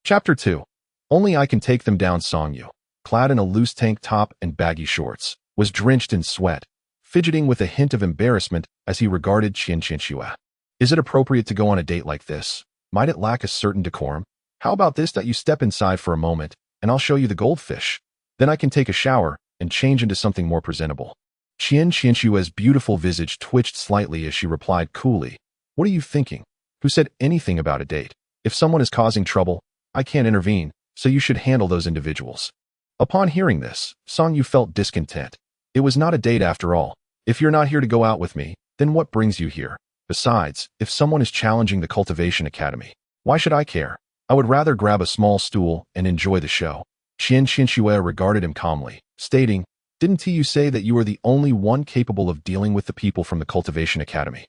Chapter 2. Only I can take them down. Song Yu, clad in a loose tank top and baggy shorts, was drenched in sweat, fidgeting with a hint of embarrassment as he regarded Qian Qianxue. Is it appropriate to go on a date like this? Might it lack a certain decorum? How about this, that you step inside for a moment, and I'll show you the goldfish. Then I can take a shower and change into something more presentable. Qian Qianxue's beautiful visage twitched slightly as she replied coolly, What are you thinking? Who said anything about a date? If someone is causing trouble, I can't intervene, so you should handle those individuals. Upon hearing this, Song Yu felt discontent. It was not a date after all. If you're not here to go out with me, then what brings you here? Besides, if someone is challenging the Cultivation Academy, why should I care? I would rather grab a small stool and enjoy the show. Qian Qianxue regarded him calmly, stating, Didn't you say that you were the only one capable of dealing with the people from the Cultivation Academy?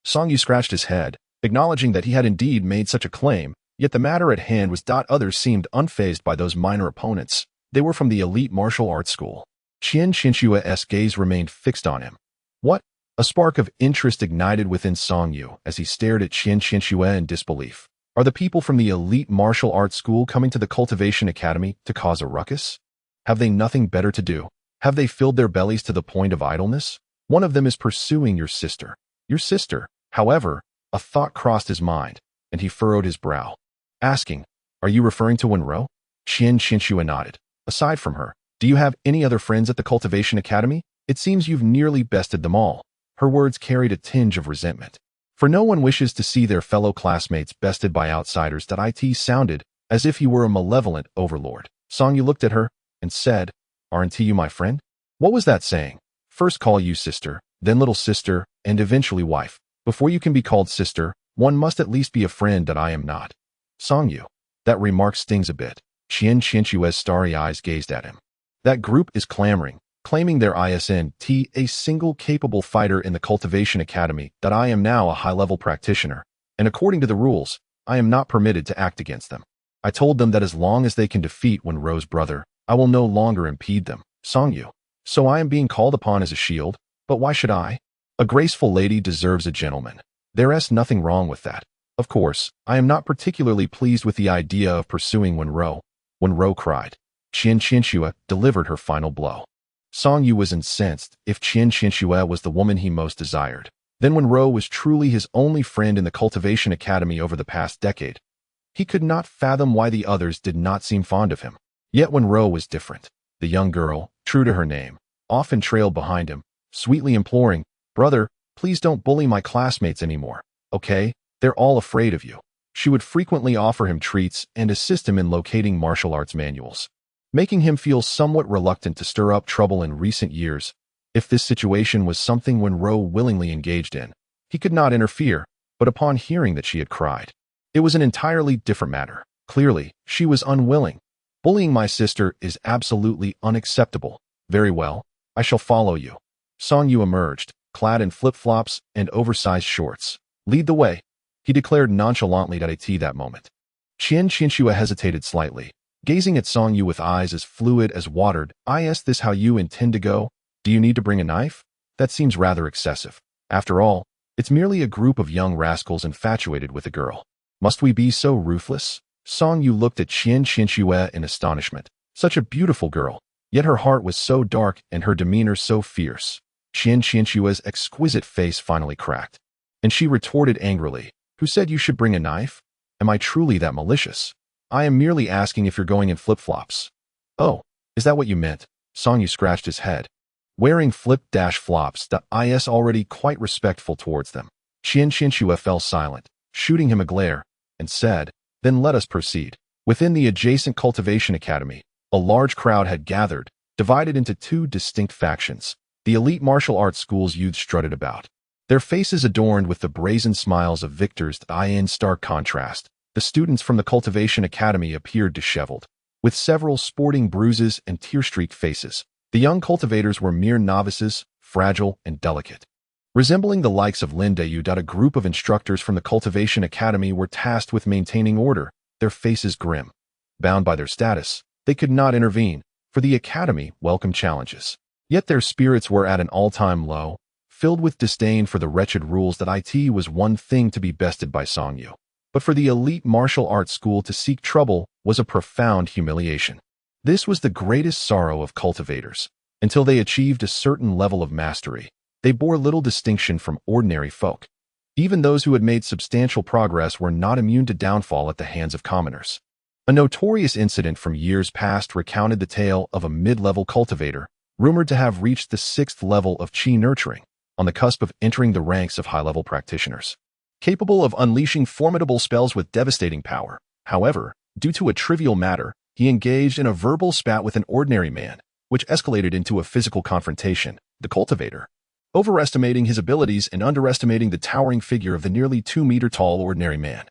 Song Yu scratched his head, acknowledging that he had indeed made such a claim, yet the matter at hand was that others seemed unfazed by those minor opponents. They were from the elite martial arts school. Qian Qianxue's gaze remained fixed on him. What? A spark of interest ignited within Song Yu as he stared at Qian Qianxue in disbelief. Are the people from the elite martial arts school coming to the Cultivation Academy to cause a ruckus? Have they nothing better to do? Have they filled their bellies to the point of idleness? One of them is pursuing your sister. Your sister, however, a thought crossed his mind, and he furrowed his brow, asking, Are you referring to Wenro? Qian Qianxue nodded. Aside from her, do you have any other friends at the Cultivation Academy? It seems you've nearly bested them all. Her words carried a tinge of resentment. For no one wishes to see their fellow classmates bested by outsiders. It sounded as if he were a malevolent overlord. Song Yu looked at her and said, Aren't you my friend? What was that saying? First call you sister, then little sister, and eventually wife. Before you can be called sister, one must at least be a friend. That I am not. Song Yu. That remark stings a bit. Qian Qianxue's starry eyes gazed at him. That group is claiming their ISNT, a single capable fighter in the Cultivation Academy, that I am now a high-level practitioner, and according to the rules, I am not permitted to act against them. I told them that as long as they can defeat Wenro's brother, I will no longer impede them. Song Yu. So I am being called upon as a shield, but why should I? A graceful lady deserves a gentleman. There's nothing wrong with that. Of course, I am not particularly pleased with the idea of pursuing Wenro. Wenro cried. Qian Qianxue delivered her final blow. Song Yu was incensed. If Qian Qianxue was the woman he most desired, then Wenro was truly his only friend in the Cultivation Academy over the past decade. He could not fathom why the others did not seem fond of him. Yet Wenro was different. The young girl, true to her name, often trailed behind him, sweetly imploring, Brother, please don't bully my classmates anymore, okay? They're all afraid of you. She would frequently offer him treats and assist him in locating martial arts manuals, making him feel somewhat reluctant to stir up trouble in recent years. If this situation was something Wenro willingly engaged in, he could not interfere, but upon hearing that she had cried, it was an entirely different matter. Clearly, she was unwilling. Bullying my sister is absolutely unacceptable. Very well, I shall follow you. Song Yu emerged, clad in flip-flops and oversized shorts. Lead the way, he declared nonchalantly at that moment. Qian Qianxue hesitated slightly, gazing at Song Yu with eyes as fluid as water. Is this how you intend to go? Do you need to bring a knife? That seems rather excessive. After all, it's merely a group of young rascals infatuated with a girl. Must we be so ruthless? Song Yu looked at Qian Qianxue in astonishment. Such a beautiful girl, yet her heart was so dark and her demeanor so fierce. Qian Qianxue's exquisite face finally cracked, and she retorted angrily, Who said you should bring a knife? Am I truly that malicious? I am merely asking if you're going in flip-flops. Oh, is that what you meant? Song Yu scratched his head. Wearing flip-flops, is already quite respectful towards them. Qian Qianxue fell silent, shooting him a glare, and said, Then let us proceed. Within the adjacent Cultivation Academy, a large crowd had gathered, divided into two distinct factions. The elite martial arts school's youth strutted about, their faces adorned with the brazen smiles of victors. In stark contrast, the students from the Cultivation Academy appeared disheveled, with several sporting bruises and tear-streaked faces. The young cultivators were mere novices, fragile and delicate, resembling the likes of Lin Deyu. A group of instructors from the Cultivation Academy were tasked with maintaining order, their faces grim. Bound by their status, they could not intervene, for the Academy welcomed challenges. Yet their spirits were at an all-time low, filled with disdain for the wretched rules. It was one thing to be bested by Song Yu, But for the elite martial arts school to seek trouble was a profound humiliation. This was the greatest sorrow of cultivators. Until they achieved a certain level of mastery, they bore little distinction from ordinary folk. Even those who had made substantial progress were not immune to downfall at the hands of commoners. A notorious incident from years past recounted the tale of a mid-level cultivator, rumored to have reached the 6th level of chi nurturing, on the cusp of entering the ranks of high-level practitioners. Capable of unleashing formidable spells with devastating power. However, due to a trivial matter, he engaged in a verbal spat with an ordinary man, which escalated into a physical confrontation. The cultivator, overestimating his abilities and underestimating the towering figure of the nearly 2-meter-tall ordinary man,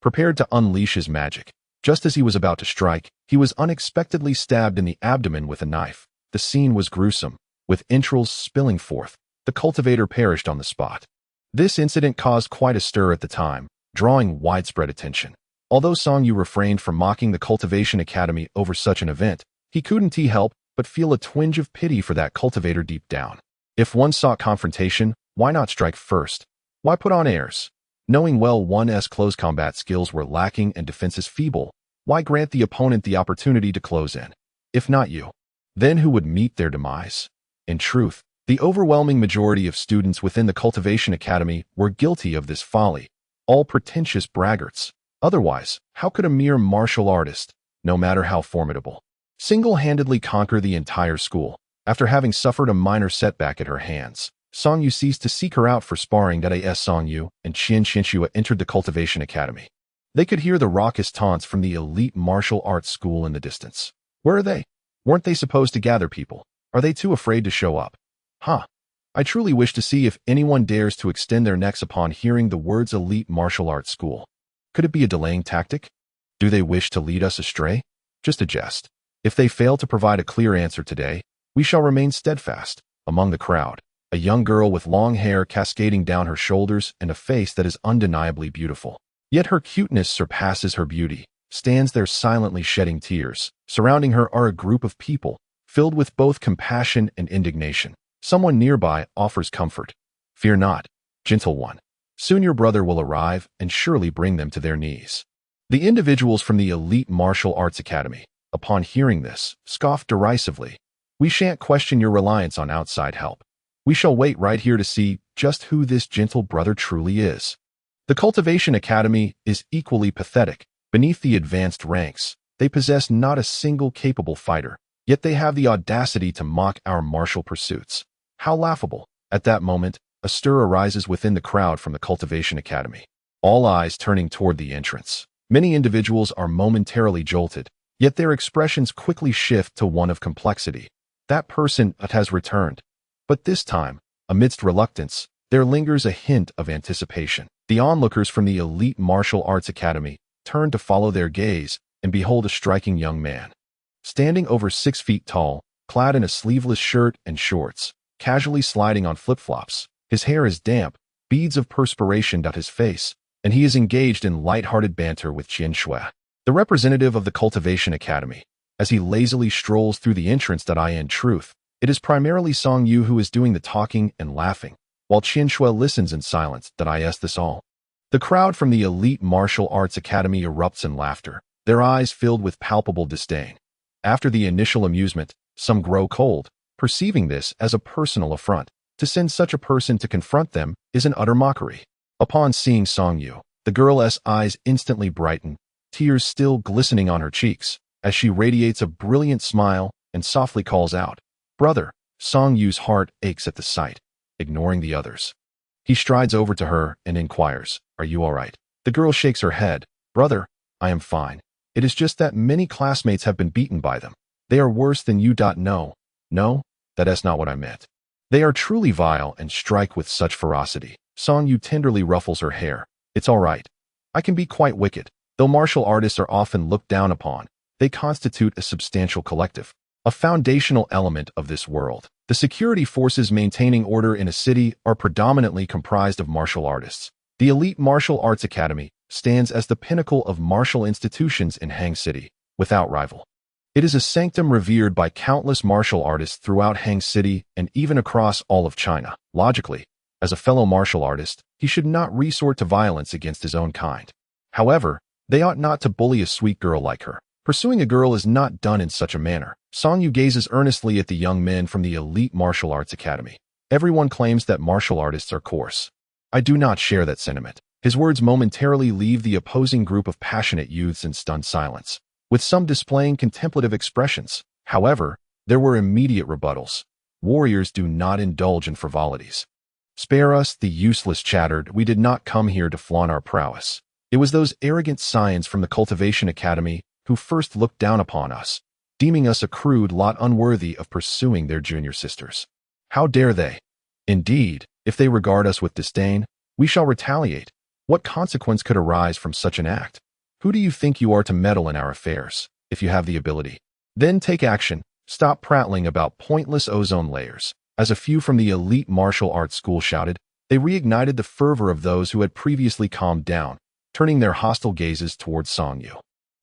prepared to unleash his magic. Just as he was about to strike, he was unexpectedly stabbed in the abdomen with a knife. The scene was gruesome. With entrails spilling forth, the cultivator perished on the spot. This incident caused quite a stir at the time, drawing widespread attention. Although Song Yu refrained from mocking the Cultivation Academy over such an event, he couldn't help but feel a twinge of pity for that cultivator deep down. If one sought confrontation, why not strike first? Why put on airs? Knowing well one's close combat skills were lacking and defenses feeble, why grant the opponent the opportunity to close in? If not you, then who would meet their demise? In truth, the overwhelming majority of students within the Cultivation Academy were guilty of this folly, all pretentious braggarts. Otherwise, how could a mere martial artist, no matter how formidable, single-handedly conquer the entire school? After having suffered a minor setback at her hands, Song Yu ceased to seek her out for sparring. As Song Yu and Qianxinxue entered the Cultivation Academy, they could hear the raucous taunts from the elite martial arts school in the distance. Where are they? Weren't they supposed to gather people? Are they too afraid to show up? I truly wish to see if anyone dares to extend their necks upon hearing the words elite martial arts school. Could it be a delaying tactic? Do they wish to lead us astray? Just a jest. If they fail to provide a clear answer today, we shall remain steadfast. Among the crowd, a young girl with long hair cascading down her shoulders and a face that is undeniably beautiful. Yet her cuteness surpasses her beauty, stands there silently shedding tears. Surrounding her are a group of people, filled with both compassion and indignation. Someone nearby offers comfort. Fear not, gentle one. Soon your brother will arrive and surely bring them to their knees. The individuals from the elite martial arts academy, upon hearing this, scoffed derisively. We shan't question your reliance on outside help. We shall wait right here to see just who this gentle brother truly is. The Cultivation Academy is equally pathetic. Beneath the advanced ranks, they possess not a single capable fighter, yet they have the audacity to mock our martial pursuits. How laughable! At that moment, a stir arises within the crowd from the Cultivation Academy, all eyes turning toward the entrance. Many individuals are momentarily jolted, yet their expressions quickly shift to one of complexity. That person has returned. But this time, amidst reluctance, there lingers a hint of anticipation. The onlookers from the elite martial arts academy turn to follow their gaze and behold a striking young man. Standing over 6 feet tall, clad in a sleeveless shirt and shorts, casually sliding on flip-flops. His hair is damp, beads of perspiration dot his face, and he is engaged in light-hearted banter with Qianxue, the representative of the Cultivation Academy. As he lazily strolls through the entrance in truth, it is primarily Song Yu who is doing the talking and laughing, while Qianxue listens in silence. This all. The crowd from the elite martial arts academy erupts in laughter, their eyes filled with palpable disdain. After the initial amusement, some grow cold, perceiving this as a personal affront. To send such a person to confront them is an utter mockery. Upon seeing Song Yu, the girl's eyes instantly brighten, tears still glistening on her cheeks, as she radiates a brilliant smile and softly calls out, "Brother." Song Yu's heart aches at the sight, ignoring the others. He strides over to her and inquires, "Are you all right?" The girl shakes her head. "Brother, I am fine. It is just that many classmates have been beaten by them. They are worse than you. No, that's not what I meant. They are truly vile and strike with such ferocity." Song Yu tenderly ruffles her hair. "It's all right. I can be quite wicked. Though martial artists are often looked down upon, they constitute a substantial collective, a foundational element of this world. The security forces maintaining order in a city are predominantly comprised of martial artists. The elite martial arts academy stands as the pinnacle of martial institutions in Hang City, without rival. It is a sanctum revered by countless martial artists throughout Hang City and even across all of China. Logically, as a fellow martial artist, he should not resort to violence against his own kind. However, they ought not to bully a sweet girl like her. Pursuing a girl is not done in such a manner. Song Yu gazes earnestly at the young men from the elite martial arts academy. Everyone claims that martial artists are coarse. I do not share that sentiment. His words momentarily leave the opposing group of passionate youths in stunned silence, with some displaying contemplative expressions. However, there were immediate rebuttals. Warriors do not indulge in frivolities. Spare us, the useless chattered. We did not come here to flaunt our prowess. It was those arrogant scions from the Cultivation Academy who first looked down upon us, deeming us a crude lot unworthy of pursuing their junior sisters. How dare they? Indeed, if they regard us with disdain, we shall retaliate. What consequence could arise from such an act? Who do you think you are to meddle in our affairs, if you have the ability? Then take action. Stop prattling about pointless ozone layers. As a few from the elite martial arts school shouted, they reignited the fervor of those who had previously calmed down, turning their hostile gazes towards Song Yu.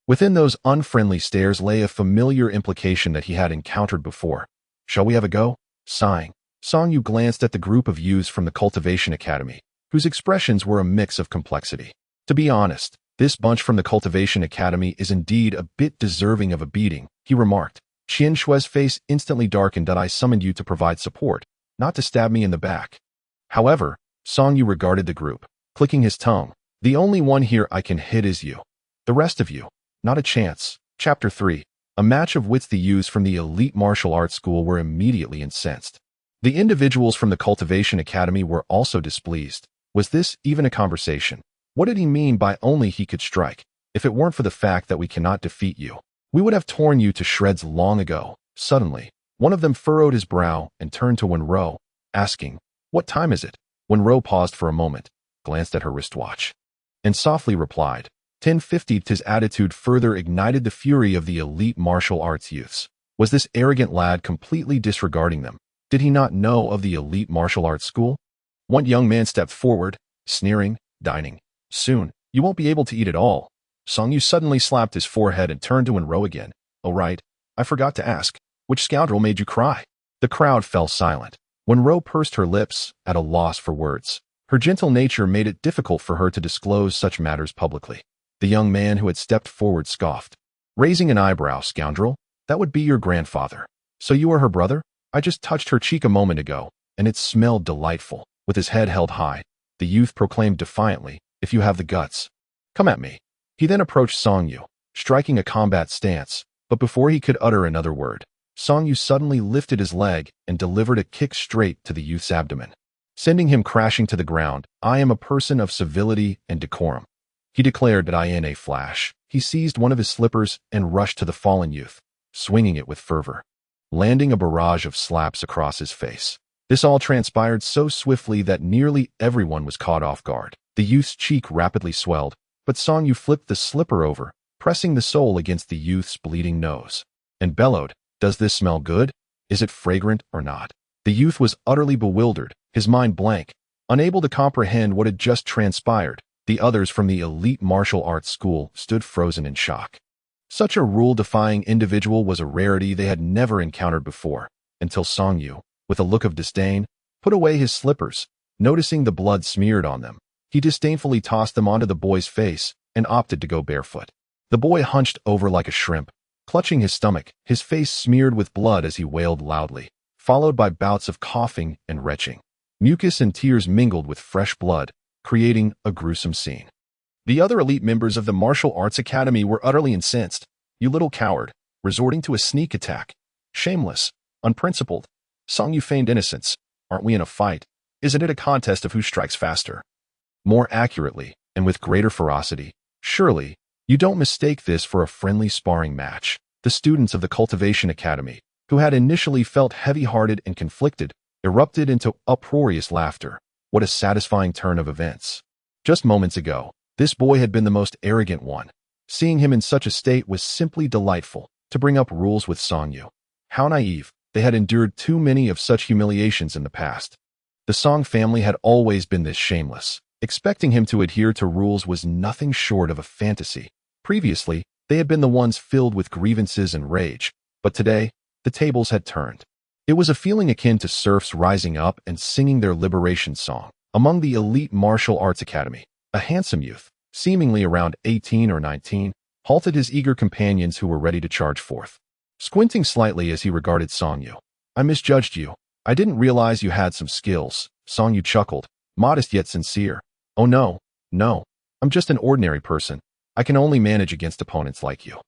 Within those unfriendly stares lay a familiar implication that he had encountered before. Shall we have a go? Sighing, Song Yu glanced at the group of youths from the Cultivation Academy, whose expressions were a mix of complexity. To be honest, this bunch from the Cultivation Academy is indeed a bit deserving of a beating, he remarked. Qian Shui's face instantly darkened. I summoned you to provide support, not to stab me in the back. However, Song Yu regarded the group, clicking his tongue. The only one here I can hit is you. The rest of you, not a chance. Chapter 3. A match of wits. The youths from the elite martial arts school were immediately incensed. The individuals from the Cultivation Academy were also displeased. Was this even a conversation? What did he mean by only he could strike? If it weren't for the fact that we cannot defeat you, we would have torn you to shreds long ago. Suddenly, one of them furrowed his brow and turned to Wenro, asking, "What time is it?" Wenro paused for a moment, glanced at her wristwatch, and softly replied, 10:50. His attitude further ignited the fury of the elite martial arts youths. Was this arrogant lad completely disregarding them? Did he not know of the elite martial arts school? One young man stepped forward, sneering, "Dining. Soon, you won't be able to eat it all." Song Yu suddenly slapped his forehead and turned to Wenro again. "Oh right, I forgot to ask, which scoundrel made you cry?" The crowd fell silent. Wenro pursed her lips, at a loss for words. Her gentle nature made it difficult for her to disclose such matters publicly. The young man who had stepped forward scoffed, raising an eyebrow. "Scoundrel? That would be your grandfather. So you are her brother? I just touched her cheek a moment ago, and it smelled delightful." With his head held high, the youth proclaimed defiantly, "If you have the guts, come at me." He then approached Song Yu, striking a combat stance, but before he could utter another word, Song Yu suddenly lifted his leg and delivered a kick straight to the youth's abdomen, sending him crashing to the ground. "I am a person of civility and decorum," he declared. In a flash, he seized one of his slippers and rushed to the fallen youth, swinging it with fervor, landing a barrage of slaps across his face. This all transpired so swiftly that nearly everyone was caught off guard. The youth's cheek rapidly swelled, but Song Yu flipped the slipper over, pressing the sole against the youth's bleeding nose, and bellowed, "Does this smell good? Is it fragrant or not?" The youth was utterly bewildered, his mind blank, unable to comprehend what had just transpired. The others from the elite martial arts school stood frozen in shock. Such a rule-defying individual was a rarity they had never encountered before, until Song Yu, with a look of disdain, put away his slippers. Noticing the blood smeared on them, he disdainfully tossed them onto the boy's face and opted to go barefoot. The boy hunched over like a shrimp, clutching his stomach, his face smeared with blood as he wailed loudly, followed by bouts of coughing and retching. Mucus and tears mingled with fresh blood, creating a gruesome scene. The other elite members of the martial arts academy were utterly incensed. "You little coward, resorting to a sneak attack. Shameless, unprincipled." Song Yu feigned innocence. "Aren't we in a fight? Isn't it a contest of who strikes faster?" More accurately, and with greater ferocity, "Surely, you don't mistake this for a friendly sparring match." The students of the Cultivation Academy, who had initially felt heavy-hearted and conflicted, erupted into uproarious laughter. What a satisfying turn of events. Just moments ago, this boy had been the most arrogant one. Seeing him in such a state was simply delightful. To bring up rules with Song Yu. How naive. They had endured too many of such humiliations in the past. The Song family had always been this shameless. Expecting him to adhere to rules was nothing short of a fantasy. Previously, they had been the ones filled with grievances and rage, but today, the tables had turned. It was a feeling akin to serfs rising up and singing their liberation song. Among the elite martial arts academy, a handsome youth, seemingly around 18 or 19, halted his eager companions who were ready to charge forth. Squinting slightly as he regarded Song Yu. I misjudged you. I didn't realize you had some skills. Song Yu chuckled, modest yet sincere. Oh no, no. I'm just an ordinary person. I can only manage against opponents like you.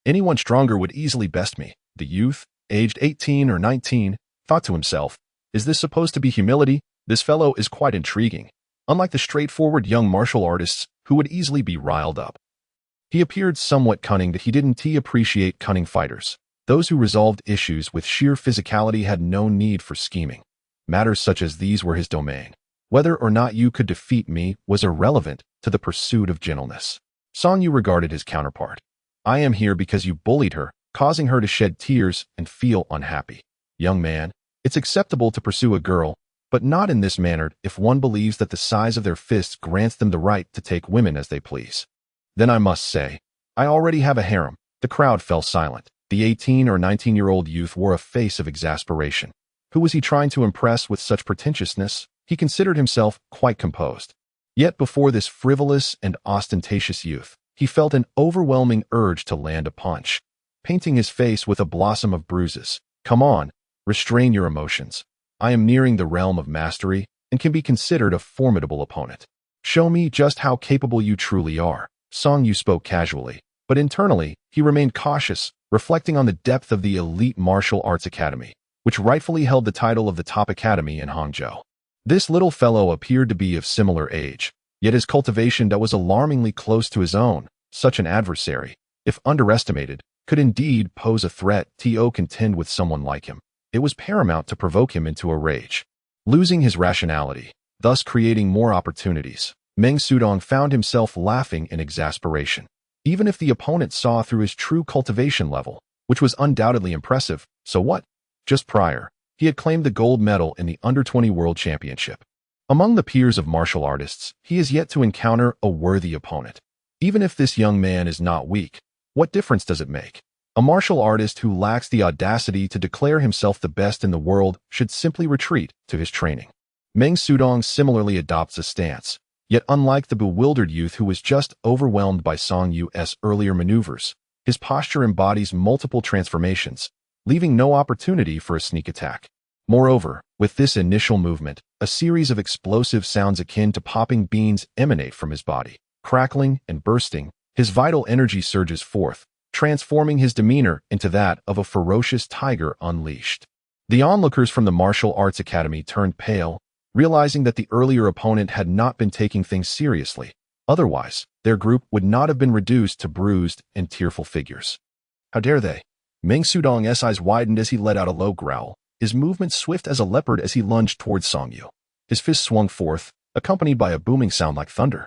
Anyone stronger would easily best me. The youth, aged 18 or 19, thought to himself, is this supposed to be humility? This fellow is quite intriguing, unlike the straightforward young martial artists who would easily be riled up. He appeared somewhat cunning that he didn't appreciate cunning fighters. Those who resolved issues with sheer physicality had no need for scheming. Matters such as these were his domain. Whether or not you could defeat me was irrelevant to the pursuit of gentleness. Song Yu regarded his counterpart. I am here because you bullied her, causing her to shed tears and feel unhappy. Young man, it's acceptable to pursue a girl, but not in this manner if one believes that the size of their fists grants them the right to take women as they please. Then I must say, I already have a harem. The crowd fell silent. The 18 or 19-year-old youth wore a face of exasperation. Who was he trying to impress with such pretentiousness? He considered himself quite composed. Yet before this frivolous and ostentatious youth, he felt an overwhelming urge to land a punch, painting his face with a blossom of bruises. Come on, restrain your emotions. I am nearing the realm of mastery and can be considered a formidable opponent. Show me just how capable you truly are. Song Yu spoke casually, but internally, he remained cautious, reflecting on the depth of the elite martial arts academy, which rightfully held the title of the top academy in Hangzhou. This little fellow appeared to be of similar age, yet his cultivation that was alarmingly close to his own. Such an adversary, if underestimated, could indeed pose a threat to contend with someone like him. It was paramount to provoke him into a rage. Losing his rationality, thus creating more opportunities, Meng Sudong found himself laughing in exasperation. Even if the opponent saw through his true cultivation level, which was undoubtedly impressive, so what? Just prior, he had claimed the gold medal in the Under-20 World Championship. Among the peers of martial artists, he is yet to encounter a worthy opponent. Even if this young man is not weak, what difference does it make? A martial artist who lacks the audacity to declare himself the best in the world should simply retreat to his training. Meng Sudong similarly adopts a stance, yet unlike the bewildered youth who was just overwhelmed by Song Yu's earlier maneuvers, his posture embodies multiple transformations, leaving no opportunity for a sneak attack. Moreover, with this initial movement, a series of explosive sounds akin to popping beans emanate from his body. Crackling and bursting, his vital energy surges forth, transforming his demeanor into that of a ferocious tiger unleashed. The onlookers from the Martial Arts Academy turned pale, realizing that the earlier opponent had not been taking things seriously. Otherwise, their group would not have been reduced to bruised and tearful figures. How dare they? Meng Sudong's eyes widened as he let out a low growl, his movement swift as a leopard as he lunged towards Song Yu. His fist swung forth, accompanied by a booming sound like thunder.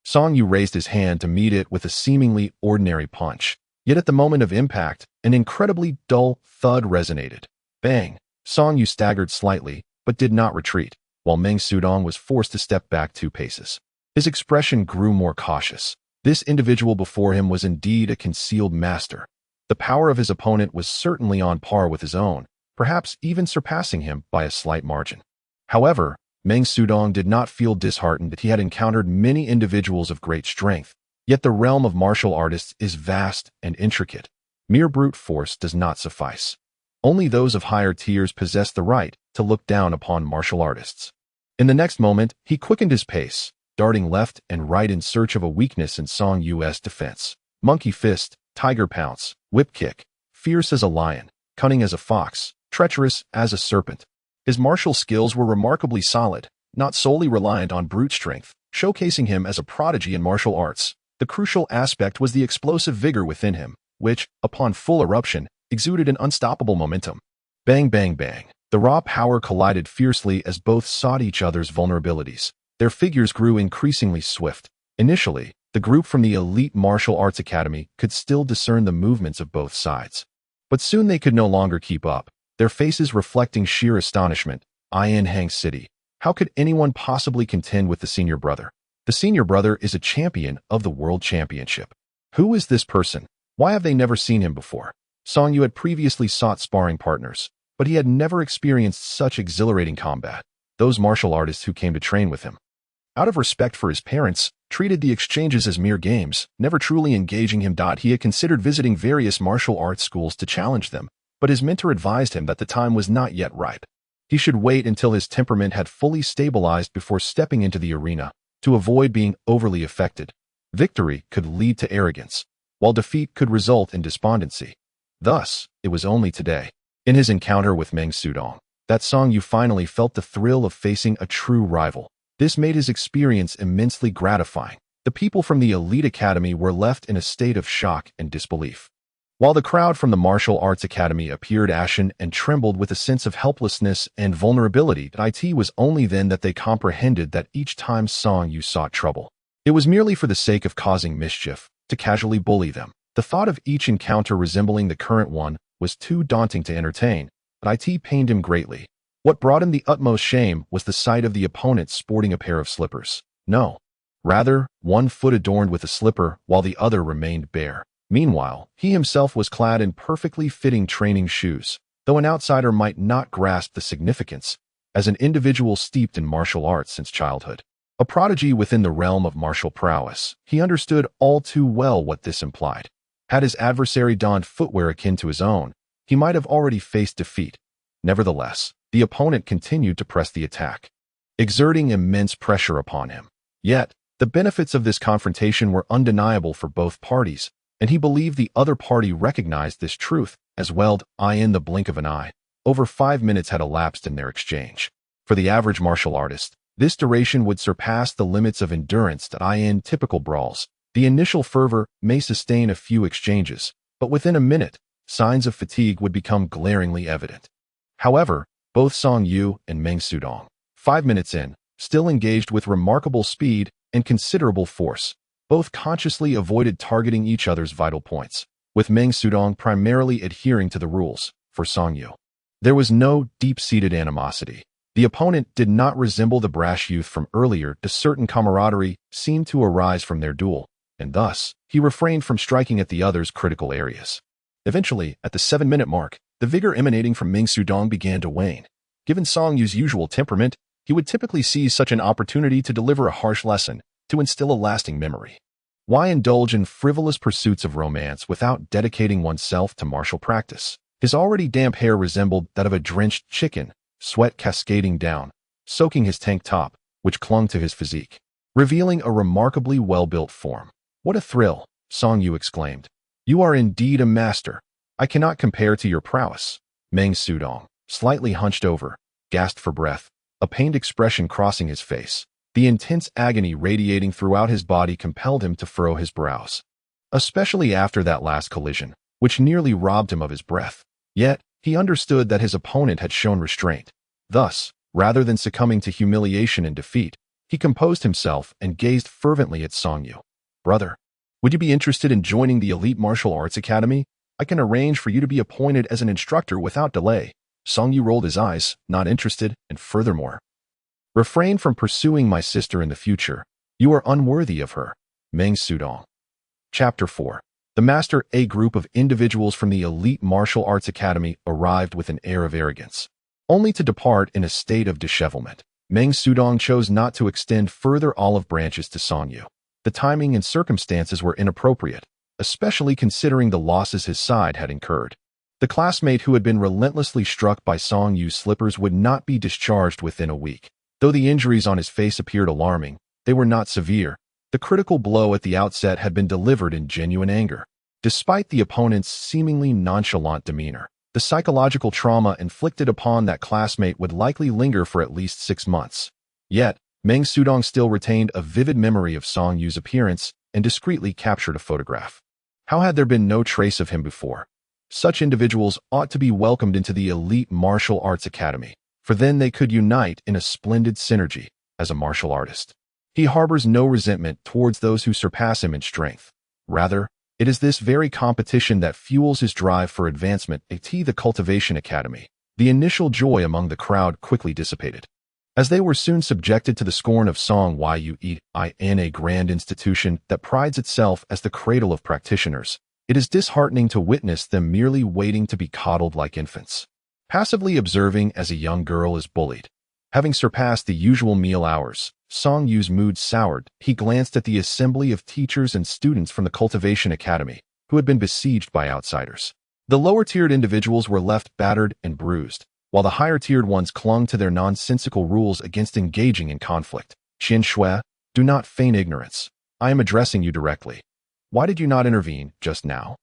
Song Yu raised his hand to meet it with a seemingly ordinary punch, yet at the moment of impact, an incredibly dull thud resonated. Bang! Song Yu staggered slightly, but did not retreat, while Meng Sudong was forced to step back 2 paces. His expression grew more cautious. This individual before him was indeed a concealed master. The power of his opponent was certainly on par with his own, perhaps even surpassing him by a slight margin. However, Meng Sudong did not feel disheartened that he had encountered many individuals of great strength, yet the realm of martial artists is vast and intricate. Mere brute force does not suffice. Only those of higher tiers possess the right to look down upon martial artists. In the next moment, he quickened his pace, darting left and right in search of a weakness in Song Yu's defense. Monkey fist, tiger pounce, whip kick, fierce as a lion, cunning as a fox, treacherous as a serpent. His martial skills were remarkably solid, not solely reliant on brute strength, showcasing him as a prodigy in martial arts. The crucial aspect was the explosive vigor within him, which, upon full eruption, exuded an unstoppable momentum. Bang, bang, bang. The raw power collided fiercely as both sought each other's vulnerabilities. Their figures grew increasingly swift. Initially, the group from the elite martial arts academy could still discern the movements of both sides. But soon they could no longer keep up, their faces reflecting sheer astonishment. In Hang City, how could anyone possibly contend with the senior brother? The senior brother is a champion of the World Championship. Who is this person? Why have they never seen him before? Song Yu had previously sought sparring partners, but he had never experienced such exhilarating combat. Those martial artists who came to train with him. out of respect for his parents, treated the exchanges as mere games, never truly engaging him. He had considered visiting various martial arts schools to challenge them, but his mentor advised him that the time was not yet ripe. He should wait until his temperament had fully stabilized before stepping into the arena, to avoid being overly affected. Victory could lead to arrogance, while defeat could result in despondency. Thus, it was only today, in his encounter with Meng Sudong, that Song Yu finally felt the thrill of facing a true rival. This made his experience immensely gratifying. The people from the elite academy were left in a state of shock and disbelief, while the crowd from the martial arts academy appeared ashen and trembled with a sense of helplessness and vulnerability. It was only then that they comprehended that each time Song Yu sought trouble, it was merely for the sake of causing mischief, to casually bully them. The thought of each encounter resembling the current one was too daunting to entertain, but it pained him greatly. What brought him the utmost shame was the sight of the opponent sporting a pair of slippers. No. Rather, one foot adorned with a slipper while the other remained bare. Meanwhile, he himself was clad in perfectly fitting training shoes. Though an outsider might not grasp the significance, as an individual steeped in martial arts since childhood, a prodigy within the realm of martial prowess, he understood all too well what this implied. Had his adversary donned footwear akin to his own, he might have already faced defeat. Nevertheless, the opponent continued to press the attack, exerting immense pressure upon him. Yet, the benefits of this confrontation were undeniable for both parties, and he believed the other party recognized this truth as well. In the blink of an eye, over 5 minutes had elapsed in their exchange. For the average martial artist, this duration would surpass the limits of endurance. In typical brawls, the initial fervor may sustain a few exchanges, but within a minute, signs of fatigue would become glaringly evident. However, both Song Yu and Meng Sudong, 5 minutes in, still engaged with remarkable speed and considerable force. Both consciously avoided targeting each other's vital points, with Meng Sudong primarily adhering to the rules. For Song Yu, there was no deep-seated animosity. The opponent did not resemble the brash youth from earlier. A certain camaraderie seemed to arise from their duel, and thus, he refrained from striking at the other's critical areas. Eventually, at the 7-minute mark, the vigor emanating from Meng Sudong began to wane. Given Song Yu's usual temperament, he would typically seize such an opportunity to deliver a harsh lesson, to instill a lasting memory. Why indulge in frivolous pursuits of romance without dedicating oneself to martial practice? His already damp hair resembled that of a drenched chicken, sweat cascading down, soaking his tank top, which clung to his physique, revealing a remarkably well-built form. What a thrill, Song Yu exclaimed. You are indeed a master. I cannot compare to your prowess. Meng Sudong, slightly hunched over, gasped for breath, a pained expression crossing his face. The intense agony radiating throughout his body compelled him to furrow his brows, especially after that last collision, which nearly robbed him of his breath. Yet, he understood that his opponent had shown restraint. Thus, rather than succumbing to humiliation and defeat, he composed himself and gazed fervently at Song Yu. Brother, would you be interested in joining the elite martial arts academy? I can arrange for you to be appointed as an instructor without delay. Song Yu rolled his eyes, not interested, and furthermore, refrain from pursuing my sister in the future. You are unworthy of her. Meng Sudong. Chapter 4. The Master. A group of individuals from the elite martial arts academy arrived with an air of arrogance, only to depart in a state of dishevelment. Meng Sudong chose not to extend further olive branches to Song Yu. The timing and circumstances were inappropriate, especially considering the losses his side had incurred. The classmate who had been relentlessly struck by Song Yu's slippers would not be discharged within a week. Though the injuries on his face appeared alarming, they were not severe. The critical blow at the outset had been delivered in genuine anger. Despite the opponent's seemingly nonchalant demeanor, the psychological trauma inflicted upon that classmate would likely linger for at least 6 months. Yet, Meng Sudong still retained a vivid memory of Song Yu's appearance and discreetly captured a photograph. How had there been no trace of him before? Such individuals ought to be welcomed into the elite martial arts academy, for then they could unite in a splendid synergy as a martial artist. He harbors no resentment towards those who surpass him in strength. Rather, it is this very competition that fuels his drive for advancement. At the Cultivation Academy, the initial joy among the crowd quickly dissipated, as they were soon subjected to the scorn of Song Yu. In a grand institution that prides itself as the cradle of practitioners, it is disheartening to witness them merely waiting to be coddled like infants, passively observing as a young girl is bullied. Having surpassed the usual meal hours, Song Yu's mood soured. He glanced at the assembly of teachers and students from the Cultivation Academy, who had been besieged by outsiders. The lower-tiered individuals were left battered and bruised, while the higher-tiered ones clung to their nonsensical rules against engaging in conflict. Qian Shui, do not feign ignorance. I am addressing you directly. Why did you not intervene just now?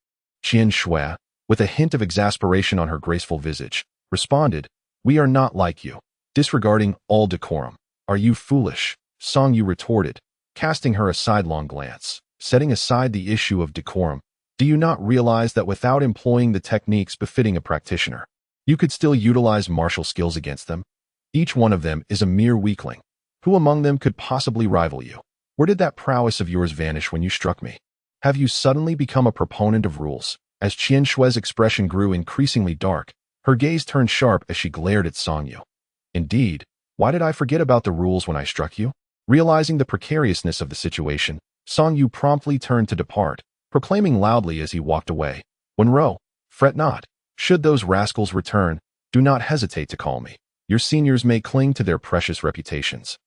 Qian Shui, with a hint of exasperation on her graceful visage, responded, We are not like you, disregarding all decorum. Are you foolish? Song Yu retorted, casting her a sidelong glance. Setting aside the issue of decorum, do you not realize that without employing the techniques befitting a practitioner, you could still utilize martial skills against them? Each one of them is a mere weakling. Who among them could possibly rival you? Where did that prowess of yours vanish when you struck me? Have you suddenly become a proponent of rules? As Qian Shui's expression grew increasingly dark, her gaze turned sharp as she glared at Song Yu. Indeed, why did I forget about the rules when I struck you? Realizing the precariousness of the situation, Song Yu promptly turned to depart, proclaiming loudly as he walked away, Wenro, fret not. Should those rascals return, do not hesitate to call me. Your seniors may cling to their precious reputations.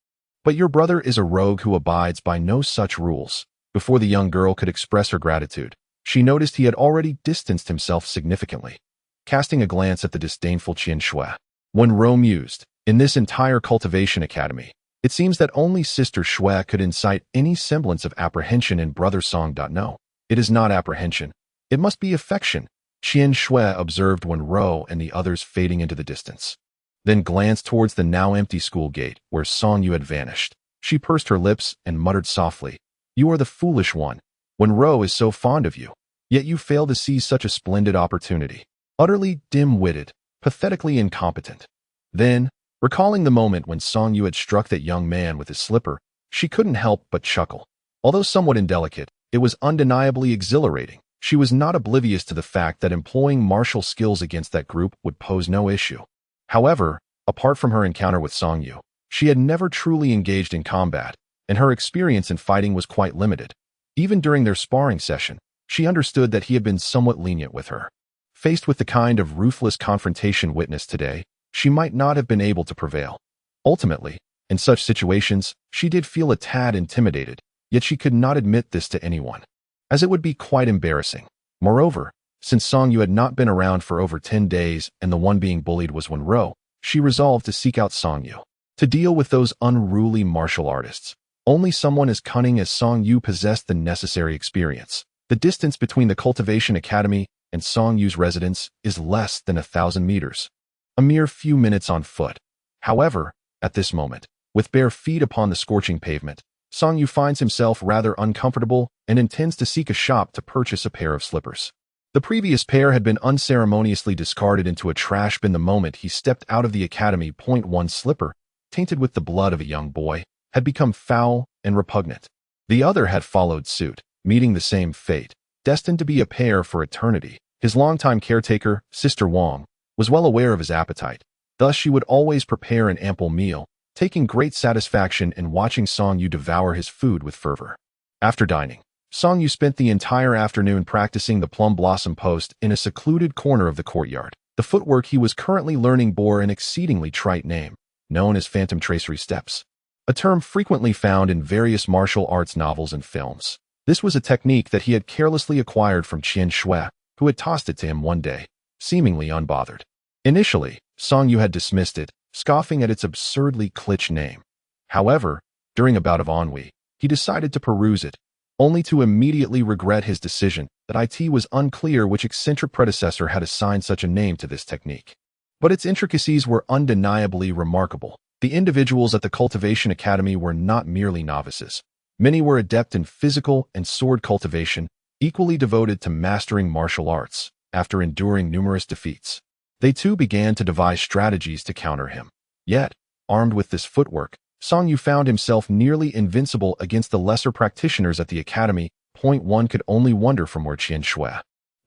But your brother is a rogue who abides by no such rules. Before the young girl could express her gratitude, she noticed he had already distanced himself significantly. Casting a glance at the disdainful Qian Shui, Wenro mused, in this entire Cultivation Academy, it seems that only Sister Shui could incite any semblance of apprehension in Brother Song. No, it is not apprehension. It must be affection, Qian Shui observed Wenro and the others fading into the distance. Then glanced towards the now empty school gate where Song Yu had vanished. She pursed her lips and muttered softly, You are the foolish one. Wenro is so fond of you, yet you fail to seize such a splendid opportunity. Utterly dim-witted, pathetically incompetent. Then, recalling the moment when Song Yu had struck that young man with his slipper, she couldn't help but chuckle. Although somewhat indelicate, it was undeniably exhilarating. She was not oblivious to the fact that employing martial skills against that group would pose no issue. However, apart from her encounter with Song Yu, she had never truly engaged in combat, and her experience in fighting was quite limited. Even during their sparring session, she understood that he had been somewhat lenient with her. Faced with the kind of ruthless confrontation witnessed today, she might not have been able to prevail. Ultimately, in such situations, she did feel a tad intimidated, yet she could not admit this to anyone, as it would be quite embarrassing. Moreover, since Song Yu had not been around for over 10 days and the one being bullied was Wenro, she resolved to seek out Song Yu. To deal with those unruly martial artists, only someone as cunning as Song Yu possessed the necessary experience. The distance between the Cultivation Academy and Song Yu's residence is less than 1,000 meters. A mere few minutes on foot. However, at this moment, with bare feet upon the scorching pavement, Song Yu finds himself rather uncomfortable and intends to seek a shop to purchase a pair of slippers. The previous pair had been unceremoniously discarded into a trash bin the moment he stepped out of the academy. One slipper, tainted with the blood of a young boy, had become foul and repugnant. The other had followed suit, meeting the same fate, destined to be a pair for eternity. His longtime caretaker, Sister Wang, was well aware of his appetite. Thus she would always prepare an ample meal, taking great satisfaction in watching Song Yu devour his food with fervor. After dining, Song Yu spent the entire afternoon practicing the plum blossom post in a secluded corner of the courtyard. The footwork he was currently learning bore an exceedingly trite name, known as phantom tracery steps, a term frequently found in various martial arts novels and films. This was a technique that he had carelessly acquired from Qian Shui, who had tossed it to him one day, seemingly unbothered. Initially, Song Yu had dismissed it, scoffing at its absurdly cliché name. However, during a bout of ennui, he decided to peruse it, only to immediately regret his decision that it was unclear which eccentric predecessor had assigned such a name to this technique. But its intricacies were undeniably remarkable. The individuals at the Cultivation Academy were not merely novices. Many were adept in physical and sword cultivation, equally devoted to mastering martial arts. After enduring numerous defeats, they too began to devise strategies to counter him. Yet, armed with this footwork, Song Yu found himself nearly invincible against the lesser practitioners at the academy. One could only wonder from where Qian Shui,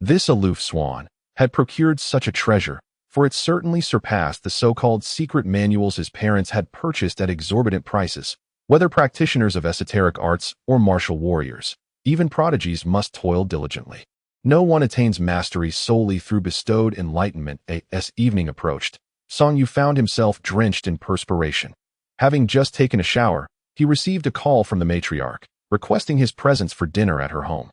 this aloof swan, had procured such a treasure, for it certainly surpassed the so-called secret manuals his parents had purchased at exorbitant prices. Whether practitioners of esoteric arts or martial warriors, even prodigies must toil diligently. No one attains mastery solely through bestowed enlightenment. As evening approached, Song Yu found himself drenched in perspiration. Having just taken a shower, he received a call from the matriarch, requesting his presence for dinner at her home.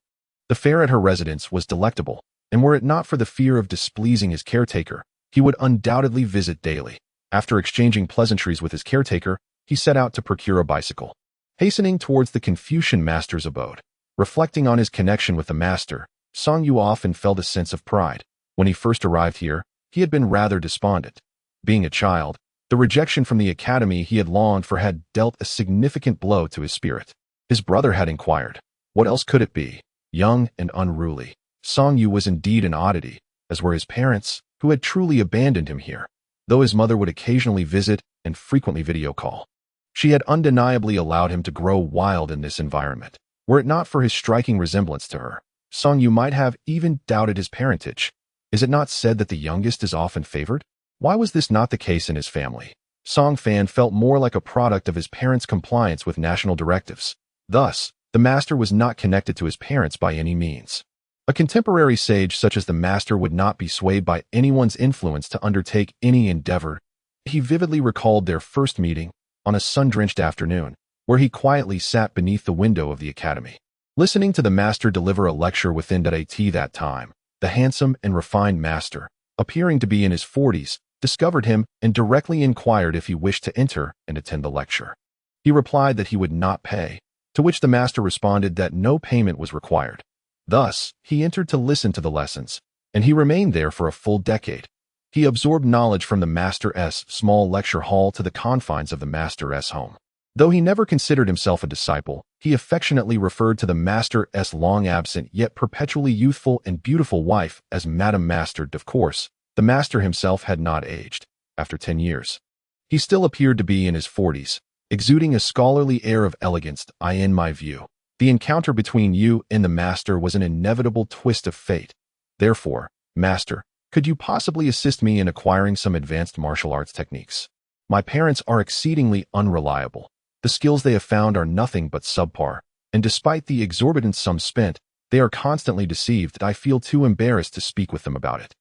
The fare at her residence was delectable, and were it not for the fear of displeasing his caretaker, he would undoubtedly visit daily. After exchanging pleasantries with his caretaker, he set out to procure a bicycle. Hastening towards the Confucian master's abode, reflecting on his connection with the master, Song Yu often felt a sense of pride. When he first arrived here, he had been rather despondent. Being a child, the rejection from the academy he had longed for had dealt a significant blow to his spirit. His brother had inquired, what else could it be? Young and unruly, Song Yu was indeed an oddity, as were his parents, who had truly abandoned him here, though his mother would occasionally visit and frequently video call. She had undeniably allowed him to grow wild in this environment. Were it not for his striking resemblance to her, Song Yu might have even doubted his parentage. Is it not said that the youngest is often favored? Why was this not the case in his family? Song Fan felt more like a product of his parents' compliance with national directives. Thus, the master was not connected to his parents by any means. A contemporary sage such as the master would not be swayed by anyone's influence to undertake any endeavor. He vividly recalled their first meeting, on a sun-drenched afternoon, where he quietly sat beneath the window of the academy. Listening to the master deliver a lecture within at that time, the handsome and refined master, appearing to be in his 40s, discovered him and directly inquired if he wished to enter and attend the lecture. He replied that he would not pay, to which the master responded that no payment was required. Thus, he entered to listen to the lessons, and he remained there for a full decade. He absorbed knowledge from the master's small lecture hall to the confines of the master's home. Though he never considered himself a disciple, he affectionately referred to the master's long-absent yet perpetually youthful and beautiful wife as Madam Master. Of course, the master himself had not aged. After 10 years, he still appeared to be in his 40s, exuding a scholarly air of elegance. In my view, the encounter between you and the master was an inevitable twist of fate. Therefore, master, could you possibly assist me in acquiring some advanced martial arts techniques? My parents are exceedingly unreliable. The skills they have found are nothing but subpar, and despite the exorbitant sum spent, they are constantly deceived that I feel too embarrassed to speak with them about it.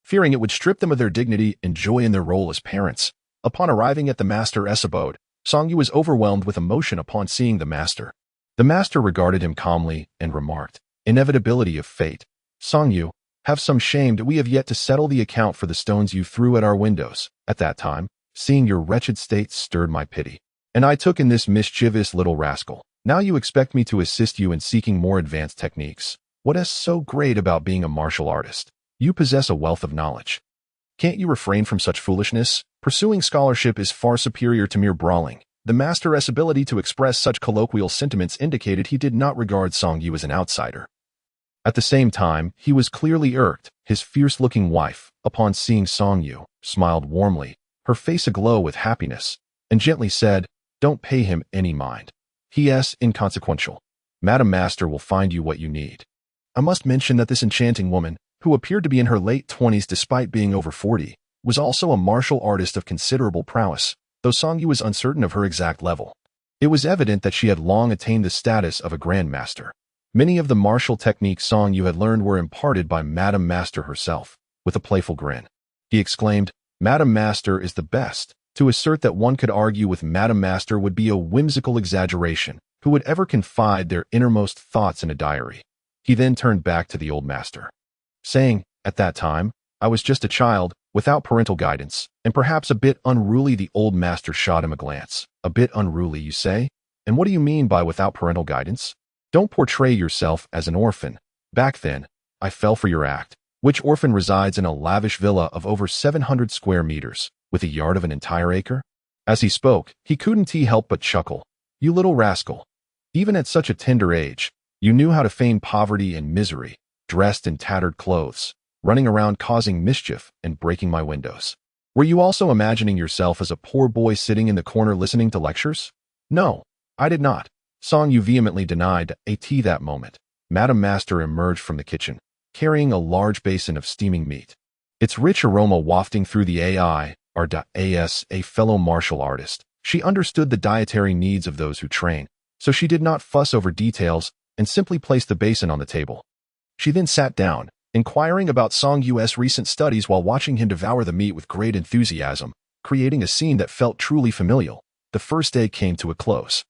Fearing it would strip them of their dignity and joy in their role as parents, upon arriving at the master's abode, Song Yu was overwhelmed with emotion upon seeing the master. The master regarded him calmly and remarked, inevitability of fate. Song Yu, have some shame that we have yet to settle the account for the stones you threw at our windows. At that time, seeing your wretched state stirred my pity, and I took in this mischievous little rascal. Now you expect me to assist you in seeking more advanced techniques. What is so great about being a martial artist? You possess a wealth of knowledge. Can't you refrain from such foolishness? Pursuing scholarship is far superior to mere brawling. The master's ability to express such colloquial sentiments indicated he did not regard Song Yu as an outsider. At the same time, he was clearly irked. His fierce-looking wife, upon seeing Song Yu, smiled warmly, her face aglow with happiness, and gently said, don't pay him any mind. He is inconsequential. Madam Master will find you what you need. I must mention that this enchanting woman, who appeared to be in her late 20s despite being over 40, was also a martial artist of considerable prowess, though Song Yu was uncertain of her exact level. It was evident that she had long attained the status of a grandmaster. Many of the martial techniques Song Yu had learned were imparted by Madam Master herself. With a playful grin, he exclaimed, Madam Master is the best. To assert that one could argue with Madam Master would be a whimsical exaggeration. Who would ever confide their innermost thoughts in a diary? He then turned back to the old master, saying, at that time, I was just a child, without parental guidance, and perhaps a bit unruly. The old master shot him a glance. A bit unruly, you say? And what do you mean by without parental guidance? Don't portray yourself as an orphan. Back then, I fell for your act. Which orphan resides in a lavish villa of over 700 square meters, with a yard of an entire acre? As he spoke, he couldn't help but chuckle. You little rascal. Even at such a tender age, you knew how to feign poverty and misery, dressed in tattered clothes, running around causing mischief and breaking my windows. Were you also imagining yourself as a poor boy sitting in the corner listening to lectures? No, I did not. Song Yu vehemently denied that moment. Madam Master emerged from the kitchen, carrying a large basin of steaming meat. Its rich aroma wafting through the as a fellow martial artist. She understood the dietary needs of those who train, so she did not fuss over details and simply placed the basin on the table. She then sat down, inquiring about Song Yu's recent studies while watching him devour the meat with great enthusiasm, creating a scene that felt truly familial. The first day came to a close.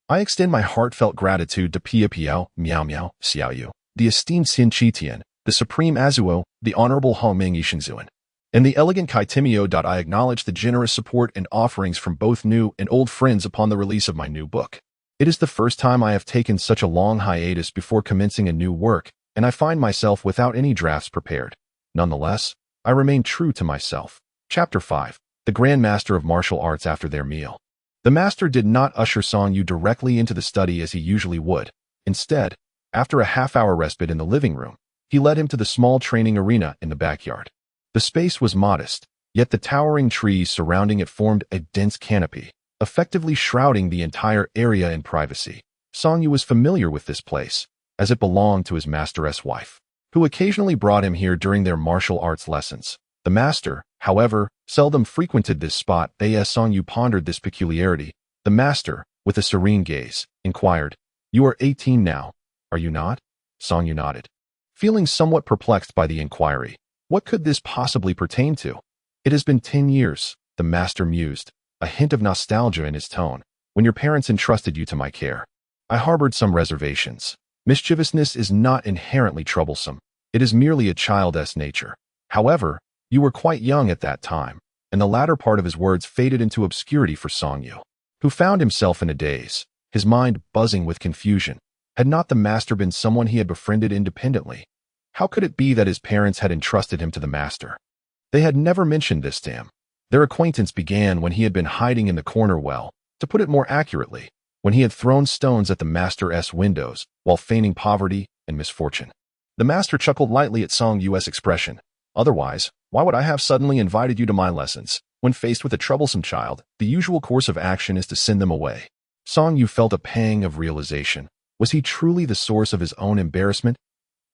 I extend my heartfelt gratitude to Pia Piao, Miao Miao, Xiao Yu, the esteemed Xin Qitian, the supreme Azuo, the honorable Hao Ming Yixingzuan, and the elegant Kai Timio. I acknowledge the generous support and offerings from both new and old friends upon the release of my new book. It is the first time I have taken such a long hiatus before commencing a new work, and I find myself without any drafts prepared. Nonetheless, I remain true to myself. Chapter 5. The Grand Master of Martial Arts after their meal. The master did not usher Song Yu directly into the study as he usually would. Instead, after a half-hour respite in the living room, he led him to the small training arena in the backyard. The space was modest, yet the towering trees surrounding it formed a dense canopy, effectively shrouding the entire area in privacy. Song Yu was familiar with this place, as it belonged to his master's wife, who occasionally brought him here during their martial arts lessons. The master, however, seldom frequented this spot. As Song Yu pondered this peculiarity, the master, with a serene gaze, inquired, "You are 18 now, are you not?" Song Yu nodded, feeling somewhat perplexed by the inquiry. What could this possibly pertain to? "It has been 10 years, the master mused, a hint of nostalgia in his tone, "when your parents entrusted you to my care. I harbored some reservations. Mischievousness is not inherently troublesome. It is merely a child's nature. However, you were quite young at that time," and the latter part of his words faded into obscurity for Song Yu, who found himself in a daze, his mind buzzing with confusion. Had not the master been someone he had befriended independently? How could it be that his parents had entrusted him to the master? They had never mentioned this to him. Their acquaintance began when he had been hiding in the corner to put it more accurately, when he had thrown stones at the master's windows while feigning poverty and misfortune. The master chuckled lightly at Song Yu's expression. "Otherwise, why would I have suddenly invited you to my lessons? When faced with a troublesome child, the usual course of action is to send them away." Song Yu felt a pang of realization. Was he truly the source of his own embarrassment?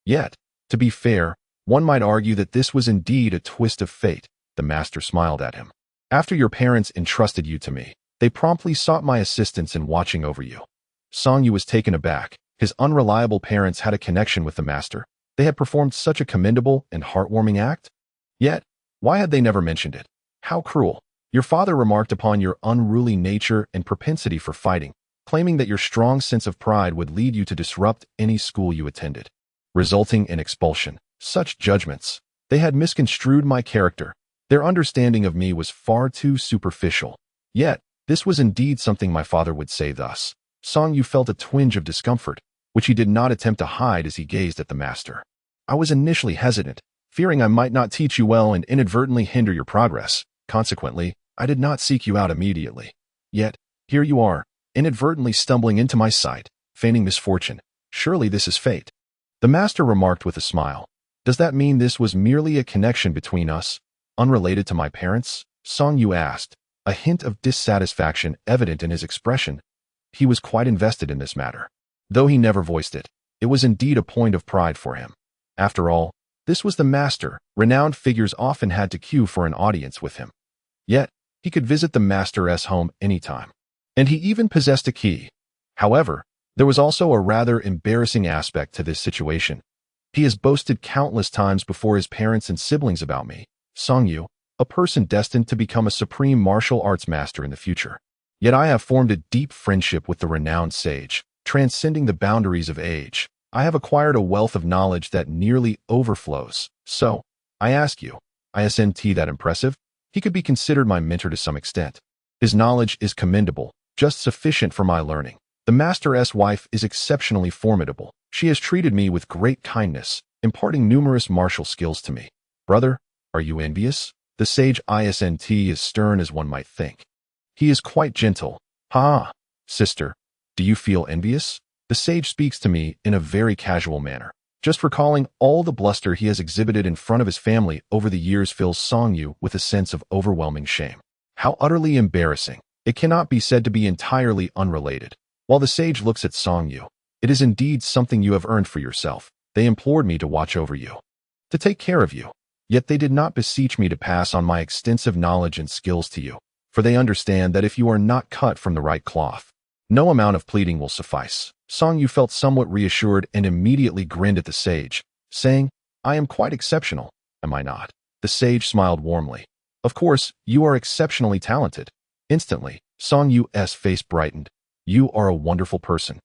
Yet, to be fair, one might argue that this was indeed a twist of fate. The master smiled at him. "After your parents entrusted you to me, they promptly sought my assistance in watching over you." Song Yu was taken aback. His unreliable parents had a connection with the master. They had performed such a commendable and heartwarming act? Yet, why had they never mentioned it? How cruel. Your father remarked upon your unruly nature and propensity for fighting, claiming that your strong sense of pride would lead you to disrupt any school you attended, resulting in expulsion. Such judgments. They had misconstrued my character. Their understanding of me was far too superficial. Yet, this was indeed something my father would say thus. Song Yu felt a twinge of discomfort, which he did not attempt to hide as he gazed at the master. "I was initially hesitant, fearing I might not teach you well and inadvertently hinder your progress. Consequently, I did not seek you out immediately. Yet, here you are, inadvertently stumbling into my sight, feigning misfortune. Surely this is fate." The master remarked with a smile. "Does that mean this was merely a connection between us, unrelated to my parents?" Song Yu asked, a hint of dissatisfaction evident in his expression. He was quite invested in this matter. Though he never voiced it, it was indeed a point of pride for him. After all, this was the master. Renowned figures often had to queue for an audience with him. Yet, he could visit the master's home anytime. And he even possessed a key. However, there was also a rather embarrassing aspect to this situation. He has boasted countless times before his parents and siblings about me, Song Yu, a person destined to become a supreme martial arts master in the future. Yet I have formed a deep friendship with the renowned sage, transcending the boundaries of age. I have acquired a wealth of knowledge that nearly overflows. So, I ask you, isn't that impressive? He could be considered my mentor to some extent. His knowledge is commendable, just sufficient for my learning. The master's wife is exceptionally formidable. She has treated me with great kindness, imparting numerous martial skills to me. Brother, are you envious? The sage isn't as stern as one might think. He is quite gentle. Ha! Sister, do you feel envious? The sage speaks to me in a very casual manner. Just recalling all the bluster he has exhibited in front of his family over the years fills Song Yu with a sense of overwhelming shame. How utterly embarrassing. It cannot be said to be entirely unrelated. While the sage looks at Song Yu, it is indeed something you have earned for yourself. They implored me to watch over you, to take care of you. Yet they did not beseech me to pass on my extensive knowledge and skills to you, for they understand that if you are not cut from the right cloth, no amount of pleading will suffice. Song Yu felt somewhat reassured and immediately grinned at the sage, saying, I am quite exceptional, am I not? The sage smiled warmly. Of course, you are exceptionally talented. Instantly, Song Yu's face brightened. You are a wonderful person.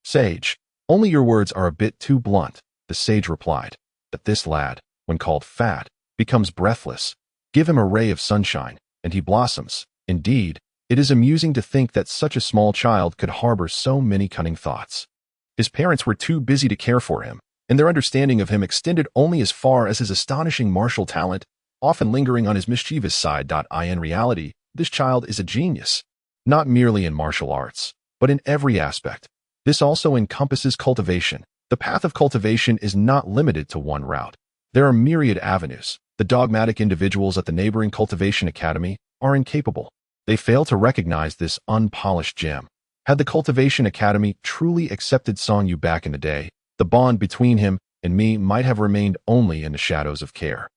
Sage, only your words are a bit too blunt, the sage replied. But this lad, when called fat, becomes breathless. Give him a ray of sunshine, and he blossoms. Indeed, it is amusing to think that such a small child could harbor so many cunning thoughts. His parents were too busy to care for him, and their understanding of him extended only as far as his astonishing martial talent, often lingering on his mischievous side. In reality, this child is a genius, not merely in martial arts, but in every aspect. This also encompasses cultivation. The path of cultivation is not limited to one route. There are myriad avenues. The dogmatic individuals at the neighboring cultivation academy are incapable. They fail to recognize this unpolished gem. Had the cultivation academy truly accepted Song Yu back in the day, the bond between him and me might have remained only in the shadows of care.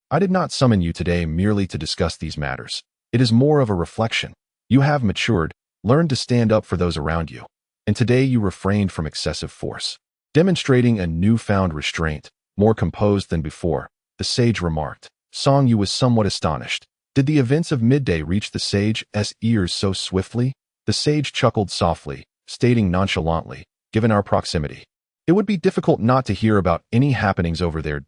I did not summon you today merely to discuss these matters. It is more of a reflection. You have matured, learned to stand up for those around you, and today you refrained from excessive force, demonstrating a newfound restraint, more composed than before, the sage remarked. Song Yu was somewhat astonished. Did the events of midday reach the sage's ears so swiftly? The sage chuckled softly, stating nonchalantly, given our proximity, it would be difficult not to hear about any happenings over there.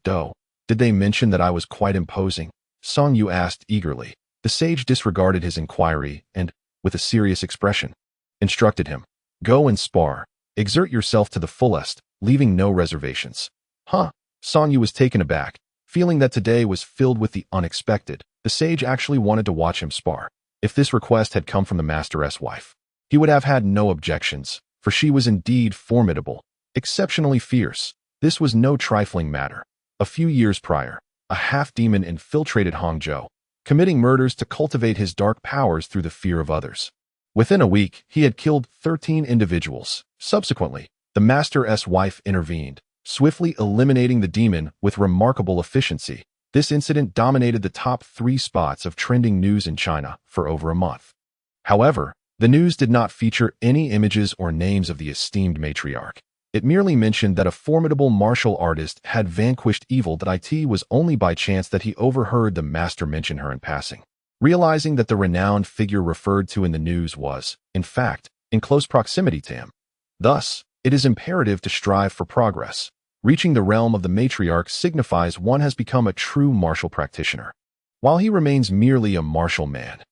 Did they mention that I was quite imposing? Song Yu asked eagerly. The sage disregarded his inquiry and, with a serious expression, instructed him, go and spar. Exert yourself to the fullest, leaving no reservations. Huh? Song Yu was taken aback, feeling that today was filled with the unexpected. The sage actually wanted to watch him spar. If this request had come from the master's wife, he would have had no objections, for she was indeed formidable, exceptionally fierce. This was no trifling matter. A few years prior, a half-demon infiltrated Hangzhou, committing murders to cultivate his dark powers through the fear of others. Within a week, he had killed 13 individuals. Subsequently, the master's wife intervened, swiftly eliminating the demon with remarkable efficiency. This incident dominated the top 3 spots of trending news in China for over a month. However, the news did not feature any images or names of the esteemed matriarch. It merely mentioned that a formidable martial artist had vanquished evil. It was only by chance that he overheard the master mention her in passing, realizing that the renowned figure referred to in the news was, in fact, in close proximity to him. Thus, it is imperative to strive for progress. Reaching the realm of the matriarch signifies one has become a true martial practitioner, while he remains merely a martial man.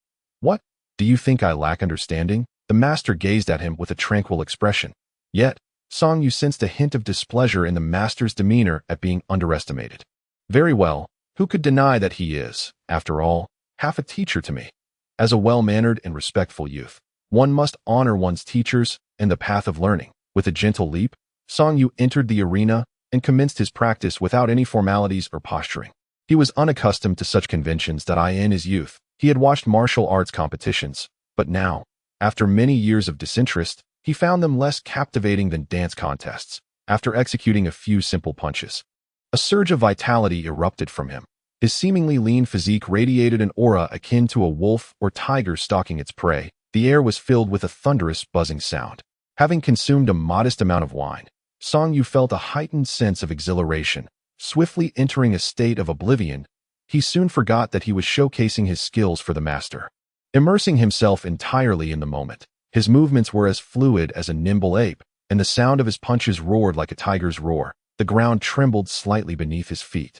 What? Do you think I lack understanding? The master gazed at him with a tranquil expression. Yet, Song Yu sensed a hint of displeasure in the master's demeanor at being underestimated. Very well, who could deny that he is, after all, half a teacher to me? As a well-mannered and respectful youth, one must honor one's teachers and the path of learning. With a gentle leap, Song Yu entered the arena and commenced his practice without any formalities or posturing. He was unaccustomed to such conventions. In his youth, he had watched martial arts competitions, but now, after many years of disinterest, he found them less captivating than dance contests. After executing a few simple punches, a surge of vitality erupted from him. His seemingly lean physique radiated an aura akin to a wolf or tiger stalking its prey. The air was filled with a thunderous, buzzing sound. Having consumed a modest amount of wine, Song Yu felt a heightened sense of exhilaration. Swiftly entering a state of oblivion, he soon forgot that he was showcasing his skills for the master. Immersing himself entirely in the moment, his movements were as fluid as a nimble ape, and the sound of his punches roared like a tiger's roar. The ground trembled slightly beneath his feet.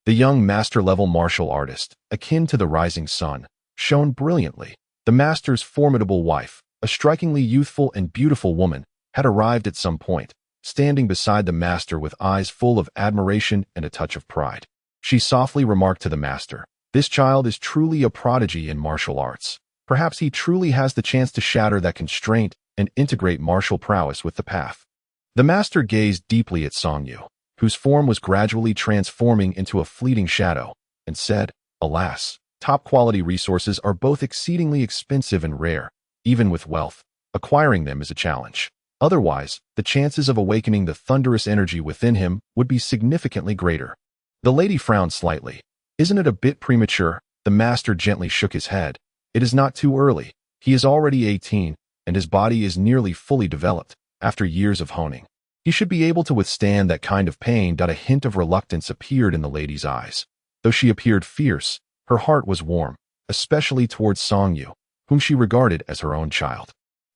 The young master-level martial artist, akin to the rising sun, shone brilliantly. The master's formidable wife, a strikingly youthful and beautiful woman, had arrived at some point, standing beside the master with eyes full of admiration and a touch of pride. She softly remarked to the master, "This child is truly a prodigy in martial arts. Perhaps he truly has the chance to shatter that constraint and integrate martial prowess with the path." The master gazed deeply at Song Yu, whose form was gradually transforming into a fleeting shadow, and said, "Alas, top-quality resources are both exceedingly expensive and rare. Even with wealth, acquiring them is a challenge. Otherwise, the chances of awakening the thunderous energy within him would be significantly greater." The lady frowned slightly. "Isn't it a bit premature?" The master gently shook his head. "It is not too early. He is already 18, and his body is nearly fully developed, after years of honing. He should be able to withstand that kind of pain. A hint of reluctance appeared in the lady's eyes. Though she appeared fierce, her heart was warm, especially towards Song Yu, whom she regarded as her own child.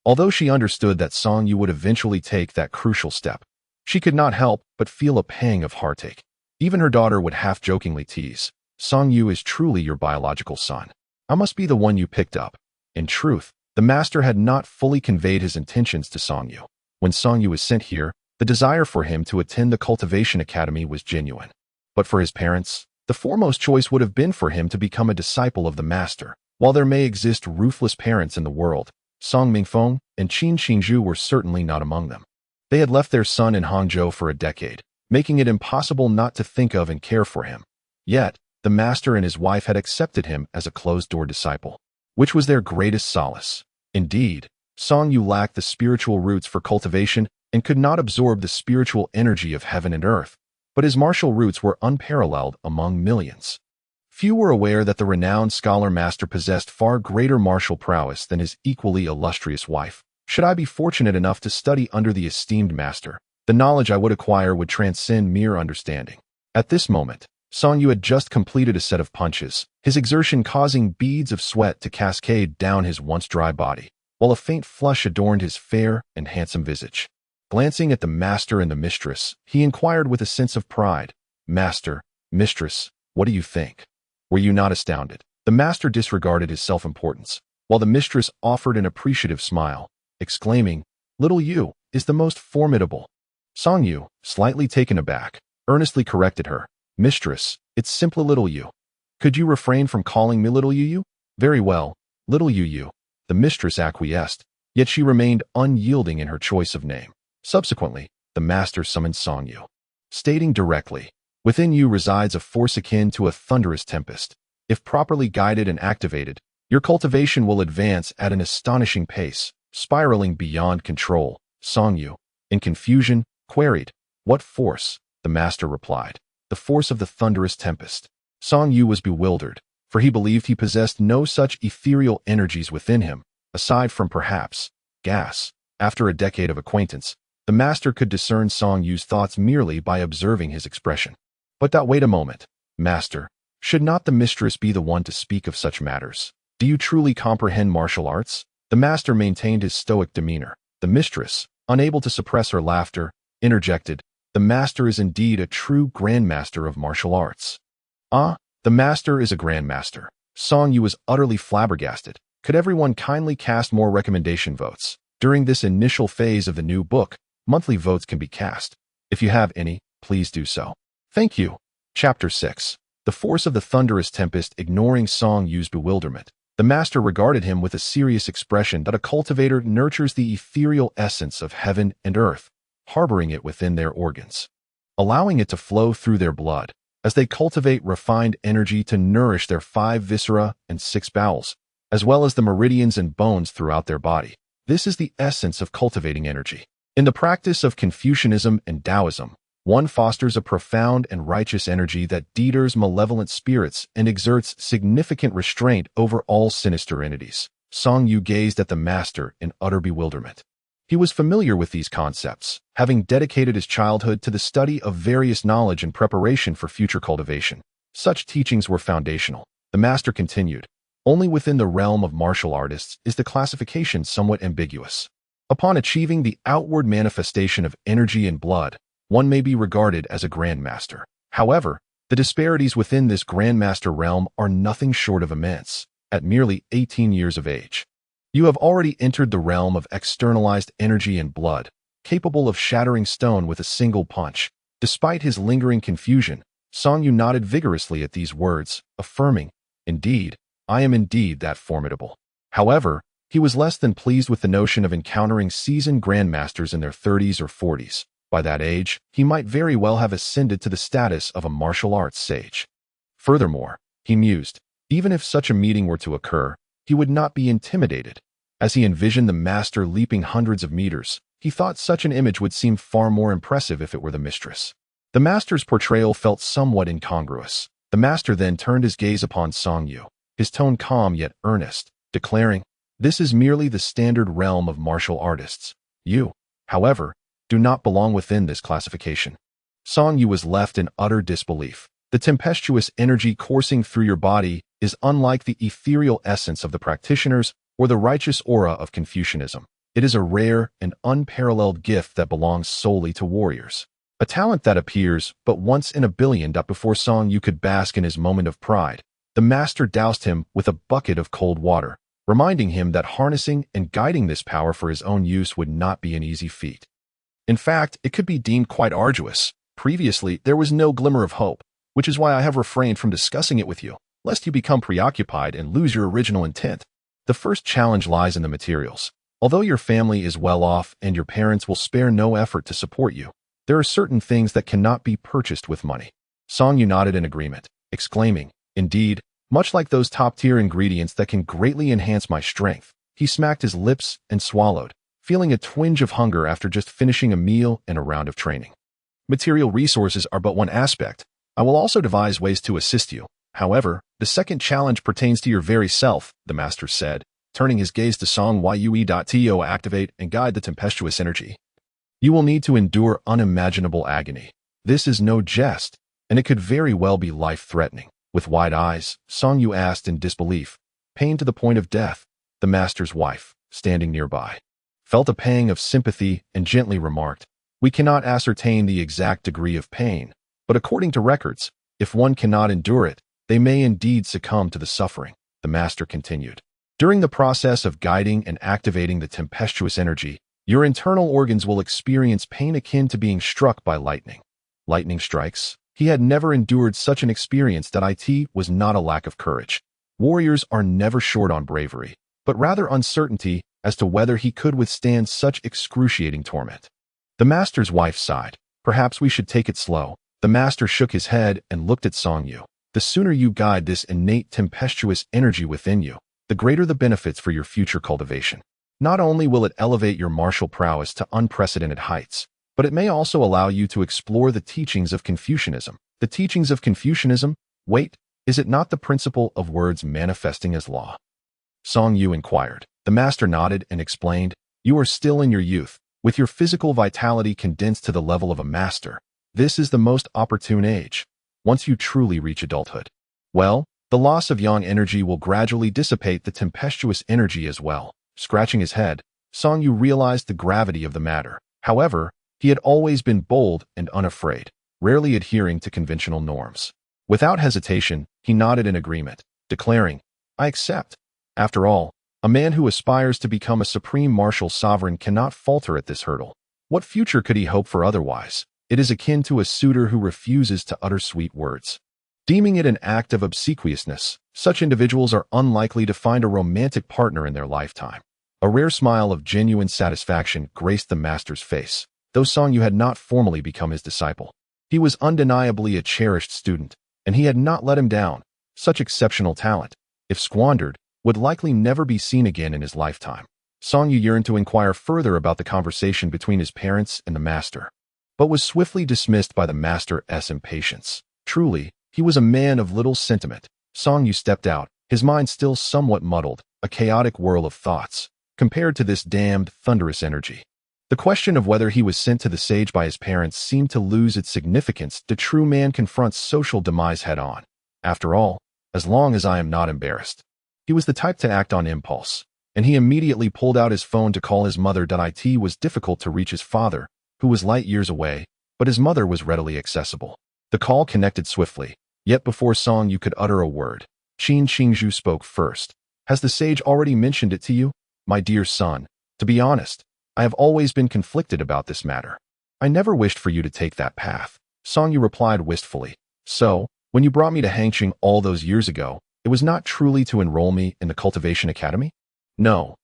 Although she understood that Song Yu would eventually take that crucial step, she could not help but feel a pang of heartache. Even her daughter would half-jokingly tease, "Song Yu is truly your biological son. I must be the one you picked up." In truth, the master had not fully conveyed his intentions to Song Yu. When Song Yu was sent here, the desire for him to attend the cultivation academy was genuine. But for his parents, the foremost choice would have been for him to become a disciple of the master. While there may exist ruthless parents in the world, Song Mingfeng and Qin Qingzhu were certainly not among them. They had left their son in Hangzhou for a decade, making it impossible not to think of and care for him. Yet, the master and his wife had accepted him as a closed-door disciple, which was their greatest solace. Indeed, Song Yu lacked the spiritual roots for cultivation and could not absorb the spiritual energy of heaven and earth, but his martial roots were unparalleled among millions. Few were aware that the renowned scholar master possessed far greater martial prowess than his equally illustrious wife. Should I be fortunate enough to study under the esteemed master, the knowledge I would acquire would transcend mere understanding. At this moment, Song Yu had just completed a set of punches, his exertion causing beads of sweat to cascade down his once dry body, while a faint flush adorned his fair and handsome visage. Glancing at the master and the mistress, he inquired with a sense of pride, "Master, mistress, what do you think? Were you not astounded?" The master disregarded his self-importance, while the mistress offered an appreciative smile, exclaiming, "Little Yu is the most formidable." Song Yu, slightly taken aback, earnestly corrected her, "Mistress, it's simply Little Yu. Could you refrain from calling me Little Yu? Very well, Little Yu." The mistress acquiesced, yet she remained unyielding in her choice of name. Subsequently, the master summoned Song Yu, stating directly, "Within you resides a force akin to a thunderous tempest. If properly guided and activated, your cultivation will advance at an astonishing pace, spiraling beyond control." Song Yu, in confusion, queried, "What force?" The master replied, "The force of the thunderous tempest." Song Yu was bewildered, for he believed he possessed no such ethereal energies within him, aside from perhaps gas. After a decade of acquaintance, the master could discern Song Yu's thoughts merely by observing his expression. But wait a moment, master. Should not the mistress be the one to speak of such matters? Do you truly comprehend martial arts? The master maintained his stoic demeanor. The mistress, unable to suppress her laughter, interjected, "The master is indeed a true grandmaster of martial arts." "Ah, the master is a grandmaster." Song Yu was utterly flabbergasted. Could everyone kindly cast more recommendation votes? During this initial phase of the new book, monthly votes can be cast. If you have any, please do so. Thank you. Chapter 6. The force of the thunderous tempest. Ignoring Song Yu's bewilderment, the master regarded him with a serious expression. That a cultivator nurtures the ethereal essence of heaven and earth, harboring it within their organs, allowing it to flow through their blood, as they cultivate refined energy to nourish their 5 viscera and 6 bowels, as well as the meridians and bones throughout their body. This is the essence of cultivating energy. In the practice of Confucianism and Taoism, one fosters a profound and righteous energy that deters malevolent spirits and exerts significant restraint over all sinister entities. Song Yu gazed at the master in utter bewilderment. He was familiar with these concepts, having dedicated his childhood to the study of various knowledge in preparation for future cultivation. Such teachings were foundational. The master continued, "Only within the realm of martial artists is the classification somewhat ambiguous. Upon achieving the outward manifestation of energy and blood, one may be regarded as a grandmaster. However, the disparities within this grandmaster realm are nothing short of immense. At merely 18 years of age, you have already entered the realm of externalized energy and blood, capable of shattering stone with a single punch." Despite his lingering confusion, Song Yu nodded vigorously at these words, affirming, "Indeed, I am indeed that formidable." However, he was less than pleased with the notion of encountering seasoned grandmasters in their 30s or 40s. By that age, he might very well have ascended to the status of a martial arts sage. Furthermore, he mused, even if such a meeting were to occur, he would not be intimidated. As he envisioned the master leaping hundreds of meters, he thought such an image would seem far more impressive if it were the mistress. The master's portrayal felt somewhat incongruous. The master then turned his gaze upon Song Yu, his tone calm yet earnest, declaring, "This is merely the standard realm of martial artists. You, however, do not belong within this classification. Song Yu was left in utter disbelief. The tempestuous energy coursing through your body is unlike the ethereal essence of the practitioners or the righteous aura of Confucianism. It is a rare and unparalleled gift that belongs solely to warriors. A talent that appears but once in a billion. Before Song Yu could bask in his moment of pride, the master doused him with a bucket of cold water, reminding him that harnessing and guiding this power for his own use would not be an easy feat. In fact, it could be deemed quite arduous. Previously, there was no glimmer of hope, which is why I have refrained from discussing it with you, lest you become preoccupied and lose your original intent. The first challenge lies in the materials. Although your family is well off and your parents will spare no effort to support you, there are certain things that cannot be purchased with money. Song Yu nodded in agreement, exclaiming, "Indeed, much like those top-tier ingredients that can greatly enhance my strength." He smacked his lips and swallowed, feeling a twinge of hunger after just finishing a meal and a round of training. Material resources are but one aspect. I will also devise ways to assist you. However, the second challenge pertains to your very self, the master said, turning his gaze to Song Yue.to activate and guide the tempestuous energy. You will need to endure unimaginable agony. This is no jest, and it could very well be life-threatening. With wide eyes, Song Yu asked in disbelief, "Pain to the point of death?" The master's wife, standing nearby, felt a pang of sympathy and gently remarked, "We cannot ascertain the exact degree of pain, but according to records, if one cannot endure it, they may indeed succumb to the suffering." The master continued, "During the process of guiding and activating the tempestuous energy, your internal organs will experience pain akin to being struck by lightning." Lightning strikes? He had never endured such an experience. It was not a lack of courage. Warriors are never short on bravery, but rather uncertainty as to whether he could withstand such excruciating torment. The master's wife sighed. "Perhaps we should take it slow." The master shook his head and looked at Song Yu. "The sooner you guide this innate tempestuous energy within you, the greater the benefits for your future cultivation. Not only will it elevate your martial prowess to unprecedented heights, but it may also allow you to explore the teachings of Confucianism." The teachings of Confucianism? Wait, is it not the principle of words manifesting as law? Song Yu inquired. The master nodded and explained, "You are still in your youth, with your physical vitality condensed to the level of a master. This is the most opportune age. Once you truly reach adulthood, well, the loss of yang energy will gradually dissipate the tempestuous energy as well." Scratching his head, Song Yu realized the gravity of the matter. However, he had always been bold and unafraid, rarely adhering to conventional norms. Without hesitation, he nodded in agreement, declaring, "I accept." After all, a man who aspires to become a supreme martial sovereign cannot falter at this hurdle. What future could he hope for otherwise? It is akin to a suitor who refuses to utter sweet words. Deeming it an act of obsequiousness, such individuals are unlikely to find a romantic partner in their lifetime. A rare smile of genuine satisfaction graced the master's face, though Song Yu had not formally become his disciple. He was undeniably a cherished student, and he had not let him down. Such exceptional talent, if squandered, would likely never be seen again in his lifetime. Song Yu yearned to inquire further about the conversation between his parents and the master, but was swiftly dismissed by the master's impatience. Truly, he was a man of little sentiment. Song Yu stepped out, his mind still somewhat muddled, a chaotic whirl of thoughts, compared to this damned, thunderous energy. The question of whether he was sent to the sage by his parents seemed to lose its significance. The true man confronts social demise head-on. After all, as long as I am not embarrassed. He was the type to act on impulse, and he immediately pulled out his phone to call his mother. It was difficult to reach his father, who was light years away, but his mother was readily accessible. The call connected swiftly, yet before Song Yu could utter a word, Qin Qingzhu spoke first. "Has the sage already mentioned it to you? My dear son, to be honest, I have always been conflicted about this matter. I never wished for you to take that path." Song Yu replied wistfully. "So, when you brought me to Hangqing all those years ago, it was not truly to enroll me in the Cultivation Academy?" No.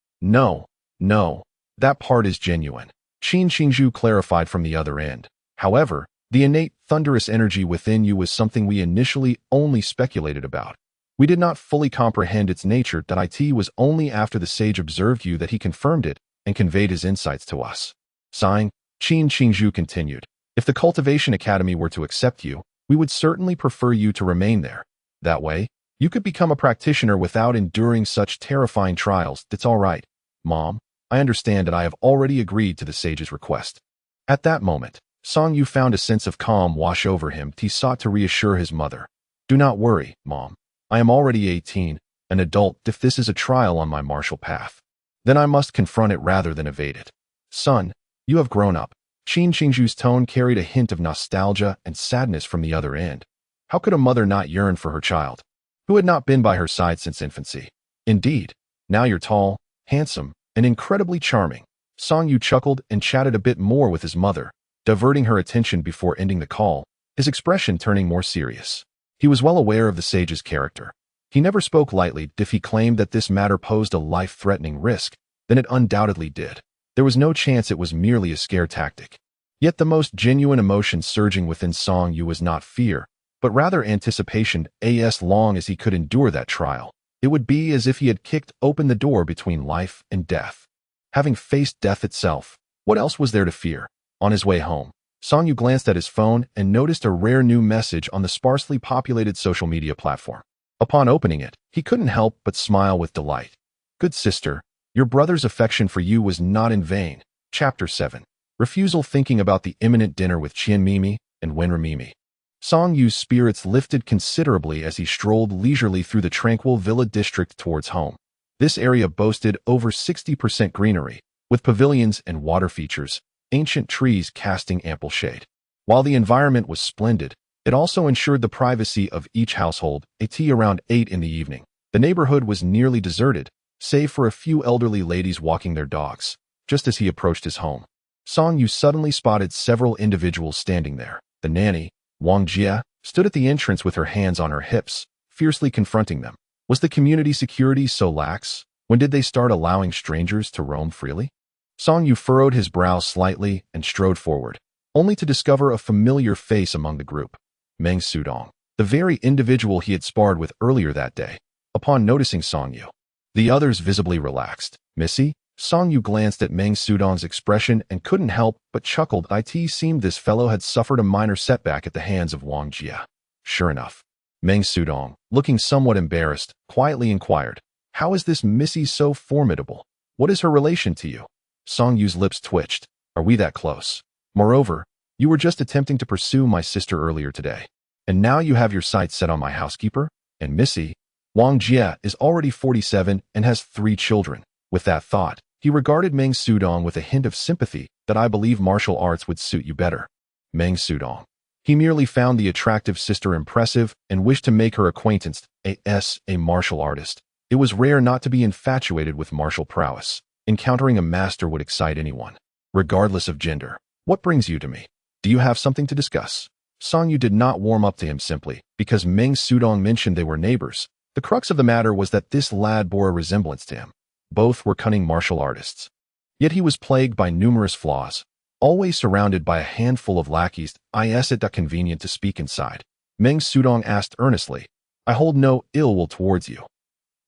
That part is genuine," Qin Qingzhu clarified from the other end. "However, the innate thunderous energy within you was something we initially only speculated about. We did not fully comprehend its nature. It was only after the sage observed you that he confirmed it and conveyed his insights to us." Sighing, Qin Qingzhu continued, "If the Cultivation Academy were to accept you, we would certainly prefer you to remain there. That way, you could become a practitioner without enduring such terrifying trials." "It's all right, Mom. I understand and I have already agreed to the sage's request." At that moment, Song Yu found a sense of calm wash over him. He sought to reassure his mother. Do not worry, Mom. I am already 18, an adult. If this is a trial on my martial path, then I must confront it rather than evade it. Son, you have grown up. Qin Qingju's tone carried a hint of nostalgia and sadness from the other end. How could a mother not yearn for her child, who had not been by her side since infancy? Indeed, now you're tall, handsome, and incredibly charming. Song Yu chuckled and chatted a bit more with his mother, diverting her attention before ending the call, his expression turning more serious. He was well aware of the sage's character. He never spoke lightly. If he claimed that this matter posed a life-threatening risk, then it undoubtedly did. There was no chance it was merely a scare tactic. Yet the most genuine emotion surging within Song Yu was not fear, but rather anticipation. As long as he could endure that trial, it would be as if he had kicked open the door between life and death. Having faced death itself, what else was there to fear? On his way home, Song Yu glanced at his phone and noticed a rare new message on the sparsely populated social media platform. Upon opening it, he couldn't help but smile with delight. Good sister, your brother's affection for you was not in vain. Chapter 7. Refusal. Thinking about the imminent dinner with Qian Mimi and Wenra Mimi, Song Yu's spirits lifted considerably as he strolled leisurely through the tranquil villa district towards home. This area boasted over 60% greenery, with pavilions and water features, ancient trees casting ample shade. While the environment was splendid, it also ensured the privacy of each household. Around 8 in the evening, the neighborhood was nearly deserted, save for a few elderly ladies walking their dogs. Just as he approached his home, Song Yu suddenly spotted several individuals standing there. The nanny, Wang Jia, stood at the entrance with her hands on her hips, fiercely confronting them. Was the community security so lax? When did they start allowing strangers to roam freely? Song Yu furrowed his brow slightly and strode forward, only to discover a familiar face among the group. Meng Sudong, the very individual he had sparred with earlier that day. Upon noticing Song Yu, the others visibly relaxed. Missy? Song Yu glanced at Meng Sudong's expression and couldn't help but chuckled. It seemed this fellow had suffered a minor setback at the hands of Wang Jia. Sure enough, Meng Sudong, looking somewhat embarrassed, quietly inquired, how is this Missy so formidable? What is her relation to you? Song Yu's lips twitched. Are we that close? Moreover, you were just attempting to pursue my sister earlier today, and now you have your sights set on my housekeeper? And Missy? Wang Jia is already 47 and has 3 children. With that thought, he regarded Meng Sudong with a hint of sympathy that I believe martial arts would suit you better. Meng Sudong. He merely found the attractive sister impressive and wished to make her acquaintance. A martial artist. It was rare not to be infatuated with martial prowess. Encountering a master would excite anyone, regardless of gender. What brings you to me? Do you have something to discuss? Song Yu did not warm up to him simply because Meng Sudong mentioned they were neighbors. The crux of the matter was that this lad bore a resemblance to him. Both were cunning martial artists. Yet he was plagued by numerous flaws, always surrounded by a handful of lackeys. Is it convenient to speak inside? Meng Sudong asked earnestly. I hold no ill will towards you.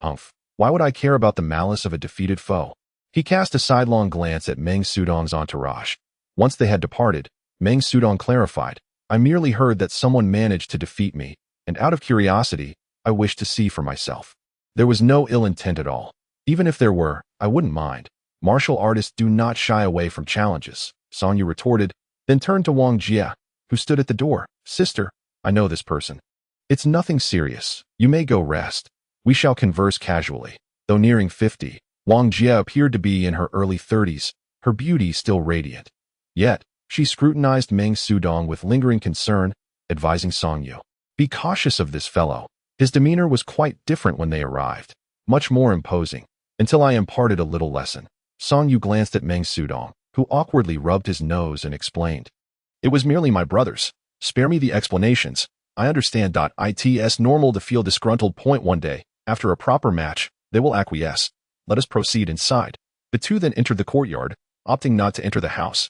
Humph. Why would I care about the malice of a defeated foe? He cast a sidelong glance at Meng Sudong's entourage. Once they had departed, Meng Sudong clarified, I merely heard that someone managed to defeat me, and out of curiosity, I wished to see for myself. There was no ill intent at all. Even if there were, I wouldn't mind. Martial artists do not shy away from challenges, Song Yu retorted, then turned to Wang Jia, who stood at the door. Sister, I know this person. It's nothing serious. You may go rest. We shall converse casually. Though nearing 50, Wang Jia appeared to be in her early 30s, her beauty still radiant. Yet, she scrutinized Meng Sudong with lingering concern, advising Song Yu, be cautious of this fellow. His demeanor was quite different when they arrived, much more imposing. Until I imparted a little lesson. Song Yu glanced at Meng Sudong, who awkwardly rubbed his nose and explained. It was merely my brothers. Spare me the explanations. I understand. It's normal to feel disgruntled. One day, after a proper match, they will acquiesce. Let us proceed inside. The two then entered the courtyard, opting not to enter the house.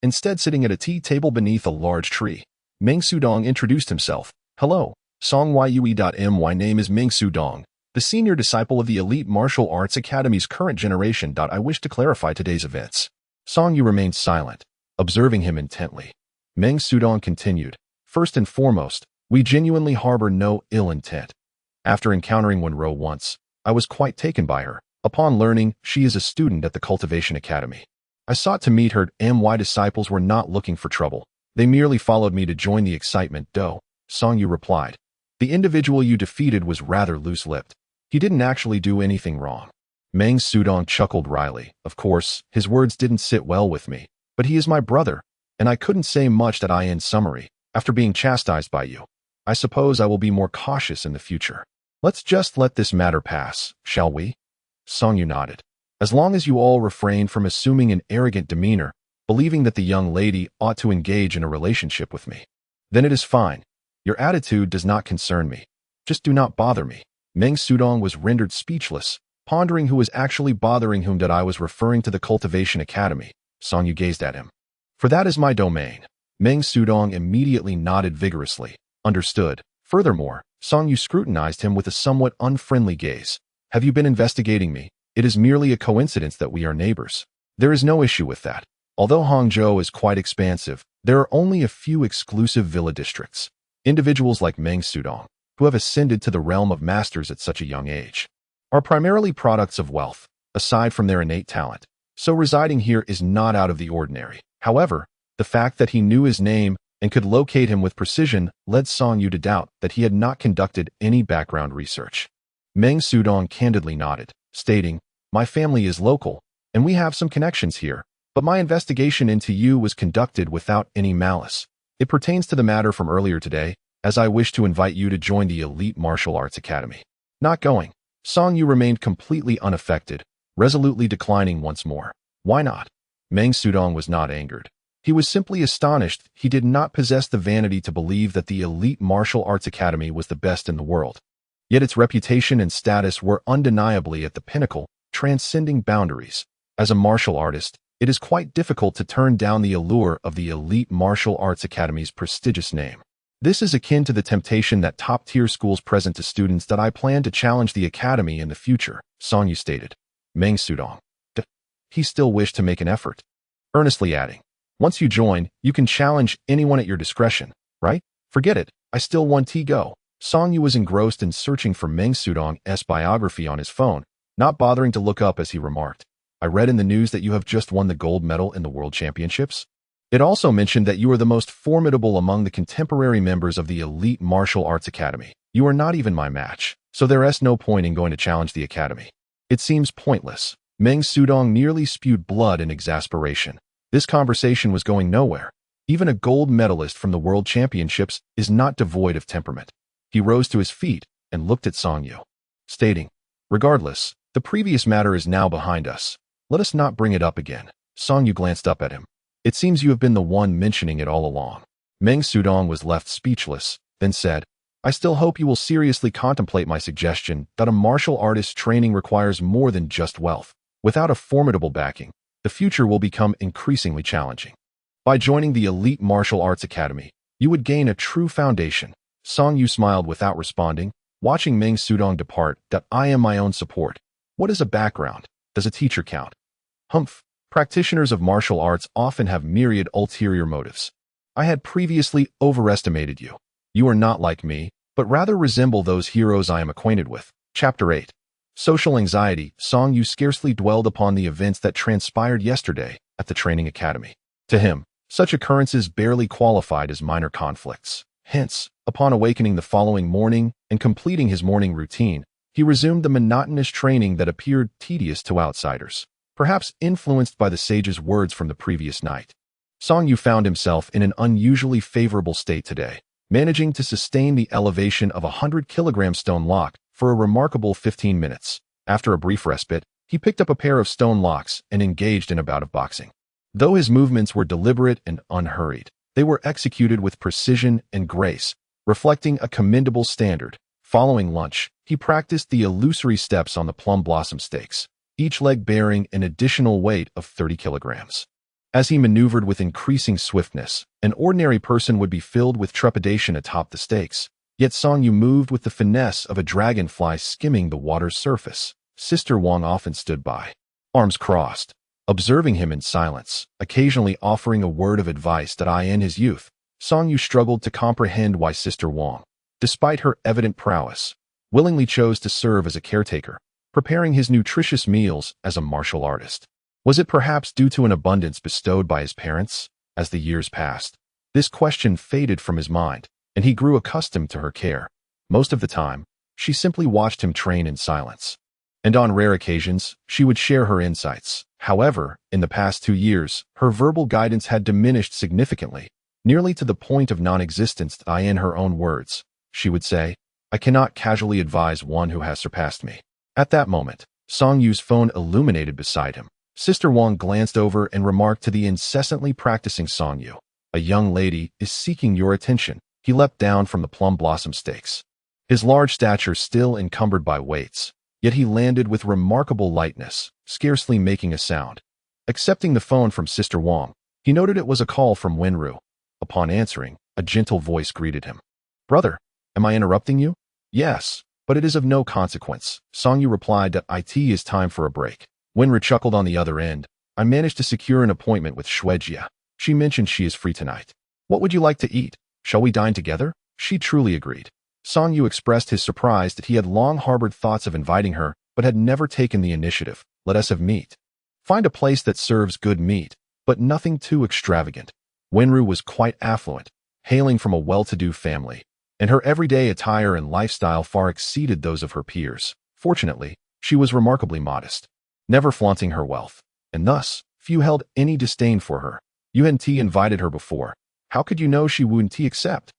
Instead, sitting at a tea table beneath a large tree, Meng Sudong introduced himself. Hello, Song Yue. My name is Meng Sudong, the senior disciple of the elite martial arts academy's current generation. I wish to clarify today's events. Song Yu remained silent, observing him intently. Meng Sudong continued, first and foremost, we genuinely harbor no ill intent. After encountering Wenro once, I was quite taken by her. Upon learning she is a student at the Cultivation Academy, I sought to meet her. My disciples were not looking for trouble. They merely followed me to join the excitement. Do, Song Yu replied. The individual you defeated was rather loose-lipped. He didn't actually do anything wrong. Meng Sudong chuckled wryly. Of course, his words didn't sit well with me, but he is my brother, and I couldn't say much that in summary, after being chastised by you. I suppose I will be more cautious in the future. Let's just let this matter pass, shall we? Song Yu nodded. As long as you all refrain from assuming an arrogant demeanor, believing that the young lady ought to engage in a relationship with me, then it is fine. Your attitude does not concern me. Just do not bother me. Meng Sudong was rendered speechless, pondering who was actually bothering whom. That I was referring to the Cultivation Academy. Song Yu gazed at him. For that is my domain. Meng Sudong immediately nodded vigorously. Understood. Furthermore, Song Yu scrutinized him with a somewhat unfriendly gaze. Have you been investigating me? It is merely a coincidence that we are neighbors. There is no issue with that. Although Hangzhou is quite expansive, there are only a few exclusive villa districts. Individuals like Meng Sudong, who have ascended to the realm of masters at such a young age, are primarily products of wealth, aside from their innate talent. So residing here is not out of the ordinary. However, the fact that he knew his name and could locate him with precision led Song Yu to doubt that he had not conducted any background research. Meng Sudong candidly nodded, stating, My family is local, and we have some connections here, but my investigation into you was conducted without any malice. It pertains to the matter from earlier today, as I wish to invite you to join the elite martial arts academy. Not going. Song Yu remained completely unaffected, resolutely declining once more. Why not? Meng Sudong was not angered. He was simply astonished. He did not possess the vanity to believe that the elite martial arts academy was the best in the world. Yet its reputation and status were undeniably at the pinnacle, transcending boundaries. As a martial artist, it is quite difficult to turn down the allure of the elite martial arts academy's prestigious name. This is akin to the temptation that top-tier schools present to students that I plan to challenge the academy in the future, Song Yu stated. Meng Sudong. He still wished to make an effort, earnestly adding, Once you join, you can challenge anyone at your discretion, right? Forget it, I still want to go. Song Yu was engrossed in searching for Meng Sudong's biography on his phone, not bothering to look up as he remarked, I read in the news that you have just won the gold medal in the World Championships. It also mentioned that you are the most formidable among the contemporary members of the elite martial arts academy. You are not even my match, so there is no point in going to challenge the academy. It seems pointless. Meng Sudong nearly spewed blood in exasperation. This conversation was going nowhere. Even a gold medalist from the World Championships is not devoid of temperament. He rose to his feet and looked at Song Yu, stating, Regardless, the previous matter is now behind us. Let us not bring it up again. Song Yu glanced up at him. It seems you have been the one mentioning it all along. Meng Sudong was left speechless, then said, I still hope you will seriously contemplate my suggestion that a martial artist's training requires more than just wealth. Without a formidable backing, the future will become increasingly challenging. By joining the elite martial arts academy, you would gain a true foundation. Song Yu smiled without responding, watching Meng Sudong depart. That I am my own support. What is a background? Does a teacher count? Humph. Practitioners of martial arts often have myriad ulterior motives. I had previously overestimated you. You are not like me, but rather resemble those heroes I am acquainted with. Chapter 8. Social anxiety. Song Yu scarcely dwelled upon the events that transpired yesterday at the training academy. To him, such occurrences barely qualified as minor conflicts. Hence, upon awakening the following morning and completing his morning routine, he resumed the monotonous training that appeared tedious to outsiders, perhaps influenced by the sage's words from the previous night. Song Yu found himself in an unusually favorable state today, managing to sustain the elevation of a 100-kilogram stone lock for a remarkable 15 minutes. After a brief respite, he picked up a pair of stone locks and engaged in a bout of boxing. Though his movements were deliberate and unhurried, they were executed with precision and grace, reflecting a commendable standard. Following lunch, he practiced the illusory steps on the plum blossom stakes, each leg bearing an additional weight of 30 kilograms. As he maneuvered with increasing swiftness, an ordinary person would be filled with trepidation atop the stakes. Yet Song Yu moved with the finesse of a dragonfly skimming the water's surface. Sister Wang often stood by, arms crossed, observing him in silence, occasionally offering a word of advice that in his youth, Song Yu struggled to comprehend why Sister Wang, despite her evident prowess, willingly chose to serve as a caretaker, preparing his nutritious meals as a martial artist. Was it perhaps due to an abundance bestowed by his parents? As the years passed, this question faded from his mind, and he grew accustomed to her care. Most of the time, she simply watched him train in silence. And on rare occasions, she would share her insights. However, in the past 2 years, her verbal guidance had diminished significantly, nearly to the point of non-existence. In her own words, she would say, "I cannot casually advise one who has surpassed me." At that moment, Song Yu's phone illuminated beside him. Sister Wang glanced over and remarked to the incessantly practicing Song Yu, "A young lady is seeking your attention." He leapt down from the plum blossom stakes, his large stature still encumbered by weights, yet he landed with remarkable lightness, scarcely making a sound. Accepting the phone from Sister Wang, he noted it was a call from Wenru. Upon answering, a gentle voice greeted him. "Brother, am I interrupting you?" "Yes, but it is of no consequence." Song Yu replied that it is time for a break. Wenru chuckled on the other end. "I managed to secure an appointment with Shuejia. She mentioned she is free tonight. What would you like to eat? Shall we dine together?" She truly agreed. Song Yu expressed his surprise that he had long harbored thoughts of inviting her, but had never taken the initiative. "Let us have meat. Find a place that serves good meat, but nothing too extravagant." Wenru was quite affluent, hailing from a well-to-do family, and her everyday attire and lifestyle far exceeded those of her peers. Fortunately, she was remarkably modest, never flaunting her wealth, and thus, few held any disdain for her. "Yuan invited her before. How could you know she wouldn't accept?"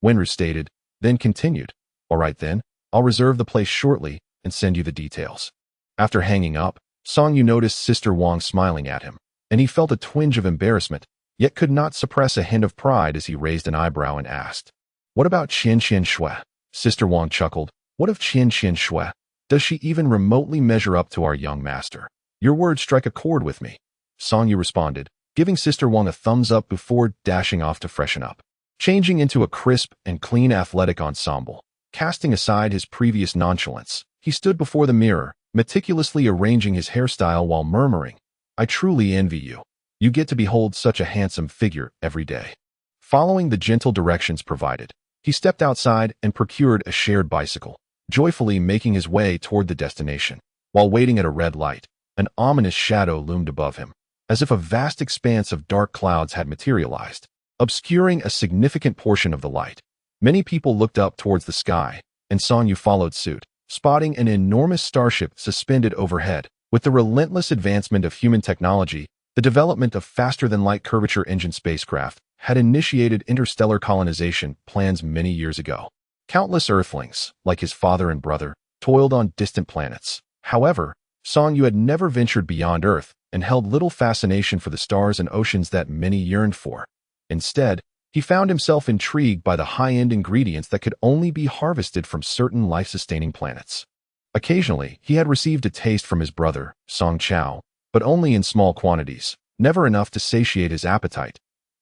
Wenru stated, then continued, "All right then, I'll reserve the place shortly and send you the details." After hanging up, Song Yu noticed Sister Wang smiling at him, and he felt a twinge of embarrassment, yet could not suppress a hint of pride as he raised an eyebrow and asked, "What about Qian Shui?" Sister Wang chuckled. "What of Qian Shui? Does she even remotely measure up to our young master?" "Your words strike a chord with me," Song Yu responded, giving Sister Wang a thumbs up before dashing off to freshen up. Changing into a crisp and clean athletic ensemble, casting aside his previous nonchalance, he stood before the mirror, meticulously arranging his hairstyle while murmuring, "I truly envy you. You get to behold such a handsome figure every day." Following the gentle directions provided, he stepped outside and procured a shared bicycle, joyfully making his way toward the destination. While waiting at a red light, an ominous shadow loomed above him, as if a vast expanse of dark clouds had materialized, obscuring a significant portion of the light. Many people looked up towards the sky, and Song Yu followed suit, spotting an enormous starship suspended overhead. With the relentless advancement of human technology, the development of faster-than-light curvature engine spacecraft had initiated interstellar colonization plans many years ago. Countless Earthlings, like his father and brother, toiled on distant planets. However, Song Yu had never ventured beyond Earth and held little fascination for the stars and oceans that many yearned for. Instead, he found himself intrigued by the high-end ingredients that could only be harvested from certain life-sustaining planets. Occasionally, he had received a taste from his brother, Song Chao, but only in small quantities, never enough to satiate his appetite.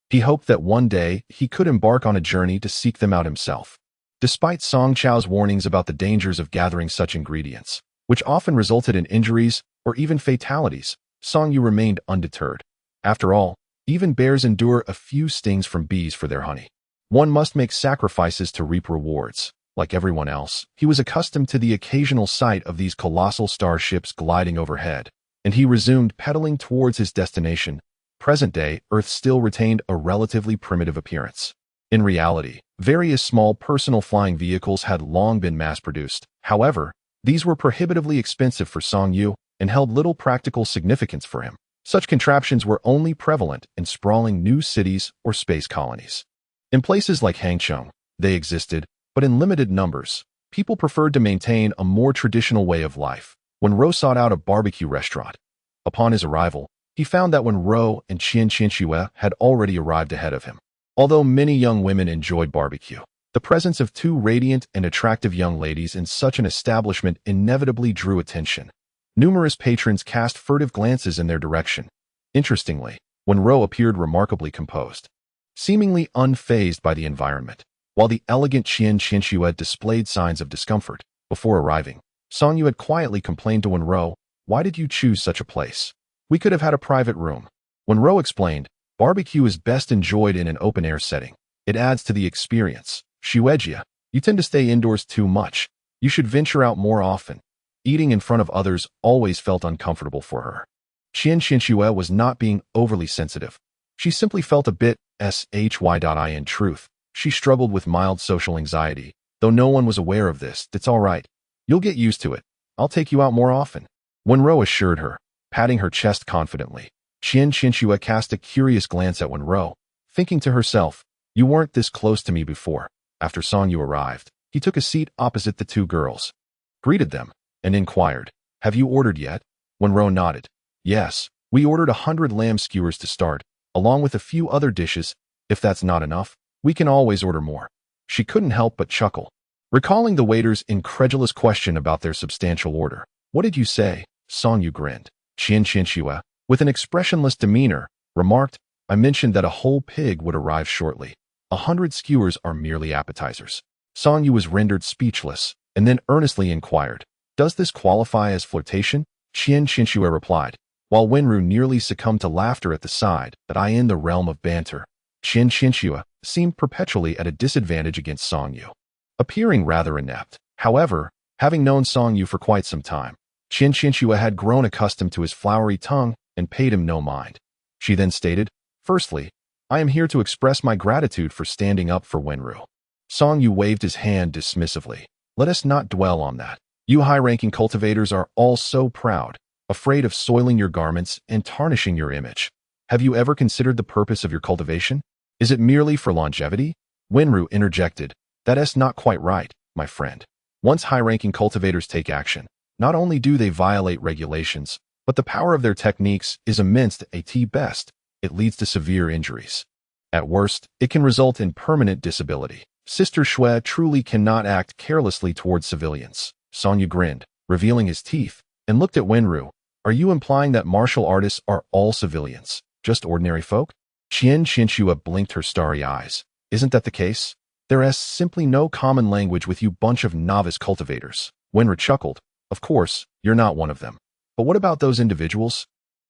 He hoped that one day he could embark on a journey to seek them out himself. Despite Song Chao's warnings about the dangers of gathering such ingredients, which often resulted in injuries or even fatalities, Song Yu remained undeterred. After all, even bears endure a few stings from bees for their honey. One must make sacrifices to reap rewards. Like everyone else, he was accustomed to the occasional sight of these colossal starships gliding overhead, and he resumed pedaling towards his destination. Present-day Earth still retained a relatively primitive appearance. In reality, various small personal flying vehicles had long been mass-produced. However, these were prohibitively expensive for Song Yu and held little practical significance for him. Such contraptions were only prevalent in sprawling new cities or space colonies. In places like Hangzhou, they existed, but in limited numbers. People preferred to maintain a more traditional way of life. When Ro sought out a barbecue restaurant, upon his arrival, he found that when Ro and Qian Qianxue had already arrived ahead of him. Although many young women enjoyed barbecue, the presence of two radiant and attractive young ladies in such an establishment inevitably drew attention. Numerous patrons cast furtive glances in their direction. Interestingly, when Ro appeared remarkably composed, seemingly unfazed by the environment, while the elegant Qian Qianxue displayed signs of discomfort. Before arriving, Song Yu had quietly complained to Wenro, "Why did you choose such a place? We could have had a private room." Wenro explained, "Barbecue is best enjoyed in an open-air setting. It adds to the experience. Shuejia, you tend to stay indoors too much. You should venture out more often." Eating in front of others always felt uncomfortable for her. Qian Xinxue was not being overly sensitive. She simply felt a bit shy. In truth, she struggled with mild social anxiety. Though no one was aware of this, it's all right. You'll get used to it. I'll take you out more often. Wenro assured her, patting her chest confidently. Qian Xinxue cast a curious glance at Wenro, thinking to herself, you weren't this close to me before. After Songyu arrived, he took a seat opposite the two girls, greeted them, and inquired, have you ordered yet? Wenro nodded. Yes, we ordered 100 lamb skewers to start, along with a few other dishes. If that's not enough, we can always order more. She couldn't help but chuckle, recalling the waiter's incredulous question about their substantial order. What did you say? Songyu grinned. Qian Xinxue, with an expressionless demeanor, remarked, I mentioned that a whole pig would arrive shortly. 100 skewers are merely appetizers. Songyu was rendered speechless, and then earnestly inquired, does this qualify as flirtation? Qian Xinxue replied, while Wenru nearly succumbed to laughter at the side, that I in the realm of banter. Qian Xinxue seemed perpetually at a disadvantage against Songyu, appearing rather inept. However, having known Songyu for quite some time, Qian Xinxue had grown accustomed to his flowery tongue and paid him no mind. She then stated, firstly, I am here to express my gratitude for standing up for Wenru. Songyu waved his hand dismissively. Let us not dwell on that. You high-ranking cultivators are all so proud, afraid of soiling your garments and tarnishing your image. Have you ever considered the purpose of your cultivation? Is it merely for longevity? Wenru interjected, that's not quite right, my friend. Once high-ranking cultivators take action, not only do they violate regulations, but the power of their techniques is immense. At best, it leads to severe injuries. At worst, it can result in permanent disability. Sister Shui truly cannot act carelessly towards civilians. Songyu grinned, revealing his teeth, and looked at Wenru. Are you implying that martial artists are all civilians, just ordinary folk? Qian Xinxue blinked her starry eyes. Isn't that the case? There is simply no common language with you bunch of novice cultivators. Wenru chuckled. Of course, you're not one of them. But what about those individuals?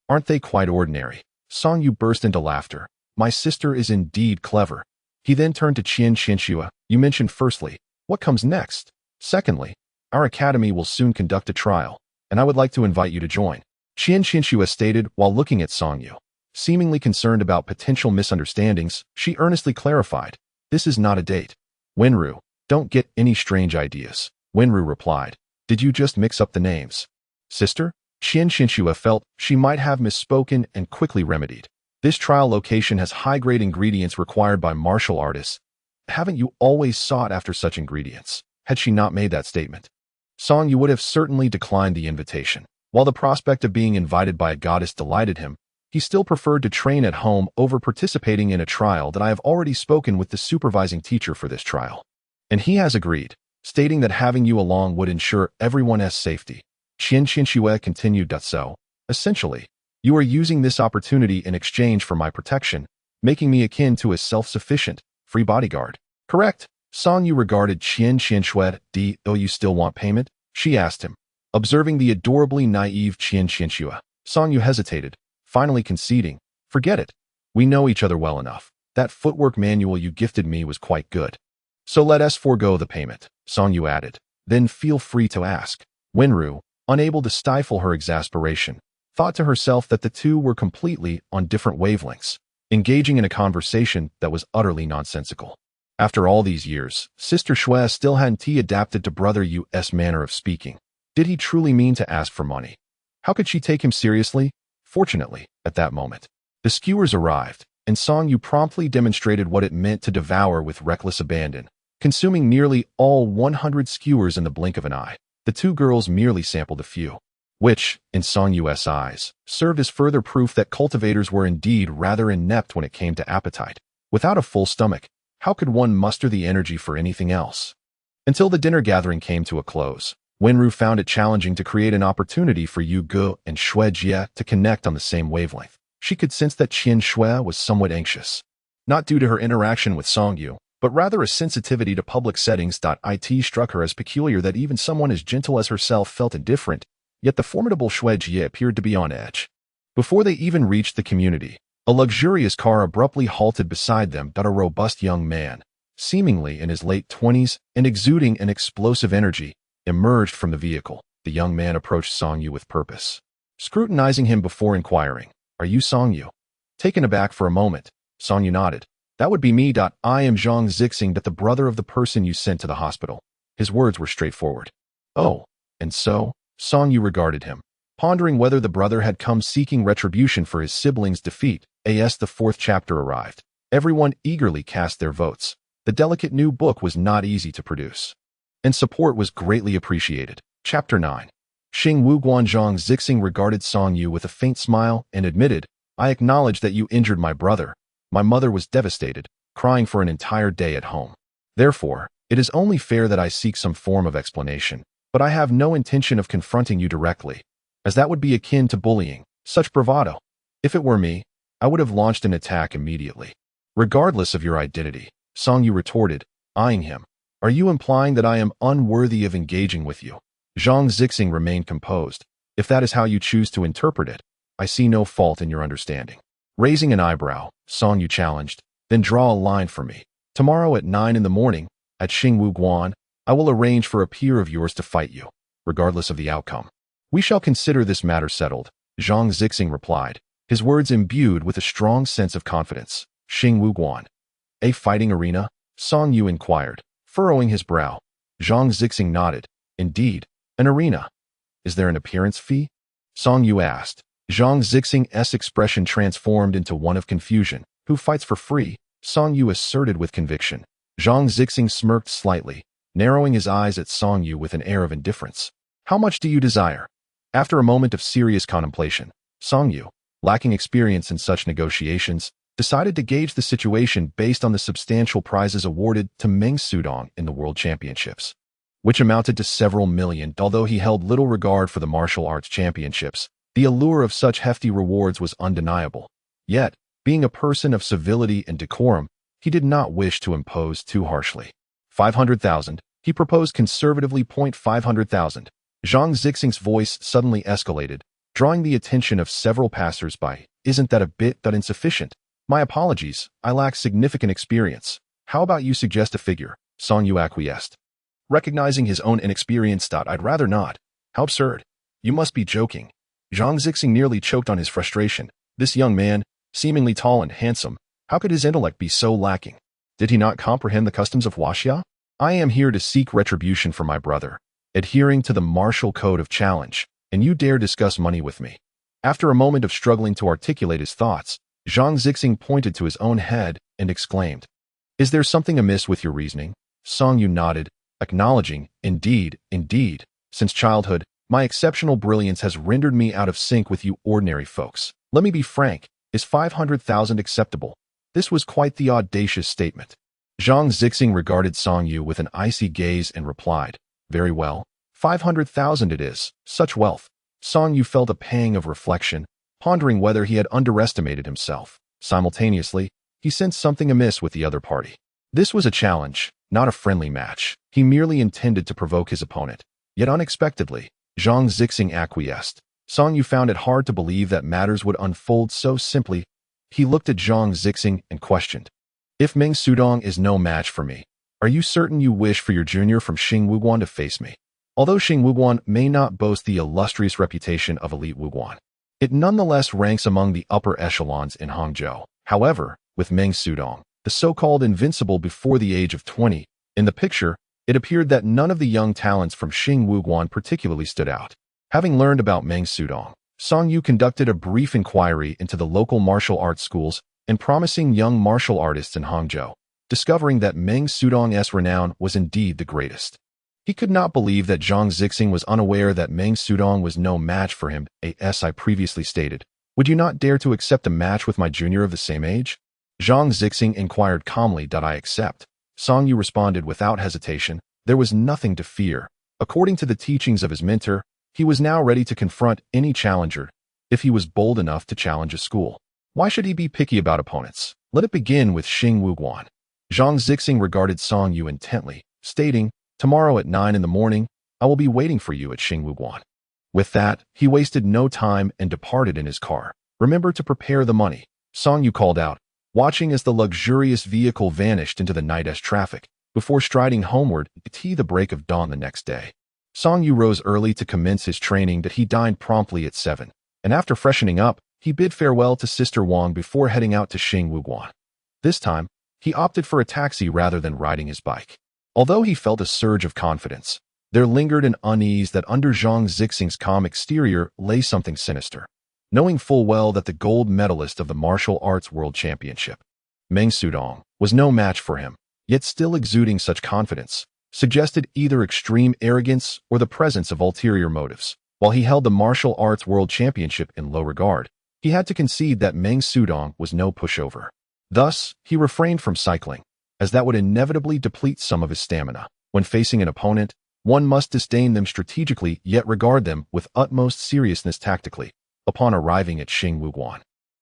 Aren't they quite ordinary? Songyu burst into laughter. My sister is indeed clever. He then turned to Qian Xinxue. You mentioned firstly, what comes next? Secondly, our academy will soon conduct a trial, and I would like to invite you to join. Qian Xinxue stated while looking at Songyu. Seemingly concerned about potential misunderstandings, she earnestly clarified, this is not a date. Wenru, don't get any strange ideas. Wenru replied, did you just mix up the names? Sister? Qian Xinxue felt she might have misspoken and quickly remedied. This trial location has high-grade ingredients required by martial artists. Haven't you always sought after such ingredients? Had she not made that statement, Songyu would have certainly declined the invitation. While the prospect of being invited by a goddess delighted him, he still preferred to train at home over participating in a trial that I have already spoken with the supervising teacher for this trial. And he has agreed, stating that having you along would ensure everyone's safety. Qian Xinxue continued, so, essentially, you are using this opportunity in exchange for my protection, making me akin to a self-sufficient, free bodyguard. Correct? Songyu regarded Qian Xinxue. Do you still want payment? She asked him. Observing the adorably naive Qian Xinxue, Songyu hesitated, finally conceding, forget it. We know each other well enough. That footwork manual you gifted me was quite good. So let us forego the payment, Songyu added. Then feel free to ask. Wenru, unable to stifle her exasperation, thought to herself that the two were completely on different wavelengths, engaging in a conversation that was utterly nonsensical. After all these years, Sister Shui still hadn't adapted to Brother Yu's manner of speaking. Did he truly mean to ask for money? How could she take him seriously? Fortunately, at that moment, the skewers arrived, and Songyu promptly demonstrated what it meant to devour with reckless abandon, consuming nearly all 100 skewers in the blink of an eye. The two girls merely sampled a few, which, in Songyu's eyes, served as further proof that cultivators were indeed rather inept when it came to appetite. Without a full stomach, how could one muster the energy for anything else? Until the dinner gathering came to a close, Wenru found it challenging to create an opportunity for Yu Ge and Shui Jie to connect on the same wavelength. She could sense that Qian Shui was somewhat anxious, not due to her interaction with Songyu, but rather a sensitivity to public settings. It struck her as peculiar that even someone as gentle as herself felt indifferent, yet the formidable Shui Jie appeared to be on edge. Before they even reached the community, a luxurious car abruptly halted beside them. A robust young man, seemingly in his late 20s and exuding an explosive energy, emerged from the vehicle. The young man approached Songyu with purpose. scrutinizing him before inquiring, "Are you Song Yu?" Taken aback for a moment, Song Yu nodded. "That would be me. I am Zhang Zixing, the brother of the person you sent to the hospital." His words were straightforward. "Oh, and so?" Song Yu regarded him, pondering whether the brother had come seeking retribution for his siblings' defeat. As the fourth chapter arrived, everyone eagerly cast their votes. The delicate new book was not easy to produce, and support was greatly appreciated. Chapter 9. Xing Wuguan. Zhang Zixing regarded Song Yu with a faint smile and admitted, "I acknowledge that you injured my brother. My mother was devastated, crying for an entire day at home. Therefore, it is only fair that I seek some form of explanation, but I have no intention of confronting you directly, as that would be akin to bullying, such bravado. If it were me, I would have launched an attack immediately." "Regardless of your identity," Song Yu retorted, eyeing him, "are you implying that I am unworthy of engaging with you?" Zhang Zixing remained composed. "If that is how you choose to interpret it, I see no fault in your understanding." Raising an eyebrow, Song Yu challenged, "Then draw a line for me. Tomorrow at 9 in the morning, at Xing Wuguan, I will arrange for a peer of yours to fight you, regardless of the outcome." "We shall consider this matter settled," Zhang Zixing replied, his words imbued with a strong sense of confidence. "Xing Wuguan, a fighting arena?" Song Yu inquired, furrowing his brow. Zhang Zixing nodded. "Indeed, an arena. Is there an appearance fee?" Song Yu asked. Zhang Zixing's expression transformed into one of confusion. "Who fights for free?" Song Yu asserted with conviction. Zhang Zixing smirked slightly, narrowing his eyes at Song Yu with an air of indifference. "How much do you desire?" After a moment of serious contemplation, Song Yu, lacking experience in such negotiations, decided to gauge the situation based on the substantial prizes awarded to Meng Sudong in the World Championships, which amounted to several million. Although he held little regard for the martial arts championships, the allure of such hefty rewards was undeniable. Yet, being a person of civility and decorum, he did not wish to impose too harshly. 500,000, he proposed conservatively. 500,000. Zhang Zixing's voice suddenly escalated, drawing the attention of several passers-by. "Isn't that a bit insufficient? My apologies, I lack significant experience. How about you suggest a figure?" Song Yu acquiesced, recognizing his own inexperience. "I'd rather not." "How absurd. You must be joking." Zhang Zixing nearly choked on his frustration. This young man, seemingly tall and handsome, how could his intellect be so lacking? Did he not comprehend the customs of Wuxia? "I am here to seek retribution for my brother, adhering to the martial code of challenge, and you dare discuss money with me." After a moment of struggling to articulate his thoughts, Zhang Zixing pointed to his own head and exclaimed, "Is there something amiss with your reasoning?" Song Yu nodded, acknowledging, Indeed. Since childhood, my exceptional brilliance has rendered me out of sync with you ordinary folks. Let me be frank, is 500,000 acceptable?" This was quite the audacious statement. Zhang Zixing regarded Song Yu with an icy gaze and replied, "Very well, 500,000 it is. Such wealth." Song Yu felt a pang of reflection, pondering whether he had underestimated himself. Simultaneously, he sensed something amiss with the other party. This was a challenge, not a friendly match. He merely intended to provoke his opponent. Yet unexpectedly, Zhang Zixing acquiesced. Song Yu found it hard to believe that matters would unfold so simply. He looked at Zhang Zixing and questioned, "If Meng Sudong is no match for me, are you certain you wish for your junior from Xing Wuguan to face me?" Although Xing Wuguan may not boast the illustrious reputation of elite Wuguan, it nonetheless ranks among the upper echelons in Hangzhou. However, with Meng Sudong, the so-called invincible before the age of 20, in the picture, it appeared that none of the young talents from Xing Wuguan particularly stood out. Having learned about Meng Sudong, Song Yu conducted a brief inquiry into the local martial arts schools and promising young martial artists in Hangzhou, discovering that Meng Sudong's renown was indeed the greatest. He could not believe that Zhang Zixing was unaware that Meng Sudong was no match for him. As I previously stated, would you not dare to accept a match with my junior of the same age? Zhang Zixing inquired calmly. "I accept." Song Yu responded without hesitation. There was nothing to fear. According to the teachings of his mentor, he was now ready to confront any challenger if he was bold enough to challenge a school. Why should he be picky about opponents? Let it begin with Xing Wuguan. Zhang Zixing regarded Song Yu intently, stating, "Tomorrow at 9 in the morning, I will be waiting for you at Xing Wuguan." With that, he wasted no time and departed in his car. "Remember to prepare the money," Song Yu called out, watching as the luxurious vehicle vanished into the night's traffic, before striding homeward to the break of dawn the next day. Song Yu rose early to commence his training. He dined promptly at 7, and after freshening up, he bid farewell to Sister Wang before heading out to Xing Wuguan. This time, he opted for a taxi rather than riding his bike. Although he felt a surge of confidence, there lingered an unease that under Zhang Zixing's calm exterior lay something sinister. Knowing full well that the gold medalist of the martial arts world championship, Meng Sudong, was no match for him, yet still exuding such confidence, suggested either extreme arrogance or the presence of ulterior motives. While he held the martial arts world championship in low regard, he had to concede that Meng Sudong was no pushover. Thus, he refrained from cycling, as that would inevitably deplete some of his stamina. When facing an opponent, one must disdain them strategically yet regard them with utmost seriousness tactically. Upon arriving at Xing Wuguan,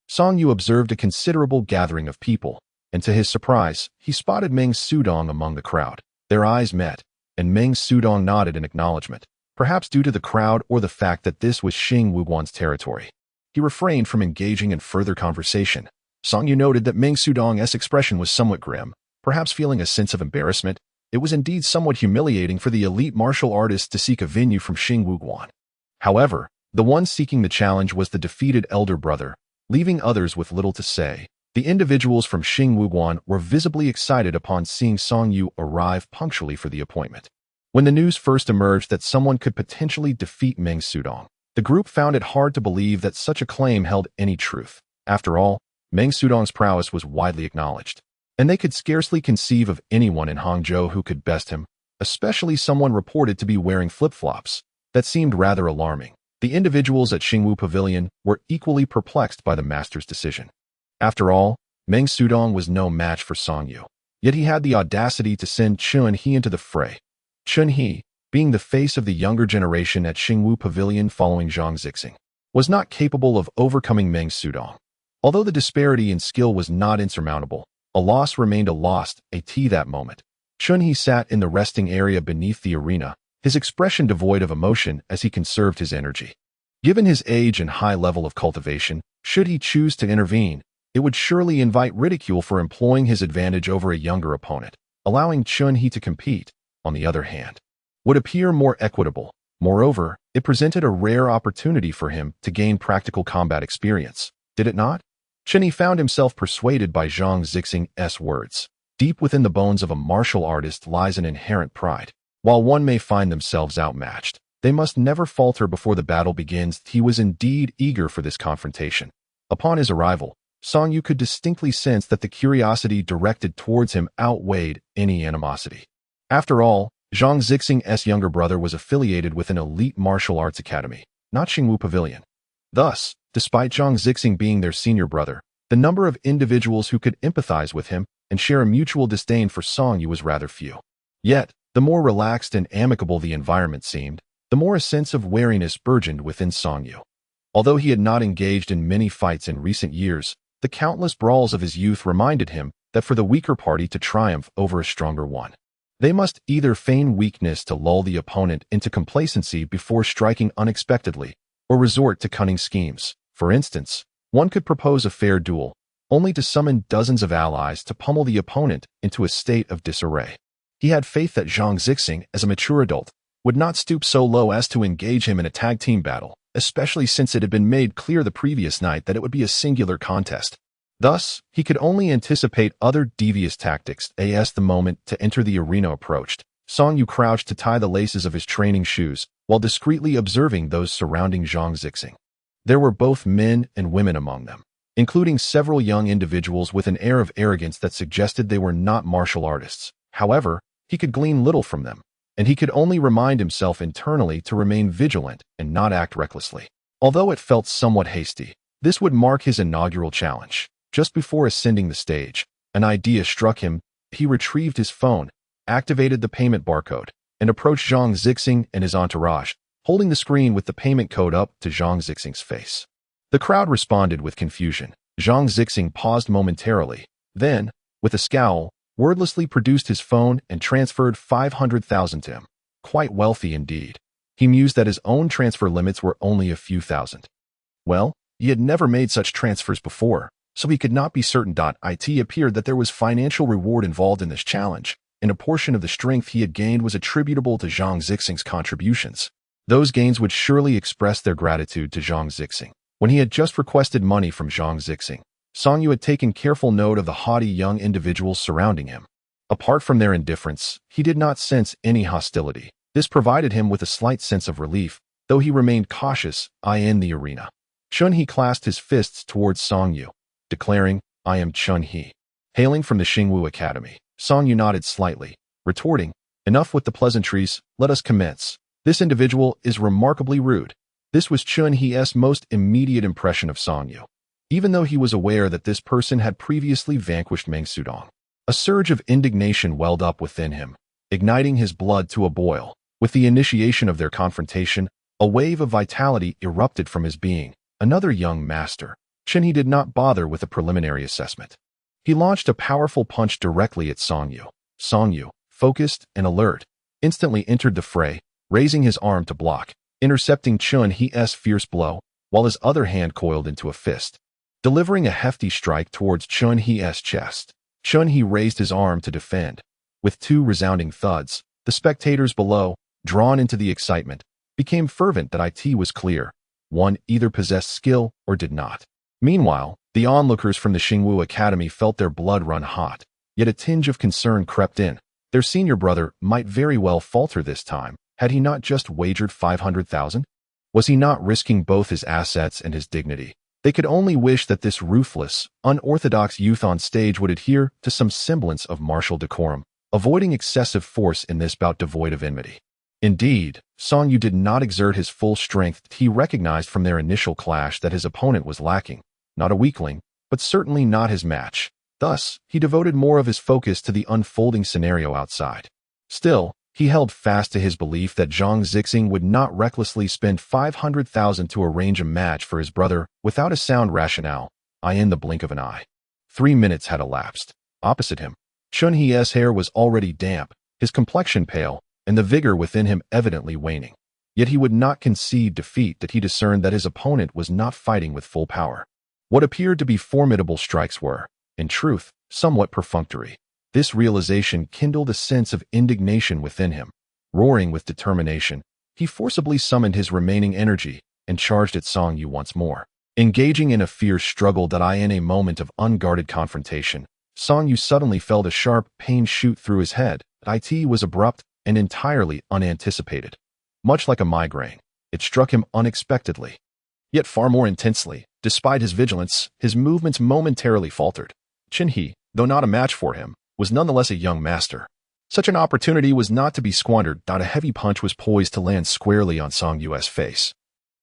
Song Yu observed a considerable gathering of people, and to his surprise, he spotted Meng Sudong among the crowd. Their eyes met, and Meng Sudong nodded in acknowledgement, perhaps due to the crowd or the fact that this was Xing Wuguan's territory. He refrained from engaging in further conversation. Song Yu noted that Meng Sudong's expression was somewhat grim, perhaps feeling a sense of embarrassment. It was indeed somewhat humiliating for the elite martial artist to seek a venue from Xing Wuguan. However, the one seeking the challenge was the defeated elder brother, leaving others with little to say. The individuals from Xing Wuguan were visibly excited upon seeing Song Yu arrive punctually for the appointment. When the news first emerged that someone could potentially defeat Meng Sudong, the group found it hard to believe that such a claim held any truth. After all, Meng Sudong's prowess was widely acknowledged, and they could scarcely conceive of anyone in Hangzhou who could best him, especially someone reported to be wearing flip-flops. That seemed rather alarming. The individuals at Xingwu Pavilion were equally perplexed by the master's decision. After all, Meng Sudong was no match for Song Yu, yet he had the audacity to send Chun He into the fray. Chun He, being the face of the younger generation at Xingwu Pavilion following Zhang Zixing, was not capable of overcoming Meng Sudong. Although the disparity in skill was not insurmountable, a loss remained a loss, that moment. Chun He sat in the resting area beneath the arena, his expression devoid of emotion as he conserved his energy. Given his age and high level of cultivation, should he choose to intervene, it would surely invite ridicule for employing his advantage over a younger opponent. Allowing Chun He to compete, on the other hand, would appear more equitable. Moreover, it presented a rare opportunity for him to gain practical combat experience, did it not? Chun He found himself persuaded by Zhang Zixing's words. Deep within the bones of a martial artist lies an inherent pride. While one may find themselves outmatched, they must never falter before the battle begins. He was indeed eager for this confrontation. Upon his arrival, Song Yu could distinctly sense that the curiosity directed towards him outweighed any animosity. After all, Zhang Zixing's younger brother was affiliated with an elite martial arts academy, not Xingwu Pavilion. Thus, despite Zhang Zixing being their senior brother, the number of individuals who could empathize with him and share a mutual disdain for Song Yu was rather few. Yet, the more relaxed and amicable the environment seemed, the more a sense of wariness burgeoned within Song Yu. Although he had not engaged in many fights in recent years, the countless brawls of his youth reminded him that for the weaker party to triumph over a stronger one, they must either feign weakness to lull the opponent into complacency before striking unexpectedly, or resort to cunning schemes. For instance, one could propose a fair duel, only to summon dozens of allies to pummel the opponent into a state of disarray. He had faith that Zhang Zixing, as a mature adult, would not stoop so low as to engage him in a tag team battle, especially since it had been made clear the previous night that it would be a singular contest. Thus, he could only anticipate other devious tactics as the moment to enter the arena approached. Song Yu crouched to tie the laces of his training shoes, while discreetly observing those surrounding Zhang Zixing. There were both men and women among them, including several young individuals with an air of arrogance that suggested they were not martial artists. However, he could glean little from them, and he could only remind himself internally to remain vigilant and not act recklessly. Although it felt somewhat hasty, this would mark his inaugural challenge. Just before ascending the stage, an idea struck him. He retrieved his phone, activated the payment barcode, and approached Zhang Zixing and his entourage, holding the screen with the payment code up to Zhang Zixing's face. The crowd responded with confusion. Zhang Zixing paused momentarily, then, with a scowl, wordlessly produced his phone and transferred 500,000 to him. Quite wealthy indeed. He mused that his own transfer limits were only a few thousand. Well, he had never made such transfers before, so he could not be certain. It appeared that there was financial reward involved in this challenge, and a portion of the strength he had gained was attributable to Zhang Zixing's contributions. Those gains would surely express their gratitude to Zhang Zixing. When he had just requested money from Zhang Zixing, Song Yu had taken careful note of the haughty young individuals surrounding him. Apart from their indifference, he did not sense any hostility. This provided him with a slight sense of relief, though he remained cautious, in the arena. Chun He clasped his fists towards Song Yu, declaring, "I am Chun He." Hailing from the Xingwu Academy, Song Yu nodded slightly, retorting, "Enough with the pleasantries, let us commence. This individual is remarkably rude." This was Chun He's most immediate impression of Song Yu, even though he was aware that this person had previously vanquished Meng Sudong. A surge of indignation welled up within him, igniting his blood to a boil. With the initiation of their confrontation, a wave of vitality erupted from his being. Another young master. Chun He did not bother with a preliminary assessment. He launched a powerful punch directly at Song Yu. Song Yu, focused and alert, instantly entered the fray, raising his arm to block, intercepting Chun He's fierce blow, while his other hand coiled into a fist, delivering a hefty strike towards Chun He's chest. Chun He raised his arm to defend. With two resounding thuds, the spectators below, drawn into the excitement, became fervent that it was clear. One either possessed skill or did not. Meanwhile, the onlookers from the Xingwu Academy felt their blood run hot, yet a tinge of concern crept in. Their senior brother might very well falter this time. Had he not just wagered 500,000? Was he not risking both his assets and his dignity? They could only wish that this ruthless, unorthodox youth on stage would adhere to some semblance of martial decorum, avoiding excessive force in this bout devoid of enmity. Indeed, Song Yu did not exert his full strength. He recognized from their initial clash that his opponent was lacking, not a weakling, but certainly not his match. Thus, he devoted more of his focus to the unfolding scenario outside. Still, he held fast to his belief that Zhang Zixing would not recklessly spend 500,000 to arrange a match for his brother without a sound rationale, in the blink of an eye. 3 minutes had elapsed. Opposite him, Chun He's hair was already damp, his complexion pale, and the vigor within him evidently waning. Yet he would not concede defeat. That he discerned that his opponent was not fighting with full power. What appeared to be formidable strikes were, in truth, somewhat perfunctory. This realization kindled a sense of indignation within him. Roaring with determination, he forcibly summoned his remaining energy and charged at Song Yu once more. Engaging in a fierce struggle in a moment of unguarded confrontation, Song Yu suddenly felt a sharp pain shoot through his head. It was abrupt and entirely unanticipated. Much like a migraine, it struck him unexpectedly. Yet far more intensely. Despite his vigilance, his movements momentarily faltered. Chun He, though not a match for him, was nonetheless a young master. Such an opportunity was not to be squandered. A heavy punch was poised to land squarely on Song Yu's face.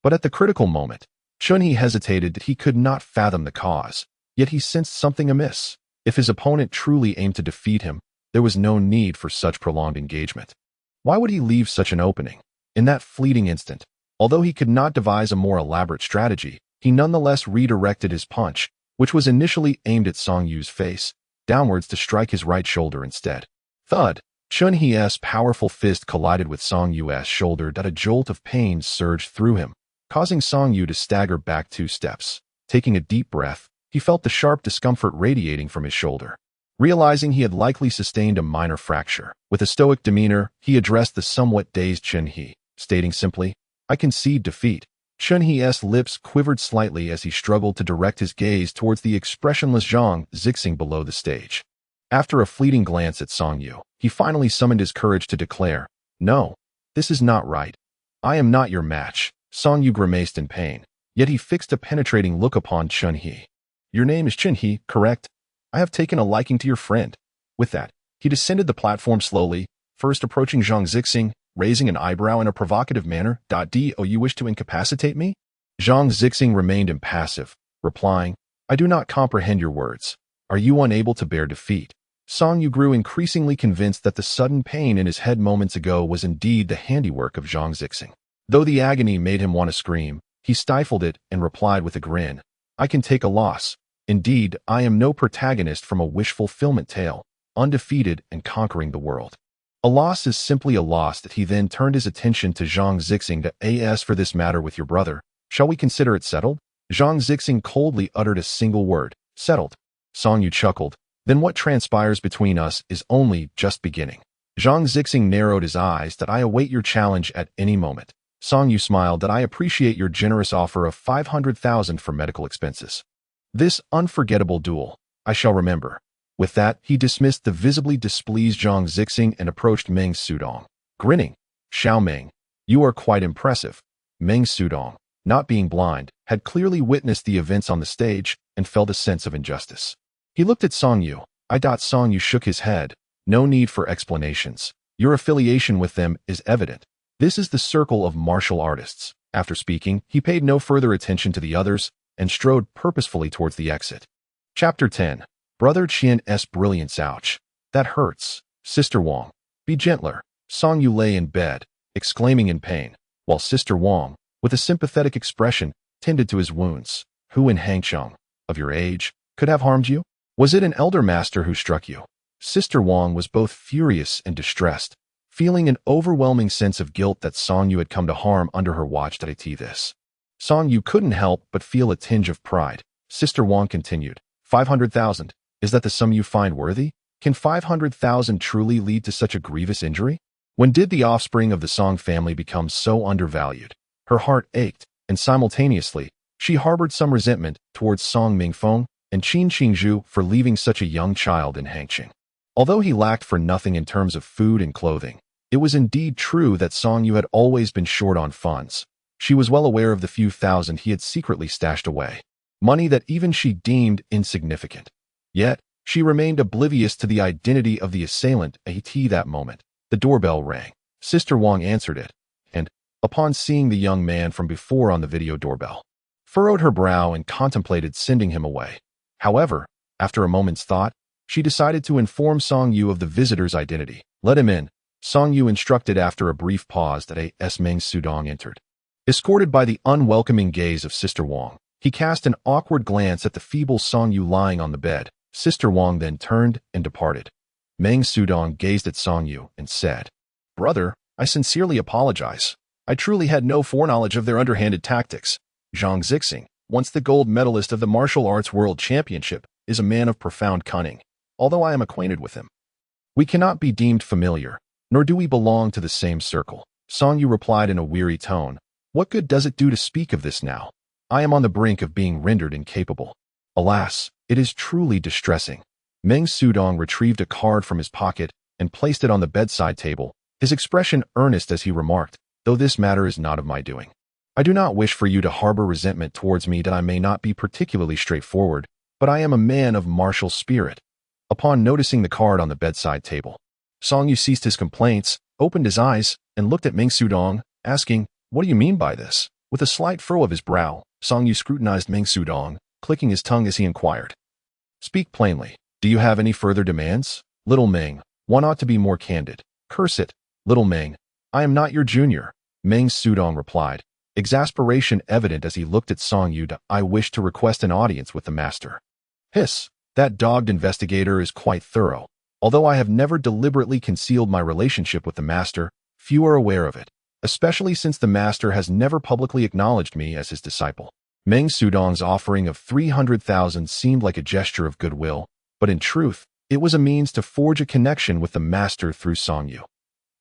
But at the critical moment, Chun He hesitated. That he could not fathom the cause, yet he sensed something amiss. If his opponent truly aimed to defeat him, there was no need for such prolonged engagement. Why would he leave such an opening? In that fleeting instant, although he could not devise a more elaborate strategy, he nonetheless redirected his punch, which was initially aimed at Song Yu's face, downwards to strike his right shoulder instead. Thud! Chun He's powerful fist collided with Song Yu's shoulder. A jolt of pain surged through him, causing Song Yu to stagger back 2 steps. Taking a deep breath, he felt the sharp discomfort radiating from his shoulder. Realizing he had likely sustained a minor fracture, with a stoic demeanor, he addressed the somewhat dazed Chun He, stating simply, "I concede defeat." Chun He's lips quivered slightly as he struggled to direct his gaze towards the expressionless Zhang Zixing below the stage. After a fleeting glance at Song Yu, he finally summoned his courage to declare, "No, this is not right. I am not your match." Song Yu grimaced in pain, yet he fixed a penetrating look upon Chun He. "Your name is Chun He, correct? I have taken a liking to your friend." With that, he descended the platform slowly, first approaching Zhang Zixing, raising an eyebrow in a provocative manner. "Do you wish to incapacitate me?" Zhang Zixing remained impassive, replying, "I do not comprehend your words. Are you unable to bear defeat?" Song Yu grew increasingly convinced that the sudden pain in his head moments ago was indeed the handiwork of Zhang Zixing. Though the agony made him want to scream, he stifled it and replied with a grin, "I can take a loss. Indeed, I am no protagonist from a wish-fulfillment tale, undefeated and conquering the world. A loss is simply a loss." That he then turned his attention to Zhang Zixing. "As for this matter with your brother, shall we consider it settled?" Zhang Zixing coldly uttered a single word, "Settled." Song Yu chuckled, "Then what transpires between us is only just beginning." Zhang Zixing narrowed his eyes. "I await your challenge at any moment." Song Yu smiled that I appreciate your generous offer of 500,000 for medical expenses. This unforgettable duel, I shall remember. With that, he dismissed the visibly displeased Zhang Zixing and approached Meng Sudong. Grinning, Xiao Meng, you are quite impressive. Meng Sudong, not being blind, had clearly witnessed the events on the stage and felt a sense of injustice. He looked at Song Yu. Song Yu shook his head. No need for explanations. Your affiliation with them is evident. This is the circle of martial artists. After speaking, he paid no further attention to the others and strode purposefully towards the exit. Chapter 10. Brother Qian's brilliance. Ouch. That hurts. Sister Wang, be gentler. Song Yu lay in bed, exclaiming in pain, while Sister Wang, with a sympathetic expression, tended to his wounds. Who in Hangcheng, of your age, could have harmed you? Was it an elder master who struck you? Sister Wang was both furious and distressed, feeling an overwhelming sense of guilt that Song Yu had come to harm under her watch. This. Song Yu couldn't help but feel a tinge of pride. Sister Wang continued, 500,000, is that the sum you find worthy? Can 500,000 truly lead to such a grievous injury? When did the offspring of the Song family become so undervalued? Her heart ached, and simultaneously, she harbored some resentment towards Song Mingfeng and Qin Qingzhu for leaving such a young child in Hangqing. Although he lacked for nothing in terms of food and clothing, it was indeed true that Song Yu had always been short on funds. She was well aware of the few thousand he had secretly stashed away, money that even she deemed insignificant. Yet, she remained oblivious to the identity of the assailant. At that moment, the doorbell rang. Sister Wang answered it, and, upon seeing the young man from before on the video doorbell, furrowed her brow and contemplated sending him away. However, after a moment's thought, she decided to inform Song Yu of the visitor's identity. Let him in, Song Yu instructed after a brief pause. That Meng Sudong entered. Escorted by the unwelcoming gaze of Sister Wang, he cast an awkward glance at the feeble Song Yu lying on the bed. Sister Wang then turned and departed. Meng Sudong gazed at Song Yu and said, Brother, I sincerely apologize. I truly had no foreknowledge of their underhanded tactics. Zhang Zixing, once the gold medalist of the Martial Arts World Championship, is a man of profound cunning, although I am acquainted with him. We cannot be deemed familiar, nor do we belong to the same circle. Song Yu replied in a weary tone, What good does it do to speak of this now? I am on the brink of being rendered incapable. Alas, it is truly distressing. Meng Sudong retrieved a card from his pocket and placed it on the bedside table, his expression earnest as he remarked, Though this matter is not of my doing. I do not wish for you to harbor resentment towards me that I may not be particularly straightforward, but I am a man of martial spirit. Upon noticing the card on the bedside table, Song Yu ceased his complaints, opened his eyes, and looked at Meng Sudong, asking, What do you mean by this? With a slight furrow of his brow, Song Yu scrutinized Meng Sudong, clicking his tongue as he inquired. Speak plainly. Do you have any further demands? Little Meng, one ought to be more candid. Curse it, little Meng. I am not your junior. Meng Sudong replied, exasperation evident as he looked at Song Yu. I wish to request an audience with the master. Hiss, that dogged investigator is quite thorough. Although I have never deliberately concealed my relationship with the master, few are aware of it, especially since the master has never publicly acknowledged me as his disciple. Meng Sudong's offering of 300,000 seemed like a gesture of goodwill, but in truth, it was a means to forge a connection with the master through Song Yu.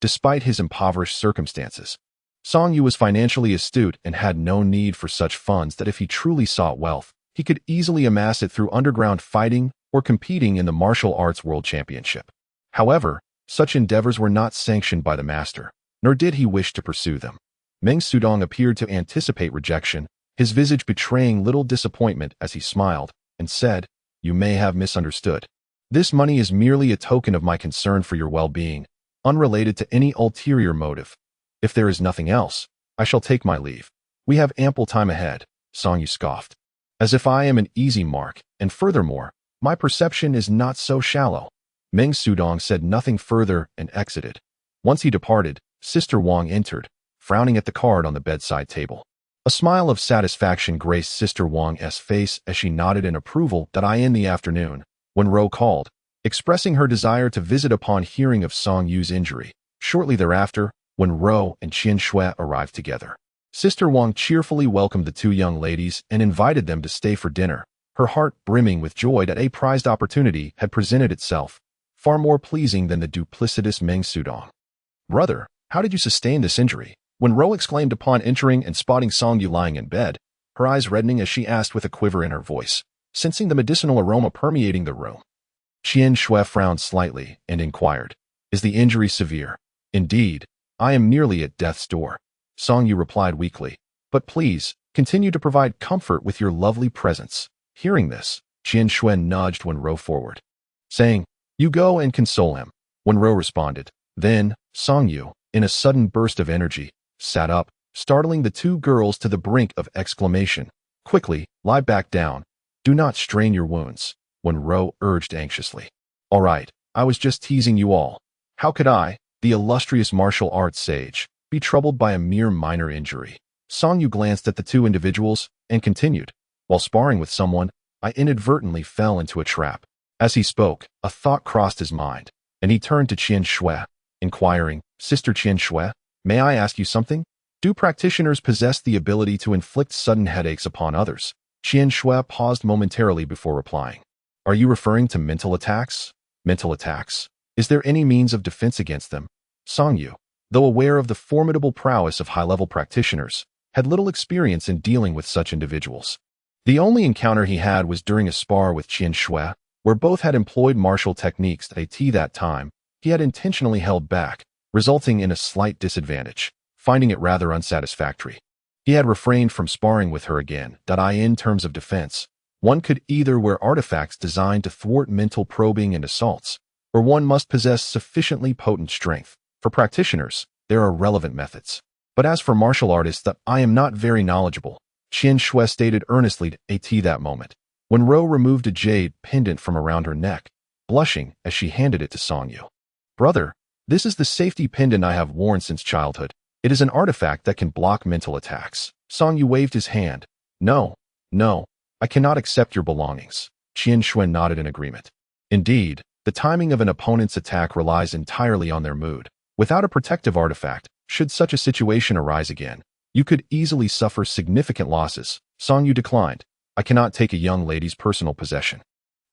Despite his impoverished circumstances, Song Yu was financially astute and had no need for such funds that if he truly sought wealth, he could easily amass it through underground fighting or competing in the Martial Arts World Championship. However, such endeavors were not sanctioned by the master, nor did he wish to pursue them. Meng Sudong appeared to anticipate rejection, his visage betraying little disappointment as he smiled and said, You may have misunderstood. This money is merely a token of my concern for your well-being, unrelated to any ulterior motive. If there is nothing else, I shall take my leave. We have ample time ahead, Song Yu scoffed. As if I am an easy mark, and furthermore, my perception is not so shallow. Meng Sudong said nothing further and exited. Once he departed, Sister Wang entered, frowning at the card on the bedside table. A smile of satisfaction graced Sister Wang's face as she nodded in approval. In the afternoon, when Ro called, expressing her desire to visit upon hearing of Song Yu's injury. Shortly thereafter, when Ro and Qian Shui arrived together, Sister Wang cheerfully welcomed the two young ladies and invited them to stay for dinner, her heart brimming with joy that a prized opportunity had presented itself, far more pleasing than the duplicitous Meng Sudong. Brother, how did you sustain this injury? When Ro exclaimed upon entering and spotting Songyu lying in bed, her eyes reddening as she asked with a quiver in her voice, sensing the medicinal aroma permeating the room. Qian Shui frowned slightly and inquired, "Is the injury severe?" "Indeed, I am nearly at death's door," Songyu replied weakly. "But please, continue to provide comfort with your lovely presence." Hearing this, Qian Shui nudged Wenro forward, saying, "You go and console him." Wenro responded. Then, Songyu, in a sudden burst of energy, sat up, startling the two girls to the brink of exclamation. "Quickly, lie back down. Do not strain your wounds," Wenro urged anxiously. "All right, I was just teasing you all. How could I, the illustrious martial arts sage, be troubled by a mere minor injury?" Songyu glanced at the two individuals and continued, "While sparring with someone, I inadvertently fell into a trap." As he spoke, a thought crossed his mind, and he turned to Qian Shui, inquiring, "Sister Qian Shui, may I ask you something? Do practitioners possess the ability to inflict sudden headaches upon others?" Qian Shui paused momentarily before replying. "Are you referring to mental attacks?" "Mental attacks? Is there any means of defense against them?" Songyu, though aware of the formidable prowess of high-level practitioners, had little experience in dealing with such individuals. The only encounter he had was during a spar with Qian Shui, where both had employed martial techniques that time he had intentionally held back, resulting in a slight disadvantage, finding it rather unsatisfactory. He had refrained from sparring with her again. In terms of defense, one could either wear artifacts designed to thwart mental probing and assaults, or one must possess sufficiently potent strength. For practitioners, there are relevant methods. But as for martial artists, I am not very knowledgeable, Qian Shui stated earnestly at that moment. When Ro removed a jade pendant from around her neck, blushing as she handed it to Songyu. "Brother, this is the safety pendant I have worn since childhood. It is an artifact that can block mental attacks." Songyu waved his hand. No, I cannot accept your belongings." Qian Shui nodded in agreement. Indeed, the timing of an opponent's attack relies entirely on their mood. Without a protective artifact, should such a situation arise again, you could easily suffer significant losses. Songyu declined. "I cannot take a young lady's personal possession."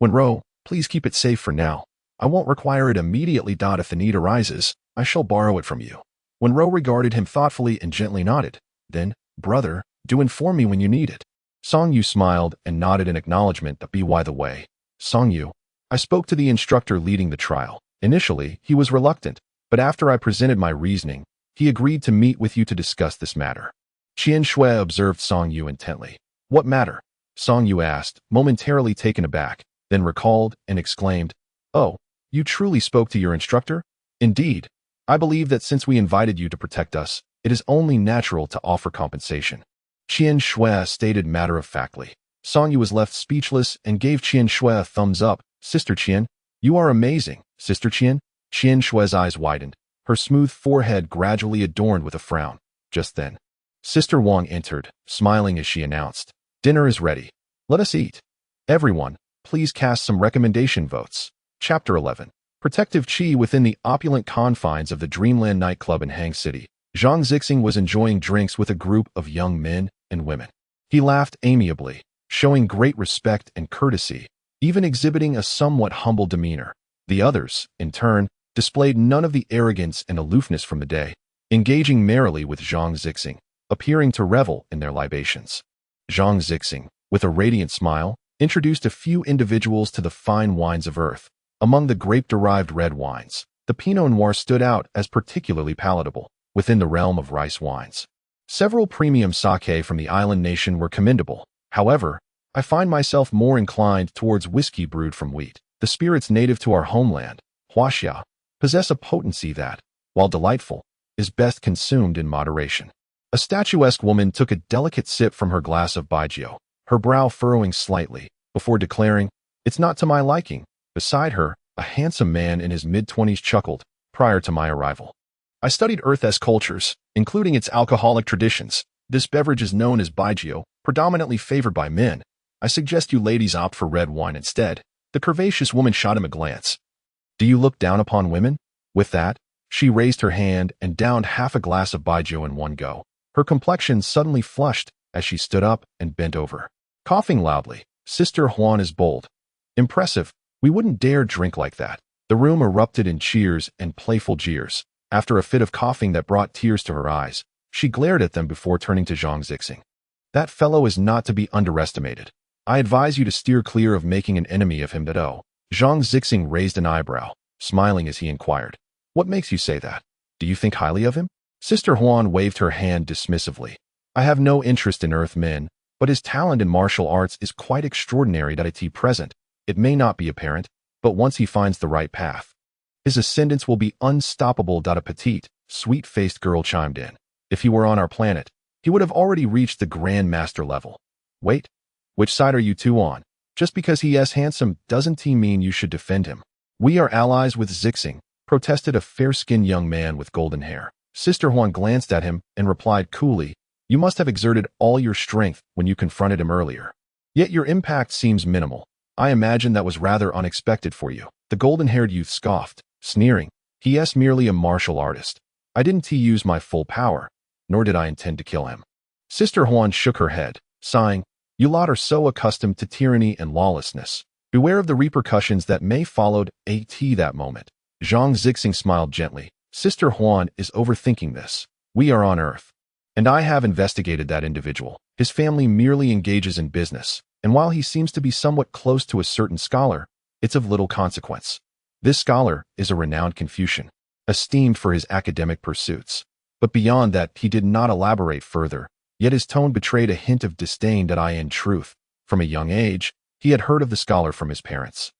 "Wenro, please keep it safe for now. I won't require it immediately. If the need arises, I shall borrow it from you." Wenro regarded him thoughtfully and gently nodded. Then, "Brother, do inform me when you need it." Songyu smiled and nodded in acknowledgement. By the way, Songyu, I spoke to the instructor leading the trial. Initially, he was reluctant, but after I presented my reasoning, he agreed to meet with you to discuss this matter. Qian Shui observed Songyu intently. "What matter?" Songyu asked, momentarily taken aback, then recalled and exclaimed, "Oh, you truly spoke to your instructor?" "Indeed. I believe that since we invited you to protect us, it is only natural to offer compensation," Qian Shui stated matter-of-factly. Songyu was left speechless and gave Qian Shui a thumbs up. "Sister Qian, you are amazing." "Sister Qian?" Qian Shui's eyes widened, her smooth forehead gradually adorned with a frown. Just then, Sister Wang entered, smiling as she announced, "Dinner is ready. Let us eat. Everyone, please cast some recommendation votes." Chapter 11. Protective Qi. Within the opulent confines of the Dreamland nightclub in Hang City, Zhang Zixing was enjoying drinks with a group of young men and women. He laughed amiably, showing great respect and courtesy, even exhibiting a somewhat humble demeanor. The others, in turn, displayed none of the arrogance and aloofness from the day, engaging merrily with Zhang Zixing, appearing to revel in their libations. Zhang Zixing, with a radiant smile, introduced a few individuals to the fine wines of earth. Among the grape-derived red wines, the Pinot Noir stood out as particularly palatable. Within the realm of rice wines, several premium sake from the island nation were commendable. However, I find myself more inclined towards whiskey brewed from wheat. The spirits native to our homeland, Huaxia, possess a potency that, while delightful, is best consumed in moderation. A statuesque woman took a delicate sip from her glass of baijiu, her brow furrowing slightly, before declaring, "It's not to my liking." Beside her, a handsome man in his mid-20s chuckled. "Prior to my arrival, I studied Earth's cultures, including its alcoholic traditions. This beverage is known as baijiu, predominantly favored by men. I suggest you ladies opt for red wine instead." The curvaceous woman shot him a glance. "Do you look down upon women?" With that, she raised her hand and downed half a glass of baijiu in one go. Her complexion suddenly flushed as she stood up and bent over, coughing loudly. "Sister Huan is bold. Impressive. We wouldn't dare drink like that." The room erupted in cheers and playful jeers. After a fit of coughing that brought tears to her eyes, She glared at them before turning to Zhang Zixing. That fellow is not to be underestimated. I advise you to steer clear of making an enemy of him. Zhang Zixing raised an eyebrow, smiling as he inquired. What makes you say that? Do you think highly of him? Sister Huan waved her hand dismissively. I have no interest in Earth men, but his talent in martial arts is quite extraordinary. At present, it may not be apparent, but once he finds the right path, his ascendance will be unstoppable. A petite, sweet-faced girl chimed in. If he were on our planet, he would have already reached the Grand Master level. Wait, which side are you two on? Just because he is handsome doesn't mean you should defend him. We are allies with Zixing, protested a fair-skinned young man with golden hair. Sister Huan glanced at him and replied coolly, you must have exerted all your strength when you confronted him earlier. Yet your impact seems minimal. I imagine that was rather unexpected for you. The golden-haired youth scoffed, sneering. He is merely a martial artist. I didn't use my full power, nor did I intend to kill him. Sister Huan shook her head, sighing, you lot are so accustomed to tyranny and lawlessness. Beware of the repercussions that may follow that moment. Zhang Zixing smiled gently. Sister Huan is overthinking this. We are on Earth, and I have investigated that individual. His family merely engages in business, and while he seems to be somewhat close to a certain scholar, it's of little consequence. This scholar is a renowned Confucian, esteemed for his academic pursuits. But beyond that, he did not elaborate further, yet his tone betrayed a hint of disdain. In truth, from a young age, he had heard of the scholar from his parents,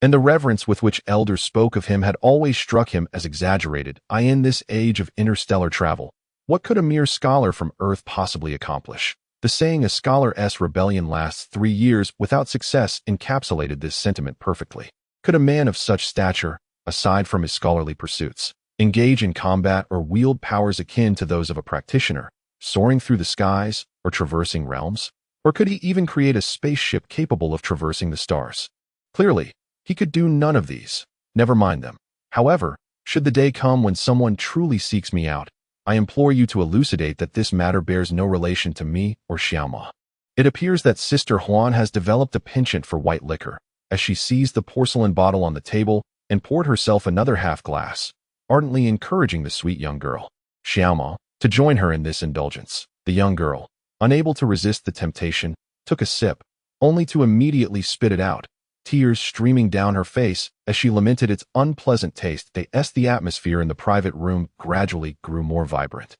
and the reverence with which elders spoke of him had always struck him as exaggerated. In this age of interstellar travel, what could a mere scholar from Earth possibly accomplish? The saying a scholar's rebellion lasts 3 years without success encapsulated this sentiment perfectly. Could a man of such stature, aside from his scholarly pursuits, engage in combat or wield powers akin to those of a practitioner, soaring through the skies or traversing realms? Or could he even create a spaceship capable of traversing the stars? Clearly, he could do none of these. Never mind them. However, should the day come when someone truly seeks me out, I implore you to elucidate that this matter bears no relation to me or Xiaoma. It appears that Sister Huan has developed a penchant for white liquor, as she seized the porcelain bottle on the table and poured herself another half glass, ardently encouraging the sweet young girl, Xiaoma, to join her in this indulgence. The young girl, unable to resist the temptation, took a sip, only to immediately spit it out, tears streaming down her face as she lamented its unpleasant taste. The atmosphere in the private room gradually grew more vibrant.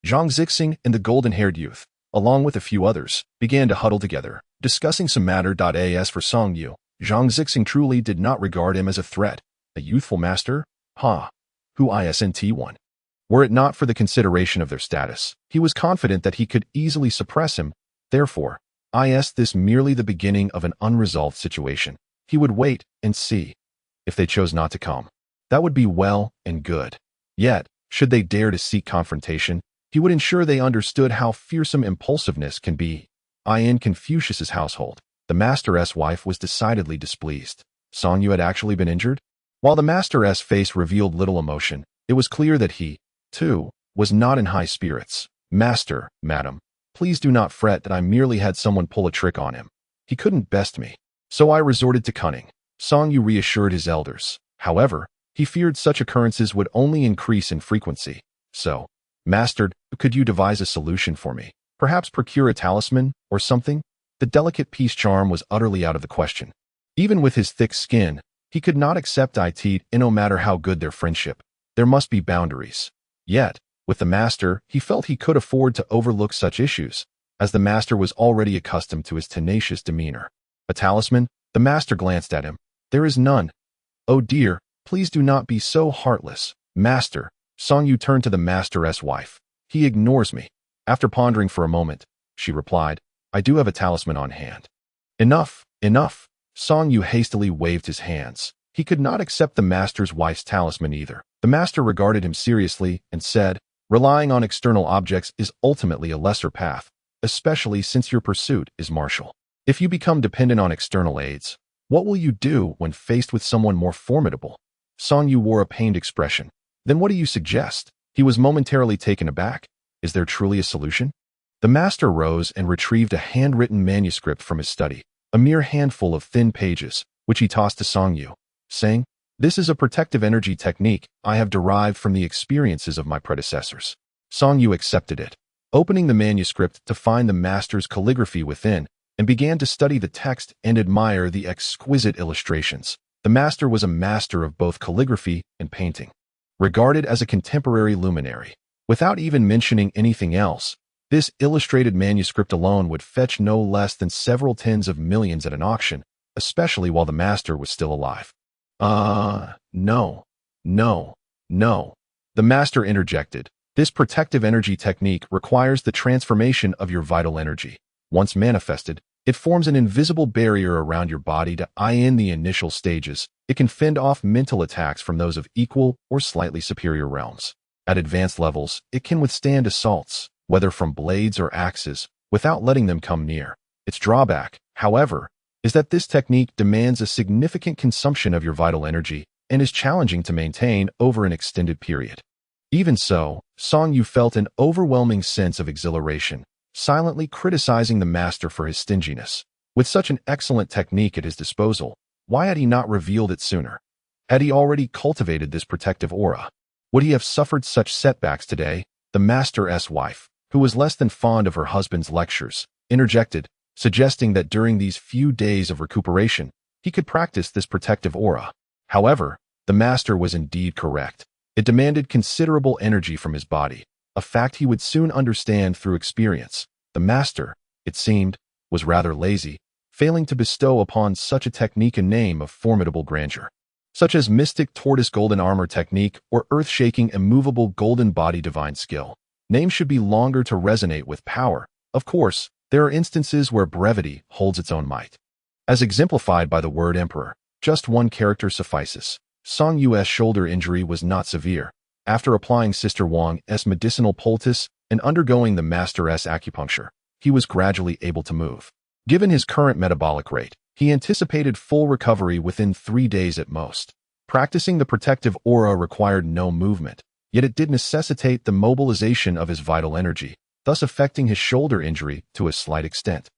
Zhang Zixing and the golden-haired youth, along with a few others, began to huddle together, discussing some matter. As for Song Yu, Zhang Zixing truly did not regard him as a threat. A youthful master? Who isn't one? Were it not for the consideration of their status, he was confident that he could easily suppress him. Therefore, this merely the beginning of an unresolved situation. He would wait and see. If they chose not to come, that would be well and good. Yet, should they dare to seek confrontation, he would ensure they understood how fearsome impulsiveness can be. In Confucius's household, the master's wife was decidedly displeased. Song Yu had actually been injured? While the master's face revealed little emotion, it was clear that he, too, was not in high spirits. Master, madam, please do not fret that I merely had someone pull a trick on him. He couldn't best me, so I resorted to cunning. Song Yu reassured his elders. However, he feared such occurrences would only increase in frequency. So, Master, could you devise a solution for me? Perhaps procure a talisman or something? The delicate peace charm was utterly out of the question. Even with his thick skin, he could not accept it, no matter how good their friendship. There must be boundaries. Yet, with the master, he felt he could afford to overlook such issues, as the master was already accustomed to his tenacious demeanor. A talisman? The master glanced at him. There is none. Oh dear, please do not be so heartless. Master, Song Yu turned to the master's wife. He ignores me. After pondering for a moment, she replied, I do have a talisman on hand. Enough, enough. Song Yu hastily waved his hands. He could not accept the master's wife's talisman either. The master regarded him seriously and said, relying on external objects is ultimately a lesser path, especially since your pursuit is martial. If you become dependent on external aids, what will you do when faced with someone more formidable? Song Yu wore a pained expression. Then what do you suggest? He was momentarily taken aback. Is there truly a solution? The master rose and retrieved a handwritten manuscript from his study, a mere handful of thin pages, which he tossed to Song Yu, saying, this is a protective energy technique I have derived from the experiences of my predecessors. Song Yu accepted it, opening the manuscript to find the master's calligraphy within, and began to study the text and admire the exquisite illustrations. The master was a master of both calligraphy and painting, regarded as a contemporary luminary. Without even mentioning anything else, this illustrated manuscript alone would fetch no less than several tens of millions at an auction, especially while the master was still alive. No, no, no. The master interjected. This protective energy technique requires the transformation of your vital energy. Once manifested, it forms an invisible barrier around your body to in the initial stages. It can fend off mental attacks from those of equal or slightly superior realms. At advanced levels, it can withstand assaults, whether from blades or axes, without letting them come near. Its drawback, however, is that this technique demands a significant consumption of your vital energy and is challenging to maintain over an extended period. Even so, Song Yu felt an overwhelming sense of exhilaration, silently criticizing the master for his stinginess. With such an excellent technique at his disposal, why had he not revealed it sooner? Had he already cultivated this protective aura? Would he have suffered such setbacks today? The master's wife, who was less than fond of her husband's lectures, interjected, suggesting that during these few days of recuperation, he could practice this protective aura. However, the master was indeed correct. It demanded considerable energy from his body, a fact he would soon understand through experience. The master, it seemed, was rather lazy, failing to bestow upon such a technique a name of formidable grandeur, such as mystic tortoise golden armor technique or earth-shaking immovable golden body divine skill. Names should be longer to resonate with power. Of course, there are instances where brevity holds its own might. As exemplified by the word emperor, just one character suffices. Song Yu's shoulder injury was not severe. After applying Sister Wang's medicinal poultice and undergoing the master's acupuncture, he was gradually able to move. Given his current metabolic rate, he anticipated full recovery within 3 days at most. Practicing the protective aura required no movement, yet it did necessitate the mobilization of his vital energy, thus affecting his shoulder injury to a slight extent.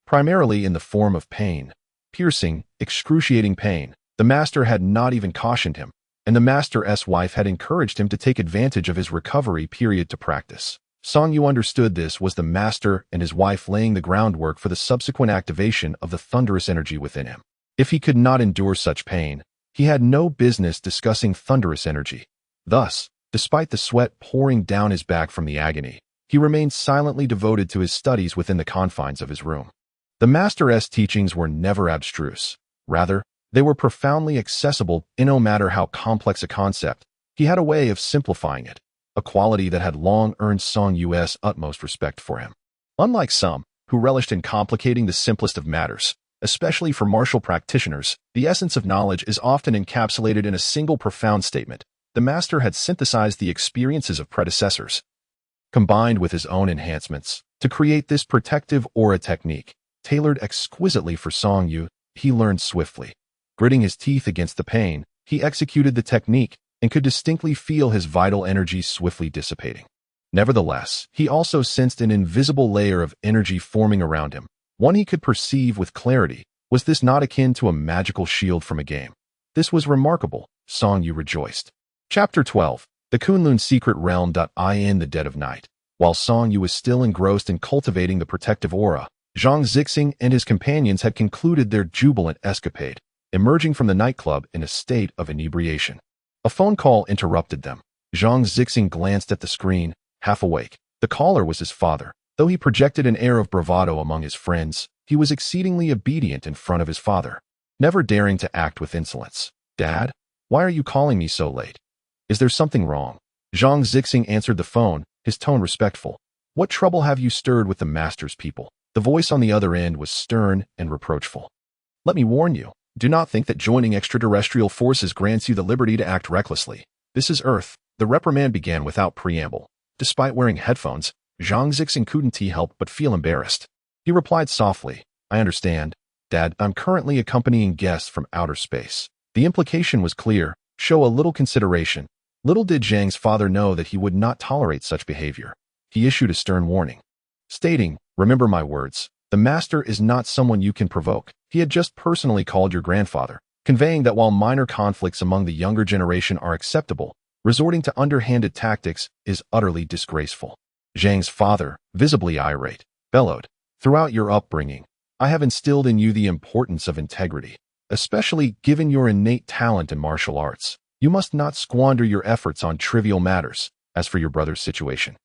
Primarily in the form of pain, piercing, excruciating pain. The master had not even cautioned him, and the master's wife had encouraged him to take advantage of his recovery period to practice. Song Yu understood this was the master and his wife laying the groundwork for the subsequent activation of the thunderous energy within him. If he could not endure such pain, he had no business discussing thunderous energy. Thus, despite the sweat pouring down his back from the agony, he remained silently devoted to his studies within the confines of his room. The master's teachings were never abstruse. Rather, they were profoundly accessible, and no matter how complex a concept, he had a way of simplifying it, a quality that had long earned Song Yu's utmost respect for him. Unlike some, who relished in complicating the simplest of matters, especially for martial practitioners, the essence of knowledge is often encapsulated in a single profound statement. The master had synthesized the experiences of predecessors, combined with his own enhancements, to create this protective aura technique, tailored exquisitely for Song Yu. He learned swiftly. Gritting his teeth against the pain, he executed the technique and could distinctly feel his vital energy swiftly dissipating. Nevertheless, he also sensed an invisible layer of energy forming around him, one he could perceive with clarity. Was this not akin to a magical shield from a game? This was remarkable, Song Yu rejoiced. Chapter 12. The Kunlun Secret Realm. In the dead of night, while Song Yu was still engrossed in cultivating the protective aura, Zhang Zixing and his companions had concluded their jubilant escapade, emerging from the nightclub in a state of inebriation. A phone call interrupted them. Zhang Zixing glanced at the screen, half awake. The caller was his father. Though he projected an air of bravado among his friends, he was exceedingly obedient in front of his father, never daring to act with insolence. "Dad, why are you calling me so late? Is there something wrong?" Zhang Zixing answered the phone, his tone respectful. "What trouble have you stirred with the master's people?" The voice on the other end was stern and reproachful. "Let me warn you. Do not think that joining extraterrestrial forces grants you the liberty to act recklessly. This is Earth." The reprimand began without preamble. Despite wearing headphones, Zhang Zixing couldn't help but feel embarrassed. He replied softly, "I understand, Dad. I'm currently accompanying guests from outer space." The implication was clear. Show a little consideration. Little did Zhang's father know that he would not tolerate such behavior. He issued a stern warning, stating, "Remember my words. The master is not someone you can provoke." He had just personally called your grandfather, conveying that while minor conflicts among the younger generation are acceptable, Resorting to underhanded tactics is utterly disgraceful. Zhang's father, visibly irate, bellowed, "Throughout your upbringing, I have instilled in you the importance of integrity. Especially given your innate talent in martial arts, you must not squander your efforts on trivial matters. As for your brother's situation,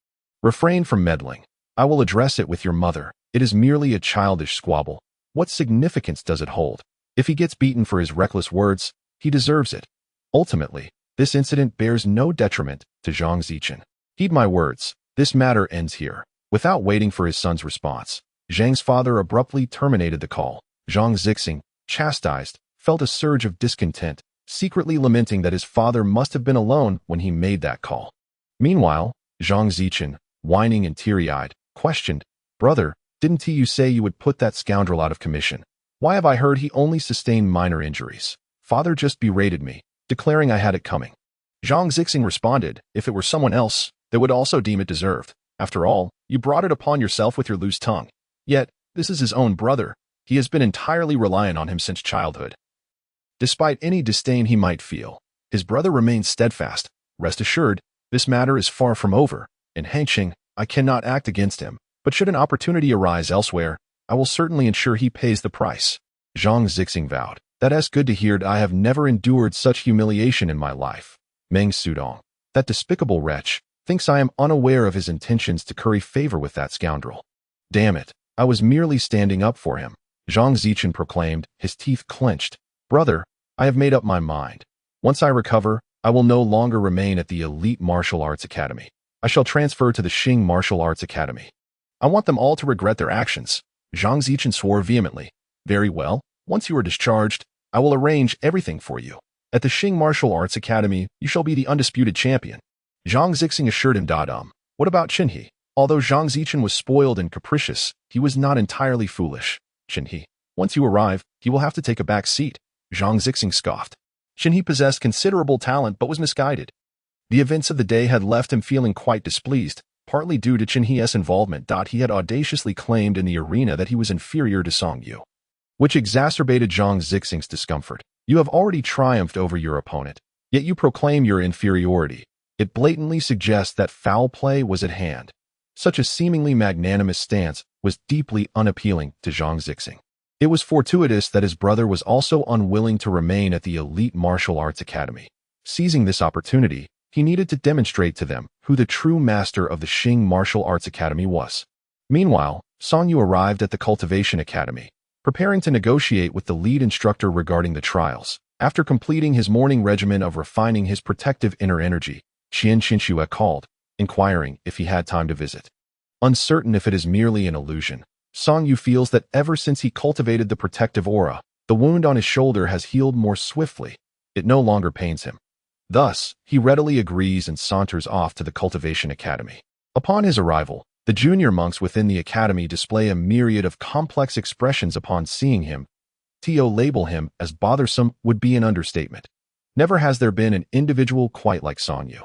refrain from meddling. I will address it with your mother. It is merely a childish squabble. What significance does it hold? If he gets beaten for his reckless words, he deserves it. Ultimately, this incident bears no detriment to Zhang Zichen. Heed my words, this matter ends here." Without waiting for his son's response, Zhang's father abruptly terminated the call. Zhang Zichen, chastised, felt a surge of discontent, secretly lamenting that his father must have been alone when he made that call. Meanwhile, Zhang Zichen, whining and teary-eyed, questioned, "Brother, didn't you say you would put that scoundrel out of commission? Why have I heard he only sustained minor injuries? Father just berated me, declaring I had it coming." Zhang Zichen responded, "If it were someone else, they would also deem it deserved. After all, you brought it upon yourself with your loose tongue. Yet, this is his own brother. He has been entirely reliant on him since childhood." Despite any disdain he might feel, his brother remains steadfast. "Rest assured, this matter is far from over. In Hangqing, I cannot act against him, but should an opportunity arise elsewhere, I will certainly ensure he pays the price." Zhang Zichen vowed, "That's good to hear. I have never endured such humiliation in my life. Meng Sudong, that despicable wretch, thinks I am unaware of his intentions to curry favor with that scoundrel. Damn it, I was merely standing up for him." Zhang Zichen proclaimed, his teeth clenched. "Brother, I have made up my mind. Once I recover, I will no longer remain at the elite martial arts academy. I shall transfer to the Xing Martial Arts Academy. I want them all to regret their actions." Zhang Zichen swore vehemently. "Very well, once you are discharged, I will arrange everything for you. At the Xing Martial Arts Academy, you shall be the undisputed champion." Zhang Zichen assured him, "What about Qinhe?" Although Zhang Zichen was spoiled and capricious, he was not entirely foolish. "Qinhe, once you arrive, he will have to take a back seat." Zhang Zichen scoffed. Qinhe possessed considerable talent but was misguided. The events of the day had left him feeling quite displeased, partly due to Qinhe's involvement. He had audaciously claimed in the arena that he was inferior to Song Yu, which exacerbated Zhang Zixing's discomfort. "You have already triumphed over your opponent, yet you proclaim your inferiority. It blatantly suggests that foul play was at hand." Such a seemingly magnanimous stance was deeply unappealing to Zhang Zixing. It was fortuitous that his brother was also unwilling to remain at the elite martial arts academy. Seizing this opportunity, he needed to demonstrate to them who the true master of the Xing Martial Arts Academy was. Meanwhile, Song Yu arrived at the Cultivation Academy, preparing to negotiate with the lead instructor regarding the trials. After completing his morning regimen of refining his protective inner energy, Qian Xinxue called, inquiring if he had time to visit. Uncertain if it is merely an illusion, Song Yu feels that ever since he cultivated the protective aura, the wound on his shoulder has healed more swiftly. It no longer pains him. Thus, he readily agrees and saunters off to the Cultivation Academy. Upon his arrival, the junior monks within the academy display a myriad of complex expressions upon seeing him. To label him as bothersome would be an understatement. Never has there been an individual quite like Song Yu,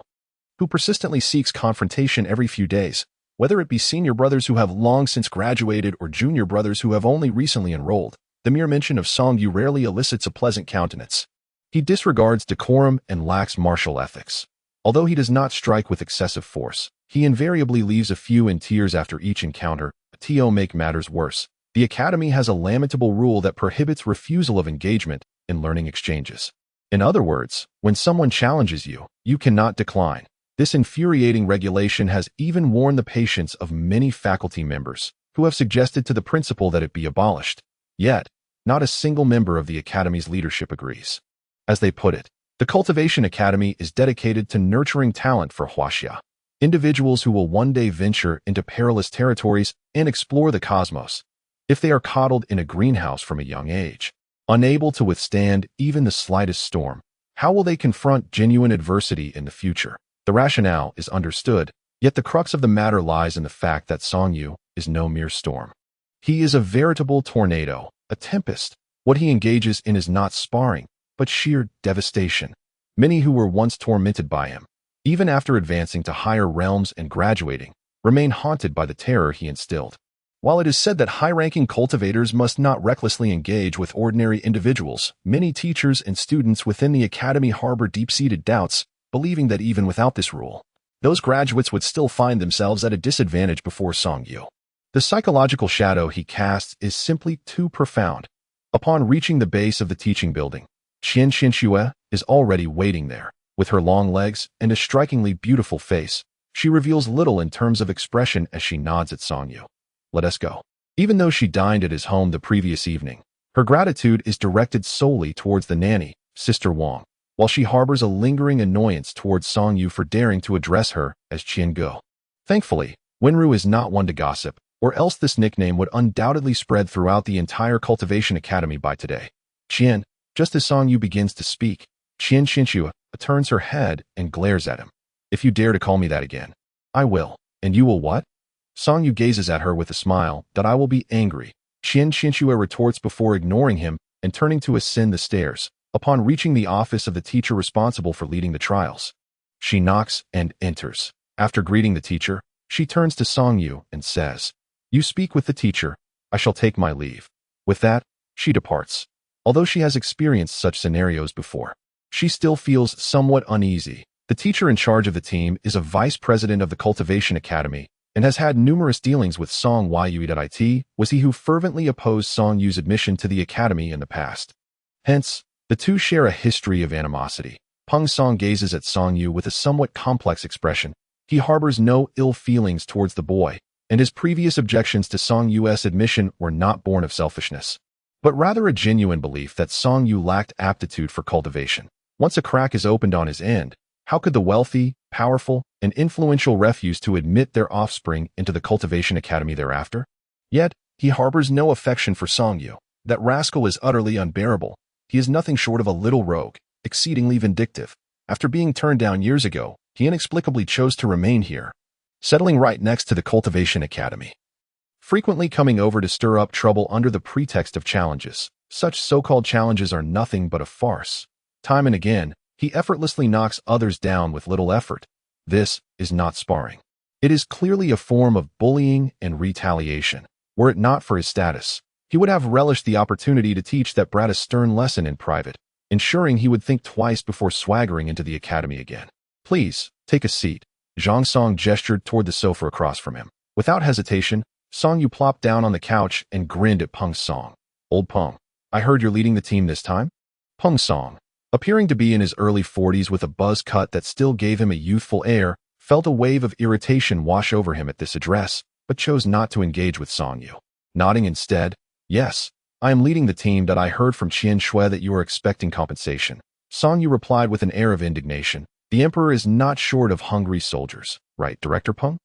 who persistently seeks confrontation every few days, whether it be senior brothers who have long since graduated or junior brothers who have only recently enrolled. The mere mention of Song Yu rarely elicits a pleasant countenance. He disregards decorum and lacks martial ethics. Although he does not strike with excessive force, he invariably leaves a few in tears after each encounter. To make matters worse, the academy has a lamentable rule that prohibits refusal of engagement in learning exchanges. In other words, when someone challenges you, you cannot decline. This infuriating regulation has even worn the patience of many faculty members, who have suggested to the principal that it be abolished. Yet, not a single member of the academy's leadership agrees. As they put it, the Cultivation Academy is dedicated to nurturing talent for Huaxia, individuals who will one day venture into perilous territories and explore the cosmos. If they are coddled in a greenhouse from a young age, unable to withstand even the slightest storm, how will they confront genuine adversity in the future? The rationale is understood, yet the crux of the matter lies in the fact that Song Yu is no mere storm. He is a veritable tornado, a tempest. What he engages in is not sparring, but sheer devastation. Many who were once tormented by him, even after advancing to higher realms and graduating, remain haunted by the terror he instilled. While it is said that high-ranking cultivators must not recklessly engage with ordinary individuals, many teachers and students within the academy harbor deep-seated doubts. believing that even without this rule, those graduates would still find themselves at a disadvantage before Song-yu. The psychological shadow he casts is simply too profound. Upon reaching the base of the teaching building, Qian is already waiting there. With her long legs and a strikingly beautiful face, she reveals little in terms of expression as she nods at Song-yu. Let us go. Even though she dined at his home the previous evening, her gratitude is directed solely towards the nanny, Sister Wang, while she harbors a lingering annoyance towards Song-yu for daring to address her as Qian-go. Thankfully, Wenru is not one to gossip, or else this nickname would undoubtedly spread throughout the entire Cultivation Academy by today. Qian, just as Song-yu begins to speak, Qian turns her head and glares at him. If you dare to call me that again, I will. And you will what? Song-yu gazes at her with a smile that I will be angry. Qian retorts before ignoring him and turning to ascend the stairs. Upon reaching the office of the teacher responsible for leading the trials, she knocks and enters. After greeting the teacher, she turns to Song-yu and says, "You speak with the teacher. I shall take my leave." With that, she departs. Although she has experienced such scenarios before, she still feels somewhat uneasy. The teacher in charge of the team is a vice president of the Cultivation Academy and has had numerous dealings with Song-yu. It was he who fervently opposed Song-yu's admission to the academy in the past. Hence, the two share a history of animosity. Peng Song gazes at Song-yu with a somewhat complex expression. He harbors no ill feelings towards the boy, and his previous objections to Song-yu's admission were not born of selfishness, but rather a genuine belief that Song-yu lacked aptitude for cultivation. Once a crack is opened on his end, how could the wealthy, powerful, and influential refuse to admit their offspring into the Cultivation Academy thereafter? Yet, he harbors no affection for Song-yu. That rascal is utterly unbearable. He is nothing short of a little rogue, exceedingly vindictive. After being turned down years ago, he inexplicably chose to remain here, settling right next to the Cultivation Academy, frequently coming over to stir up trouble under the pretext of challenges. Such so-called challenges are nothing but a farce. Time and again, he effortlessly knocks others down with little effort. This is not sparring. It is clearly a form of bullying and retaliation. Were it not for his status, he would have relished the opportunity to teach that brat a stern lesson in private, ensuring he would think twice before swaggering into the academy again. Please, take a seat. Zhang Song gestured toward the sofa across from him. Without hesitation, Song-yu plopped down on the couch and grinned at Peng Song. Old Peng, I heard you're leading the team this time? Peng Song, appearing to be in his early 40s with a buzz cut that still gave him a youthful air, felt a wave of irritation wash over him at this address, but chose not to engage with Song-yu. Nodding instead, yes, I am leading the team that I heard from Qian that you are expecting compensation. Song-yu replied with an air of indignation. The emperor is not short of hungry soldiers, right, Director Peng?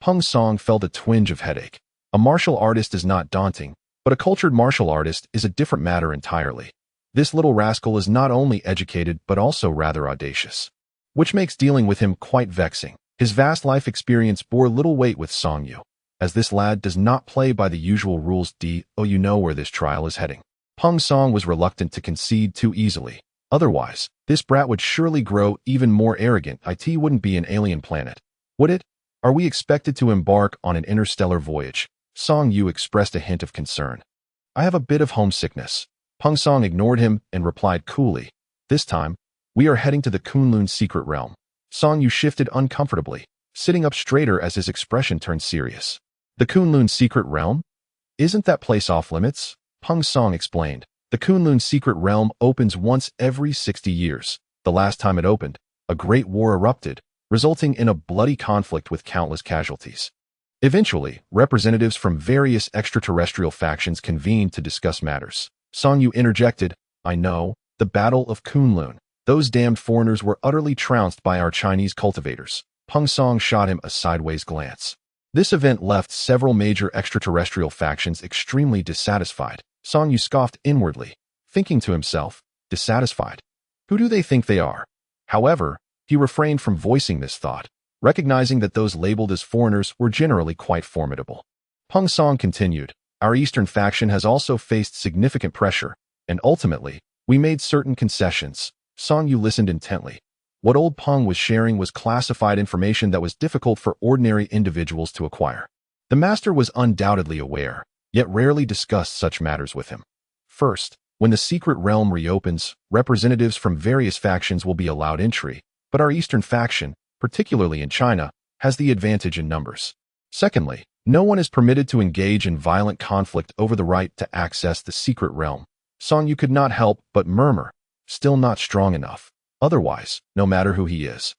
Peng Song felt a twinge of headache. A martial artist is not daunting, but a cultured martial artist is a different matter entirely. This little rascal is not only educated but also rather audacious, which makes dealing with him quite vexing. His vast life experience bore little weight with Song-yu, as this lad does not play by the usual rules. You know where this trial is heading. Peng Song was reluctant to concede too easily. Otherwise, this brat would surely grow even more arrogant. It wouldn't be an alien planet, would it? Are we expected to embark on an interstellar voyage? Song-yu expressed a hint of concern. I have a bit of homesickness. Peng Song ignored him and replied coolly. This time, we are heading to the Kunlun secret realm. Song-yu shifted uncomfortably, sitting up straighter as his expression turned serious. The Kunlun secret realm? Isn't that place off limits? Peng Song explained. The Kunlun secret realm opens once every 60 years. The last time it opened, a great war erupted, resulting in a bloody conflict with countless casualties. Eventually, representatives from various extraterrestrial factions convened to discuss matters. Song-yu interjected, I know, the Battle of Kunlun. Those damned foreigners were utterly trounced by our Chinese cultivators. Peng Song shot him a sideways glance. This event left several major extraterrestrial factions extremely dissatisfied. Song-yu scoffed inwardly, thinking to himself, dissatisfied? Who do they think they are? However, he refrained from voicing this thought, recognizing that those labeled as foreigners were generally quite formidable. Peng Song continued, our eastern faction has also faced significant pressure, and ultimately, we made certain concessions. Song-yu listened intently. What old Peng was sharing was classified information that was difficult for ordinary individuals to acquire. The master was undoubtedly aware, yet rarely discussed such matters with him. First, when the secret realm reopens, representatives from various factions will be allowed entry, but our eastern faction, particularly in China, has the advantage in numbers. Secondly, no one is permitted to engage in violent conflict over the right to access the secret realm. Song Yu could not help but murmur, still not strong enough. Otherwise, no matter who he is,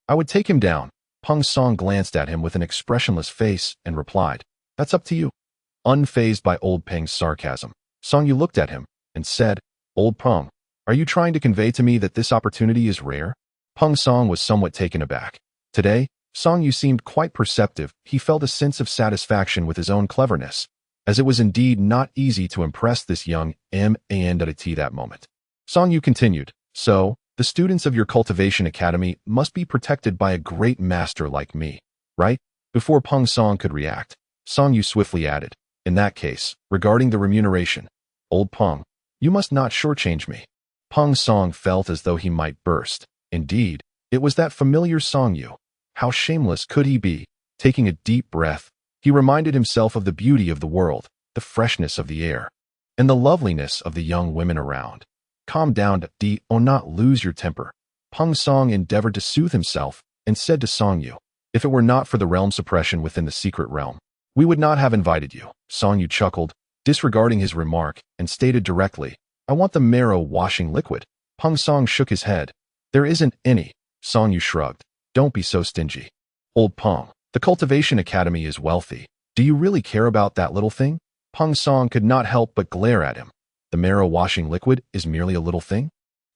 I would take him down. Peng Song glanced at him with an expressionless face and replied, "That's up to you." Unfazed by old Peng's sarcasm, Song Yu looked at him and said, "Old Peng, are you trying to convey to me that this opportunity is rare?" Peng Song was somewhat taken aback. Today, Song Yu seemed quite perceptive. He felt a sense of satisfaction with his own cleverness, as it was indeed not easy to impress this young man at that moment. Song Yu continued, "So, the students of your cultivation academy must be protected by a great master like me, right?" Before Peng Song could react, Song Yu swiftly added, "In that case, regarding the remuneration, old Peng, you must not shortchange me." Peng Song felt as though he might burst. Indeed, it was that familiar Song Yu. How shameless could he be? Taking a deep breath, he reminded himself of the beauty of the world, the freshness of the air, and the loveliness of the young women around. "Calm down, do not lose your temper." Peng Song endeavored to soothe himself and said to Song Yu, "If it were not for the realm suppression within the secret realm, we would not have invited you." Song Yu chuckled, disregarding his remark, and stated directly, "I want the marrow washing liquid." Peng Song shook his head. "There isn't any." Song Yu shrugged. "Don't be so stingy. Old Peng, the Cultivation Academy is wealthy. Do you really care about that little thing?" Peng Song could not help but glare at him. "The marrow washing liquid is merely a little thing?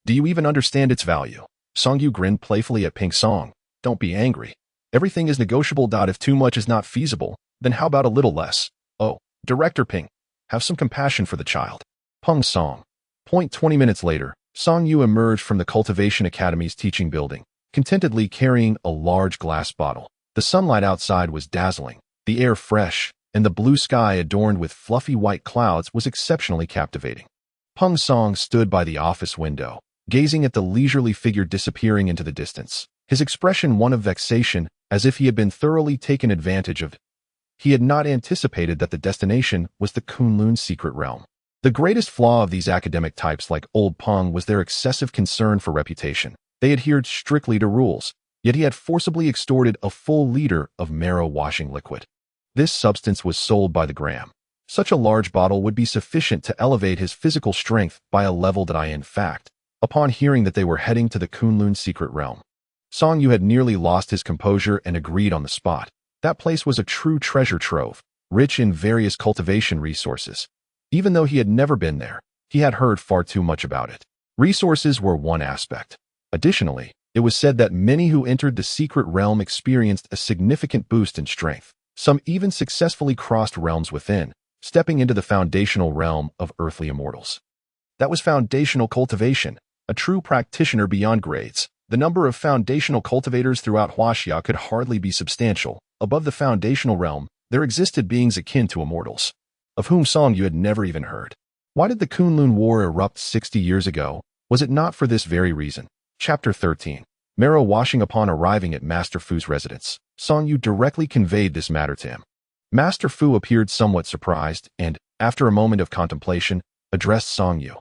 Do you even understand its value?" Song Yu grinned playfully at Peng Song. "Don't be angry. Everything is negotiable. If too much is not feasible, then how about a little less? Oh, Director Peng, have some compassion for the child." Peng Song. 20 minutes later, Song Yu emerged from the Cultivation Academy's teaching building, contentedly carrying a large glass bottle. The sunlight outside was dazzling, the air fresh, and the blue sky adorned with fluffy white clouds was exceptionally captivating. Peng Song stood by the office window, gazing at the leisurely figure disappearing into the distance, his expression one of vexation, as if he had been thoroughly taken advantage of. He had not anticipated that the destination was the Kunlun secret realm. The greatest flaw of these academic types like old Peng was their excessive concern for reputation. They adhered strictly to rules, yet he had forcibly extorted a full liter of marrow washing liquid. This substance was sold by the gram. Such a large bottle would be sufficient to elevate his physical strength by a level that in fact, upon hearing that they were heading to the Kunlun secret realm, Song Yu had nearly lost his composure and agreed on the spot. That place was a true treasure trove, rich in various cultivation resources. Even though he had never been there, he had heard far too much about it. Resources were one aspect. Additionally, it was said that many who entered the secret realm experienced a significant boost in strength. Some even successfully crossed realms within, stepping into the foundational realm of earthly immortals. That was foundational cultivation, a true practitioner beyond grades. The number of foundational cultivators throughout Huaxia could hardly be substantial. Above the foundational realm, there existed beings akin to immortals, of whom Song Yu had never even heard. Why did the Kunlun War erupt 60 years ago? Was it not for this very reason? Chapter 13. Marrow washing. Upon arriving at Master Fu's residence, Song Yu directly conveyed this matter to him. Master Fu appeared somewhat surprised and, after a moment of contemplation, addressed Song Yu.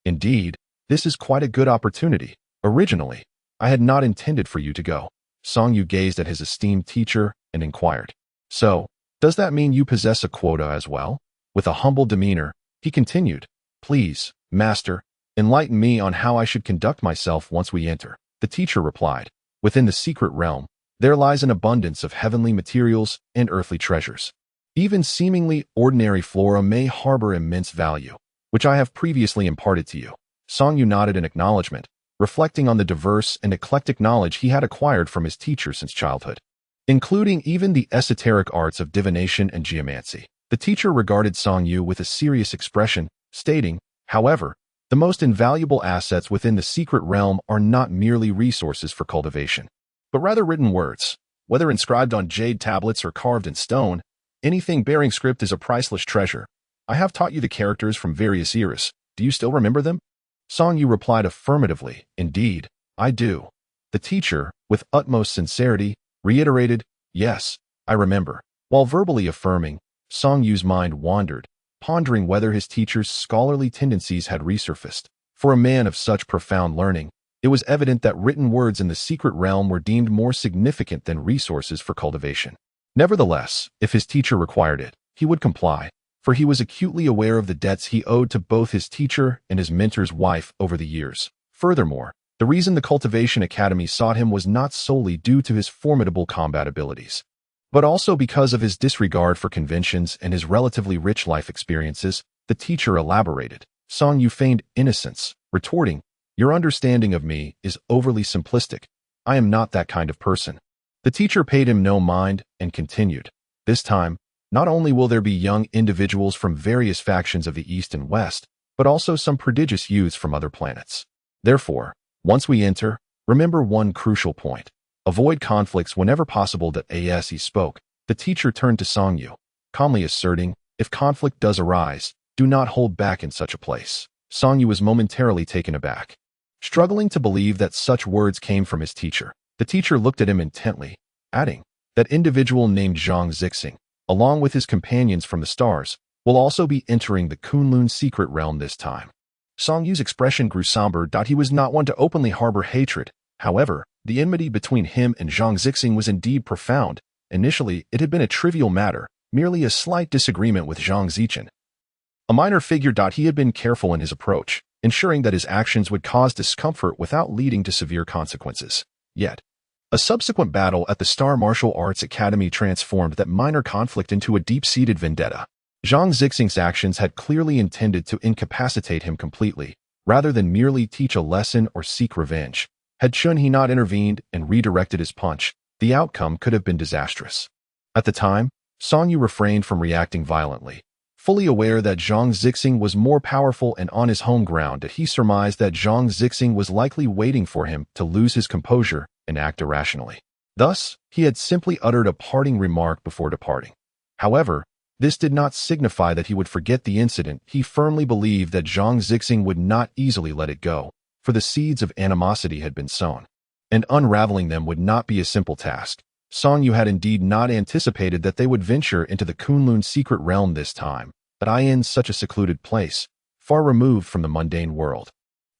"Indeed, this is quite a good opportunity. Originally, I had not intended for you to go." Song Yu gazed at his esteemed teacher and inquired, "So, does that mean you possess a quota as well?" With a humble demeanor, he continued, "Please, Master, enlighten me on how I should conduct myself once we enter." The teacher replied, "Within the secret realm, there lies an abundance of heavenly materials and earthly treasures. Even seemingly ordinary flora may harbor immense value, which I have previously imparted to you." Song Yu nodded in acknowledgement, reflecting on the diverse and eclectic knowledge he had acquired from his teacher since childhood, including even the esoteric arts of divination and geomancy. The teacher regarded Song Yu with a serious expression, stating, "However, the most invaluable assets within the secret realm are not merely resources for cultivation, but rather written words. Whether inscribed on jade tablets or carved in stone, anything bearing script is a priceless treasure. I have taught you the characters from various eras. Do you still remember them?" Song Yu replied affirmatively, "Indeed, I do." The teacher, with utmost sincerity, reiterated, "Yes, I remember." While verbally affirming, Song Yu's mind wandered, pondering whether his teacher's scholarly tendencies had resurfaced. For a man of such profound learning, It was evident that written words in the secret realm were deemed more significant than resources for cultivation. Nevertheless, if his teacher required it, he would comply, for he was acutely aware of the debts he owed to both his teacher and his mentor's wife over the years. Furthermore, the reason the Cultivation Academy sought him was not solely due to his formidable combat abilities, but also because of his disregard for conventions and his relatively rich life experiences. The teacher elaborated. Song Yu feigned innocence, retorting, "Your understanding of me is overly simplistic. I am not that kind of person." The teacher paid him no mind and continued. "This time, not only will there be young individuals from various factions of the East and West, but also some prodigious youths from other planets. Therefore, once we enter, remember one crucial point. Avoid conflicts whenever possible." As he spoke, the teacher turned to Song Yu, calmly asserting, "If conflict does arise, do not hold back in such a place." Song Yu was momentarily taken aback. Struggling to believe that such words came from his teacher, the teacher looked at him intently, adding, "That individual named Zhang Zixing, along with his companions from the stars, will also be entering the Kunlun secret realm this time." Song Yu's expression grew somber. He was not one to openly harbor hatred. However, the enmity between him and Zhang Zixing was indeed profound. Initially, it had been a trivial matter, merely a slight disagreement with Zhang Zixing, a minor figure. He had been careful in his approach, ensuring that his actions would cause discomfort without leading to severe consequences. Yet, a subsequent battle at the Star Martial Arts Academy transformed that minor conflict into a deep-seated vendetta. Zhang Zixing's actions had clearly intended to incapacitate him completely, rather than merely teach a lesson or seek revenge. Had Chun He not intervened and redirected his punch, the outcome could have been disastrous. At the time, Song Yu refrained from reacting violently. Fully aware that Zhang Zixing was more powerful and on his home ground, he surmised that Zhang Zixing was likely waiting for him to lose his composure and act irrationally. Thus, he had simply uttered a parting remark before departing. However, this did not signify that he would forget the incident. He firmly believed that Zhang Zixing would not easily let it go, for the seeds of animosity had been sown, and unraveling them would not be a simple task. Song Yu had indeed not anticipated that they would venture into the Kunlun secret realm this time, but in such a secluded place, far removed from the mundane world.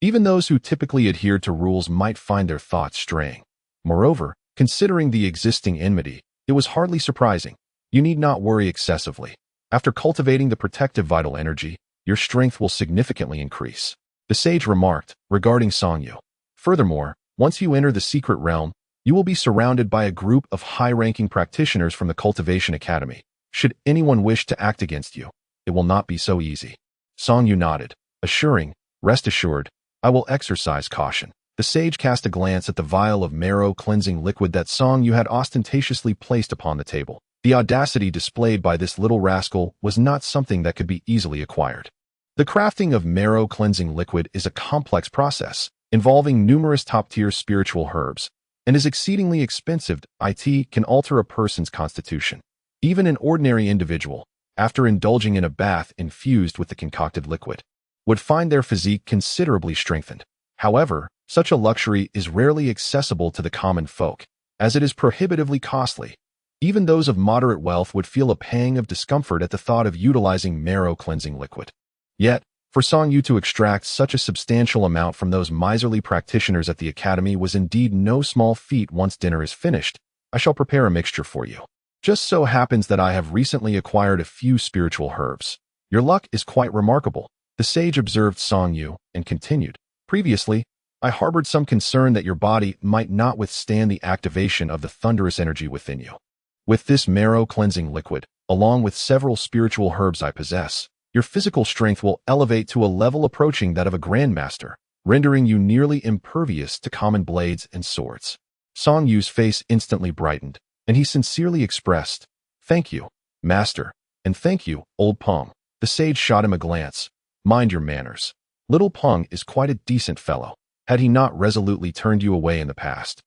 Even those who typically adhered to rules might find their thoughts straying. Moreover, considering the existing enmity, it was hardly surprising. You need not worry excessively. After cultivating the protective vital energy, your strength will significantly increase, the sage remarked, regarding Song Yu. Furthermore, once you enter the secret realm, you will be surrounded by a group of high-ranking practitioners from the Cultivation Academy. Should anyone wish to act against you, it will not be so easy. Song Yu nodded, assuring, "Rest assured, I will exercise caution." The sage cast a glance at the vial of marrow-cleansing liquid that Song Yu had ostentatiously placed upon the table. The audacity displayed by this little rascal was not something that could be easily acquired. The crafting of marrow-cleansing liquid is a complex process, involving numerous top-tier spiritual herbs, and is exceedingly expensive. It can alter a person's constitution. Even an ordinary individual, after indulging in a bath infused with the concocted liquid, would find their physique considerably strengthened. However, such a luxury is rarely accessible to the common folk, as it is prohibitively costly. Even those of moderate wealth would feel a pang of discomfort at the thought of utilizing marrow-cleansing liquid. Yet, for Song Yu to extract such a substantial amount from those miserly practitioners at the academy was indeed no small feat. "Once dinner is finished, I shall prepare a mixture for you. Just so happens that I have recently acquired a few spiritual herbs. Your luck is quite remarkable," the sage observed Song Yu, and continued, "Previously, I harbored some concern that your body might not withstand the activation of the thunderous energy within you. With this marrow-cleansing liquid, along with several spiritual herbs I possess, your physical strength will elevate to a level approaching that of a grandmaster, rendering you nearly impervious to common blades and swords." Song Yu's face instantly brightened, and he sincerely expressed, "Thank you, master, and thank you, old Peng." The sage shot him a glance. "Mind your manners. Little Peng is quite a decent fellow. Had he not resolutely turned you away in the past,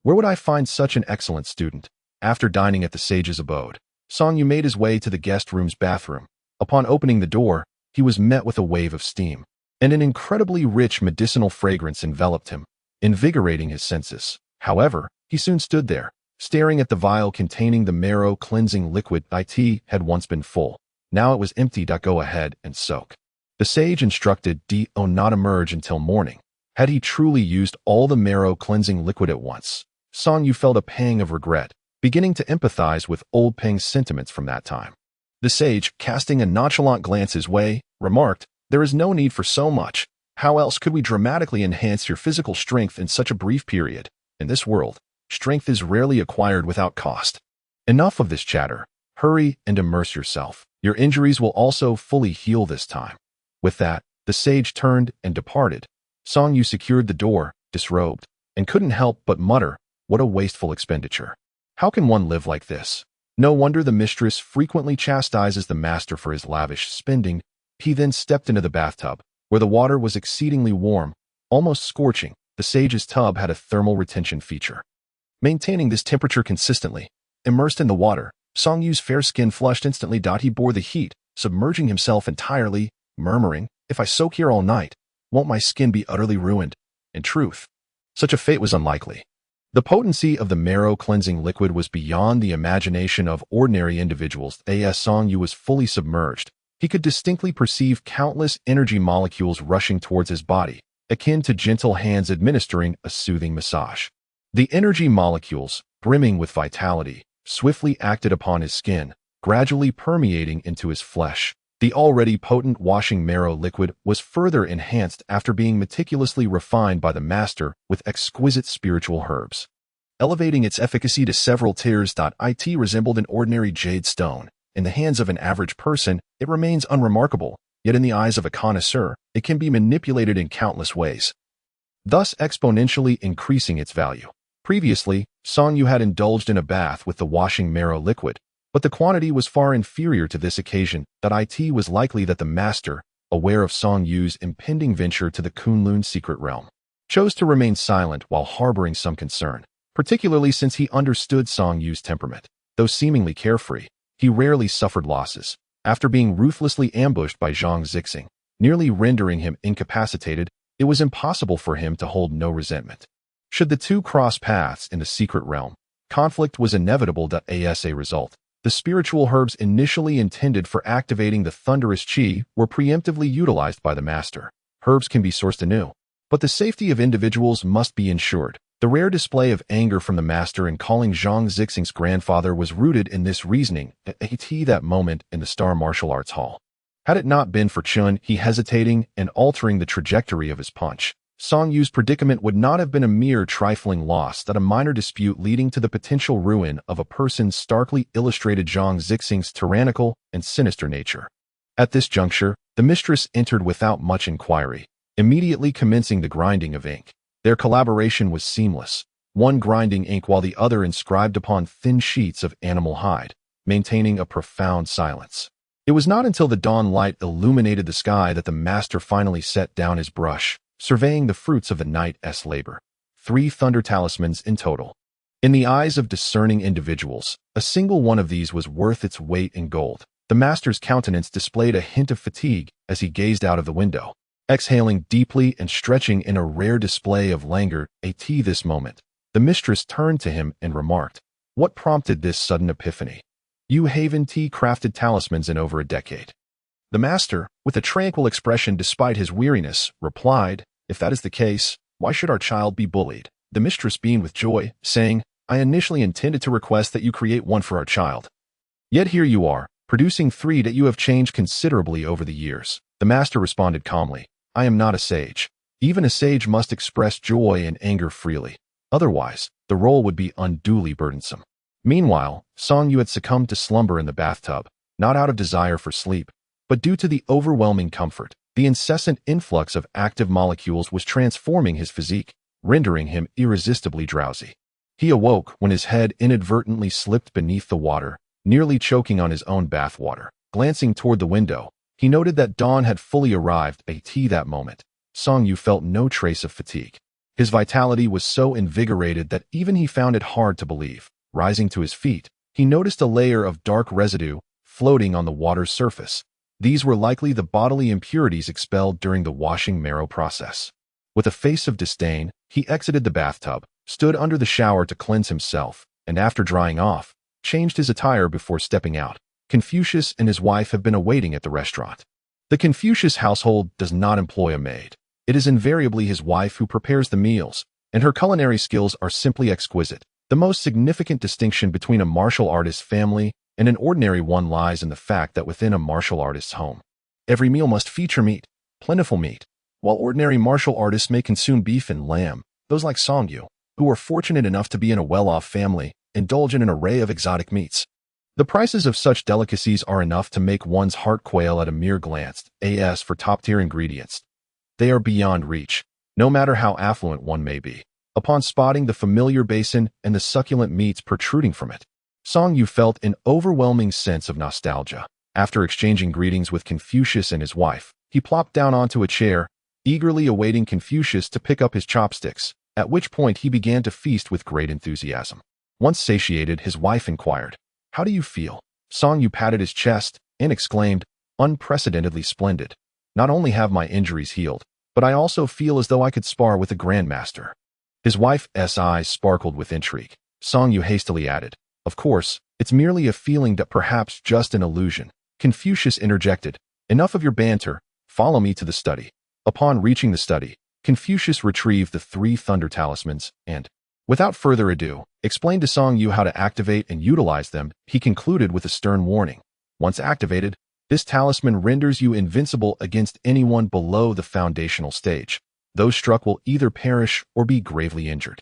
where would I find such an excellent student?" After dining at the sage's abode, Song Yu made his way to the guest room's bathroom. Upon opening the door, he was met with a wave of steam, and an incredibly rich medicinal fragrance enveloped him, invigorating his senses. However, he soon stood there, staring at the vial containing the marrow-cleansing liquid. It had once been full. Now it was empty. Go ahead and soak. The sage instructed. Do not emerge until morning. Had he truly used all the marrow-cleansing liquid at once? Song Yu felt a pang of regret, beginning to empathize with old Peng's sentiments from that time. The sage, casting a nonchalant glance his way, remarked, "There is no need for so much. How else could we dramatically enhance your physical strength in such a brief period? In this world, strength is rarely acquired without cost. Enough of this chatter. Hurry and immerse yourself. Your injuries will also fully heal this time." With that, the sage turned and departed. Song Yu secured the door, disrobed, and couldn't help but mutter, "What a wasteful expenditure. How can one live like this?" No wonder the mistress frequently chastises the master for his lavish spending. He then stepped into the bathtub, where the water was exceedingly warm, almost scorching. The sage's tub had a thermal retention feature, maintaining this temperature consistently. Immersed in the water, Song Yu's fair skin flushed instantly. He bore the heat, submerging himself entirely, murmuring, "If I soak here all night, won't my skin be utterly ruined?" In truth, such a fate was unlikely. The potency of the marrow-cleansing liquid was beyond the imagination of ordinary individuals. As Song Yu was fully submerged, he could distinctly perceive countless energy molecules rushing towards his body, akin to gentle hands administering a soothing massage. The energy molecules, brimming with vitality, swiftly acted upon his skin, gradually permeating into his flesh. The already potent washing marrow liquid was further enhanced after being meticulously refined by the master with exquisite spiritual herbs, elevating its efficacy to several tiers. It resembled an ordinary jade stone. In the hands of an average person, it remains unremarkable, yet in the eyes of a connoisseur, it can be manipulated in countless ways, thus exponentially increasing its value. Previously, Song Yu had indulged in a bath with the washing marrow liquid, but the quantity was far inferior to this occasion. It was likely that the master, aware of Song Yu's impending venture to the Kunlun secret realm, chose to remain silent while harboring some concern, particularly since he understood Song Yu's temperament. Though seemingly carefree, he rarely suffered losses. After being ruthlessly ambushed by Zhang Zixing, nearly rendering him incapacitated, it was impossible for him to hold no resentment. Should the two cross paths in the secret realm, conflict was inevitable. As a result, the spiritual herbs initially intended for activating the thunderous chi were preemptively utilized by the master. Herbs can be sourced anew, but the safety of individuals must be ensured. The rare display of anger from the master in calling Zhang Zixing's grandfather was rooted in this reasoning. At that moment in the Star Martial Arts Hall, had it not been for Chun, he hesitating and altering the trajectory of his punch, Song Yu's predicament would not have been a mere trifling loss. A minor dispute leading to the potential ruin of a person starkly illustrated Zhang Zixing's tyrannical and sinister nature. At this juncture, the mistress entered without much inquiry, immediately commencing the grinding of ink. Their collaboration was seamless, one grinding ink while the other inscribed upon thin sheets of animal hide, maintaining a profound silence. It was not until the dawn light illuminated the sky that the master finally set down his brush, surveying the fruits of the night's labor. 3 thunder talismans in total. In the eyes of discerning individuals, a single one of these was worth its weight in gold. The master's countenance displayed a hint of fatigue as he gazed out of the window, exhaling deeply and stretching in a rare display of languor. At this moment, the mistress turned to him and remarked, "What prompted this sudden epiphany? You haven't crafted talismans in over a decade." The master, with a tranquil expression despite his weariness, replied, "If that is the case, why should our child be bullied?" The mistress beamed with joy, saying, "I initially intended to request that you create one for our child. Yet here you are, producing 3 that you have changed considerably over the years." The master responded calmly, "I am not a sage. Even a sage must express joy and anger freely. Otherwise, the role would be unduly burdensome." Meanwhile, Song Yu had succumbed to slumber in the bathtub, not out of desire for sleep, but due to the overwhelming comfort. The incessant influx of active molecules was transforming his physique, rendering him irresistibly drowsy. He awoke when his head inadvertently slipped beneath the water, nearly choking on his own bath water. Glancing toward the window, he noted that dawn had fully arrived. At that moment, Song Yu felt no trace of fatigue. His vitality was so invigorated that even he found it hard to believe. Rising to his feet, he noticed a layer of dark residue floating on the water's surface. These were likely the bodily impurities expelled during the washing marrow process. With a face of disdain, he exited the bathtub, stood under the shower to cleanse himself, and after drying off, changed his attire before stepping out. Confucius and his wife have been awaiting at the restaurant. The Confucius household does not employ a maid. It is invariably his wife who prepares the meals, and her culinary skills are simply exquisite. The most significant distinction between a martial artist's family and an ordinary one lies in the fact that within a martial artist's home, every meal must feature meat, plentiful meat. While ordinary martial artists may consume beef and lamb, those like Songyu, who are fortunate enough to be in a well-off family, indulge in an array of exotic meats. The prices of such delicacies are enough to make one's heart quail at a mere glance. As for top-tier ingredients, they are beyond reach, no matter how affluent one may be. Upon spotting the familiar basin and the succulent meats protruding from it, Songyu felt an overwhelming sense of nostalgia. After exchanging greetings with Confucius and his wife, he plopped down onto a chair, eagerly awaiting Confucius to pick up his chopsticks, at which point he began to feast with great enthusiasm. Once satiated, his wife inquired, "How do you feel?" Songyu patted his chest and exclaimed, "Unprecedentedly splendid. Not only have my injuries healed, but I also feel as though I could spar with a grandmaster." His wife's eyes sparkled with intrigue. Songyu hastily added, "Of course, it's merely a feeling that perhaps just an illusion." Confucius interjected, "Enough of your banter, follow me to the study." Upon reaching the study, Confucius retrieved the 3 thunder talismans and, without further ado, explained to Songyu how to activate and utilize them. He concluded with a stern warning. Once activated, this talisman renders you invincible against anyone below the foundational stage. Those struck will either perish or be gravely injured.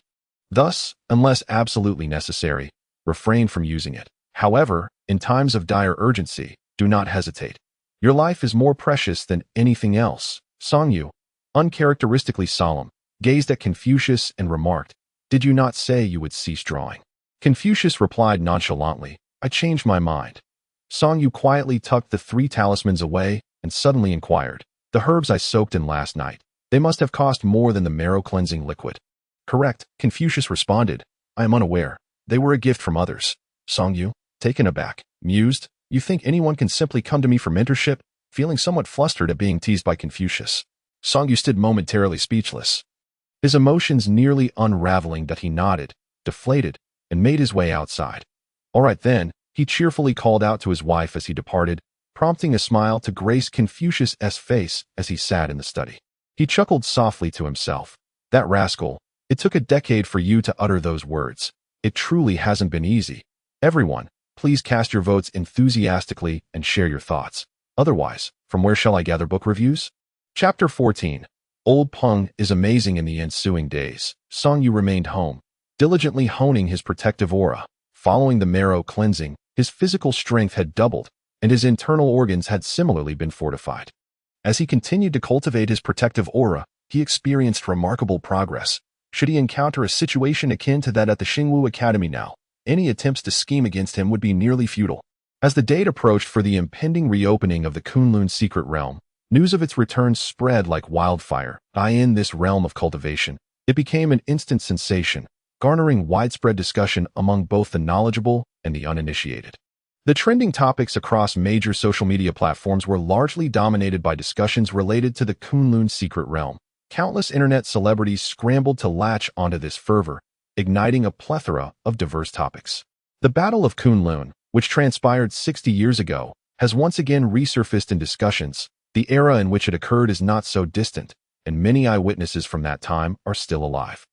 Thus, unless absolutely necessary, refrain from using it. However, in times of dire urgency, do not hesitate. Your life is more precious than anything else. Songyu, uncharacteristically solemn, gazed at Confucius and remarked, "Did you not say you would cease drawing?" Confucius replied nonchalantly, "I changed my mind." Songyu quietly tucked the 3 talismans away and suddenly inquired, "The herbs I soaked in last night, they must have cost more than the marrow-cleansing liquid." "Correct," Confucius responded. "I am unaware. They were a gift from others." Songyu, taken aback, mused, "You think anyone can simply come to me for mentorship?" Feeling somewhat flustered at being teased by Confucius, Songyu stood momentarily speechless. His emotions nearly unraveling, that he nodded, deflated, and made his way outside. "All right then," he cheerfully called out to his wife as he departed, prompting a smile to grace Confucius's face as he sat in the study. He chuckled softly to himself. "That rascal, it took a decade for you to utter those words. It truly hasn't been easy. Everyone, please cast your votes enthusiastically and share your thoughts. Otherwise, from where shall I gather book reviews?" Chapter 14. Old Peng is amazing. In the ensuing days, Songyu remained home, diligently honing his protective aura. Following the marrow cleansing, his physical strength had doubled, and his internal organs had similarly been fortified. As he continued to cultivate his protective aura, he experienced remarkable progress. Should he encounter a situation akin to that at the Xingwu Academy now, any attempts to scheme against him would be nearly futile. As the date approached for the impending reopening of the Kunlun secret realm, news of its return spread like wildfire. In this realm of cultivation, it became an instant sensation, garnering widespread discussion among both the knowledgeable and the uninitiated. The trending topics across major social media platforms were largely dominated by discussions related to the Kunlun secret realm. Countless internet celebrities scrambled to latch onto this fervor, igniting a plethora of diverse topics. The Battle of Kunlun, which transpired 60 years ago, has once again resurfaced in discussions. The era in which it occurred is not so distant, and many eyewitnesses from that time are still alive.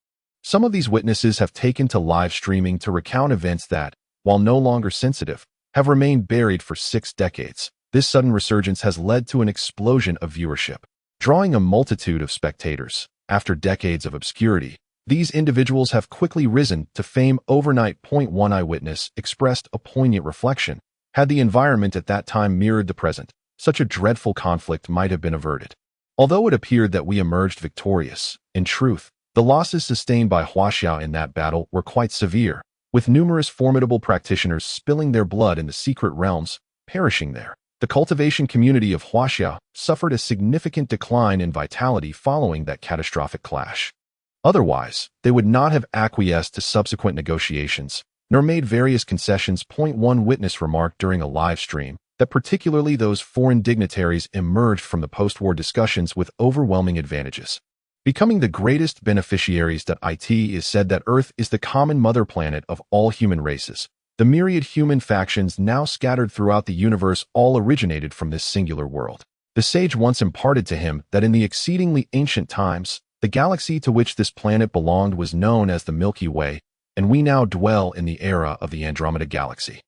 Some of these witnesses have taken to live streaming to recount events that, while no longer sensitive, have remained buried for 6 decades. This sudden resurgence has led to an explosion of viewership, drawing a multitude of spectators. After decades of obscurity, these individuals have quickly risen to fame overnight. One eyewitness expressed a poignant reflection. Had the environment at that time mirrored the present, such a dreadful conflict might have been averted. Although it appeared that we emerged victorious, in truth, the losses sustained by Huaxia in that battle were quite severe, with numerous formidable practitioners spilling their blood in the secret realms, perishing there. The cultivation community of Huaxia suffered a significant decline in vitality following that catastrophic clash. Otherwise, they would not have acquiesced to subsequent negotiations, nor made various concessions. One witness remarked during a live stream that particularly those foreign dignitaries emerged from the post-war discussions with overwhelming advantages, becoming the greatest beneficiaries. It is said that Earth is the common mother planet of all human races. The myriad human factions now scattered throughout the universe all originated from this singular world. The sage once imparted to him that in the exceedingly ancient times, the galaxy to which this planet belonged was known as the Milky Way, and we now dwell in the era of the Andromeda Galaxy.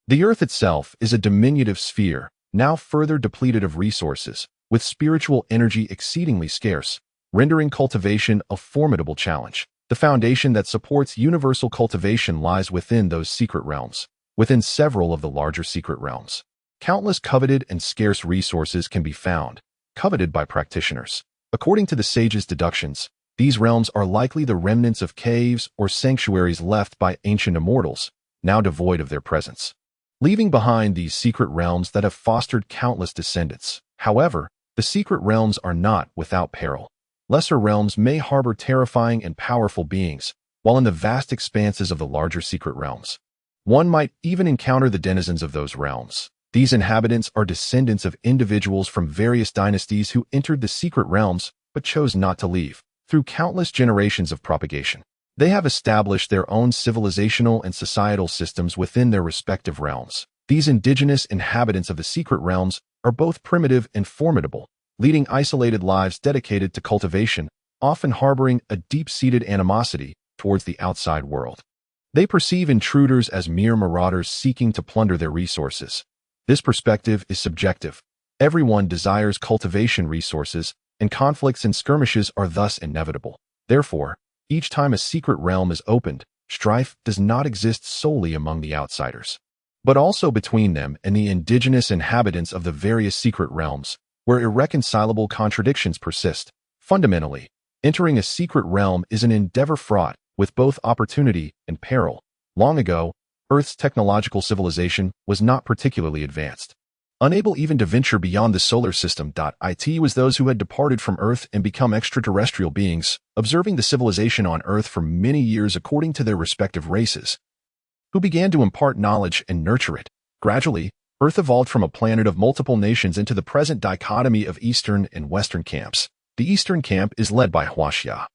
The Earth itself is a diminutive sphere, now further depleted of resources, with spiritual energy exceedingly scarce, rendering cultivation a formidable challenge. The foundation that supports universal cultivation lies within those secret realms, within several of the larger secret realms. Countless coveted and scarce resources can be found, coveted by practitioners. According to the sage's deductions, these realms are likely the remnants of caves or sanctuaries left by ancient immortals, now devoid of their presence, leaving behind these secret realms that have fostered countless descendants. However, the secret realms are not without peril. Lesser realms may harbor terrifying and powerful beings, while in the vast expanses of the larger secret realms, one might even encounter the denizens of those realms. These inhabitants are descendants of individuals from various dynasties who entered the secret realms but chose not to leave. Through countless generations of propagation, they have established their own civilizational and societal systems within their respective realms. These indigenous inhabitants of the secret realms are both primitive and formidable, leading isolated lives dedicated to cultivation, often harboring a deep-seated animosity towards the outside world. They perceive intruders as mere marauders seeking to plunder their resources. This perspective is subjective. Everyone desires cultivation resources, and conflicts and skirmishes are thus inevitable. Therefore, each time a secret realm is opened, strife does not exist solely among the outsiders, but also between them and the indigenous inhabitants of the various secret realms, where irreconcilable contradictions persist. Fundamentally, entering a secret realm is an endeavor fraught with both opportunity and peril. Long ago, Earth's technological civilization was not particularly advanced. Unable even to venture beyond the solar system. It was those who had departed from Earth and become extraterrestrial beings, observing the civilization on Earth for many years according to their respective races, who began to impart knowledge and nurture it. Gradually, Earth evolved from a planet of multiple nations into the present dichotomy of Eastern and Western camps. The Eastern camp is led by Huaxia,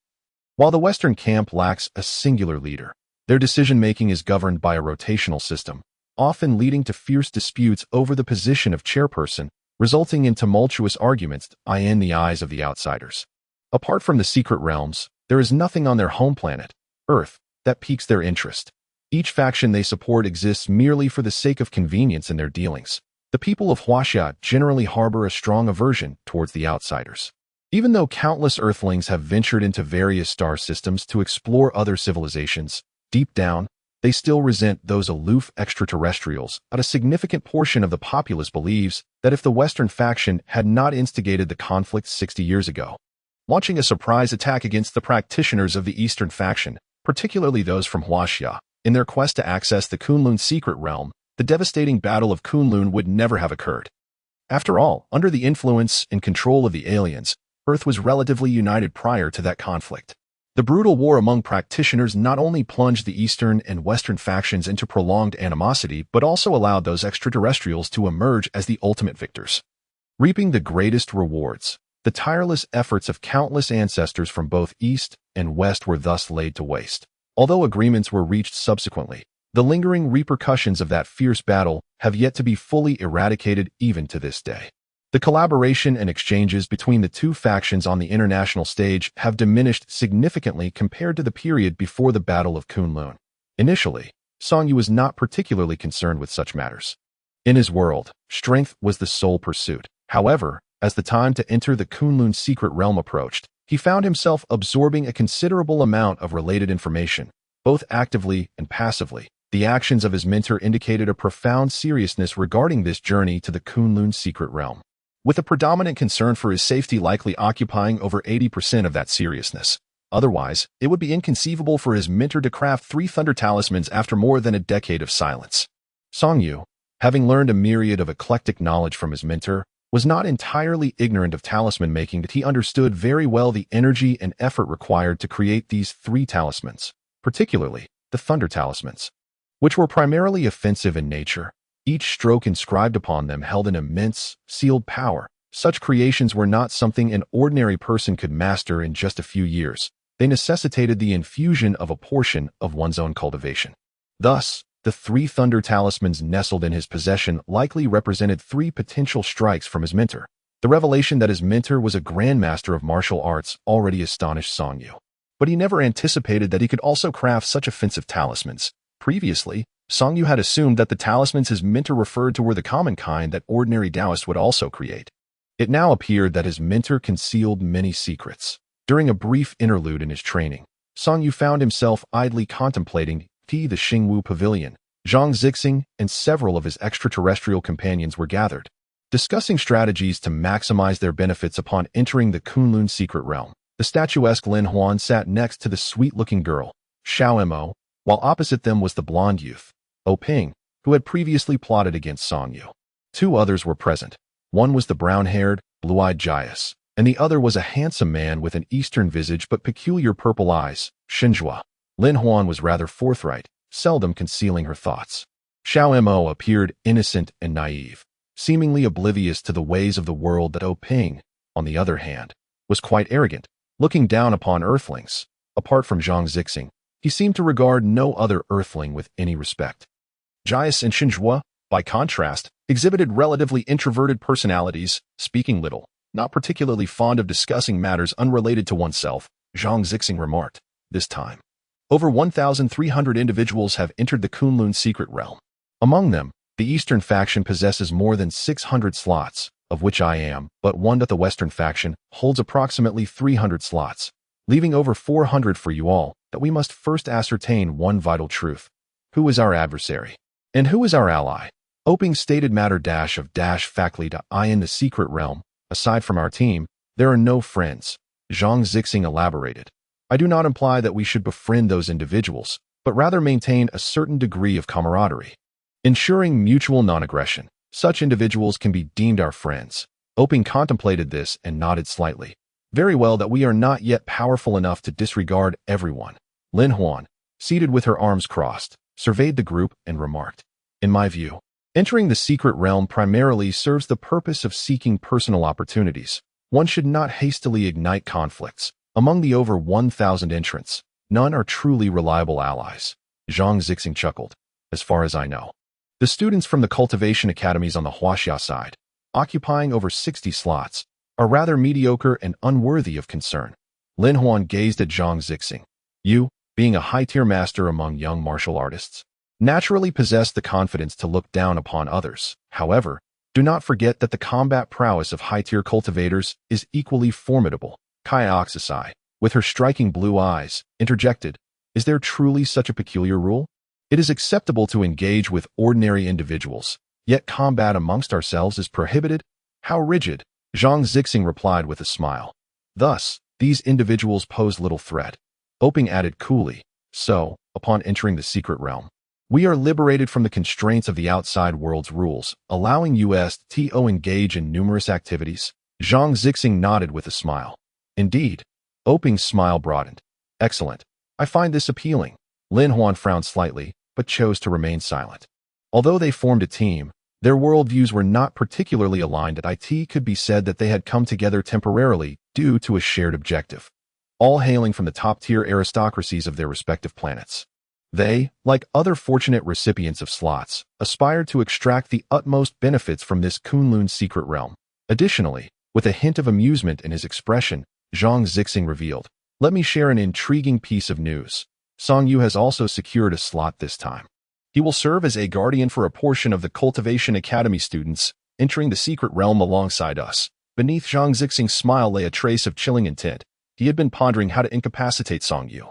while the Western camp lacks a singular leader. Their decision-making is governed by a rotational system, often leading to fierce disputes over the position of chairperson, resulting in tumultuous arguments in the eyes of the outsiders. Apart from the secret realms, there is nothing on their home planet, Earth, that piques their interest. Each faction they support exists merely for the sake of convenience in their dealings. The people of Huaxia generally harbor a strong aversion towards the outsiders. Even though countless Earthlings have ventured into various star systems to explore other civilizations, deep down, they still resent those aloof extraterrestrials. But a significant portion of the populace believes that if the Western faction had not instigated the conflict 60 years ago, launching a surprise attack against the practitioners of the Eastern faction, particularly those from Huaxia, in their quest to access the Kunlun secret realm, the devastating Battle of Kunlun would never have occurred. After all, under the influence and control of the aliens, Earth was relatively united prior to that conflict. The brutal war among practitioners not only plunged the Eastern and Western factions into prolonged animosity, but also allowed those extraterrestrials to emerge as the ultimate victors, reaping the greatest rewards. The tireless efforts of countless ancestors from both East and West were thus laid to waste. Although agreements were reached subsequently, the lingering repercussions of that fierce battle have yet to be fully eradicated even to this day. The collaboration and exchanges between the two factions on the international stage have diminished significantly compared to the period before the Battle of Kunlun. Initially, Song Yu was not particularly concerned with such matters. In his world, strength was the sole pursuit. However, as the time to enter the Kunlun secret realm approached, he found himself absorbing a considerable amount of related information, both actively and passively. The actions of his mentor indicated a profound seriousness regarding this journey to the Kunlun secret realm, with a predominant concern for his safety likely occupying over 80% of that seriousness. Otherwise, it would be inconceivable for his mentor to craft 3 thunder talismans after more than a decade of silence. Song Yu, having learned a myriad of eclectic knowledge from his mentor, was not entirely ignorant of talisman making. That he understood very well the energy and effort required to create these 3 talismans, particularly the thunder talismans, which were primarily offensive in nature. Each stroke inscribed upon them held an immense, sealed power. Such creations were not something an ordinary person could master in just a few years. They necessitated the infusion of a portion of one's own cultivation. Thus, the 3 thunder talismans nestled in his possession likely represented 3 potential strikes from his mentor. The revelation that his mentor was a grandmaster of martial arts already astonished Song Yu. But he never anticipated that he could also craft such offensive talismans. Previously, Song Yu had assumed that the talismans his mentor referred to were the common kind that ordinary Taoists would also create. It now appeared that his mentor concealed many secrets. During a brief interlude in his training, Song Yu found himself idly contemplating the Xingwu Pavilion. Zhang Zixing and several of his extraterrestrial companions were gathered, discussing strategies to maximize their benefits upon entering the Kunlun secret realm. The statuesque Lin Huan sat next to the sweet-looking girl, Xiao Mo, while opposite them was the blonde youth, O Ping, who had previously plotted against Song Yu. Two others were present. One was the brown-haired, blue-eyed Jias, and the other was a handsome man with an Eastern visage but peculiar purple eyes, Xinjua. Lin Huan was rather forthright, seldom concealing her thoughts. Xiao Mo appeared innocent and naive, seemingly oblivious to the ways of the world that O Ping, on the other hand, was quite arrogant, looking down upon earthlings. Apart from Zhang Zixing, he seemed to regard no other earthling with any respect. Jias and Xinjua, by contrast, exhibited relatively introverted personalities, speaking little, not particularly fond of discussing matters unrelated to oneself. Zhang Zixing remarked, "This time, over 1,300 individuals have entered the Kunlun secret realm. Among them, the Eastern faction possesses more than 600 slots, of which I am but one. That the Western faction holds approximately 300 slots, leaving over 400 for you all. That we must first ascertain one vital truth. Who is our adversary? And who is our ally?" O Ping stated matter of faculty. I in the secret realm, aside from our team, there are no friends. Zhang Zixing elaborated. I do not imply that we should befriend those individuals, but rather maintain a certain degree of camaraderie, ensuring mutual non-aggression. Such individuals can be deemed our friends. O Ping contemplated this and nodded slightly. Very well, that we are not yet powerful enough to disregard everyone. Lin Huan, seated with her arms crossed, surveyed the group and remarked, "In my view, entering the secret realm primarily serves the purpose of seeking personal opportunities. One should not hastily ignite conflicts. Among the over 1,000 entrants, none are truly reliable allies." Zhang Zixing chuckled. "As far as I know, the students from the cultivation academies on the Huaxia side, occupying over 60 slots, are rather mediocre and unworthy of concern." Lin Huan gazed at Zhang Zixing. "You, being a high-tier master among young martial artists, naturally possess the confidence to look down upon others. However, do not forget that the combat prowess of high-tier cultivators is equally formidable." Kai Oxisai, with her striking blue eyes, interjected, "Is there truly such a peculiar rule? It is acceptable to engage with ordinary individuals, yet combat amongst ourselves is prohibited? How rigid!" Zhang Zixing replied with a smile. "Thus, these individuals pose little threat." O Ping added coolly, "So, upon entering the secret realm, we are liberated from the constraints of the outside world's rules, allowing us to engage in numerous activities." Zhang Zixing nodded with a smile. "Indeed." O Ping's smile broadened. "Excellent. I find this appealing." Lin Huan frowned slightly, but chose to remain silent. Although they formed a team, their worldviews were not particularly aligned. It could be said that they had come together temporarily due to a shared objective, all hailing from the top-tier aristocracies of their respective planets. They, like other fortunate recipients of slots, aspired to extract the utmost benefits from this Kunlun secret realm. Additionally, with a hint of amusement in his expression, Zhang Zixing revealed, "Let me share an intriguing piece of news. Song Yu has also secured a slot this time. He will serve as a guardian for a portion of the Cultivation Academy students entering the secret realm alongside us." Beneath Zhang Zixing's smile lay a trace of chilling intent. He had been pondering how to incapacitate Song Yu,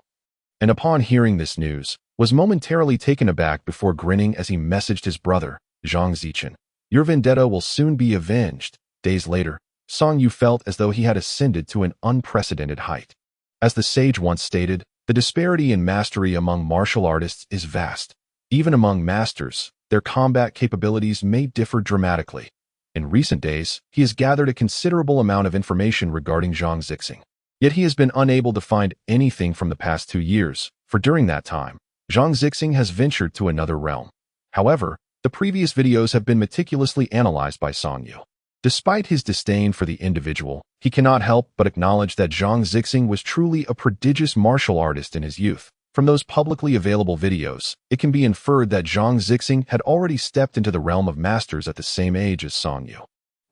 and upon hearing this news, was momentarily taken aback before grinning as he messaged his brother, Zhang Zichen, "Your vendetta will soon be avenged." Days later, Song Yu felt as though he had ascended to an unprecedented height. As the sage once stated, the disparity in mastery among martial artists is vast. Even among masters, their combat capabilities may differ dramatically. In recent days, he has gathered a considerable amount of information regarding Zhang Zixing. Yet he has been unable to find anything from the past 2 years, for during that time, Zhang Zixing has ventured to another realm. However, the previous videos have been meticulously analyzed by Song Yu. Despite his disdain for the individual, he cannot help but acknowledge that Zhang Zixing was truly a prodigious martial artist in his youth. From those publicly available videos, it can be inferred that Zhang Zixing had already stepped into the realm of masters at the same age as Song Yu.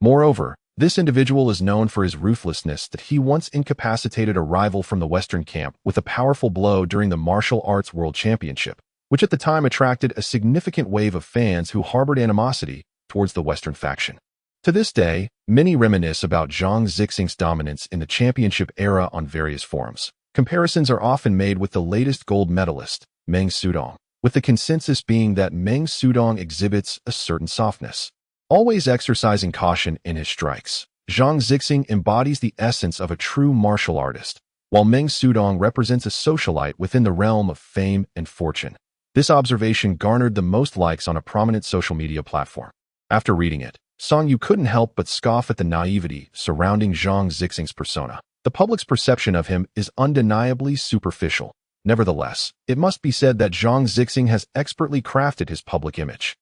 Moreover, This individual is known for his ruthlessness that he once incapacitated a rival from the Western camp with a powerful blow during the Martial Arts World Championship, which at the time attracted a significant wave of fans who harbored animosity towards the Western faction. To this day, many reminisce about Zhang Zixing's dominance in the championship era on various forums. Comparisons are often made with the latest gold medalist, Meng Sudong, with the consensus being that Meng Sudong exhibits a certain softness, always exercising caution in his strikes. Zhang Zixing embodies the essence of a true martial artist, while Meng Sudong represents a socialite within the realm of fame and fortune. This observation garnered the most likes on a prominent social media platform. After reading it, Song Yu couldn't help but scoff at the naivety surrounding Zhang Zixing's persona. The public's perception of him is undeniably superficial. Nevertheless, it must be said that Zhang Zixing has expertly crafted his public image.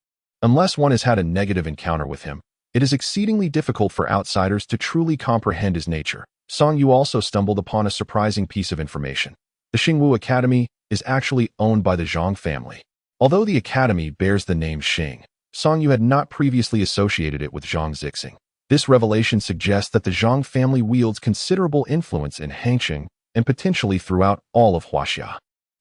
Unless one has had a negative encounter with him, it is exceedingly difficult for outsiders to truly comprehend his nature. Song Yu also stumbled upon a surprising piece of information. The Xingwu Academy is actually owned by the Zhang family. Although the academy bears the name Xing, Song Yu had not previously associated it with Zhang Zixing. This revelation suggests that the Zhang family wields considerable influence in Hangqing and potentially throughout all of Huaxia.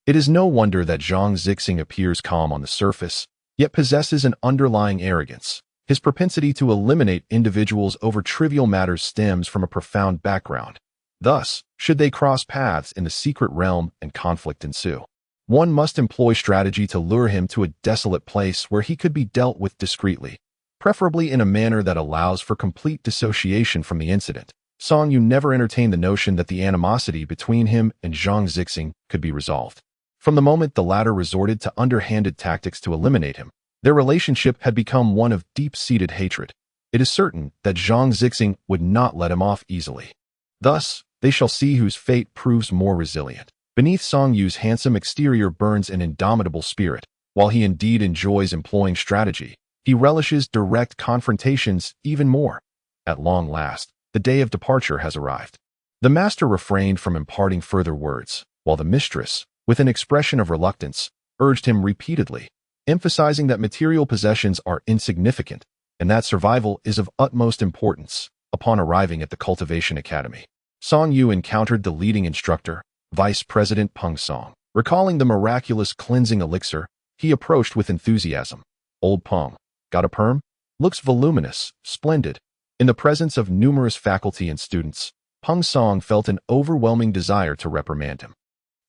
It is no wonder that Zhang Zixing appears calm on the surface, yet possesses an underlying arrogance. His propensity to eliminate individuals over trivial matters stems from a profound background. Thus, should they cross paths in the secret realm and conflict ensue, one must employ strategy to lure him to a desolate place where he could be dealt with discreetly, preferably in a manner that allows for complete dissociation from the incident. Song Yu never entertained the notion that the animosity between him and Zhang Zixing could be resolved. From the moment the latter resorted to underhanded tactics to eliminate him, their relationship had become one of deep-seated hatred. It is certain that Zhang Zixing would not let him off easily. Thus, they shall see whose fate proves more resilient. Beneath Song Yu's handsome exterior burns an indomitable spirit. While he indeed enjoys employing strategy, he relishes direct confrontations even more. At long last, the day of departure has arrived. The master refrained from imparting further words, while the mistress, with an expression of reluctance, urged him repeatedly, emphasizing that material possessions are insignificant and that survival is of utmost importance. Upon arriving at the Cultivation Academy, Song Yu encountered the leading instructor, Vice President Peng Song. Recalling the miraculous cleansing elixir, he approached with enthusiasm. Old Peng, got a perm? Looks voluminous, splendid. In the presence of numerous faculty and students, Peng Song felt an overwhelming desire to reprimand him.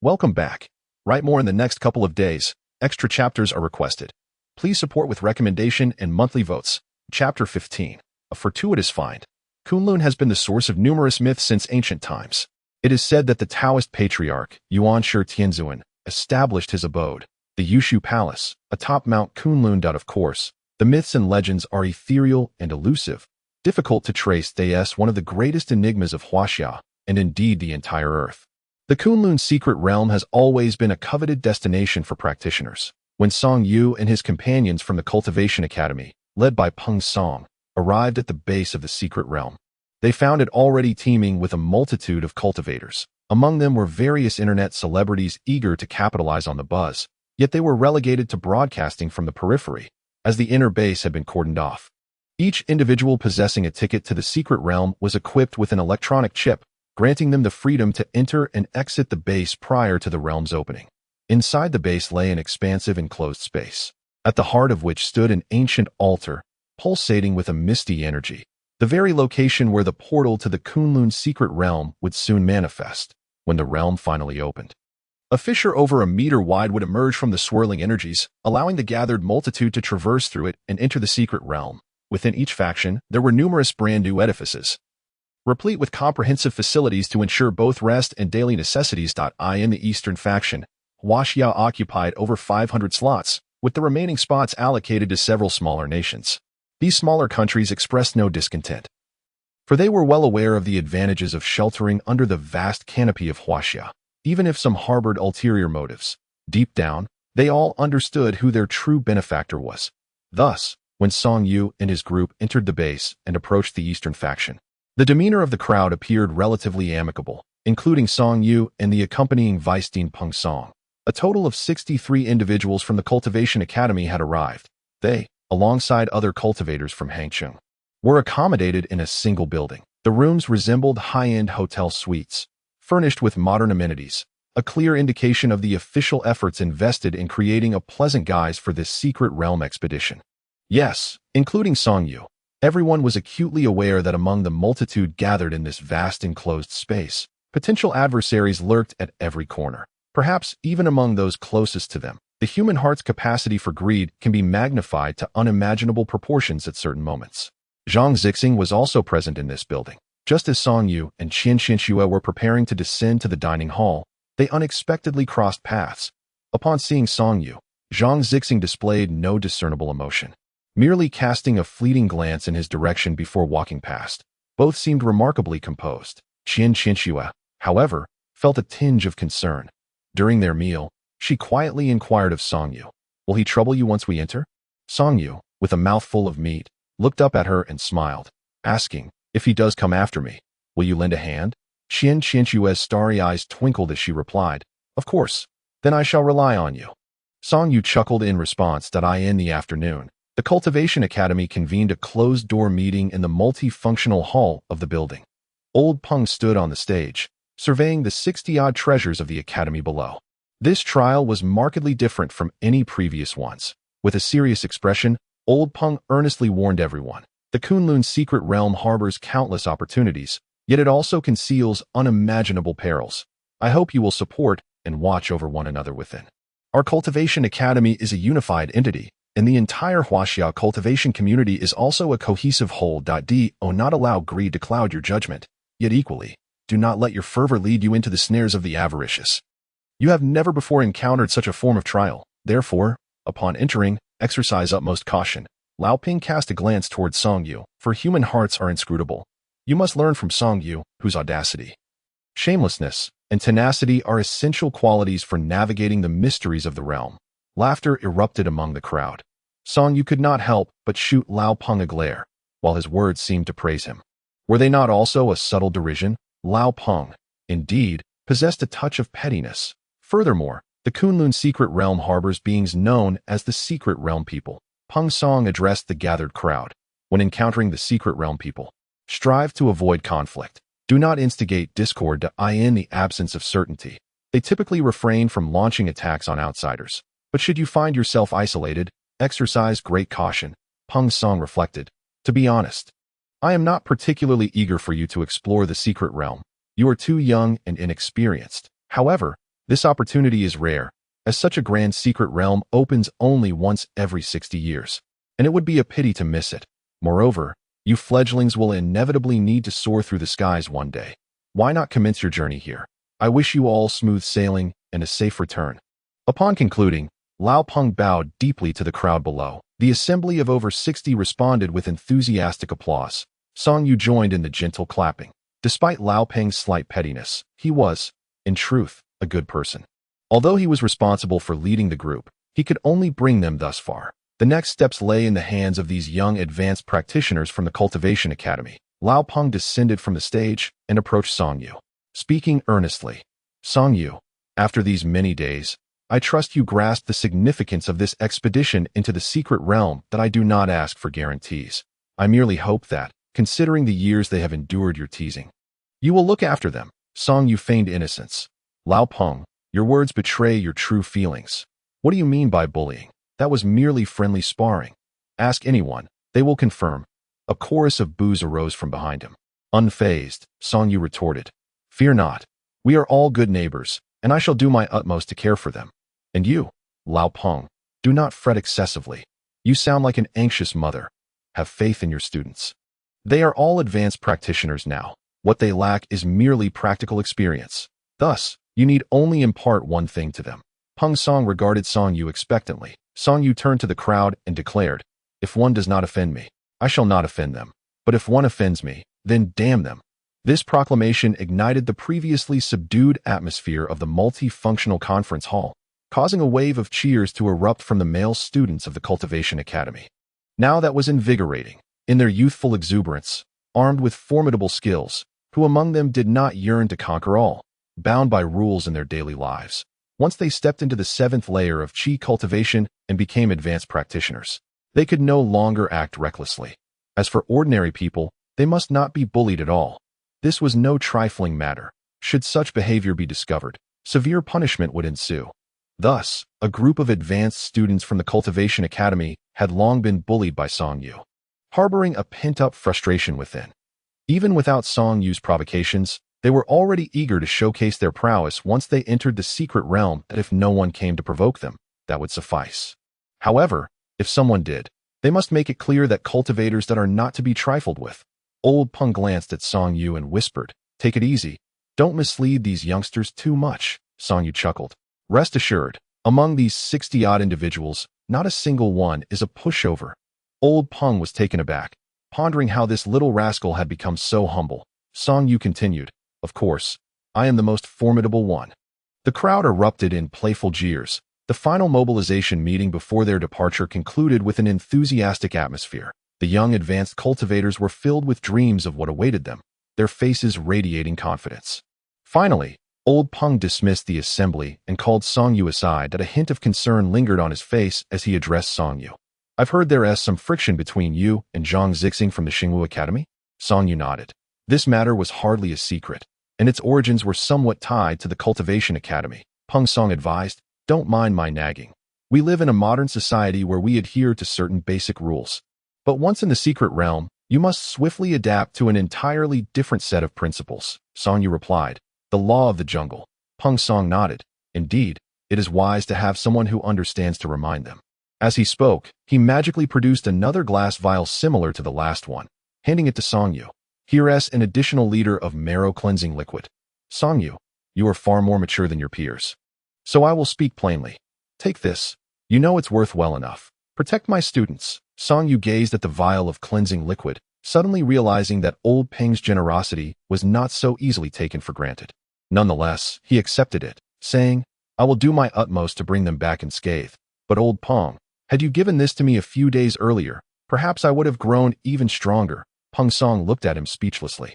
Welcome back. Write more in the next couple of days. Extra chapters are requested. Please support with recommendation and monthly votes. Chapter 15. A Fortuitous Find. Kunlun has been the source of numerous myths since ancient times. It is said that the Taoist patriarch, Yuan Shi Tianzuan, established his abode, the Yushu Palace, atop Mount Kunlun. Of course, the myths and legends are ethereal and elusive, difficult to trace. They are one of the greatest enigmas of Huaxia, and indeed the entire Earth. The Kunlun secret realm has always been a coveted destination for practitioners. When Song Yu and his companions from the Cultivation Academy, led by Peng Song, arrived at the base of the secret realm, they found it already teeming with a multitude of cultivators. Among them were various internet celebrities eager to capitalize on the buzz, yet they were relegated to broadcasting from the periphery, as the inner base had been cordoned off. Each individual possessing a ticket to the secret realm was equipped with an electronic chip, granting them the freedom to enter and exit the base prior to the realm's opening. Inside the base lay an expansive enclosed space, at the heart of which stood an ancient altar, pulsating with a misty energy, the very location where the portal to the Kunlun secret realm would soon manifest. When the realm finally opened, a fissure over a meter wide would emerge from the swirling energies, allowing the gathered multitude to traverse through it and enter the secret realm. Within each faction, there were numerous brand new edifices, replete with comprehensive facilities to ensure both rest and daily necessities. In the Eastern faction, Huaxia occupied over 500 slots, with the remaining spots allocated to several smaller nations. These smaller countries expressed no discontent, for they were well aware of the advantages of sheltering under the vast canopy of Huaxia. Even if some harbored ulterior motives, deep down, they all understood who their true benefactor was. Thus, when Song Yu and his group entered the base and approached the Eastern faction, the demeanor of the crowd appeared relatively amicable, including Song Yu and the accompanying Vice Dean Peng Song. A total of 63 individuals from the Cultivation Academy had arrived. They, alongside other cultivators from Hangqing, were accommodated in a single building. The rooms resembled high-end hotel suites, furnished with modern amenities, a clear indication of the official efforts invested in creating a pleasant guise for this secret realm expedition. Yes, including Song Yu. Everyone was acutely aware that among the multitude gathered in this vast enclosed space, potential adversaries lurked at every corner, perhaps even among those closest to them. The human heart's capacity for greed can be magnified to unimaginable proportions at certain moments. Zhang Zixing was also present in this building. Just as Song Yu and Qian Qianxue were preparing to descend to the dining hall, they unexpectedly crossed paths. Upon seeing Song Yu, Zhang Zixing displayed no discernible emotion, merely casting a fleeting glance in his direction before walking past. Both seemed remarkably composed. Qian Qianxue, however, felt a tinge of concern. During their meal, she quietly inquired of Song Yu, "Will he trouble you once we enter?" Song Yu, with a mouthful of meat, looked up at her and smiled, asking, "If he does come after me, will you lend a hand?" Qian Qianxue's starry eyes twinkled as she replied, "Of course, then I shall rely on you." Song Yu chuckled in response. In the afternoon, the Cultivation Academy convened a closed-door meeting in the multifunctional hall of the building. Old Peng stood on the stage, surveying the 60-odd treasures of the academy below. This trial was markedly different from any previous ones. With a serious expression, Old Peng earnestly warned everyone, "The Kunlun's secret realm harbors countless opportunities, yet it also conceals unimaginable perils. I hope you will support and watch over one another within. Our Cultivation Academy is a unified entity, and the entire Huaxia cultivation community is also a cohesive whole. Do not allow greed to cloud your judgment, yet equally, do not let your fervor lead you into the snares of the avaricious. You have never before encountered such a form of trial. Therefore, upon entering, exercise utmost caution." Lao Ping cast a glance towards Song Yu, for human hearts are inscrutable. You must learn from Song Yu, whose audacity, shamelessness, and tenacity are essential qualities for navigating the mysteries of the realm. Laughter erupted among the crowd. Song Yu could not help but shoot Lao Peng a glare, while his words seemed to praise him. Were they not also a subtle derision? Lao Peng, indeed, possessed a touch of pettiness. Furthermore, the Kunlun secret realm harbors beings known as the secret realm people. Peng Song addressed the gathered crowd. When encountering the secret realm people, strive to avoid conflict. Do not instigate discord. In the absence of certainty, they typically refrain from launching attacks on outsiders. But should you find yourself isolated, exercise great caution. Peng Song reflected. To be honest, I am not particularly eager for you to explore the secret realm. You are too young and inexperienced. However, this opportunity is rare, as such a grand secret realm opens only once every 60 years, and it would be a pity to miss it. Moreover, you fledglings will inevitably need to soar through the skies one day. Why not commence your journey here? I wish you all smooth sailing and a safe return. Upon concluding, Lao Peng bowed deeply to the crowd below. The assembly of over 60 responded with enthusiastic applause. Song Yu joined in the gentle clapping. Despite Lao Peng's slight pettiness, he was, in truth, a good person. Although he was responsible for leading the group, he could only bring them thus far. The next steps lay in the hands of these young advanced practitioners from the Cultivation Academy. Lao Peng descended from the stage and approached Song Yu, speaking earnestly. Song Yu, after these many days, I trust you grasp the significance of this expedition into the secret realm. That I do not ask for guarantees. I merely hope that, considering the years they have endured your teasing, you will look after them. Song Yu feigned innocence. Lao Peng, your words betray your true feelings. What do you mean by bullying? That was merely friendly sparring. Ask anyone, they will confirm. A chorus of boos arose from behind him. Unfazed, Song Yu retorted. Fear not. We are all good neighbors, and I shall do my utmost to care for them. And you, Lao Peng, do not fret excessively. You sound like an anxious mother. Have faith in your students. They are all advanced practitioners now. What they lack is merely practical experience. Thus, you need only impart one thing to them. Peng Song regarded Song Yu expectantly. Song Yu turned to the crowd and declared, If one does not offend me, I shall not offend them. But if one offends me, then damn them. This proclamation ignited the previously subdued atmosphere of the multifunctional conference hall, causing a wave of cheers to erupt from the male students of the Cultivation Academy. Now that was invigorating. In their youthful exuberance, armed with formidable skills, who among them did not yearn to conquer all, bound by rules in their daily lives? Once they stepped into the 7th layer of Qi cultivation and became advanced practitioners, they could no longer act recklessly. As for ordinary people, they must not be bullied at all. This was no trifling matter. Should such behavior be discovered, severe punishment would ensue. Thus, a group of advanced students from the Cultivation Academy had long been bullied by Song Yu, harboring a pent-up frustration within. Even without Song Yu's provocations, they were already eager to showcase their prowess once they entered the secret realm, that if no one came to provoke them, that would suffice. However, if someone did, they must make it clear that cultivators that are not to be trifled with. Old Peng glanced at Song Yu and whispered, "Take it easy. Don't mislead these youngsters too much." Song Yu chuckled. "Rest assured, among these 60-odd individuals, not a single one is a pushover." Old Peng was taken aback, pondering how this little rascal had become so humble. Song Yu continued, "Of course, I am the most formidable one." The crowd erupted in playful jeers. The final mobilization meeting before their departure concluded with an enthusiastic atmosphere. The young advanced cultivators were filled with dreams of what awaited them, their faces radiating confidence. Finally, Old Peng dismissed the assembly and called Song Yu aside. That a hint of concern lingered on his face as he addressed Song Yu. "I've heard there is some friction between you and Zhang Zixing from the Xingwu Academy?" Song Yu nodded. This matter was hardly a secret, and its origins were somewhat tied to the Cultivation Academy. Peng Song advised, "Don't mind my nagging. We live in a modern society where we adhere to certain basic rules. But once in the secret realm, you must swiftly adapt to an entirely different set of principles." Song Yu replied, "The law of the jungle." Peng Song nodded. "Indeed, it is wise to have someone who understands to remind them." As he spoke, he magically produced another glass vial similar to the last one, handing it to Song Yu. "Here is an additional liter of marrow-cleansing liquid. Song Yu, you are far more mature than your peers. So I will speak plainly. Take this. You know it's worth well enough. Protect my students." Song Yu gazed at the vial of cleansing liquid, suddenly realizing that Old Peng's generosity was not so easily taken for granted. Nonetheless, he accepted it, saying, "I will do my utmost to bring them back unscathed. But Old Peng, had you given this to me a few days earlier, perhaps I would have grown even stronger." Peng Song looked at him speechlessly.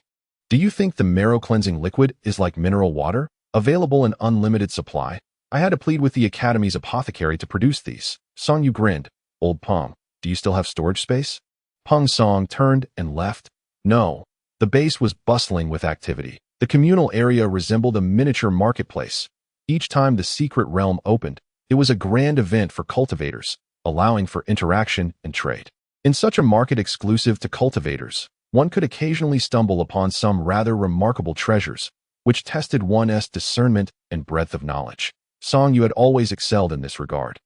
"Do you think the marrow-cleansing liquid is like mineral water, available in unlimited supply? I had to plead with the Academy's apothecary to produce these." Song Yu grinned. "Old Peng, do you still have storage space?" Peng Song turned and left. No. The base was bustling with activity. The communal area resembled a miniature marketplace. Each time the secret realm opened, it was a grand event for cultivators, allowing for interaction and trade. In such a market exclusive to cultivators, one could occasionally stumble upon some rather remarkable treasures, which tested one's discernment and breadth of knowledge. Song Yu had always excelled in this regard,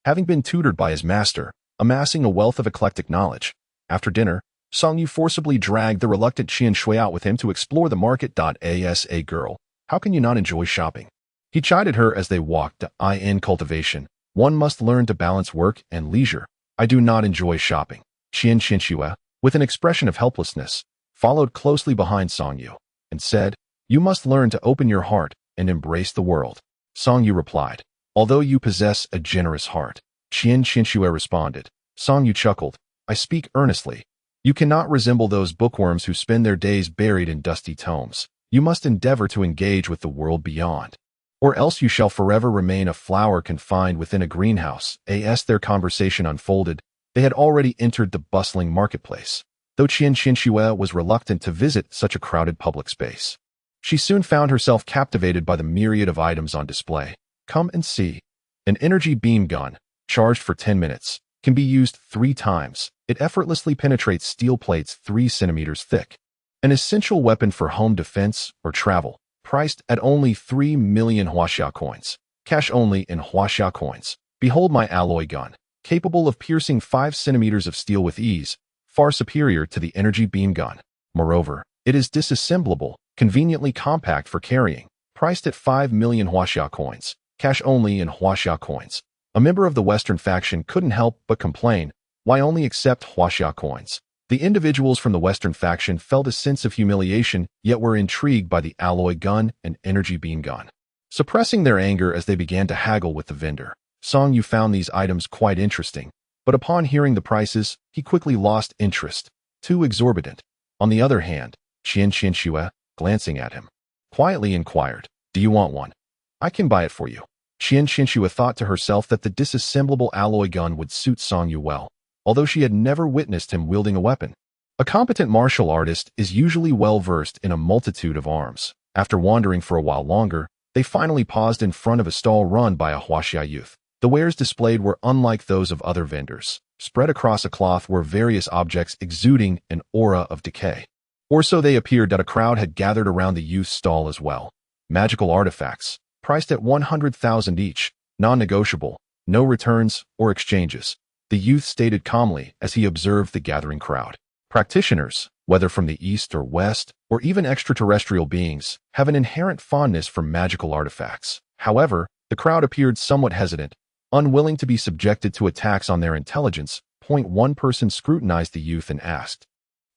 having been tutored by his master, amassing a wealth of eclectic knowledge. After dinner, Song Yu forcibly dragged the reluctant Qian Shui out with him to explore the market. "As a girl, how can you not enjoy shopping?" He chided her as they walked. "In cultivation, one must learn to balance work and leisure. I do not enjoy shopping." Qian Shui, with an expression of helplessness, followed closely behind Song Yu and said, "You must learn to open your heart and embrace the world." Song Yu replied, "Although you possess a generous heart." Qian Shui responded. Song Yu chuckled, "I speak earnestly. You cannot resemble those bookworms who spend their days buried in dusty tomes. You must endeavor to engage with the world beyond, or else you shall forever remain a flower confined within a greenhouse." As their conversation unfolded, they had already entered the bustling marketplace, though Qian Shui was reluctant to visit such a crowded public space. She soon found herself captivated by the myriad of items on display. Come and see. An energy beam gun, charged for 10 minutes, can be used 3 times. It effortlessly penetrates steel plates 3 centimeters thick. An essential weapon for home defense or travel, priced at only 3 million huaxia coins. Cash only in huaxia coins. Behold my alloy gun, capable of piercing 5 centimeters of steel with ease, far superior to the energy beam gun. Moreover, it is disassemblable, conveniently compact for carrying, priced at 5 million huaxia coins. Cash only in huaxia coins. A member of the Western faction couldn't help but complain, why only accept huaxia coins? The individuals from the Western faction felt a sense of humiliation, yet were intrigued by the alloy gun and energy beam gun. Suppressing their anger as they began to haggle with the vendor, Song Yu found these items quite interesting, but upon hearing the prices, he quickly lost interest. Too exorbitant. On the other hand, Qian Shui, glancing at him, quietly inquired, "Do you want one? I can buy it for you." Qian Shui thought to herself that the disassemblable alloy gun would suit Song Yu well, although she had never witnessed him wielding a weapon. A competent martial artist is usually well-versed in a multitude of arms. After wandering for a while longer, they finally paused in front of a stall run by a Huaxia youth. The wares displayed were unlike those of other vendors. Spread across a cloth were various objects exuding an aura of decay. Or so they appeared that a crowd had gathered around the youth's stall as well. Magical artifacts, priced at 100,000 each, non-negotiable, no returns or exchanges, the youth stated calmly as he observed the gathering crowd. Practitioners, whether from the east or west, or even extraterrestrial beings, have an inherent fondness for magical artifacts. However, the crowd appeared somewhat hesitant, unwilling to be subjected to attacks on their intelligence. One person scrutinized the youth and asked,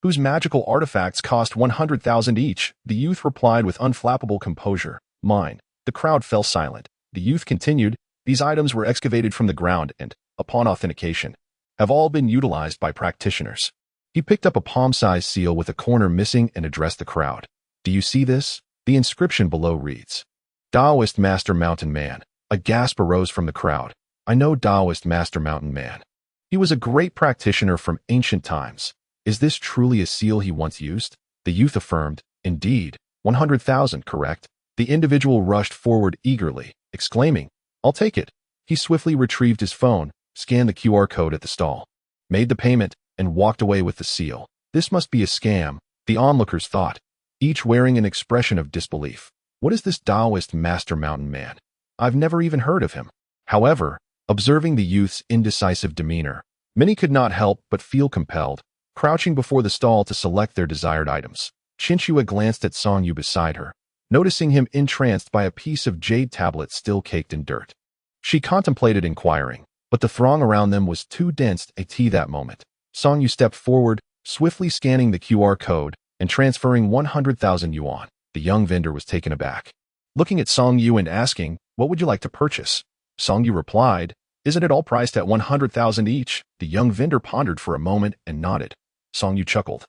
"Whose magical artifacts cost 100,000 each?" The youth replied with unflappable composure, "Mine." The crowd fell silent. The youth continued, "These items were excavated from the ground and, upon authentication, have all been utilized by practitioners." He picked up a palm-sized seal with a corner missing and addressed the crowd. "Do you see this?" The inscription below reads, "Taoist Master Mountain Man." A gasp arose from the crowd. "I know Taoist Master Mountain Man. He was a great practitioner from ancient times. Is this truly a seal he once used?" The youth affirmed, "Indeed, 100,000, correct?" The individual rushed forward eagerly, exclaiming, "I'll take it." He swiftly retrieved his phone, scanned the QR code at the stall, made the payment, and walked away with the seal. This must be a scam, the onlookers thought, each wearing an expression of disbelief. What is this Taoist Master Mountain Man? I've never even heard of him. However, observing the youth's indecisive demeanor, many could not help but feel compelled, crouching before the stall to select their desired items. Chinchua glanced at Song Yu beside her, noticing him entranced by a piece of jade tablet still caked in dirt. She contemplated inquiring, but the throng around them was too dense at that moment. Song Yu stepped forward, swiftly scanning the QR code and transferring 100,000 yuan. The young vendor was taken aback, looking at Song Yu and asking, "What would you like to purchase?" Song Yu replied, "Isn't it all priced at 100,000 each?" The young vendor pondered for a moment and nodded. Song Yu chuckled.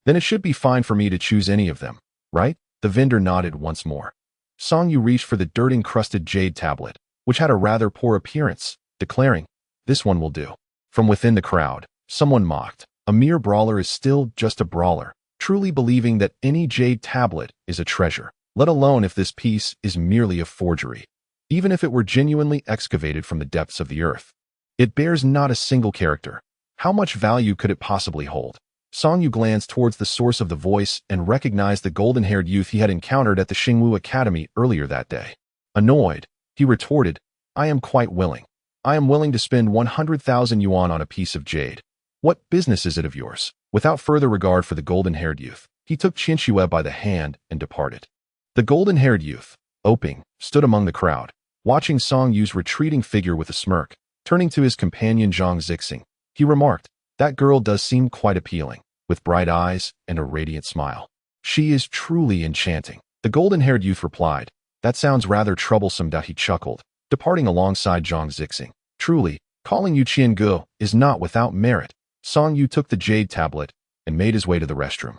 "Then it should be fine for me to choose any of them, right?" The vendor nodded once more. Song Yu reached for the dirt-encrusted jade tablet, which had a rather poor appearance, declaring, "This one will do." From within the crowd, someone mocked, "A mere brawler is still just a brawler," truly believing that any jade tablet is a treasure, let alone if this piece is merely a forgery. Even if it were genuinely excavated from the depths of the earth, it bears not a single character. How much value could it possibly hold? Song Yu glanced towards the source of the voice and recognized the golden-haired youth he had encountered at the Xingwu Academy earlier that day. Annoyed, he retorted, "I am quite willing. I am willing to spend 100,000 yuan on a piece of jade. What business is it of yours?" Without further regard for the golden-haired youth, he took Chinchua by the hand and departed. The golden-haired youth, Oping, stood among the crowd, watching Song Yu's retreating figure with a smirk. Turning to his companion Zhang Zixing, he remarked, "That girl does seem quite appealing, with bright eyes and a radiant smile. She is truly enchanting." The golden-haired youth replied, "That sounds rather troublesome." He chuckled, departing alongside Zhang Zixing. "Truly, calling you Qiangu is not without merit." Song Yu took the jade tablet and made his way to the restroom.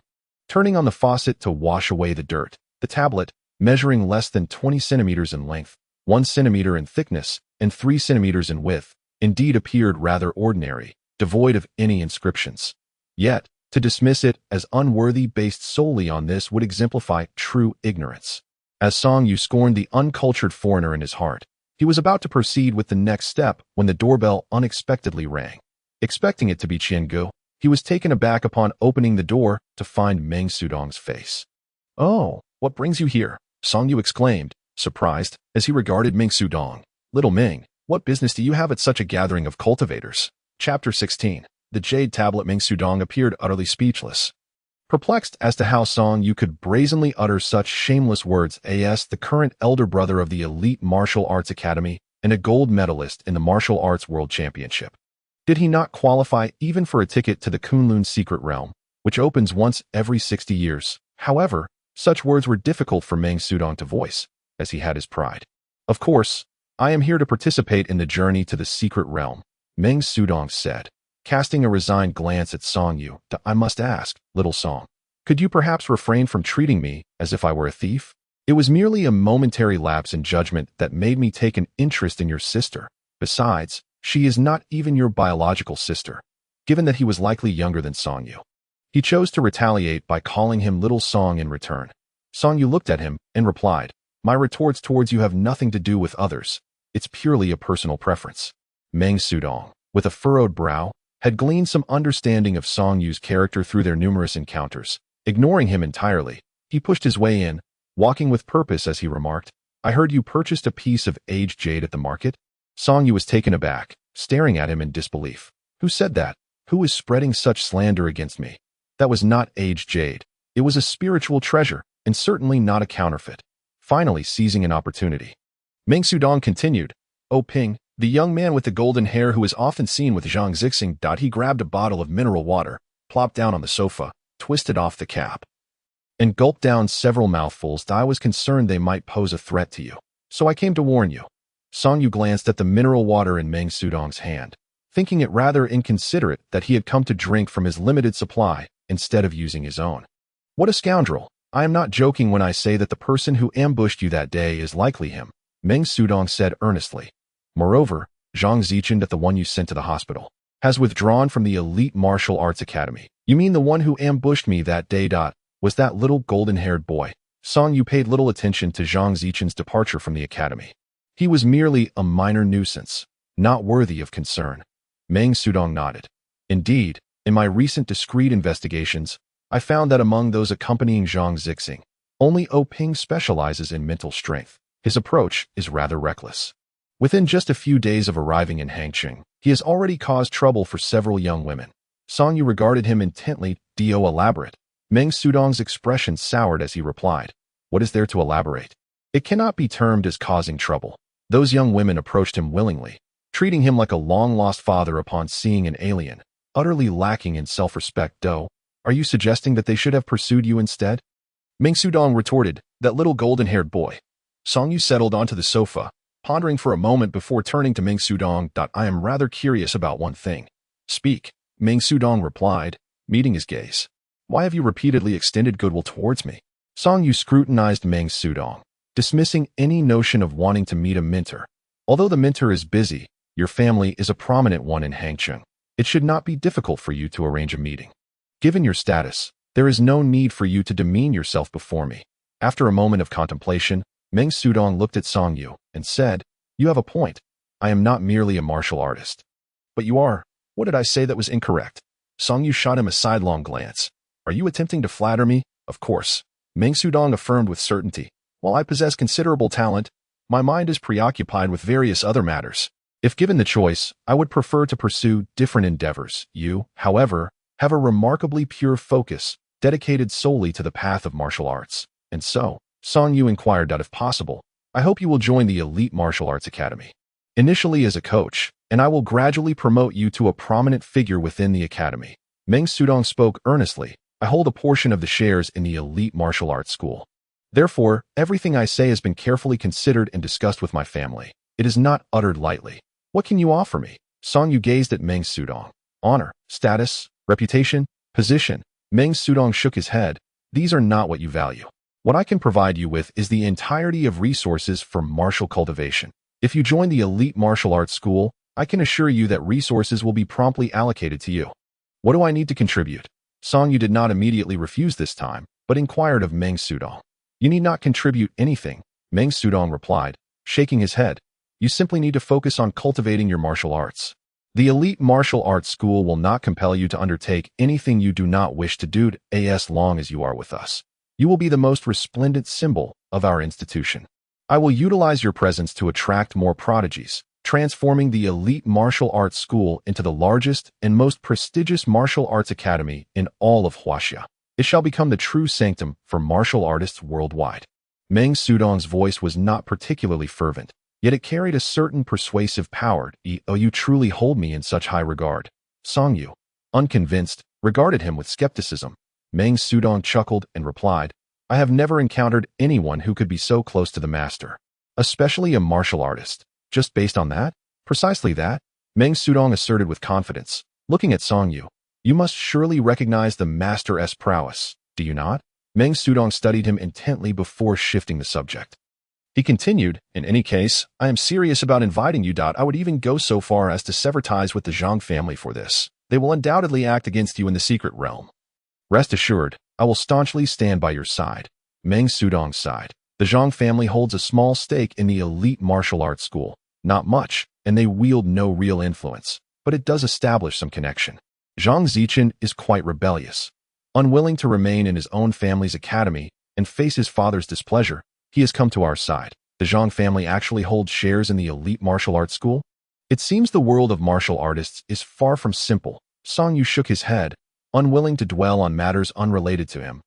Turning on the faucet to wash away the dirt, the tablet, measuring less than 20 centimeters in length, 1 centimeter in thickness, and 3 centimeters in width, indeed appeared rather ordinary, devoid of any inscriptions. Yet, to dismiss it as unworthy based solely on this would exemplify true ignorance. As Song Yu scorned the uncultured foreigner in his heart, he was about to proceed with the next step when the doorbell unexpectedly rang. Expecting it to be Qiangu, he was taken aback upon opening the door to find Meng Sudong's face. "Oh, what brings you here?" Song Yu exclaimed, surprised, as he regarded Meng Sudong. "Little Meng, what business do you have at such a gathering of cultivators?" Chapter 16. The Jade Tablet. Meng Sudong appeared utterly speechless, perplexed as to how Song Yu could brazenly utter such shameless words. As the current elder brother of the elite martial arts academy and a gold medalist in the martial arts world championship, did he not qualify even for a ticket to the Kunlun secret realm, which opens once every 60 years? However, such words were difficult for Meng Sudong to voice, as he had his pride. "Of course, I am here to participate in the journey to the secret realm," Meng Sudong said, casting a resigned glance at Song Yu. "I must ask, little Song, could you perhaps refrain from treating me as if I were a thief? It was merely a momentary lapse in judgment that made me take an interest in your sister. Besides, she is not even your biological sister," given that he was likely younger than Song Yu. He chose to retaliate by calling him Little Song in return. Song Yu looked at him and replied, "My retorts towards you have nothing to do with others. It's purely a personal preference." Meng Sudong, with a furrowed brow, had gleaned some understanding of Song Yu's character through their numerous encounters. Ignoring him entirely, he pushed his way in, walking with purpose as he remarked, "I heard you purchased a piece of aged jade at the market?" Song Yu was taken aback, staring at him in disbelief. "Who said that? Who is spreading such slander against me? That was not aged jade. It was a spiritual treasure, and certainly not a counterfeit." Finally seizing an opportunity, Meng Sudong continued, "Oh Ping, the young man with the golden hair who is often seen with Zhang Zixing. He grabbed a bottle of mineral water, plopped down on the sofa, twisted off the cap, and gulped down several mouthfuls. I was concerned they might pose a threat to you, so I came to warn you." Song Yu glanced at the mineral water in Meng Sudong's hand, thinking it rather inconsiderate that he had come to drink from his limited supply instead of using his own. "What a scoundrel! I am not joking when I say that the person who ambushed you that day is likely him," Meng Sudong said earnestly. "Moreover, Zhang Zichen, the one you sent to the hospital, has withdrawn from the elite martial arts academy." "You mean the one who ambushed me that day? Was that little golden-haired boy?" Song Yu paid little attention to Zhang Zichen's departure from the academy. He was merely a minor nuisance, not worthy of concern. Meng Sudong nodded. "Indeed, in my recent discreet investigations, I found that among those accompanying Zhang Zixing, only O Ping specializes in mental strength. His approach is rather reckless. Within just a few days of arriving in Hangqing, he has already caused trouble for several young women." Song Yu regarded him intently. "Do elaborate?" Meng Sudong's expression soured as he replied, "What is there to elaborate? It cannot be termed as causing trouble. Those young women approached him willingly, treating him like a long-lost father upon seeing an alien, utterly lacking in self-respect. Are you suggesting that they should have pursued you instead?" Meng Sudong retorted, "That little golden-haired boy." Song Yu settled onto the sofa, pondering for a moment before turning to Meng Sudong. "I am rather curious about one thing." "Speak," Meng Sudong replied, meeting his gaze. "Why have you repeatedly extended goodwill towards me?" Song Yu scrutinized Meng Sudong, dismissing any notion of wanting to meet a mentor. "Although the mentor is busy, your family is a prominent one in Hangqing. It should not be difficult for you to arrange a meeting. Given your status, there is no need for you to demean yourself before me." After a moment of contemplation, Meng Sudong looked at Song Yu and said, "You have a point. I am not merely a martial artist." "But you are. What did I say that was incorrect?" Song Yu shot him a sidelong glance. "Are you attempting to flatter me?" "Of course," Meng Sudong affirmed with certainty. "While I possess considerable talent, my mind is preoccupied with various other matters. If given the choice, I would prefer to pursue different endeavors. You, however, have a remarkably pure focus, dedicated solely to the path of martial arts. And so," Song Yu inquired, "if possible, I hope you will join the elite martial arts academy. Initially as a coach, and I will gradually promote you to a prominent figure within the academy." Meng Sudong spoke earnestly. "I hold a portion of the shares in the elite martial arts school. Therefore, everything I say has been carefully considered and discussed with my family. It is not uttered lightly. What can you offer me?" Song Yu gazed at Meng Sudong. "Honor, status, reputation, position." Meng Sudong shook his head. "These are not what you value. What I can provide you with is the entirety of resources for martial cultivation. If you join the elite martial arts school, I can assure you that resources will be promptly allocated to you." "What do I need to contribute?" Song Yu did not immediately refuse this time, but inquired of Meng Sudong. "You need not contribute anything," Meng Sudong replied, shaking his head. "You simply need to focus on cultivating your martial arts. The elite martial arts school will not compel you to undertake anything you do not wish to do as long as you are with us. You will be the most resplendent symbol of our institution. I will utilize your presence to attract more prodigies, transforming the elite martial arts school into the largest and most prestigious martial arts academy in all of Huaxia. It shall become the true sanctum for martial artists worldwide." Meng Sudong's voice was not particularly fervent, yet it carried a certain persuasive power. "Oh, you truly hold me in such high regard." Song Yu, unconvinced, regarded him with skepticism. Meng Sudong chuckled and replied, "I have never encountered anyone who could be so close to the master, especially a martial artist." "Just based on that?" "Precisely that," Meng Sudong asserted with confidence, looking at Song Yu. "You must surely recognize the master's prowess, do you not?" Meng Sudong studied him intently before shifting the subject. He continued, "In any case, I am serious about inviting you. I would even go so far as to sever ties with the Zhang family for this. They will undoubtedly act against you in the secret realm." Rest assured, I will staunchly stand by your side. Meng Sudong sighed. The Zhang family holds a small stake in the elite martial arts school. Not much, and they wield no real influence, but it does establish some connection. Zhang Zichen is quite rebellious. Unwilling to remain in his own family's academy and face his father's displeasure, he has come to our side. The Zhang family actually holds shares in the elite martial arts school? It seems the world of martial artists is far from simple. Song Yu shook his head, unwilling to dwell on matters unrelated to him.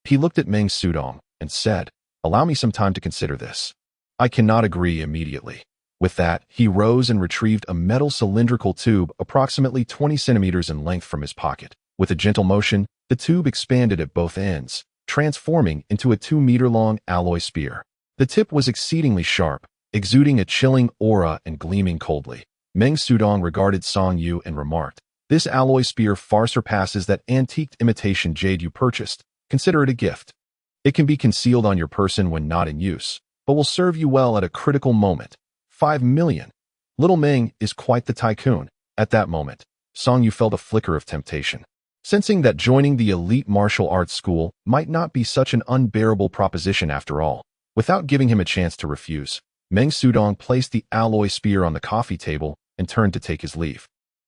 He looked at Meng Sudong and said, "Allow me some time to consider this. I cannot agree immediately." With that, he rose and retrieved a metal cylindrical tube approximately 20 centimeters in length from his pocket. With a gentle motion, the tube expanded at both ends, transforming into a 2-meter-long alloy spear. The tip was exceedingly sharp, exuding a chilling aura and gleaming coldly. Meng Sudong regarded Song Yu and remarked, "This alloy spear far surpasses that antiqued imitation jade you purchased. Consider it a gift. It can be concealed on your person when not in use, but will serve you well at a critical moment. 5 million. Little Meng is quite the tycoon." At that moment, Song Yu felt a flicker of temptation. Sensing that joining the elite martial arts school might not be such an unbearable proposition after all, without giving him a chance to refuse, Meng Sudong placed the alloy spear on the coffee table and turned to take his leave.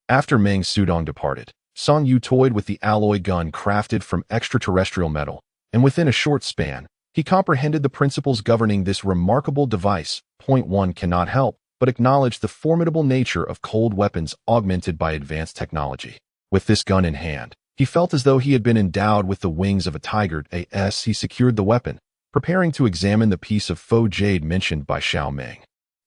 After Meng Sudong departed, Song Yu toyed with the alloy gun crafted from extraterrestrial metal, and within a short span, he comprehended the principles governing this remarkable device. Point 1 cannot help but acknowledge the formidable nature of cold weapons augmented by advanced technology. With this gun in hand, he felt as though he had been endowed with the wings of a tiger. As he secured the weapon, preparing to examine the piece of faux jade mentioned by Xiao Meng.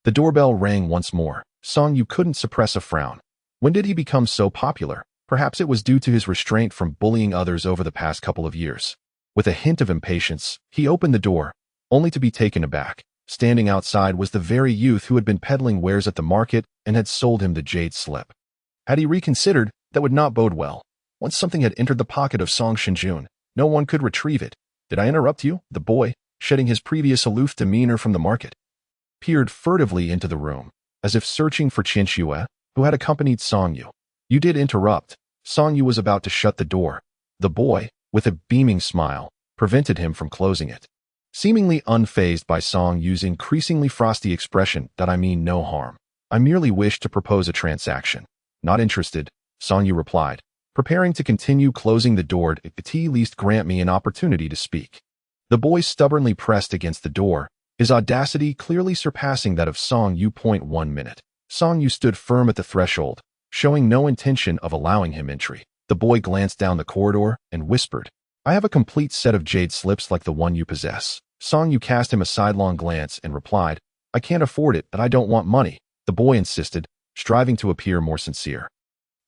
The doorbell rang once more. Song Yu couldn't suppress a frown. When did he become so popular? Perhaps it was due to his restraint from bullying others over the past couple of years. With a hint of impatience, he opened the door, only to be taken aback. Standing outside was the very youth who had been peddling wares at the market and had sold him the jade slip. Had he reconsidered, that would not bode well. Once something had entered the pocket of Song Shinjun, no one could retrieve it. "Did I interrupt you?" The boy, shedding his previous aloof demeanor from the market, peered furtively into the room, as if searching for Qian Xue, who had accompanied Song Yu. "You did interrupt." Song Yu was about to shut the door. The boy, with a beaming smile, prevented him from closing it. Seemingly unfazed by Song Yu's increasingly frosty expression, "That I mean no harm. I merely wish to propose a transaction." "Not interested," Song Yu replied, preparing to continue closing the door. "At least grant me an opportunity to speak." The boy stubbornly pressed against the door, his audacity clearly surpassing that of Song Yu. 1 minute. Song Yu stood firm at the threshold, showing no intention of allowing him entry. The boy glanced down the corridor and whispered, "I have a complete set of jade slips like the one you possess." Song Yu cast him a sidelong glance and replied, "I can't afford it, and I don't want money." The boy insisted, striving to appear more sincere.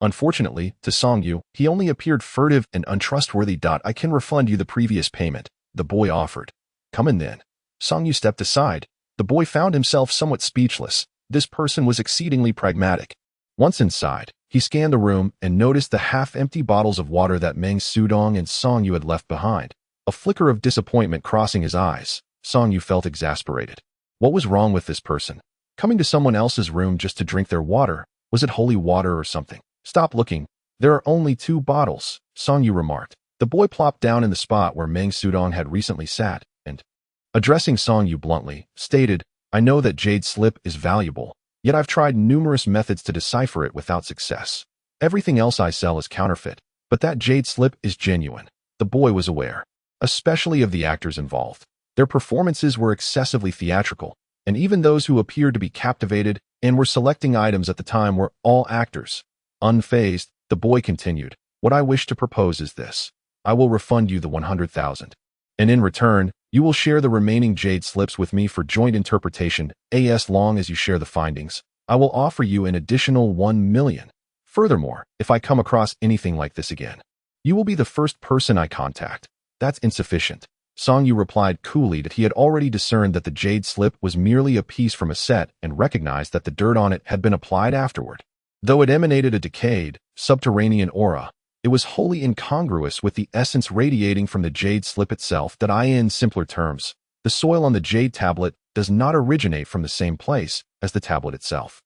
Unfortunately, to Song Yu, he only appeared furtive and untrustworthy. "I can refund you the previous payment," the boy offered. "Come in then." Song Yu stepped aside. The boy found himself somewhat speechless. This person was exceedingly pragmatic. Once inside, he scanned the room and noticed the half-empty bottles of water that Meng Sudong and Song Yu had left behind. A flicker of disappointment crossing his eyes, Song Yu felt exasperated. What was wrong with this person? Coming to someone else's room just to drink their water? Was it holy water or something? "Stop looking. There are only 2 bottles," Song Yu remarked. The boy plopped down in the spot where Meng Sudong had recently sat, and, addressing Song Yu bluntly, stated, "I know that jade slip is valuable, yet I've tried numerous methods to decipher it without success. Everything else I sell is counterfeit, but that jade slip is genuine." The boy was aware, especially of the actors involved. Their performances were excessively theatrical, and even those who appeared to be captivated and were selecting items at the time were all actors. Unfazed, the boy continued, "What I wish to propose is this. I will refund you the 100,000. And in return, you will share the remaining jade slips with me for joint interpretation. As long as you share the findings, I will offer you an additional 1 million. Furthermore, if I come across anything like this again, you will be the first person I contact." "That's insufficient." Song Yu replied coolly that he had already discerned that the jade slip was merely a piece from a set and recognized that the dirt on it had been applied afterward. Though it emanated a decayed, subterranean aura, it was wholly incongruous with the essence radiating from the jade slip itself. That in simpler terms, the soil on the jade tablet does not originate from the same place as the tablet itself.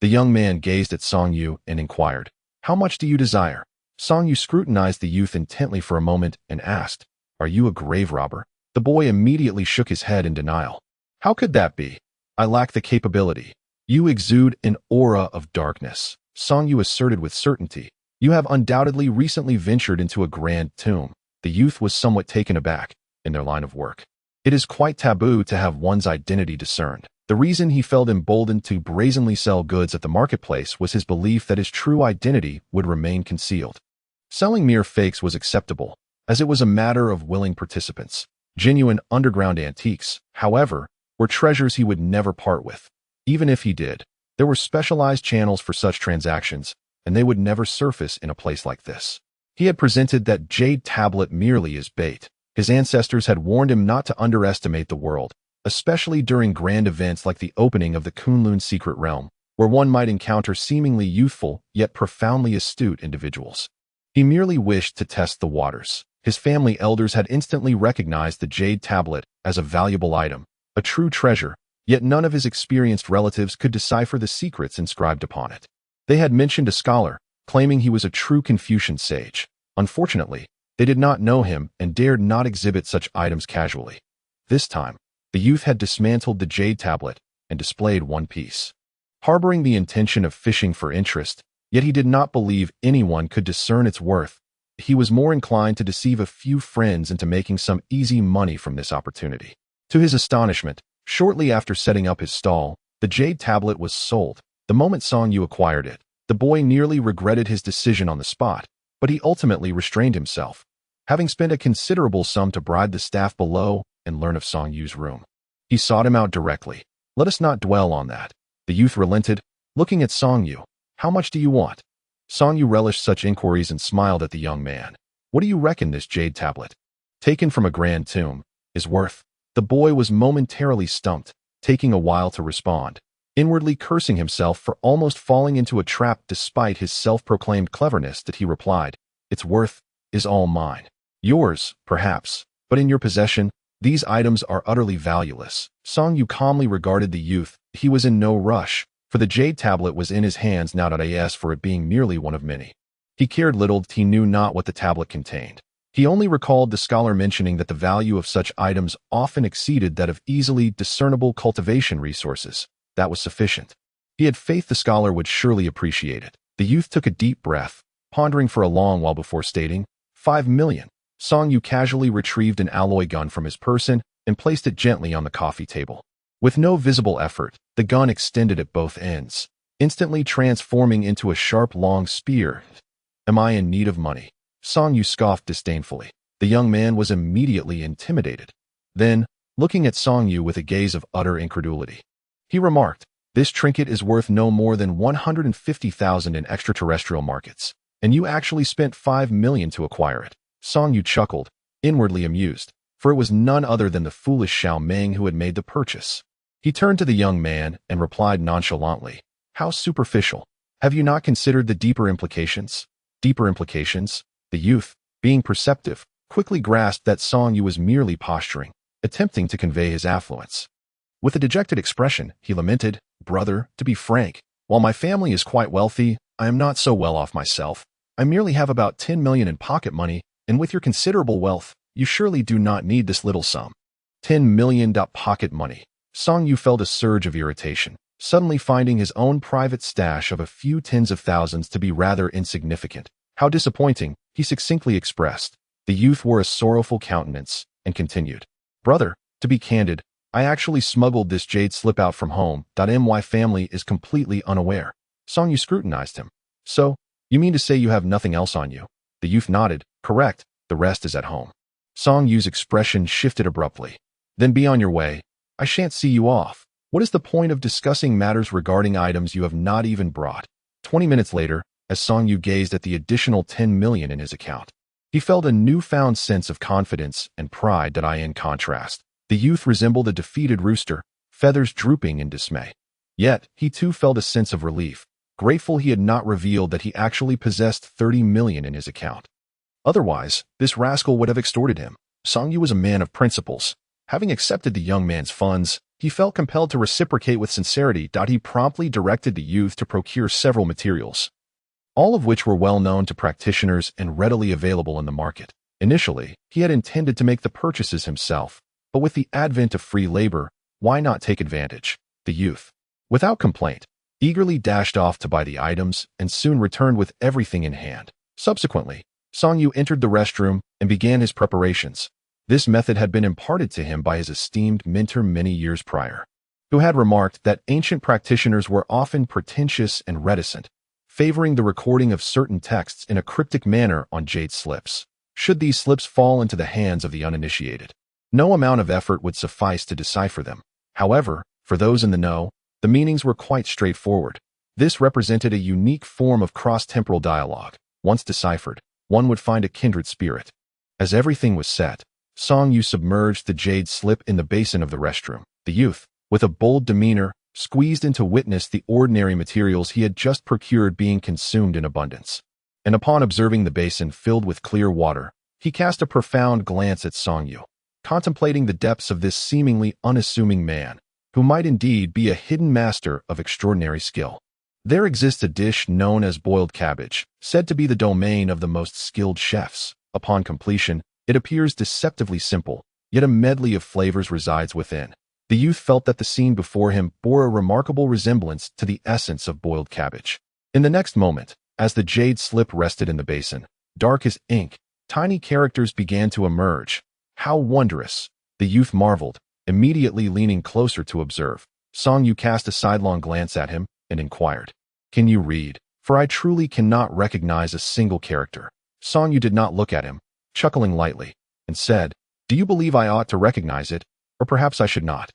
The young man gazed at Song Yu and inquired, "How much do you desire?" Song Yu scrutinized the youth intently for a moment and asked, "Are you a grave robber?" The boy immediately shook his head in denial. "How could that be? I lack the capability. You exude an aura of darkness," Song Yu asserted with certainty. "You have undoubtedly recently ventured into a grand tomb." The youth was somewhat taken aback. In their line of work, it is quite taboo to have one's identity discerned. The reason he felt emboldened to brazenly sell goods at the marketplace was his belief that his true identity would remain concealed. Selling mere fakes was acceptable, as it was a matter of willing participants. Genuine underground antiques, however, were treasures he would never part with. Even if he did, there were specialized channels for such transactions, and they would never surface in a place like this. He had presented that jade tablet merely as bait. His ancestors had warned him not to underestimate the world, especially during grand events like the opening of the Kunlun secret realm, where one might encounter seemingly youthful yet profoundly astute individuals. He merely wished to test the waters. His family elders had instantly recognized the jade tablet as a valuable item, a true treasure, yet none of his experienced relatives could decipher the secrets inscribed upon it. They had mentioned a scholar, claiming he was a true Confucian sage. Unfortunately, they did not know him and dared not exhibit such items casually. This time, the youth had dismantled the jade tablet and displayed one piece. Harboring the intention of fishing for interest, yet he did not believe anyone could discern its worth, he was more inclined to deceive a few friends into making some easy money from this opportunity. To his astonishment, shortly after setting up his stall, the jade tablet was sold. The moment Song Yu acquired it, the boy nearly regretted his decision on the spot, but he ultimately restrained himself, having spent a considerable sum to bribe the staff below and learn of Song Yu's room. He sought him out directly. "Let us not dwell on that." The youth relented, looking at Song Yu. "How much do you want?" Song Yu relished such inquiries and smiled at the young man. "What do you reckon this jade tablet, taken from a grand tomb, is worth?" The boy was momentarily stumped, taking a while to respond, inwardly cursing himself for almost falling into a trap despite his self-proclaimed cleverness. That he replied, "Its worth is all mine. Yours, perhaps, but in your possession, these items are utterly valueless." Song Yu calmly regarded the youth. He was in no rush, for the jade tablet was in his hands now. As for it being merely one of many, he cared little. He knew not what the tablet contained. He only recalled the scholar mentioning that the value of such items often exceeded that of easily discernible cultivation resources. That was sufficient. He had faith the scholar would surely appreciate it. The youth took a deep breath, pondering for a long while before stating, 5 million. Song Yu casually retrieved an alloy gun from his person and placed it gently on the coffee table. With no visible effort, the gun extended at both ends, instantly transforming into a sharp long spear. "Am I in need of money?" Song Yu scoffed disdainfully. The young man was immediately intimidated. Then, looking at Song Yu with a gaze of utter incredulity, he remarked, "This trinket is worth no more than 150,000 in extraterrestrial markets, and you actually spent 5 million to acquire it." Song Yu chuckled, inwardly amused, for it was none other than the foolish Xiao Meng who had made the purchase. He turned to the young man and replied nonchalantly, "How superficial. Have you not considered the deeper implications?" "Deeper implications?" The youth, being perceptive, quickly grasped that Song Yu was merely posturing, attempting to convey his affluence. With a dejected expression, he lamented, "Brother, to be frank, while my family is quite wealthy, I am not so well off myself. I merely have about 10 million in pocket money, and with your considerable wealth, you surely do not need this little sum." 10 million pocket money. Song Yu felt a surge of irritation, suddenly finding his own private stash of a few tens of thousands to be rather insignificant. How disappointing, he succinctly expressed. The youth wore a sorrowful countenance and continued, "Brother, to be candid, I actually smuggled this jade slip out from home. My family is completely unaware." Song Yu scrutinized him. "So, you mean to say you have nothing else on you?" The youth nodded. "Correct, the rest is at home." Song Yu's expression shifted abruptly. "Then be on your way. I shan't see you off. What is the point of discussing matters regarding items you have not even brought?" 20 minutes later, as Song Yu gazed at the additional 10 million in his account, he felt a newfound sense of confidence and pride. In contrast, the youth resembled a defeated rooster, feathers drooping in dismay. Yet, he too felt a sense of relief, grateful he had not revealed that he actually possessed 30 million in his account. Otherwise, this rascal would have extorted him. Song Yu was a man of principles. Having accepted the young man's funds, he felt compelled to reciprocate with sincerity. He promptly directed the youth to procure several materials. all of which were well known to practitioners and readily available in the market. Initially, he had intended to make the purchases himself, but with the advent of free labor, why not take advantage? The youth, without complaint, eagerly dashed off to buy the items and soon returned with everything in hand. Subsequently, Song-yu entered the restroom and began his preparations. This method had been imparted to him by his esteemed mentor many years prior, who had remarked that ancient practitioners were often pretentious and reticent, favoring the recording of certain texts in a cryptic manner on jade slips. Should these slips fall into the hands of the uninitiated, no amount of effort would suffice to decipher them. However, for those in the know, the meanings were quite straightforward. This represented a unique form of cross-temporal dialogue. Once deciphered, one would find a kindred spirit. As everything was set, Song-yu submerged the jade slip in the basin of the restroom. The youth, with a bold demeanor, squeezed in to witness the ordinary materials he had just procured being consumed in abundance. And upon observing the basin filled with clear water, he cast a profound glance at Song-yu, contemplating the depths of this seemingly unassuming man, who might indeed be a hidden master of extraordinary skill. There exists a dish known as boiled cabbage, said to be the domain of the most skilled chefs. Upon completion, it appears deceptively simple, yet a medley of flavors resides within. The youth felt that the scene before him bore a remarkable resemblance to the essence of boiled cabbage. In the next moment, as the jade slip rested in the basin, dark as ink, tiny characters began to emerge. How wondrous! The youth marveled, immediately leaning closer to observe. Song-yu cast a sidelong glance at him and inquired, "Can you read? For I truly cannot recognize a single character." Song-yu did not look at him, chuckling lightly, and said, "Do you believe I ought to recognize it, or perhaps I should not?"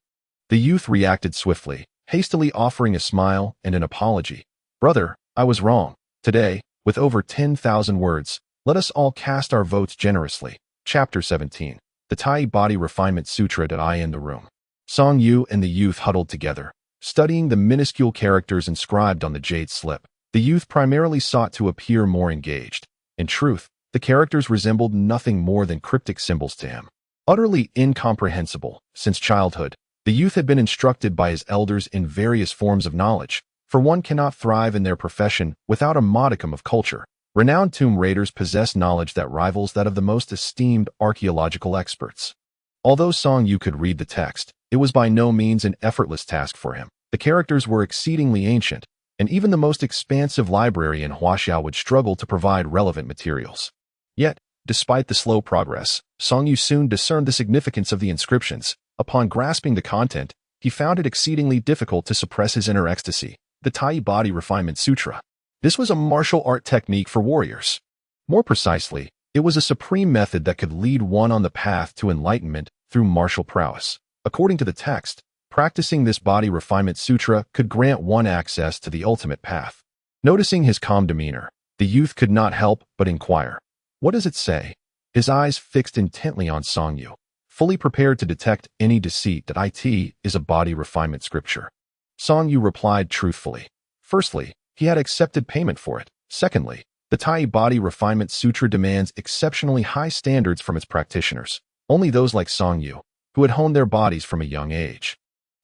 The youth reacted swiftly, hastily offering a smile and an apology. "Brother, I was wrong. Today, with over 10,000 words, let us all cast our votes generously." Chapter 17. The Tai Body Refinement Sutra. I in the room. Song-yu and the youth huddled together, studying the minuscule characters inscribed on the jade slip. The youth primarily sought to appear more engaged. In truth, the characters resembled nothing more than cryptic symbols to him. Utterly incomprehensible, since childhood, the youth had been instructed by his elders in various forms of knowledge, for one cannot thrive in their profession without a modicum of culture. Renowned tomb raiders possess knowledge that rivals that of the most esteemed archaeological experts. Although Song-yu could read the text, it was by no means an effortless task for him. The characters were exceedingly ancient, and even the most expansive library in Huaxiao would struggle to provide relevant materials. Yet, despite the slow progress, Song-yu soon discerned the significance of the inscriptions. Upon grasping the content, he found it exceedingly difficult to suppress his inner ecstasy. The Tai Body Refinement Sutra. This was a martial art technique for warriors. More precisely, it was a supreme method that could lead one on the path to enlightenment through martial prowess. According to the text, practicing this body refinement sutra could grant one access to the ultimate path. Noticing his calm demeanor, the youth could not help but inquire, "What does it say?" His eyes fixed intently on Song-yu, fully prepared to detect any deceit that it is a body refinement scripture. Song-yu replied truthfully. Firstly, he had accepted payment for it. Secondly, the Tai Body Refinement Sutra demands exceptionally high standards from its practitioners. Only those like Song-yu, who had honed their bodies from a young age,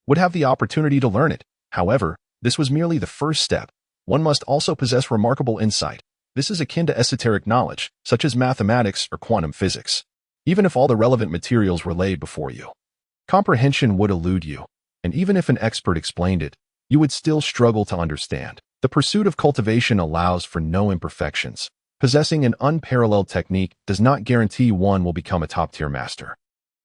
would have the opportunity to learn it. However, this was merely the first step. One must also possess remarkable insight. This is akin to esoteric knowledge, such as mathematics or quantum physics. Even if all the relevant materials were laid before you, comprehension would elude you, and even if an expert explained it, you would still struggle to understand. The pursuit of cultivation allows for no imperfections. Possessing an unparalleled technique does not guarantee one will become a top-tier master.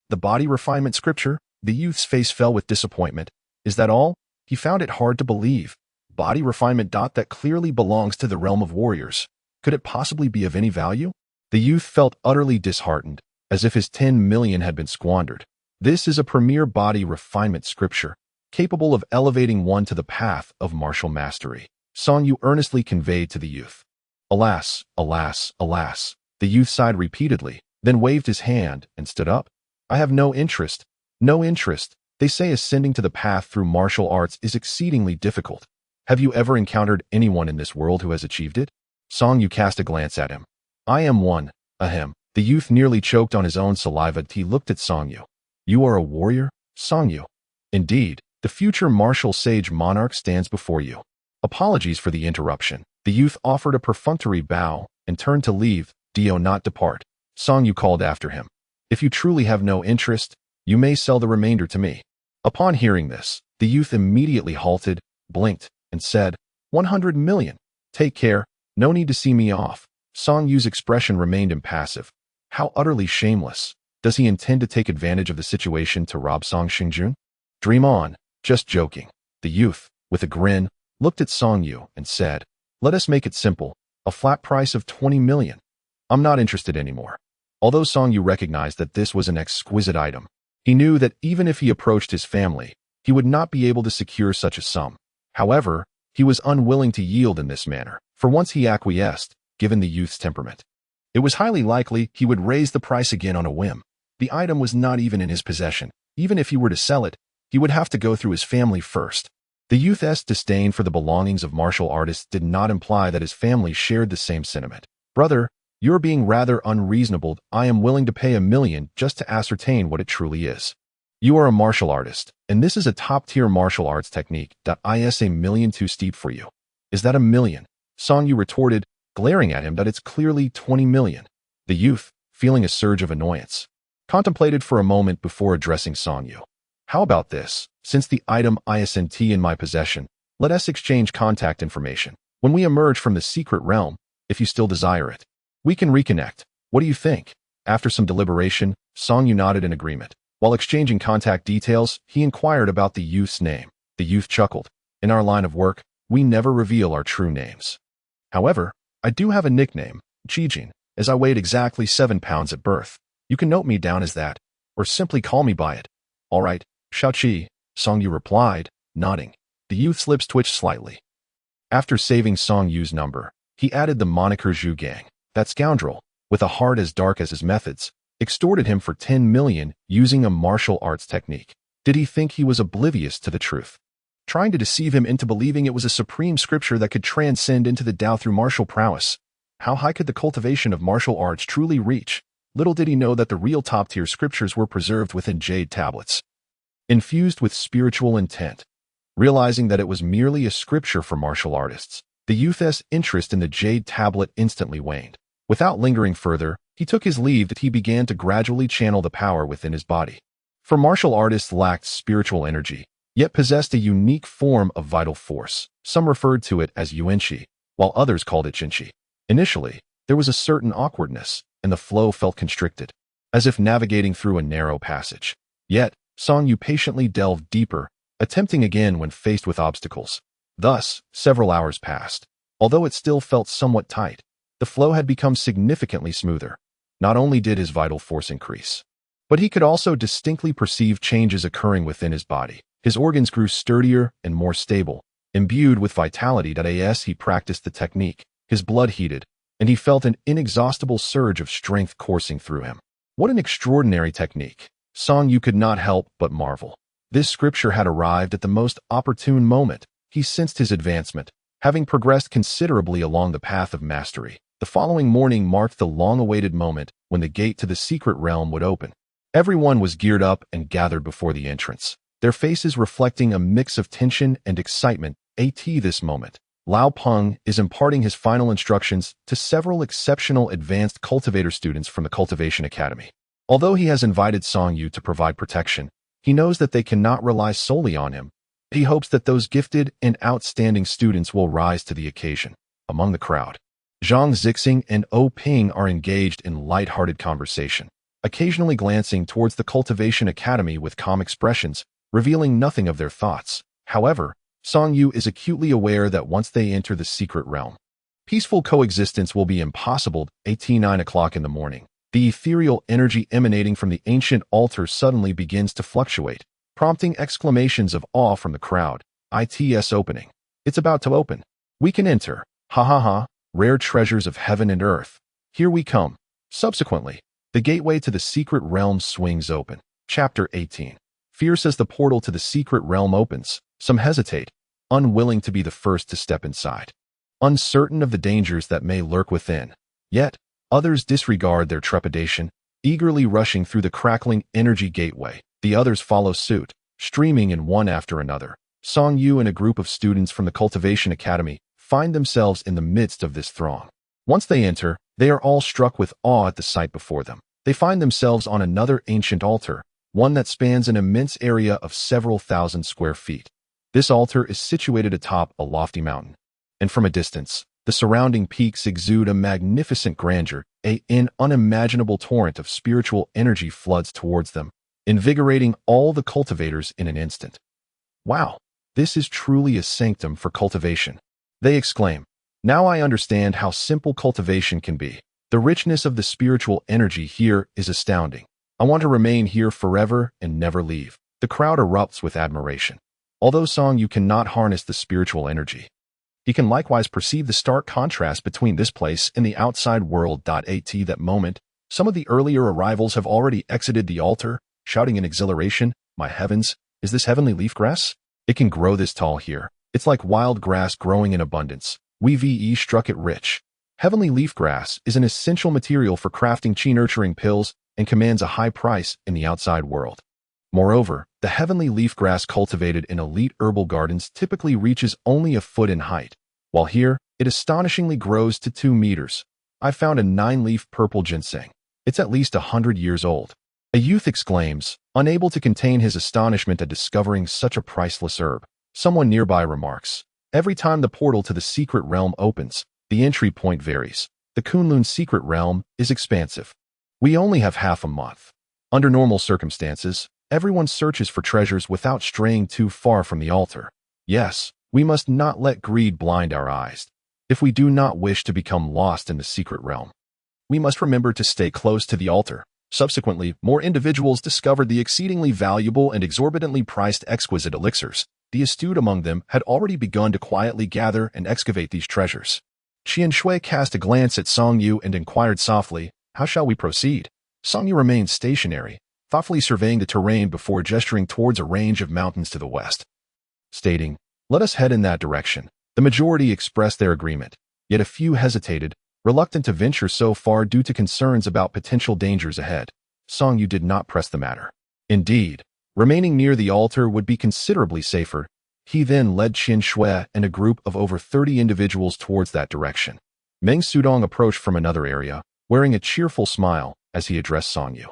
The body refinement scripture. The youth's face fell with disappointment. Is that all? He found it hard to believe. Body refinement. That clearly belongs to the realm of warriors. Could it possibly be of any value? The youth felt utterly disheartened, as if his 10 million had been squandered. This is a premier body refinement scripture, capable of elevating one to the path of martial mastery. Song-yu earnestly conveyed to the youth. Alas, alas, alas. The youth sighed repeatedly, then waved his hand and stood up. I have no interest. No interest. They say ascending to the path through martial arts is exceedingly difficult. Have you ever encountered anyone in this world who has achieved it? Song-yu cast a glance at him. I am one. Ahem. The youth nearly choked on his own saliva. He looked at Song-yu. You are a warrior? Song-yu. Indeed, the future martial sage monarch stands before you. Apologies for the interruption. The youth offered a perfunctory bow and turned to leave. "Do not depart," Song Yu called after him. "If you truly have no interest, you may sell the remainder to me." Upon hearing this, the youth immediately halted, blinked, and said, 100 million. "Take care, no need to see me off." Song Yu's expression remained impassive. How utterly shameless. Does he intend to take advantage of the situation to rob Song Xingjun? Dream on, just joking. The youth, with a grin, looked at Song Yu and said, "Let us make it simple, a flat price of 20 million. I'm not interested anymore." Although Song Yu recognized that this was an exquisite item, he knew that even if he approached his family, he would not be able to secure such a sum. However, he was unwilling to yield in this manner. For once he acquiesced, given the youth's temperament. It was highly likely he would raise the price again on a whim. The item was not even in his possession. Even if he were to sell it, he would have to go through his family first. The youth's disdain for the belongings of martial artists did not imply that his family shared the same sentiment. "Brother, you're being rather unreasonable. I am willing to pay 1 million just to ascertain what it truly is. You are a martial artist, and this is a top-tier martial arts technique. Is 1 million too steep for you? Is that 1 million? Song Yu retorted, glaring at him, that it's clearly 20 million. The youth, feeling a surge of annoyance, contemplated for a moment before addressing Song Yu. "How about this? Since the item isn't in my possession, let us exchange contact information. When we emerge from the secret realm, if you still desire it, we can reconnect. What do you think?" After some deliberation, Song Yu nodded in agreement. While exchanging contact details, he inquired about the youth's name. The youth chuckled. "In our line of work, we never reveal our true names. However, I do have a nickname, Jijin, as I weighed exactly 7 pounds at birth. You can note me down as that, or simply call me by it." "All right, Shaoqi," Song Yu replied, nodding. The youth's lips twitched slightly. After saving Song Yu's number, he added the moniker Zhu Gang. That scoundrel, with a heart as dark as his methods, extorted him for 10 million using a martial arts technique. Did he think he was oblivious to the truth? Trying to deceive him into believing it was a supreme scripture that could transcend into the Tao through martial prowess. How high could the cultivation of martial arts truly reach? Little did he know that the real top-tier scriptures were preserved within jade tablets, infused with spiritual intent. Realizing that it was merely a scripture for martial artists, the youth's interest in the jade tablet instantly waned. Without lingering further, he took his leave that he began to gradually channel the power within his body. For martial artists lacked spiritual energy, yet possessed a unique form of vital force. Some referred to it as yuanqi, while others called it jinqi. Initially, there was a certain awkwardness, and the flow felt constricted, as if navigating through a narrow passage. Yet, Song Yu patiently delved deeper, attempting again when faced with obstacles. Thus, several hours passed. Although it still felt somewhat tight, the flow had become significantly smoother. Not only did his vital force increase, but he could also distinctly perceive changes occurring within his body. His organs grew sturdier and more stable, imbued with vitality. As he practiced the technique, his blood heated, and he felt an inexhaustible surge of strength coursing through him. What an extraordinary technique! Song Yu could not help but marvel. This scripture had arrived at the most opportune moment. He sensed his advancement, having progressed considerably along the path of mastery. The following morning marked the long-awaited moment when the gate to the secret realm would open. Everyone was geared up and gathered before the entrance, their faces reflecting a mix of tension and excitement. This moment, Lao Peng is imparting his final instructions to several exceptional advanced cultivator students from the Cultivation Academy. Although he has invited Song Yu to provide protection, he knows that they cannot rely solely on him. He hopes that those gifted and outstanding students will rise to the occasion. Among the crowd, Zhang Zixing and O Ping are engaged in light-hearted conversation, occasionally glancing towards the Cultivation Academy with calm expressions, revealing nothing of their thoughts. However, Song Yu is acutely aware that once they enter the secret realm, peaceful coexistence will be impossible. 9 o'clock in the morning, the ethereal energy emanating from the ancient altar suddenly begins to fluctuate, prompting exclamations of awe from the crowd. It's opening. It's about to open. We can enter. Ha ha ha. Rare treasures of heaven and earth. Here we come. Subsequently, the gateway to the secret realm swings open. Chapter 18. Fierce as the portal to the secret realm opens, some hesitate, unwilling to be the first to step inside, uncertain of the dangers that may lurk within. Yet, others disregard their trepidation, eagerly rushing through the crackling energy gateway. The others follow suit, streaming in one after another. Song Yu and a group of students from the Cultivation Academy find themselves in the midst of this throng. Once they enter, they are all struck with awe at the sight before them. They find themselves on another ancient altar, one that spans an immense area of several thousand square feet. This altar is situated atop a lofty mountain, and from a distance, the surrounding peaks exude a magnificent grandeur. An unimaginable torrent of spiritual energy floods towards them, invigorating all the cultivators in an instant. Wow, this is truly a sanctum for cultivation, they exclaim. Now I understand how simple cultivation can be. The richness of the spiritual energy here is astounding. I want to remain here forever and never leave. The crowd erupts with admiration. Although Song Yu cannot harness the spiritual energy, he can likewise perceive the stark contrast between this place and the outside world. At that moment, some of the earlier arrivals have already exited the altar, shouting in exhilaration, "My heavens, is this heavenly leaf grass? It can grow this tall here. It's like wild grass growing in abundance. We struck it rich." Heavenly leaf grass is an essential material for crafting chi-nurturing pills and commands a high price in the outside world. Moreover, the heavenly leaf grass cultivated in elite herbal gardens typically reaches only a foot in height, while here, it astonishingly grows to 2 meters. I found a 9-leaf purple ginseng. It's at least 100 years old. A youth exclaims, unable to contain his astonishment at discovering such a priceless herb. Someone nearby remarks, every time the portal to the secret realm opens, the entry point varies. The Kunlun secret realm is expansive. We only have half a month. Under normal circumstances, everyone searches for treasures without straying too far from the altar. Yes, we must not let greed blind our eyes. If we do not wish to become lost in the secret realm, we must remember to stay close to the altar. Subsequently, more individuals discovered the exceedingly valuable and exorbitantly priced exquisite elixirs. The astute among them had already begun to quietly gather and excavate these treasures. Qian Shui cast a glance at Song Yu and inquired softly, "How shall we proceed?" Song Yu remained stationary, thoughtfully surveying the terrain before gesturing towards a range of mountains to the west, stating, "Let us head in that direction." The majority expressed their agreement, yet a few hesitated, reluctant to venture so far due to concerns about potential dangers ahead. Song Yu did not press the matter. Indeed, remaining near the altar would be considerably safer. He then led Qian Shui and a group of over 30 individuals towards that direction. Meng Sudong approached from another area, wearing a cheerful smile as he addressed Song Yu.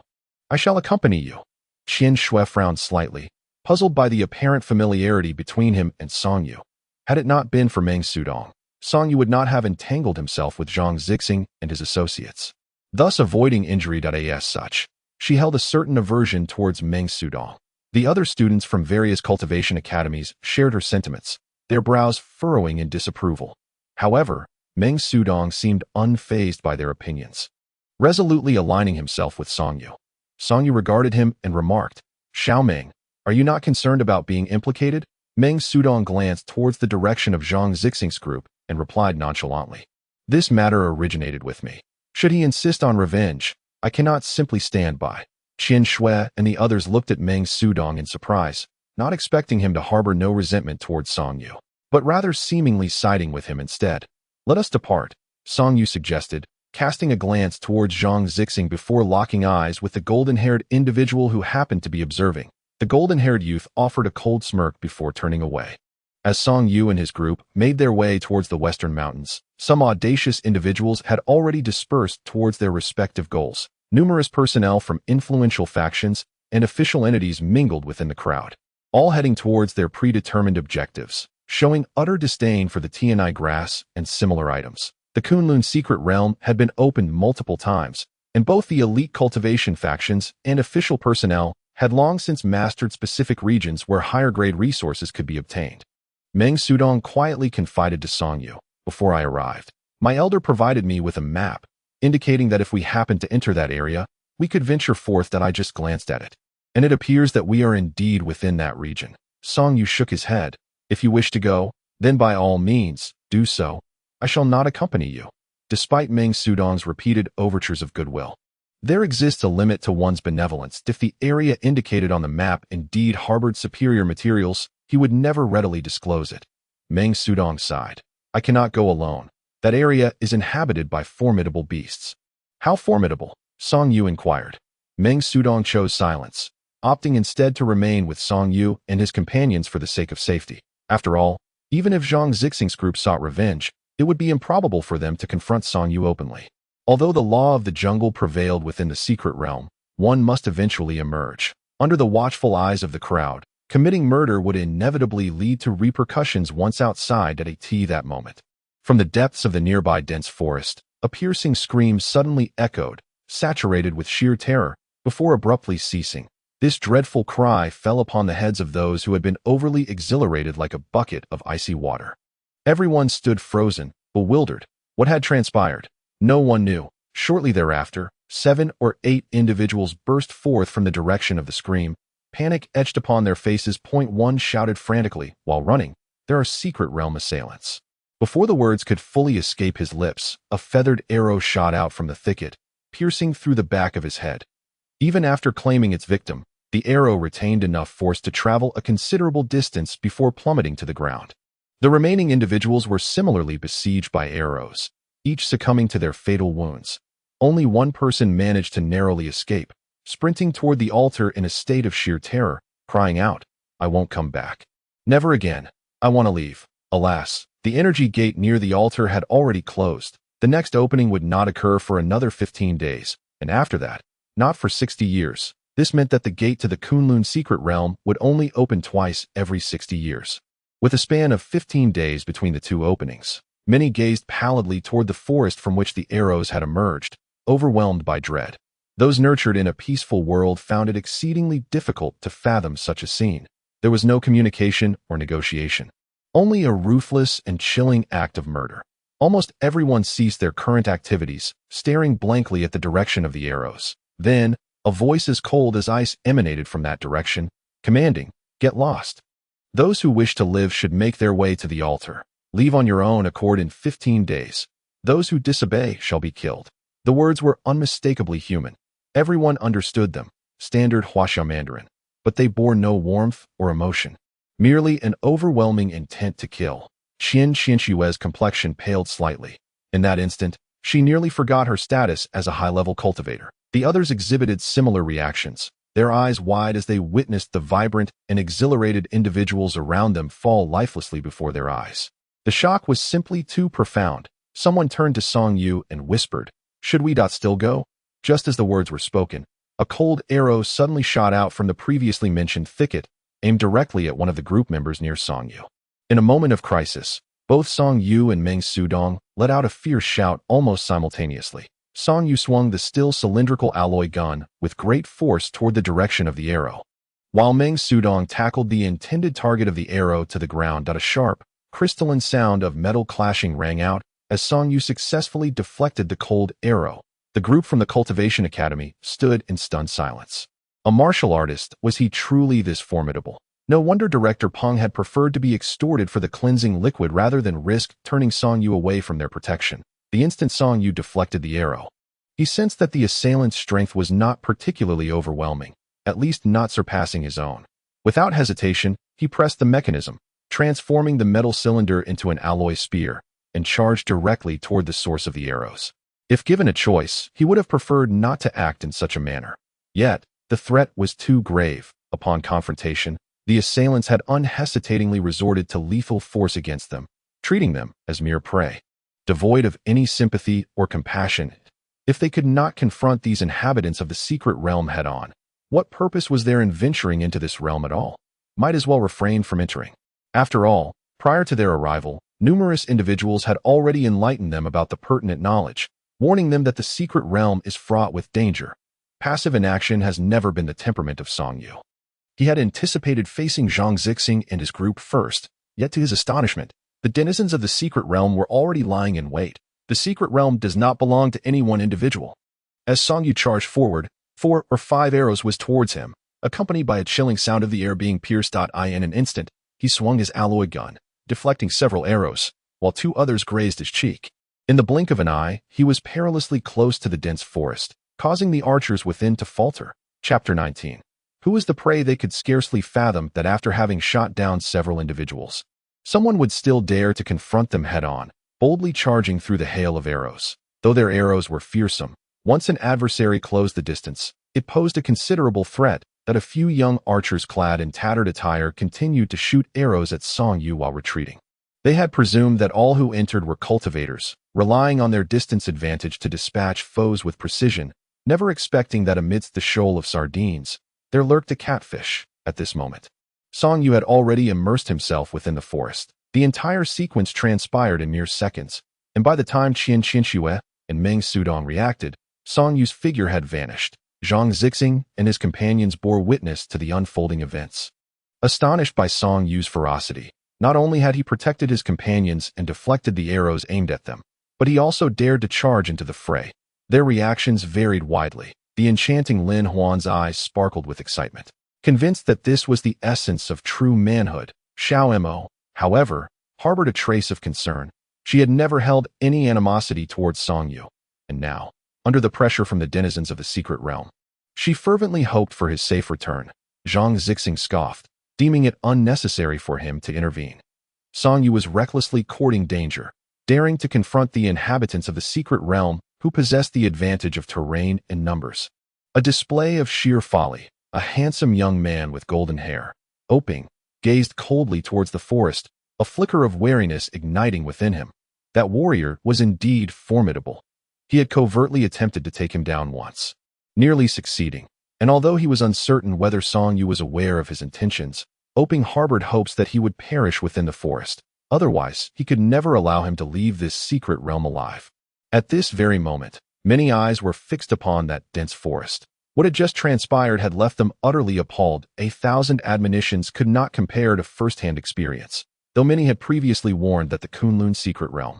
"I shall accompany you." Qian Shui frowned slightly, puzzled by the apparent familiarity between him and Song Yu. Had it not been for Meng Sudong, Song Yu would not have entangled himself with Zhang Zixing and his associates, thus avoiding injury. As such, she held a certain aversion towards Meng Sudong. The other students from various cultivation academies shared her sentiments, their brows furrowing in disapproval. However, Meng Sudong seemed unfazed by their opinions, resolutely aligning himself with Song Yu. Song Yu regarded him and remarked, "Xiao Meng, are you not concerned about being implicated?" Meng Sudong glanced towards the direction of Zhang Zixing's group and replied nonchalantly, "This matter originated with me. Should he insist on revenge, I cannot simply stand by." Qian Shui and the others looked at Meng Sudong in surprise, not expecting him to harbor no resentment towards Song Yu, but rather seemingly siding with him instead. "Let us depart," Song Yu suggested, casting a glance towards Zhang Zixing before locking eyes with the golden-haired individual who happened to be observing. The golden-haired youth offered a cold smirk before turning away. As Song Yu and his group made their way towards the western mountains, some audacious individuals had already dispersed towards their respective goals. Numerous personnel from influential factions and official entities mingled within the crowd, all heading towards their predetermined objectives, showing utter disdain for the Tianai grass and similar items. The Kunlun secret realm had been opened multiple times, and both the elite cultivation factions and official personnel had long since mastered specific regions where higher-grade resources could be obtained. Meng Sudong quietly confided to Song Yu, "Before I arrived, my elder provided me with a map, indicating that if we happened to enter that area, we could venture forth. That I just glanced at it, and it appears that we are indeed within that region." Song Yu shook his head. "If you wish to go, then by all means, do so. I shall not accompany you." Despite Meng Sudong's repeated overtures of goodwill, there exists a limit to one's benevolence. If the area indicated on the map indeed harbored superior materials, he would never readily disclose it. Meng Sudong sighed. "I cannot go alone. That area is inhabited by formidable beasts." "How formidable?" Song Yu inquired. Meng Sudong chose silence, opting instead to remain with Song Yu and his companions for the sake of safety. After all, Even if Zhang Zixing's group sought revenge, it would be improbable for them to confront Song Yu openly. Although the law of the jungle prevailed within the secret realm, one must eventually emerge. Under the watchful eyes of the crowd, committing murder would inevitably lead to repercussions once outside at that moment. From the depths of the nearby dense forest, a piercing scream suddenly echoed, saturated with sheer terror, before abruptly ceasing. This dreadful cry fell upon the heads of those who had been overly exhilarated like a bucket of icy water. Everyone stood frozen, bewildered. What had transpired? No one knew. Shortly thereafter, 7 or 8 individuals burst forth from the direction of the scream. Panic etched upon their faces. One shouted frantically, while running, "There are secret realm assailants." Before the words could fully escape his lips, a feathered arrow shot out from the thicket, piercing through the back of his head. Even after claiming its victim, the arrow retained enough force to travel a considerable distance before plummeting to the ground. The remaining individuals were similarly besieged by arrows, each succumbing to their fatal wounds. Only one person managed to narrowly escape, sprinting toward the altar in a state of sheer terror, crying out, "I won't come back. Never again. I want to leave." Alas, the energy gate near the altar had already closed. The next opening would not occur for another 15 days, and after that, not for 60 years. This meant that the gate to the Kunlun secret realm would only open twice every 60 years. With a span of 15 days between the two openings, many gazed pallidly toward the forest from which the arrows had emerged, overwhelmed by dread. Those nurtured in a peaceful world found it exceedingly difficult to fathom such a scene. There was no communication or negotiation. Only a ruthless and chilling act of murder. Almost everyone ceased their current activities, staring blankly at the direction of the arrows. Then, a voice as cold as ice emanated from that direction, commanding, "Get lost. Those who wish to live should make their way to the altar. Leave on your own accord in 15 days. Those who disobey shall be killed." The words were unmistakably human. Everyone understood them, standard Huaxia Mandarin, but they bore no warmth or emotion. Merely an overwhelming intent to kill. Qian Qianxue's complexion paled slightly. In that instant, she nearly forgot her status as a high-level cultivator. The others exhibited similar reactions, their eyes wide as they witnessed the vibrant and exhilarated individuals around them fall lifelessly before their eyes. The shock was simply too profound. Someone turned to Song Yu and whispered, "Should we still go?" Just as the words were spoken, a cold arrow suddenly shot out from the previously mentioned thicket, aimed directly at one of the group members near Song Yu. In a moment of crisis, both Song Yu and Meng Sudong let out a fierce shout almost simultaneously. Song Yu swung the still cylindrical alloy gun with great force toward the direction of the arrow, while Meng Sudong tackled the intended target of the arrow to the ground. A sharp, crystalline sound of metal clashing rang out as Song Yu successfully deflected the cold arrow. The group from the Cultivation Academy stood in stunned silence. A martial artist, was he truly this formidable? No wonder Director Peng had preferred to be extorted for the cleansing liquid rather than risk turning Song Yu away from their protection. The instant Song Yu deflected the arrow, he sensed that the assailant's strength was not particularly overwhelming, at least not surpassing his own. Without hesitation, he pressed the mechanism, transforming the metal cylinder into an alloy spear, and charged directly toward the source of the arrows. If given a choice, he would have preferred not to act in such a manner. Yet, the threat was too grave. Upon confrontation, the assailants had unhesitatingly resorted to lethal force against them, treating them as mere prey, devoid of any sympathy or compassion. If they could not confront these inhabitants of the secret realm head-on, what purpose was there in venturing into this realm at all? Might as well refrain from entering. After all, prior to their arrival, numerous individuals had already enlightened them about the pertinent knowledge, warning them that the secret realm is fraught with danger. Passive inaction has never been the temperament of Song Yu. He had anticipated facing Zhang Zixing and his group first, yet to his astonishment, the denizens of the secret realm were already lying in wait. The secret realm does not belong to any one individual. As Song Yu charged forward, 4 or 5 arrows whizzed towards him, accompanied by a chilling sound of the air being pierced. In an instant, he swung his alloy gun, deflecting several arrows, while 2 others grazed his cheek. In the blink of an eye, he was perilously close to the dense forest, causing the archers within to falter. Chapter 19. Who was the prey? They could scarcely fathom that after having shot down several individuals, someone would still dare to confront them head-on, boldly charging through the hail of arrows. Though their arrows were fearsome, once an adversary closed the distance, it posed a considerable threat that a few young archers clad in tattered attire continued to shoot arrows at Song Yu while retreating. They had presumed that all who entered were cultivators, relying on their distance advantage to dispatch foes with precision, never expecting that amidst the shoal of sardines, there lurked a catfish. At this moment, Song Yu had already immersed himself within the forest. The entire sequence transpired in mere seconds, and by the time Qian Qianxue and Meng Sudong reacted, Song Yu's figure had vanished. Zhang Zixing and his companions bore witness to the unfolding events. Astonished by Song Yu's ferocity, not only had he protected his companions and deflected the arrows aimed at them, but he also dared to charge into the fray. Their reactions varied widely. The enchanting Lin Huan's eyes sparkled with excitement. Convinced that this was the essence of true manhood, Xiao Mo, however, harbored a trace of concern. She had never held any animosity towards Song Yu, and now, under the pressure from the denizens of the secret realm, she fervently hoped for his safe return. Zhang Zixing scoffed, deeming it unnecessary for him to intervene. Song Yu was recklessly courting danger, daring to confront the inhabitants of the secret realm who possessed the advantage of terrain and numbers. A display of sheer folly. A handsome young man with golden hair, Oping, gazed coldly towards the forest, a flicker of wariness igniting within him. That warrior was indeed formidable. He had covertly attempted to take him down once, nearly succeeding, and although he was uncertain whether Song Yu was aware of his intentions, Oping harbored hopes that he would perish within the forest. Otherwise, he could never allow him to leave this secret realm alive. At this very moment, many eyes were fixed upon that dense forest. What had just transpired had left them utterly appalled. 1,000 admonitions could not compare to first-hand experience, though many had previously warned that the Kunlun secret realm,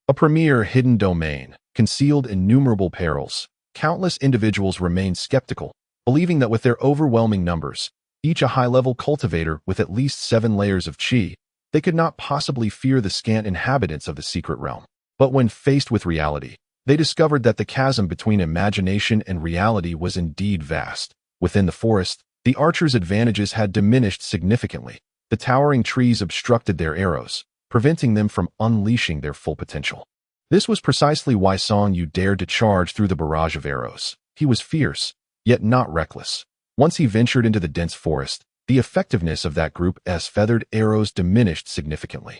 a premier hidden domain, concealed innumerable perils. Countless individuals remained skeptical, believing that with their overwhelming numbers, each a high-level cultivator with at least 7 layers of qi, they could not possibly fear the scant inhabitants of the secret realm. But when faced with reality, they discovered that the chasm between imagination and reality was indeed vast. Within the forest, the archers' advantages had diminished significantly. The towering trees obstructed their arrows, preventing them from unleashing their full potential. This was precisely why Song Yu dared to charge through the barrage of arrows. He was fierce, yet not reckless. Once he ventured into the dense forest, the effectiveness of that group's feathered arrows diminished significantly.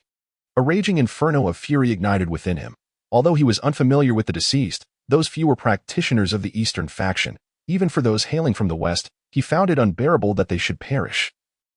A raging inferno of fury ignited within him. Although he was unfamiliar with the deceased, those few were practitioners of the Eastern faction. Even for those hailing from the West, he found it unbearable that they should perish.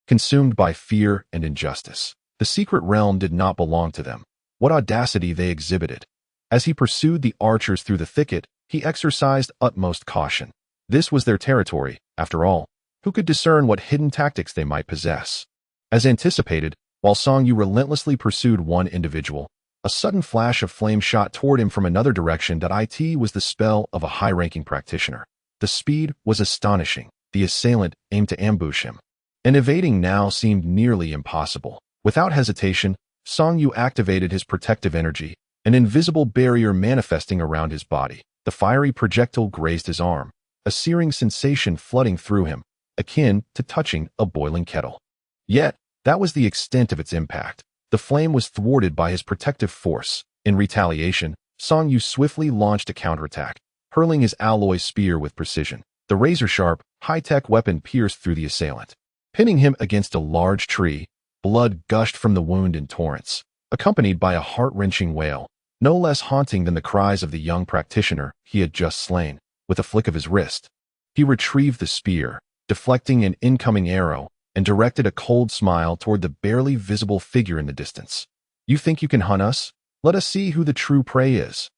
Consumed by fear and injustice, the secret realm did not belong to them. What audacity they exhibited! As he pursued the archers through the thicket, he exercised utmost caution. This was their territory, after all. Who could discern what hidden tactics they might possess? As anticipated, while Song Yu relentlessly pursued one individual, a sudden flash of flame shot toward him from another direction. It was the spell of a high-ranking practitioner. The speed was astonishing. The assailant aimed to ambush him, and evading now seemed nearly impossible. Without hesitation, Song Yu activated his protective energy, an invisible barrier manifesting around his body. The fiery projectile grazed his arm, a searing sensation flooding through him, akin to touching a boiling kettle. Yet, that was the extent of its impact. The flame was thwarted by his protective force. In retaliation, Song Yu swiftly launched a counterattack, hurling his alloy spear with precision. The razor-sharp, high-tech weapon pierced through the assailant, pinning him against a large tree. Blood gushed from the wound in torrents, accompanied by a heart-wrenching wail, no less haunting than the cries of the young practitioner he had just slain. With a flick of his wrist, he retrieved the spear, deflecting an incoming arrow, and directed a cold smile toward the barely visible figure in the distance. "You think you can hunt us? Let us see who the true prey is."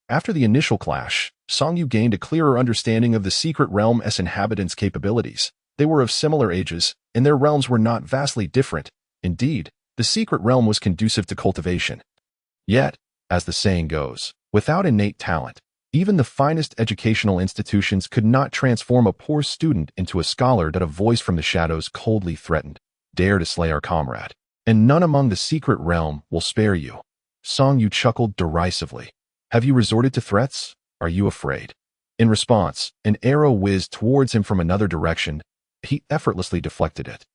After the initial clash, Song Yu gained a clearer understanding of the secret realm's inhabitants' capabilities. They were of similar ages, and their realms were not vastly different. Indeed, the secret realm was conducive to cultivation. Yet, as the saying goes, without innate talent, even the finest educational institutions could not transform a poor student into a scholar that a voice from the shadows coldly threatened. "Dare to slay our comrade, and none among the secret realm will spare you." Song Yu chuckled derisively. "Have you resorted to threats? Are you afraid?" In response, an arrow whizzed towards him from another direction. He effortlessly deflected it,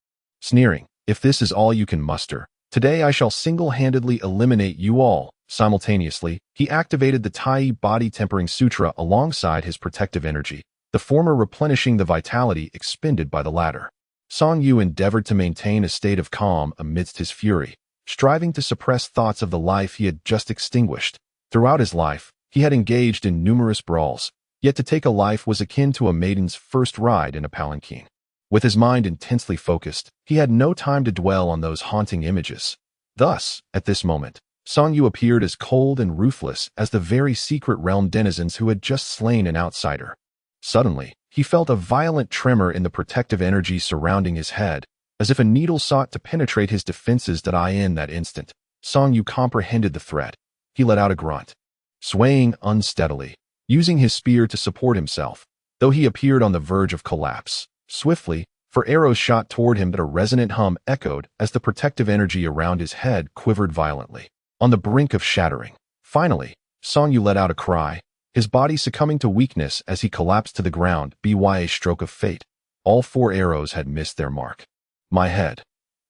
sneering, "If this is all you can muster, today I shall single-handedly eliminate you all." Simultaneously, he activated the Tai Body Tempering Sutra alongside his protective energy, the former replenishing the vitality expended by the latter. Song Yu endeavored to maintain a state of calm amidst his fury, striving to suppress thoughts of the life he had just extinguished. Throughout his life, he had engaged in numerous brawls, yet to take a life was akin to a maiden's first ride in a palanquin. With his mind intensely focused, he had no time to dwell on those haunting images. Thus, at this moment, Song Yu appeared as cold and ruthless as the very secret realm denizens who had just slain an outsider. Suddenly, he felt a violent tremor in the protective energy surrounding his head, as if a needle sought to penetrate his defenses. In that instant, Song Yu comprehended the threat. He let out a grunt. Swaying unsteadily, using his spear to support himself, though he appeared on the verge of collapse. Swiftly, for arrows shot toward him that a resonant hum echoed as the protective energy around his head quivered violently, on the brink of shattering. Finally, Song Yu let out a cry, his body succumbing to weakness as he collapsed to the ground. By a stroke of fate, all 4 arrows had missed their mark. My head.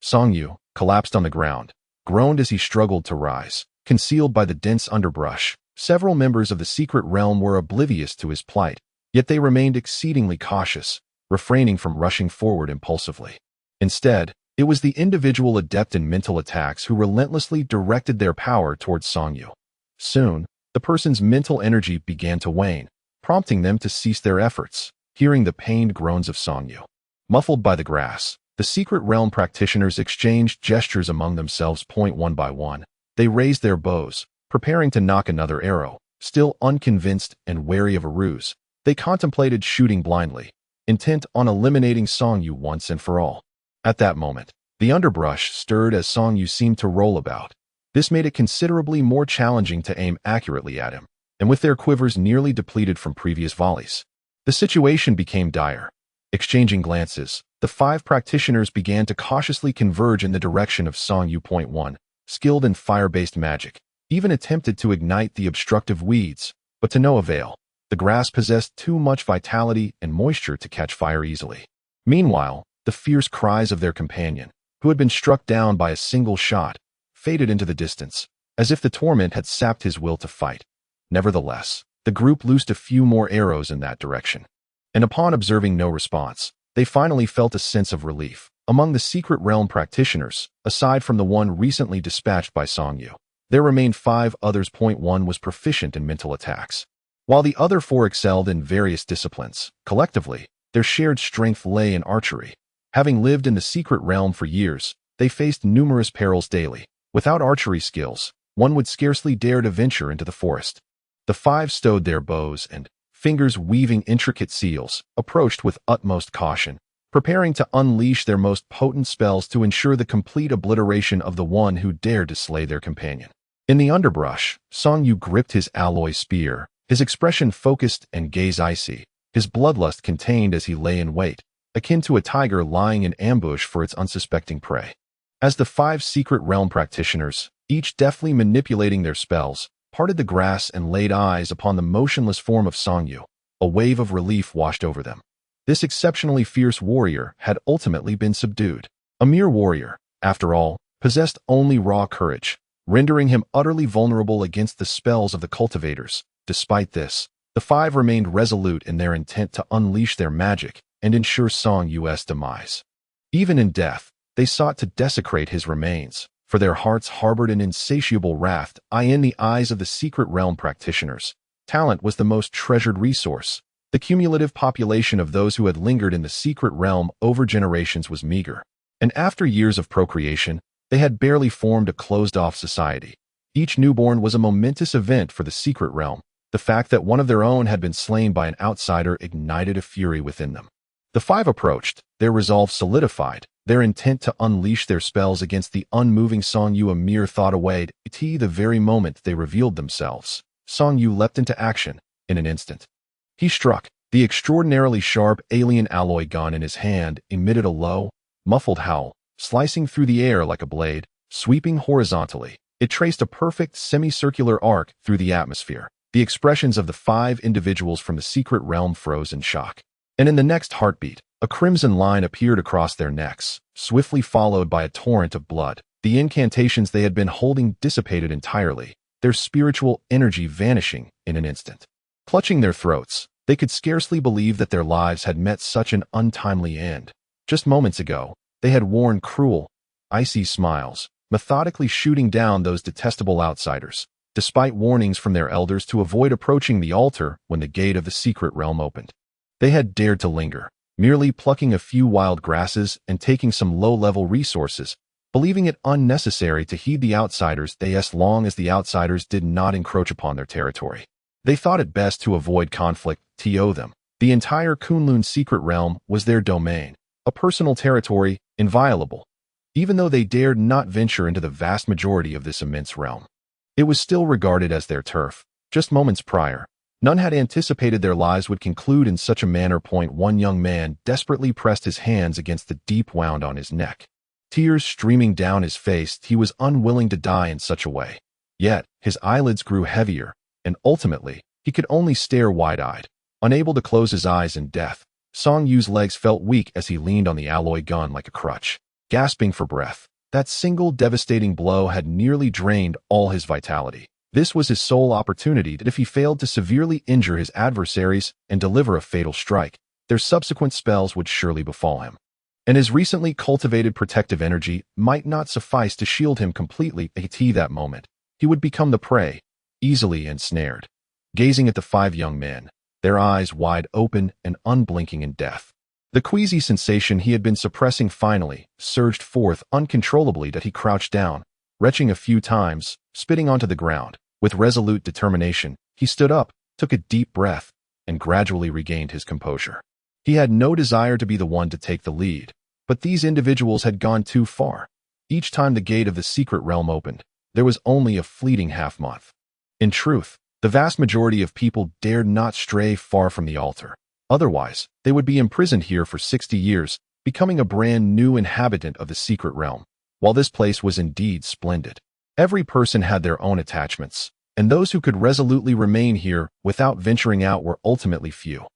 Song Yu, collapsed on the ground, groaned as he struggled to rise. Concealed by the dense underbrush, several members of the secret realm were oblivious to his plight, yet they remained exceedingly cautious, refraining from rushing forward impulsively. Instead, it was the individual adept in mental attacks who relentlessly directed their power towards Song Yu. Soon, the person's mental energy began to wane, prompting them to cease their efforts. Hearing the pained groans of Song Yu, muffled by the grass, the secret realm practitioners exchanged gestures among themselves. One by one, they raised their bows, preparing to knock another arrow. Still unconvinced and wary of a ruse, they contemplated shooting blindly, intent on eliminating Song Yu once and for all. At that moment, the underbrush stirred as Song Yu seemed to roll about. This made it considerably more challenging to aim accurately at him, and with their quivers nearly depleted from previous volleys, the situation became dire. Exchanging glances, the 5 practitioners began to cautiously converge in the direction of Song Yu. 1, skilled in fire-based magic, even attempted to ignite the obstructive weeds, but to no avail. The grass possessed too much vitality and moisture to catch fire easily. Meanwhile, the fierce cries of their companion, who had been struck down by a single shot, faded into the distance, as if the torment had sapped his will to fight. Nevertheless, the group loosed a few more arrows in that direction, and upon observing no response, they finally felt a sense of relief. Among the secret realm practitioners, aside from the one recently dispatched by Song Yu, there remained 5 others. 1 was proficient in mental attacks, while the other 4 excelled in various disciplines. Collectively, their shared strength lay in archery. Having lived in the secret realm for years, they faced numerous perils daily. Without archery skills, one would scarcely dare to venture into the forest. The 5 stowed their bows and, fingers weaving intricate seals, approached with utmost caution, preparing to unleash their most potent spells to ensure the complete obliteration of the one who dared to slay their companion. In the underbrush, Song Yu gripped his alloy spear, his expression focused and gaze icy, his bloodlust contained as he lay in wait, akin to a tiger lying in ambush for its unsuspecting prey. As the 5 secret realm practitioners, each deftly manipulating their spells, parted the grass and laid eyes upon the motionless form of Song Yu, a wave of relief washed over them. This exceptionally fierce warrior had ultimately been subdued. A mere warrior, after all, possessed only raw courage, rendering him utterly vulnerable against the spells of the cultivators. Despite this, the 5 remained resolute in their intent to unleash their magic and ensure Song Yu's demise. Even in death, they sought to desecrate his remains, for their hearts harbored an insatiable wrath. In the eyes of the secret realm practitioners, talent was the most treasured resource. The cumulative population of those who had lingered in the secret realm over generations was meager, and after years of procreation, they had barely formed a closed-off society. Each newborn was a momentous event for the secret realm. The fact that one of their own had been slain by an outsider ignited a fury within them. The 5 approached, their resolve solidified, their intent to unleash their spells against the unmoving Song Yu a mere thought away. The very moment they revealed themselves, Song Yu leapt into action. In an instant, he struck. The extraordinarily sharp alien alloy gun in his hand emitted a low, muffled howl, slicing through the air like a blade. Sweeping horizontally, it traced a perfect semicircular arc through the atmosphere. The expressions of the 5 individuals from the secret realm froze in shock. And in the next heartbeat, a crimson line appeared across their necks, swiftly followed by a torrent of blood. The incantations they had been holding dissipated entirely, their spiritual energy vanishing in an instant. Clutching their throats, they could scarcely believe that their lives had met such an untimely end. Just moments ago, they had worn cruel, icy smiles, methodically shooting down those detestable outsiders, despite warnings from their elders to avoid approaching the altar when the gate of the secret realm opened. They had dared to linger, merely plucking a few wild grasses and taking some low-level resources, believing it unnecessary to heed the outsiders as long as the outsiders did not encroach upon their territory. They thought it best to avoid conflict, to them. The entire Kunlun secret realm was their domain, a personal territory, inviolable. Even though they dared not venture into the vast majority of this immense realm, it was still regarded as their turf. Just moments prior, none had anticipated their lives would conclude in such a manner. One young man desperately pressed his hands against the deep wound on his neck. Tears streaming down his face, he was unwilling to die in such a way. Yet, his eyelids grew heavier, and ultimately, he could only stare wide-eyed, unable to close his eyes in death. Song Yu's legs felt weak as he leaned on the alloy gun like a crutch, gasping for breath. That single devastating blow had nearly drained all his vitality. This was his sole opportunity that if he failed to severely injure his adversaries and deliver a fatal strike, their subsequent spells would surely befall him. And his recently cultivated protective energy might not suffice to shield him completely at that moment. He would become the prey, easily ensnared. Gazing at the five young men, their eyes wide open and unblinking in death, the queasy sensation he had been suppressing finally surged forth uncontrollably that he crouched down, retching a few times, spitting onto the ground. With resolute determination, he stood up, took a deep breath, and gradually regained his composure. He had no desire to be the one to take the lead, but these individuals had gone too far. Each time the gate of the secret realm opened, there was only a fleeting half-month. In truth, the vast majority of people dared not stray far from the altar. Otherwise, they would be imprisoned here for 60 years, becoming a brand new inhabitant of the secret realm. While this place was indeed splendid, every person had their own attachments, and those who could resolutely remain here without venturing out were ultimately few.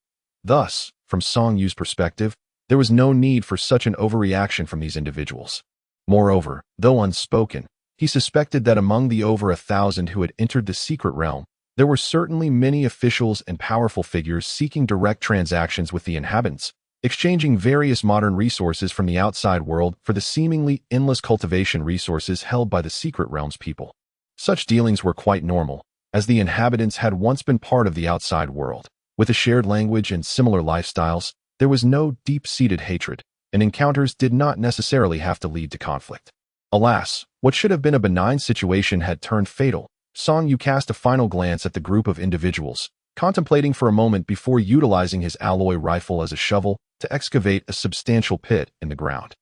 Thus, from Song Yu's perspective, there was no need for such an overreaction from these individuals. Moreover, though unspoken, he suspected that among the over 1,000 who had entered the secret realm, there were certainly many officials and powerful figures seeking direct transactions with the inhabitants, exchanging various modern resources from the outside world for the seemingly endless cultivation resources held by the secret realm's people. Such dealings were quite normal, as the inhabitants had once been part of the outside world. With a shared language and similar lifestyles, there was no deep-seated hatred, and encounters did not necessarily have to lead to conflict. Alas, what should have been a benign situation had turned fatal. Song Yu cast a final glance at the group of individuals, contemplating for a moment before utilizing his alloy rifle as a shovel to excavate a substantial pit in the ground.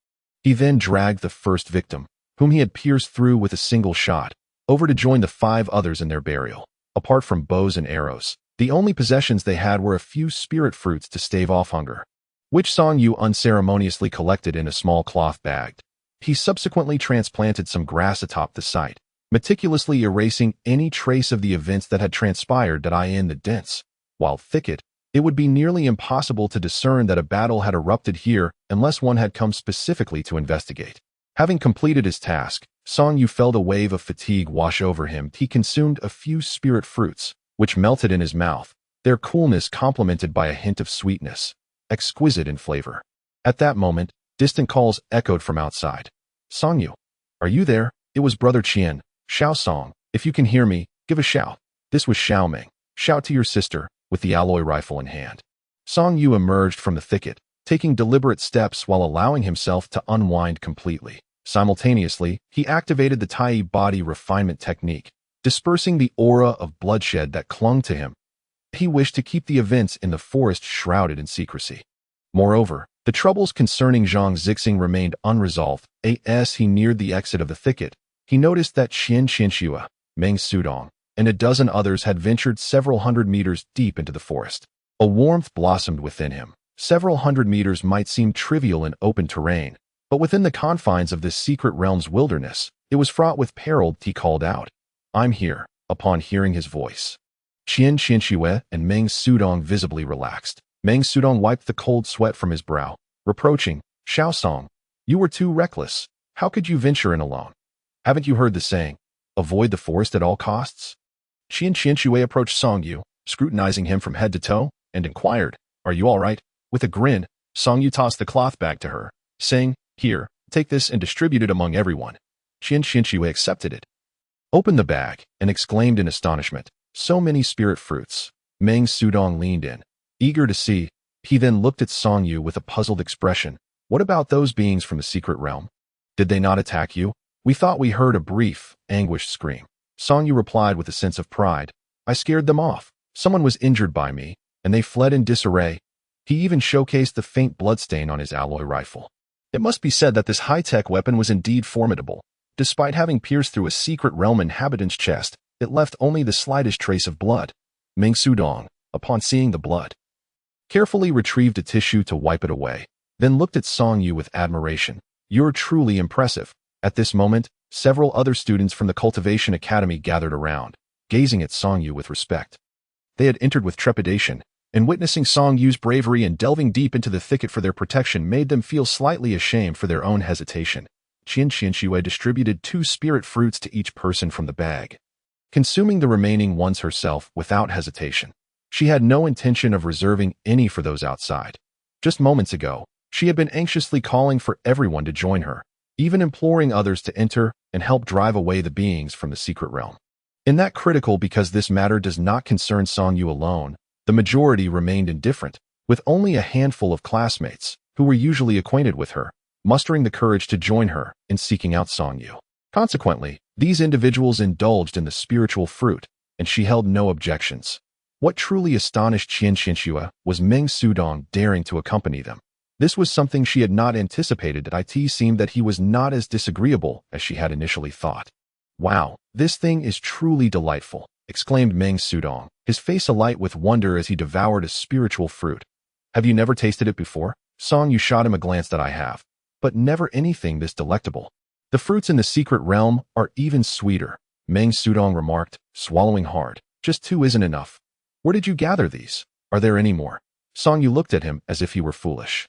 He then dragged the first victim, whom he had pierced through with a single shot, over to join the 5 others in their burial. Apart from bows and arrows, the only possessions they had were a few spirit fruits to stave off hunger, which Song Yu unceremoniously collected in a small cloth bag. He subsequently transplanted some grass atop the site, meticulously erasing any trace of the events that had transpired in the dense, wild thicket. It would be nearly impossible to discern that a battle had erupted here unless one had come specifically to investigate. Having completed his task, Song Yu felt a wave of fatigue wash over him. He consumed a few spirit fruits, which melted in his mouth, their coolness complemented by a hint of sweetness, exquisite in flavor. At that moment, distant calls echoed from outside. "Song Yu, are you there?" It was Brother Qian. "Xiao Song, if you can hear me, give a shout." This was Xiao Ming. "Shout to your sister," with the alloy rifle in hand. Song Yu emerged from the thicket, taking deliberate steps while allowing himself to unwind completely. Simultaneously, he activated the Tai body refinement technique, dispersing the aura of bloodshed that clung to him. He wished to keep the events in the forest shrouded in secrecy. Moreover, the troubles concerning Zhang Zixing remained unresolved. As he neared the exit of the thicket, he noticed that Qian Qianxue, Meng Sudong, and a dozen others had ventured several hundred meters deep into the forest. A warmth blossomed within him. Several hundred meters might seem trivial in open terrain, but within the confines of this secret realm's wilderness, it was fraught with peril. He called out, "I'm here," upon hearing his voice. Qian Qianxue and Meng Sudong visibly relaxed. Meng Sudong wiped the cold sweat from his brow, reproaching, "Xiao Song, you were too reckless. How could you venture in alone? Haven't you heard the saying, avoid the forest at all costs?" Qian Qianxue approached Song Yu, scrutinizing him from head to toe, and inquired, "Are you all right?" With a grin, Song Yu tossed the cloth bag to her, saying, "Here, take this and distribute it among everyone." Qian accepted it, opened the bag, and exclaimed in astonishment, "So many spirit fruits." Meng Sudong leaned in, eager to see. He then looked at Song Yu with a puzzled expression. "What about those beings from the secret realm? Did they not attack you? We thought we heard a brief, anguished scream." Song Yu replied with a sense of pride, "I scared them off. Someone was injured by me, and they fled in disarray." He even showcased the faint bloodstain on his alloy rifle. It must be said that this high-tech weapon was indeed formidable. Despite having pierced through a secret realm inhabitant's chest, it left only the slightest trace of blood. Meng Sudong, upon seeing the blood, carefully retrieved a tissue to wipe it away, then looked at Song Yu with admiration. "You're truly impressive." At this moment, several other students from the Cultivation Academy gathered around, gazing at Song Yu with respect. They had entered with trepidation, and witnessing Song Yu's bravery and delving deep into the thicket for their protection made them feel slightly ashamed for their own hesitation. Qian distributed 2 spirit fruits to each person from the bag, consuming the remaining ones herself without hesitation. She had no intention of reserving any for those outside. Just moments ago, she had been anxiously calling for everyone to join her, even imploring others to enter and help drive away the beings from the secret realm. In that critical because this matter does not concern Song Yu alone, the majority remained indifferent, with only a handful of classmates, who were usually acquainted with her, mustering the courage to join her in seeking out Song Yu. Consequently, these individuals indulged in the spiritual fruit, and she held no objections. What truly astonished Qian was Meng Sudong daring to accompany them. This was something she had not anticipated. It seemed that he was not as disagreeable as she had initially thought. "Wow, this thing is truly delightful," exclaimed Meng Sudong, his face alight with wonder as he devoured a spiritual fruit. "Have you never tasted it before?" Song Yu shot him a glance. "That I have, but never anything this delectable." "The fruits in the secret realm are even sweeter," Meng Sudong remarked, swallowing hard. "Just 2 isn't enough. Where did you gather these? Are there any more?" Song Yu looked at him as if he were foolish.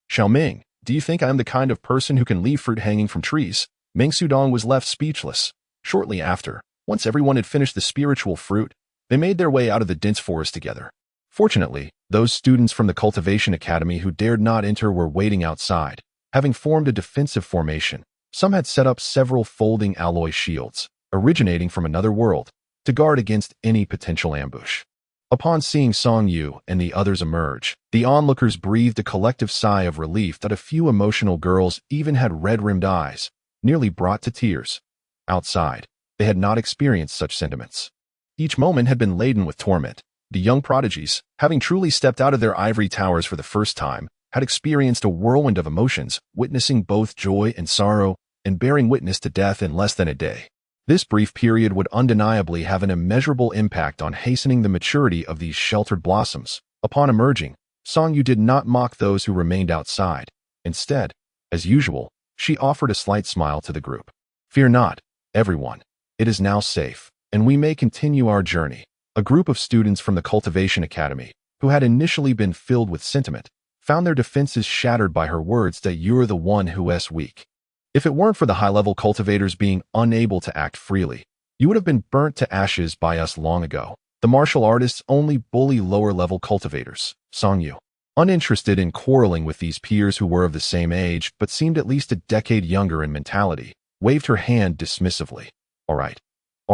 "Xiaoming, do you think I am the kind of person who can leave fruit hanging from trees?" Meng Sudong was left speechless. Shortly after, once everyone had finished the spiritual fruit, they made their way out of the dense forest together. Fortunately, those students from the Cultivation Academy who dared not enter were waiting outside, having formed a defensive formation. Some had set up several folding alloy shields, originating from another world, to guard against any potential ambush. Upon seeing Song Yu and the others emerge, the onlookers breathed a collective sigh of relief that a few emotional girls even had red-rimmed eyes, nearly brought to tears. Outside, they had not experienced such sentiments. Each moment had been laden with torment. The young prodigies, having truly stepped out of their ivory towers for the first time, had experienced a whirlwind of emotions, witnessing both joy and sorrow, and bearing witness to death in less than a day. This brief period would undeniably have an immeasurable impact on hastening the maturity of these sheltered blossoms. Upon emerging, Song Yu did not mock those who remained outside. Instead, as usual, she offered a slight smile to the group. "Fear not, everyone. It is now safe, and we may continue our journey." A group of students from the Cultivation Academy, who had initially been filled with sentiment, found their defenses shattered by her words that "you're the one who's weak. If it weren't for the high-level cultivators being unable to act freely, you would have been burnt to ashes by us long ago. The martial artists only bully lower-level cultivators." Song Yu, uninterested in quarreling with these peers who were of the same age but seemed at least a decade younger in mentality, waved her hand dismissively. All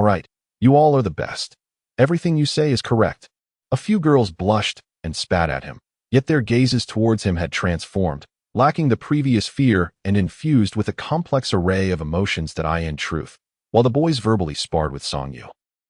right, you all are the best. Everything you say is correct." A few girls blushed and spat at him, yet their gazes towards him had transformed, lacking the previous fear and infused with a complex array of emotions that in truth, while the boys verbally sparred with Song Yu,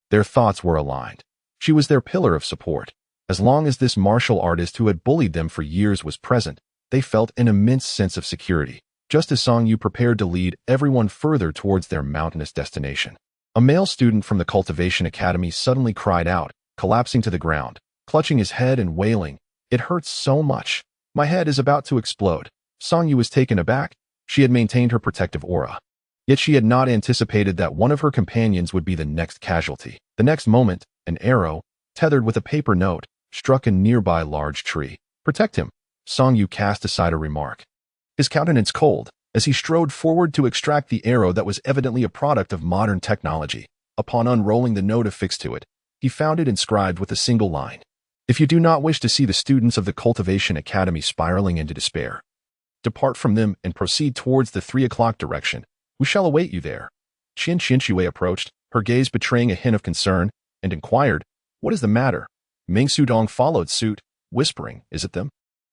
their thoughts were aligned. She was their pillar of support. As long as this martial artist who had bullied them for years was present, they felt an immense sense of security, just as Song Yu prepared to lead everyone further towards their mountainous destination. A male student from the Cultivation Academy suddenly cried out, collapsing to the ground, clutching his head and wailing, "It hurts so much. My head is about to explode." Song Yu was taken aback. She had maintained her protective aura. Yet she had not anticipated that one of her companions would be the next casualty. The next moment, an arrow, tethered with a paper note, struck a nearby large tree. "Protect him," Song Yu cast aside a remark, his countenance cold, as he strode forward to extract the arrow that was evidently a product of modern technology. Upon unrolling the note affixed to it, he found it inscribed with a single line. "If you do not wish to see the students of the Cultivation Academy spiraling into despair, depart from them and proceed towards the 3 o'clock direction. We shall await you there." Qian Qianxue approached, her gaze betraying a hint of concern, and inquired, "What is the matter?" Ming Sudong followed suit, whispering, "Is it them?"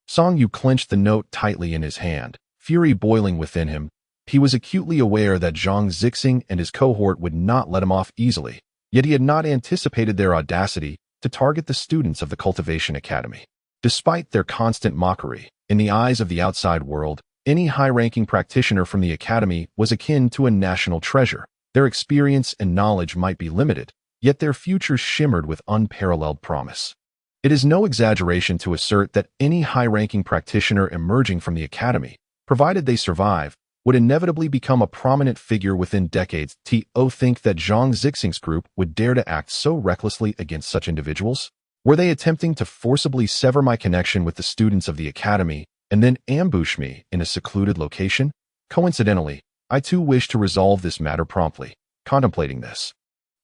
Song Yu clenched the note tightly in his hand, fury boiling within him. He was acutely aware that Zhang Zixing and his cohort would not let him off easily, yet he had not anticipated their audacity to target the students of the Cultivation Academy. Despite their constant mockery, in the eyes of the outside world, any high-ranking practitioner from the academy was akin to a national treasure. Their experience and knowledge might be limited, yet their futures shimmered with unparalleled promise. It is no exaggeration to assert that any high-ranking practitioner emerging from the academy, provided they survive, would inevitably become a prominent figure within decades. To think that Zhang Zixing's group would dare to act so recklessly against such individuals? Were they attempting to forcibly sever my connection with the students of the academy and then ambush me in a secluded location? Coincidentally, I too wish to resolve this matter promptly. Contemplating this,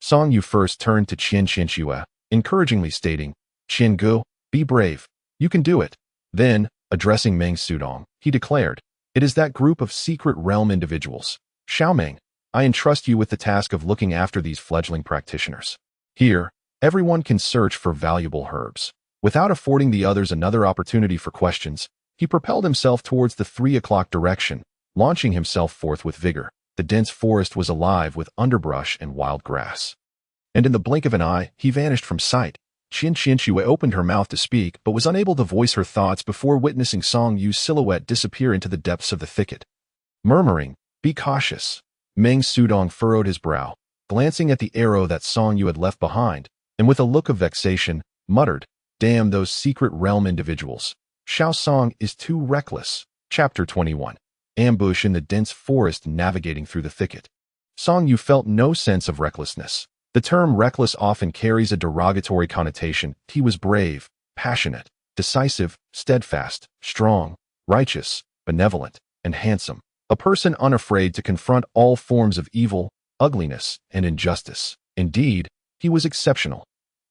Song Yu first turned to Qian Qianxue, encouragingly stating, "Qian Gu, be brave. You can do it." Then, addressing Meng Sudong, he declared, "It is that group of secret realm individuals. Xiaoming, I entrust you with the task of looking after these fledgling practitioners. Here, everyone can search for valuable herbs." Without affording the others another opportunity for questions, he propelled himself towards the 3 o'clock direction, launching himself forth with vigor. The dense forest was alive with underbrush and wild grass. And in the blink of an eye, he vanished from sight. Qian Qianxue opened her mouth to speak, but was unable to voice her thoughts before witnessing Song Yu's silhouette disappear into the depths of the thicket. Murmuring, "Be cautious," Meng Sudong furrowed his brow, glancing at the arrow that Song Yu had left behind, and with a look of vexation, muttered, "Damn those secret realm individuals. Xiao Song is too reckless." Chapter 21. Ambush in the dense forest navigating through the thicket. Song Yu felt no sense of recklessness. The term reckless often carries a derogatory connotation. He was brave, passionate, decisive, steadfast, strong, righteous, benevolent, and handsome. A person unafraid to confront all forms of evil, ugliness, and injustice. Indeed, he was exceptional,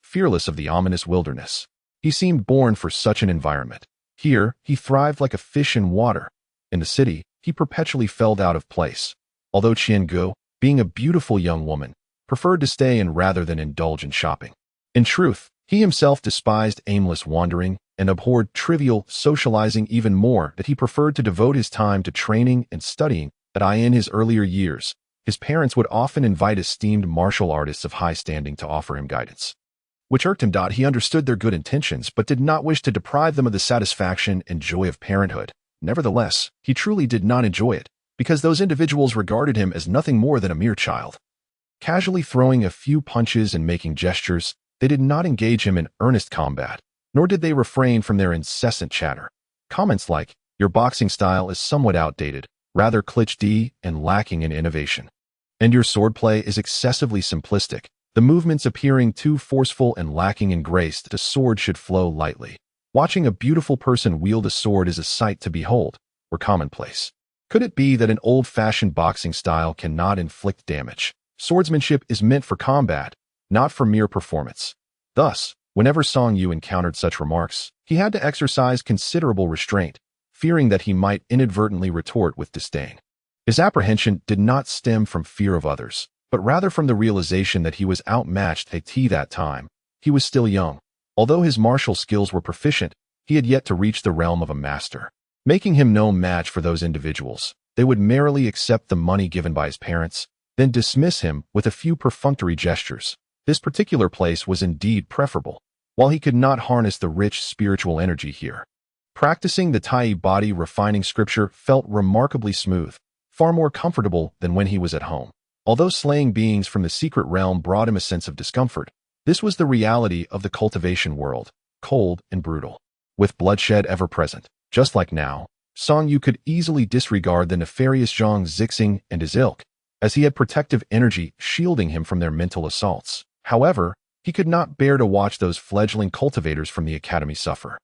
fearless of the ominous wilderness. He seemed born for such an environment. Here, he thrived like a fish in water. In the city, he perpetually fell out of place. Although Qian Gu, being a beautiful young woman, preferred to stay in rather than indulge in shopping. In truth, he himself despised aimless wandering and abhorred trivial socializing even more, that he preferred to devote his time to training and studying. In his earlier years, his parents would often invite esteemed martial artists of high standing to offer him guidance, which irked him. He understood their good intentions, but did not wish to deprive them of the satisfaction and joy of parenthood. Nevertheless, he truly did not enjoy it, because those individuals regarded him as nothing more than a mere child. Casually throwing a few punches and making gestures, they did not engage him in earnest combat, nor did they refrain from their incessant chatter. Comments like, "Your boxing style is somewhat outdated, rather cliché and lacking in innovation. And your swordplay is excessively simplistic, the movements appearing too forceful and lacking in grace that a sword should flow lightly. Watching a beautiful person wield a sword is a sight to behold," were commonplace. Could it be that an old-fashioned boxing style cannot inflict damage? Swordsmanship is meant for combat, not for mere performance. Thus, whenever Song Yu encountered such remarks, he had to exercise considerable restraint, fearing that he might inadvertently retort with disdain. His apprehension did not stem from fear of others, but rather from the realization that he was outmatched at that time. He was still young. Although his martial skills were proficient, he had yet to reach the realm of a master, making him no match for those individuals. They would merely accept the money given by his parents, then dismiss him with a few perfunctory gestures. This particular place was indeed preferable, while he could not harness the rich spiritual energy here. Practicing the Tai body refining scripture felt remarkably smooth, far more comfortable than when he was at home. Although slaying beings from the secret realm brought him a sense of discomfort, this was the reality of the cultivation world, cold and brutal, with bloodshed ever present. Just like now, Song Yu could easily disregard the nefarious Zhang Zixing and his ilk, as he had protective energy shielding him from their mental assaults. However, he could not bear to watch those fledgling cultivators from the academy suffer.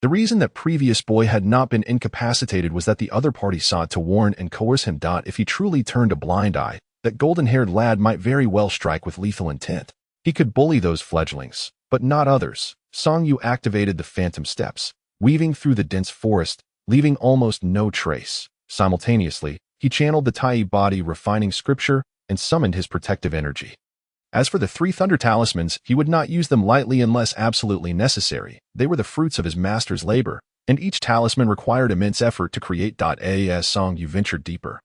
The reason that previous boy had not been incapacitated was that the other party sought to warn and coerce him. If he truly turned a blind eye, that golden-haired lad might very well strike with lethal intent. He could bully those fledglings, but not others. Song Yu activated the phantom steps, weaving through the dense forest, leaving almost no trace. Simultaneously, he channeled the Tai body refining scripture and summoned his protective energy. As for the 3 thunder talismans, he would not use them lightly unless absolutely necessary. They were the fruits of his master's labor, and each talisman required immense effort to create. As Song Yu ventured deeper,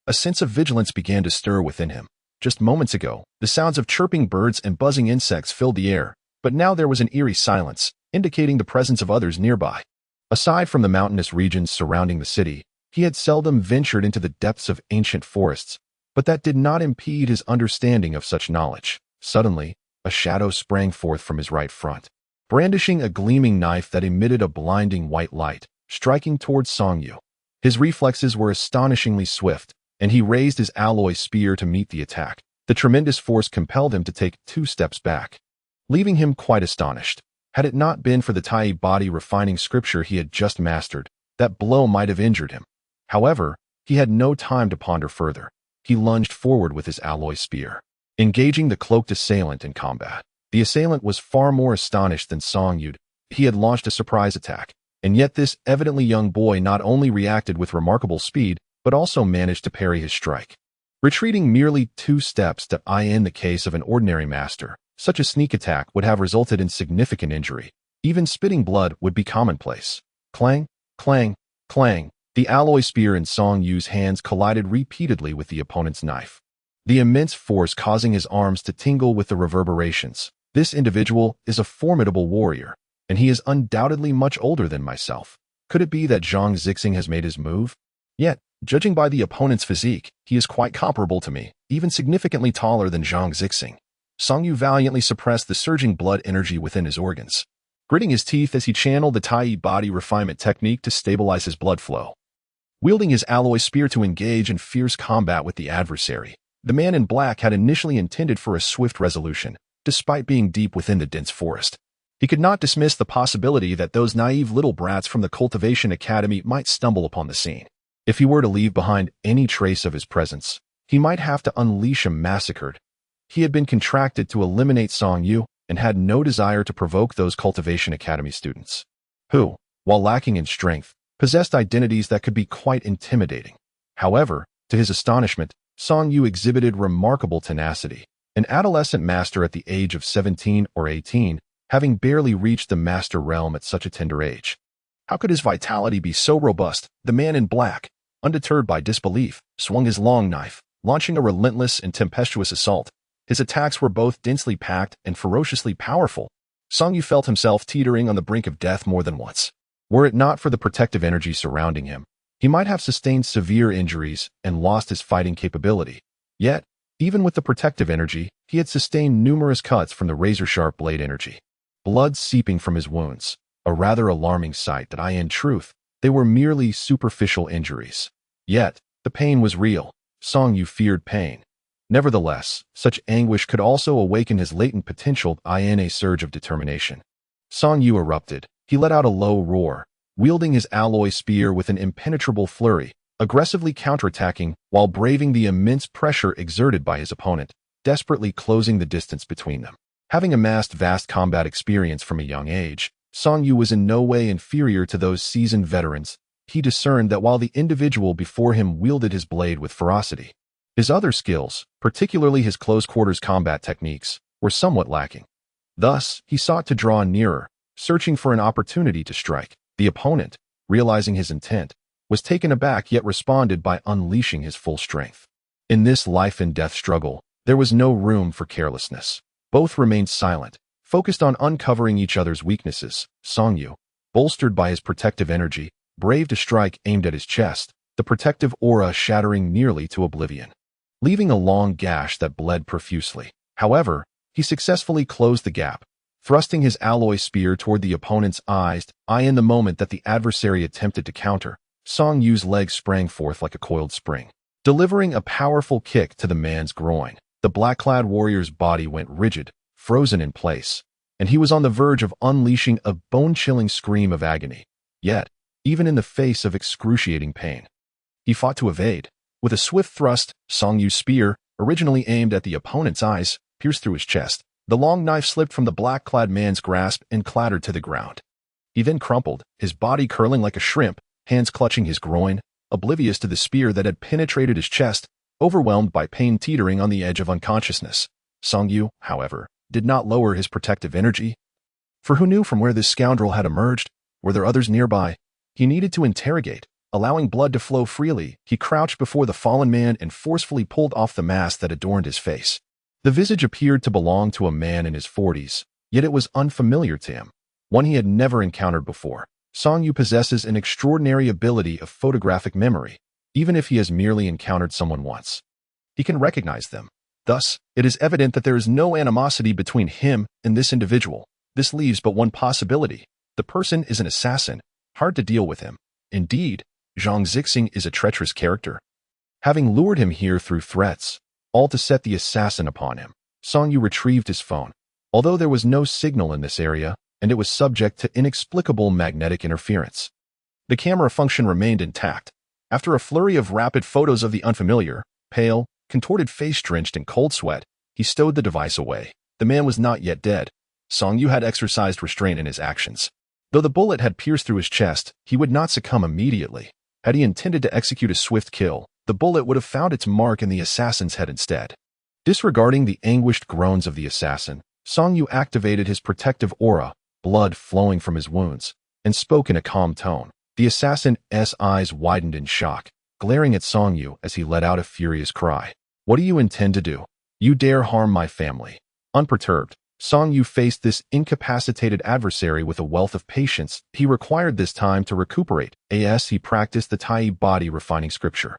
a sense of vigilance began to stir within him. Just moments ago, the sounds of chirping birds and buzzing insects filled the air, but now there was an eerie silence, indicating the presence of others nearby. Aside from the mountainous regions surrounding the city, he had seldom ventured into the depths of ancient forests, but that did not impede his understanding of such knowledge. Suddenly, a shadow sprang forth from his right front, brandishing a gleaming knife that emitted a blinding white light, striking towards Song Yu. His reflexes were astonishingly swift, and he raised his alloy spear to meet the attack. The tremendous force compelled him to take 2 steps back, leaving him quite astonished. Had it not been for the Tai body refining scripture he had just mastered, that blow might have injured him. However, he had no time to ponder further. He lunged forward with his alloy spear, engaging the cloaked assailant in combat. The assailant was far more astonished than Song Yu. He had launched a surprise attack, and yet this evidently young boy not only reacted with remarkable speed, but also managed to parry his strike. Retreating merely 2 steps. In the case of an ordinary master, such a sneak attack would have resulted in significant injury. Even spitting blood would be commonplace. Clang, clang, clang. The alloy spear in Song Yu's hands collided repeatedly with the opponent's knife, the immense force causing his arms to tingle with the reverberations. This individual is a formidable warrior, and he is undoubtedly much older than myself. Could it be that Zhang Zixing has made his move? Yet, judging by the opponent's physique, he is quite comparable to me, even significantly taller than Zhang Zixing. Song Yu valiantly suppressed the surging blood energy within his organs, gritting his teeth as he channeled the Tai body refinement technique to stabilize his blood flow. Wielding his alloy spear to engage in fierce combat with the adversary, the man in black had initially intended for a swift resolution, despite being deep within the dense forest. He could not dismiss the possibility that those naive little brats from the Cultivation Academy might stumble upon the scene. If he were to leave behind any trace of his presence, he might have to unleash a massacre. He had been contracted to eliminate Song Yu and had no desire to provoke those Cultivation Academy students, who, while lacking in strength, possessed identities that could be quite intimidating. However, to his astonishment, Song Yu exhibited remarkable tenacity. An adolescent master at the age of 17 or 18, having barely reached the master realm at such a tender age. How could his vitality be so robust? The man in black, undeterred by disbelief, swung his long knife, launching a relentless and tempestuous assault. His attacks were both densely packed and ferociously powerful. Song Yu felt himself teetering on the brink of death more than once. Were it not for the protective energy surrounding him, he might have sustained severe injuries and lost his fighting capability. Yet, even with the protective energy, he had sustained numerous cuts from the razor-sharp blade energy. Blood seeping from his wounds, a rather alarming sight. In truth, they were merely superficial injuries. Yet, the pain was real. Song Yu feared pain. Nevertheless, such anguish could also awaken his latent potential in a surge of determination. Song Yu erupted. He let out a low roar, wielding his alloy spear with an impenetrable flurry, aggressively counterattacking while braving the immense pressure exerted by his opponent, desperately closing the distance between them. Having amassed vast combat experience from a young age, Song Yu was in no way inferior to those seasoned veterans. He discerned that while the individual before him wielded his blade with ferocity, his other skills, particularly his close-quarters combat techniques, were somewhat lacking. Thus, he sought to draw nearer, searching for an opportunity to strike. The opponent, realizing his intent, was taken aback yet responded by unleashing his full strength. In this life-and-death struggle, there was no room for carelessness. Both remained silent, focused on uncovering each other's weaknesses. Song Yu, bolstered by his protective energy, braved a strike aimed at his chest, the protective aura shattering nearly to oblivion, leaving a long gash that bled profusely. However, he successfully closed the gap, thrusting his alloy spear toward the opponent's eyes. In the moment that the adversary attempted to counter, Song Yu's leg sprang forth like a coiled spring, delivering a powerful kick to the man's groin. The black-clad warrior's body went rigid, frozen in place, and he was on the verge of unleashing a bone-chilling scream of agony. Yet, even in the face of excruciating pain, he fought to evade. With a swift thrust, Song Yu's spear, originally aimed at the opponent's eyes, pierced through his chest. The long knife slipped from the black-clad man's grasp and clattered to the ground. He then crumpled, his body curling like a shrimp, hands clutching his groin, oblivious to the spear that had penetrated his chest. overwhelmed by pain teetering on the edge of unconsciousness. Song-yu, however, did not lower his protective energy. For who knew from where this scoundrel had emerged? Were there others nearby? He needed to interrogate. Allowing blood to flow freely, he crouched before the fallen man and forcefully pulled off the mask that adorned his face. The visage appeared to belong to a man in his 40s, yet it was unfamiliar to him, one he had never encountered before. Song-yu possesses an extraordinary ability of photographic memory, even if he has merely encountered someone once. He can recognize them. Thus, it is evident that there is no animosity between him and this individual. This leaves but one possibility. The person is an assassin, hard to deal with him. Indeed, Zhang Zixing is a treacherous character. Having lured him here through threats, all to set the assassin upon him, Song-yu retrieved his phone. Although there was no signal in this area, and it was subject to inexplicable magnetic interference, the camera function remained intact. After a flurry of rapid photos of the unfamiliar, pale, contorted face drenched in cold sweat, he stowed the device away. The man was not yet dead. Song-yu had exercised restraint in his actions. Though the bullet had pierced through his chest, he would not succumb immediately. Had he intended to execute a swift kill, the bullet would have found its mark in the assassin's head instead. Disregarding the anguished groans of the assassin, Song-yu activated his protective aura, blood flowing from his wounds, and spoke in a calm tone. The assassin's eyes widened in shock, glaring at Song-yu as he let out a furious cry. "What do you intend to do? You dare harm my family?" Unperturbed, Song-yu faced this incapacitated adversary with a wealth of patience. He required this time to recuperate, as he practiced the Tai body refining scripture.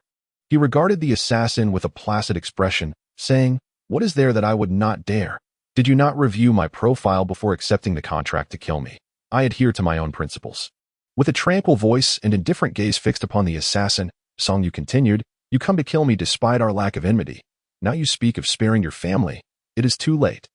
He regarded the assassin with a placid expression, saying, "What is there that I would not dare? Did you not review my profile before accepting the contract to kill me? I adhere to my own principles." With a tranquil voice and indifferent gaze fixed upon the assassin, Song-yu continued, "You come to kill me despite our lack of enmity. Now you speak of sparing your family. It is too late.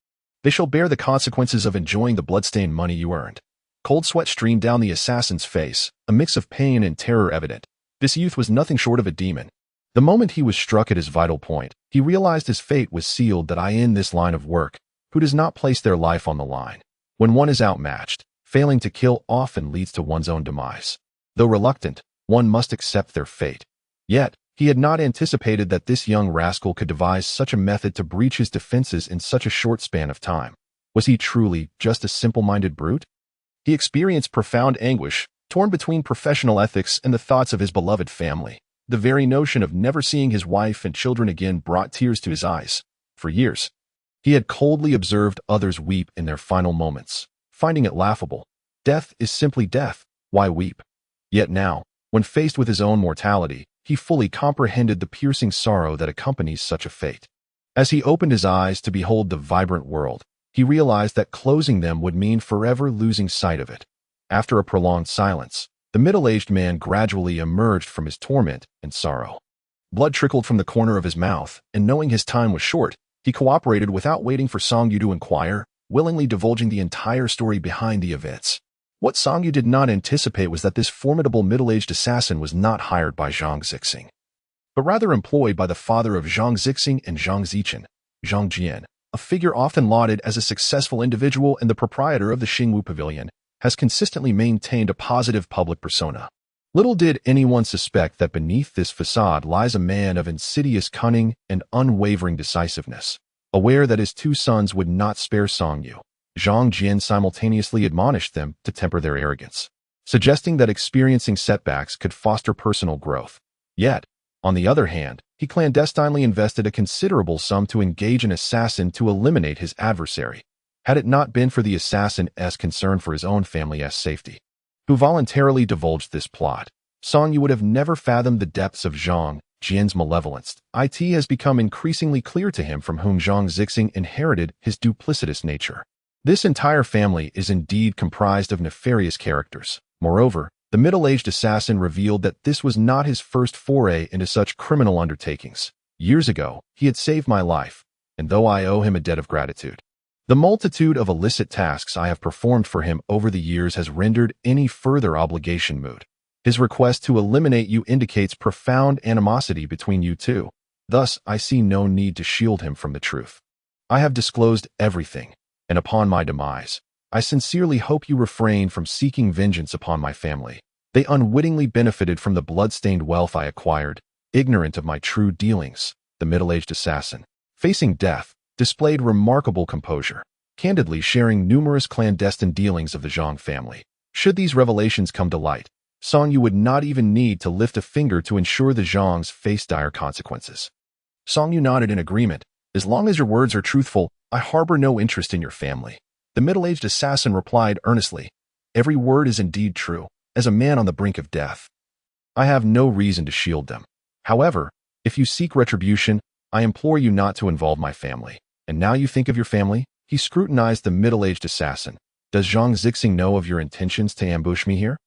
They shall bear the consequences of enjoying the bloodstained money you earned." Cold sweat streamed down the assassin's face, a mix of pain and terror evident. This youth was nothing short of a demon. The moment he was struck at his vital point, he realized his fate was sealed. That I in this line of work, who does not place their life on the line? When one is outmatched, failing to kill often leads to one's own demise. Though reluctant, one must accept their fate. Yet, he had not anticipated that this young rascal could devise such a method to breach his defenses in such a short span of time. Was he truly just a simple-minded brute? He experienced profound anguish, torn between professional ethics and the thoughts of his beloved family. The very notion of never seeing his wife and children again brought tears to his eyes. For years, he had coldly observed others weep in their final moments, finding it laughable. Death is simply death. Why weep? Yet now, when faced with his own mortality, he fully comprehended the piercing sorrow that accompanies such a fate. As he opened his eyes to behold the vibrant world, he realized that closing them would mean forever losing sight of it. After a prolonged silence, the middle-aged man gradually emerged from his torment and sorrow. Blood trickled from the corner of his mouth, and knowing his time was short, he cooperated without waiting for Song-yu to inquire, willingly divulging the entire story behind the events. What Song-yu did not anticipate was that this formidable middle-aged assassin was not hired by Zhang Zixing, but rather employed by the father of Zhang Zixing and Zhang Zichen, Zhang Jian, a figure often lauded as a successful individual and the proprietor of the Xingwu Pavilion, has consistently maintained a positive public persona. Little did anyone suspect that beneath this facade lies a man of insidious cunning and unwavering decisiveness. Aware that his two sons would not spare Song-yu, Zhang Jian simultaneously admonished them to temper their arrogance, suggesting that experiencing setbacks could foster personal growth. Yet, on the other hand, he clandestinely invested a considerable sum to engage an assassin to eliminate his adversary. Had it not been for the assassin's concern for his own family's safety, who voluntarily divulged this plot, Song-yu would have never fathomed the depths of Zhang Jian's malevolence. It has become increasingly clear to him from whom Zhang Zixing inherited his duplicitous nature. This entire family is indeed comprised of nefarious characters. Moreover, the middle-aged assassin revealed that this was not his first foray into such criminal undertakings. Years ago, he had saved my life, and though I owe him a debt of gratitude, the multitude of illicit tasks I have performed for him over the years has rendered any further obligation moot. His request to eliminate you indicates profound animosity between you two. Thus, I see no need to shield him from the truth. I have disclosed everything, and upon my demise, I sincerely hope you refrain from seeking vengeance upon my family. They unwittingly benefited from the blood-stained wealth I acquired, ignorant of my true dealings. the middle-aged assassin, facing death, displayed remarkable composure, candidly sharing numerous clandestine dealings of the Zhang family. Should these revelations come to light, Song Yu would not even need to lift a finger to ensure the Zhangs face dire consequences. Song Yu nodded in agreement. As long as your words are truthful, I harbor no interest in your family. The middle-aged assassin replied earnestly, every word is indeed true, as a man on the brink of death. I have no reason to shield them. However, if you seek retribution, I implore you not to involve my family. And now you think of your family? He scrutinized the middle-aged assassin. Does Zhang Zixing know of your intentions to ambush me here?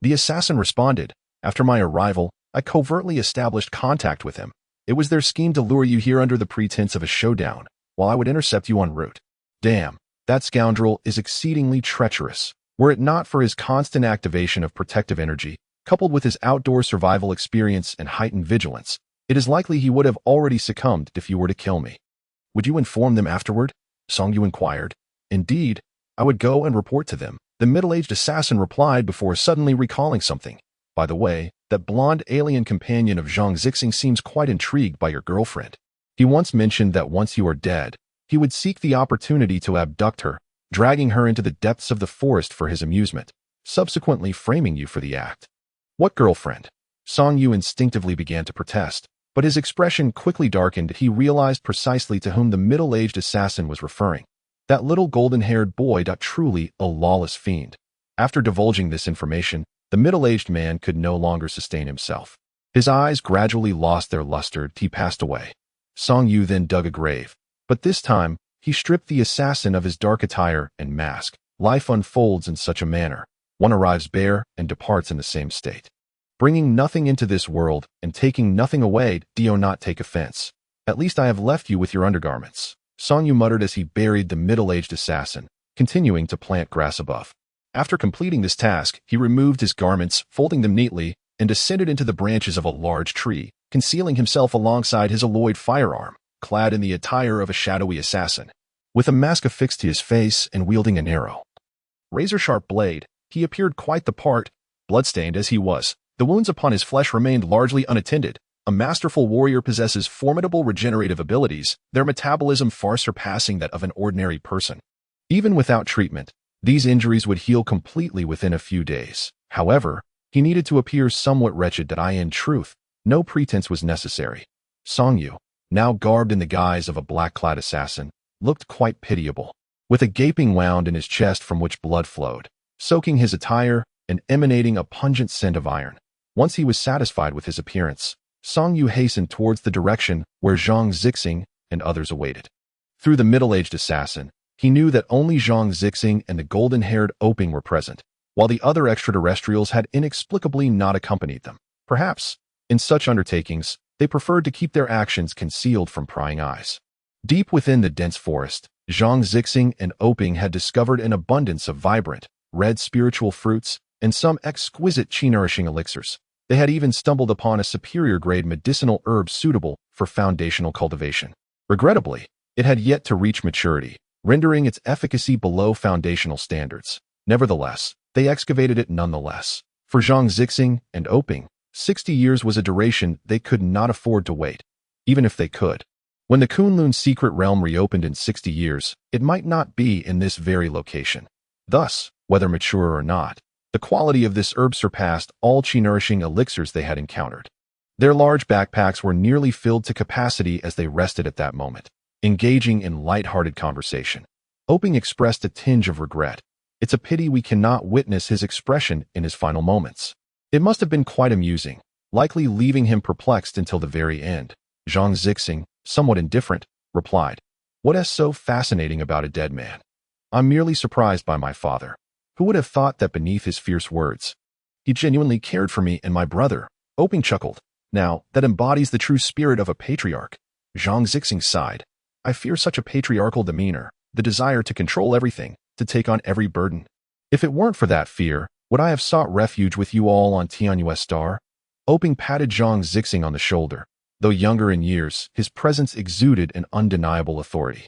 The assassin responded, after my arrival, I covertly established contact with him. It was their scheme to lure you here under the pretense of a showdown, while I would intercept you en route. Damn, that scoundrel is exceedingly treacherous. Were it not for his constant activation of protective energy, coupled with his outdoor survival experience and heightened vigilance, it is likely he would have already succumbed if you were to kill me. Would you inform them afterward? Song Yu inquired. Indeed, I would go and report to them. The middle-aged assassin replied before suddenly recalling something. By the way, that blonde alien companion of Zhang Zixing seems quite intrigued by your girlfriend. He once mentioned that once you are dead, he would seek the opportunity to abduct her, dragging her into the depths of the forest for his amusement, subsequently framing you for the act. What girlfriend? Song Yu instinctively began to protest, but his expression quickly darkened. He realized precisely to whom the middle-aged assassin was referring. That little golden-haired boy, truly a lawless fiend. After divulging this information, the middle-aged man could no longer sustain himself. His eyes gradually lost their luster. He passed away. Song Yu then dug a grave, but this time, he stripped the assassin of his dark attire and mask. Life unfolds in such a manner. One arrives bare and departs in the same state. Bringing nothing into this world and taking nothing away, do not take offense. At least I have left you with your undergarments. Song Yu muttered as he buried the middle-aged assassin, continuing to plant grass above. After completing this task, he removed his garments, folding them neatly, and descended into the branches of a large tree, concealing himself alongside his alloyed firearm, clad in the attire of a shadowy assassin. With a mask affixed to his face and wielding an arrow, razor-sharp blade, he appeared quite the part, bloodstained as he was. The wounds upon his flesh remained largely unattended. A masterful warrior possesses formidable regenerative abilities, their metabolism far surpassing that of an ordinary person. Even without treatment, these injuries would heal completely within a few days. However, he needed to appear somewhat wretched. In truth, no pretense was necessary. Song Yu, now garbed in the guise of a black-clad assassin, looked quite pitiable, with a gaping wound in his chest from which blood flowed, soaking his attire and emanating a pungent scent of iron. Once he was satisfied with his appearance, Song Yu hastened towards the direction where Zhang Zixing and others awaited. Through the middle-aged assassin, he knew that only Zhang Zixing and the golden-haired Oping were present, while the other extraterrestrials had inexplicably not accompanied them. Perhaps, in such undertakings, they preferred to keep their actions concealed from prying eyes. Deep within the dense forest, Zhang Zixing and Oping had discovered an abundance of vibrant, red spiritual fruits and some exquisite chi-nourishing elixirs. They had even stumbled upon a superior-grade medicinal herb suitable for foundational cultivation. Regrettably, it had yet to reach maturity, rendering its efficacy below foundational standards. Nevertheless, they excavated it nonetheless. For Zhang Zixing and Oping, 60 years was a duration they could not afford to wait, even if they could. When the Kunlun secret realm reopened in 60 years, it might not be in this very location. Thus, whether mature or not, the quality of this herb surpassed all chi-nourishing elixirs they had encountered. Their large backpacks were nearly filled to capacity as they rested at that moment, engaging in light-hearted conversation. Oping expressed a tinge of regret. It's a pity we cannot witness his expression in his final moments. It must have been quite amusing, likely leaving him perplexed until the very end. Zhang Zixing, somewhat indifferent, replied, "What is so fascinating about a dead man? I'm merely surprised by my father. Who would have thought that beneath his fierce words, he genuinely cared for me and my brother?" Oping chuckled. "Now, that embodies the true spirit of a patriarch." Zhang Zixing sighed. "I fear such a patriarchal demeanor, the desire to control everything, to take on every burden. If it weren't for that fear, would I have sought refuge with you all on Tianyue Star?" Oping patted Zhang Zixing on the shoulder. Though younger in years, his presence exuded an undeniable authority.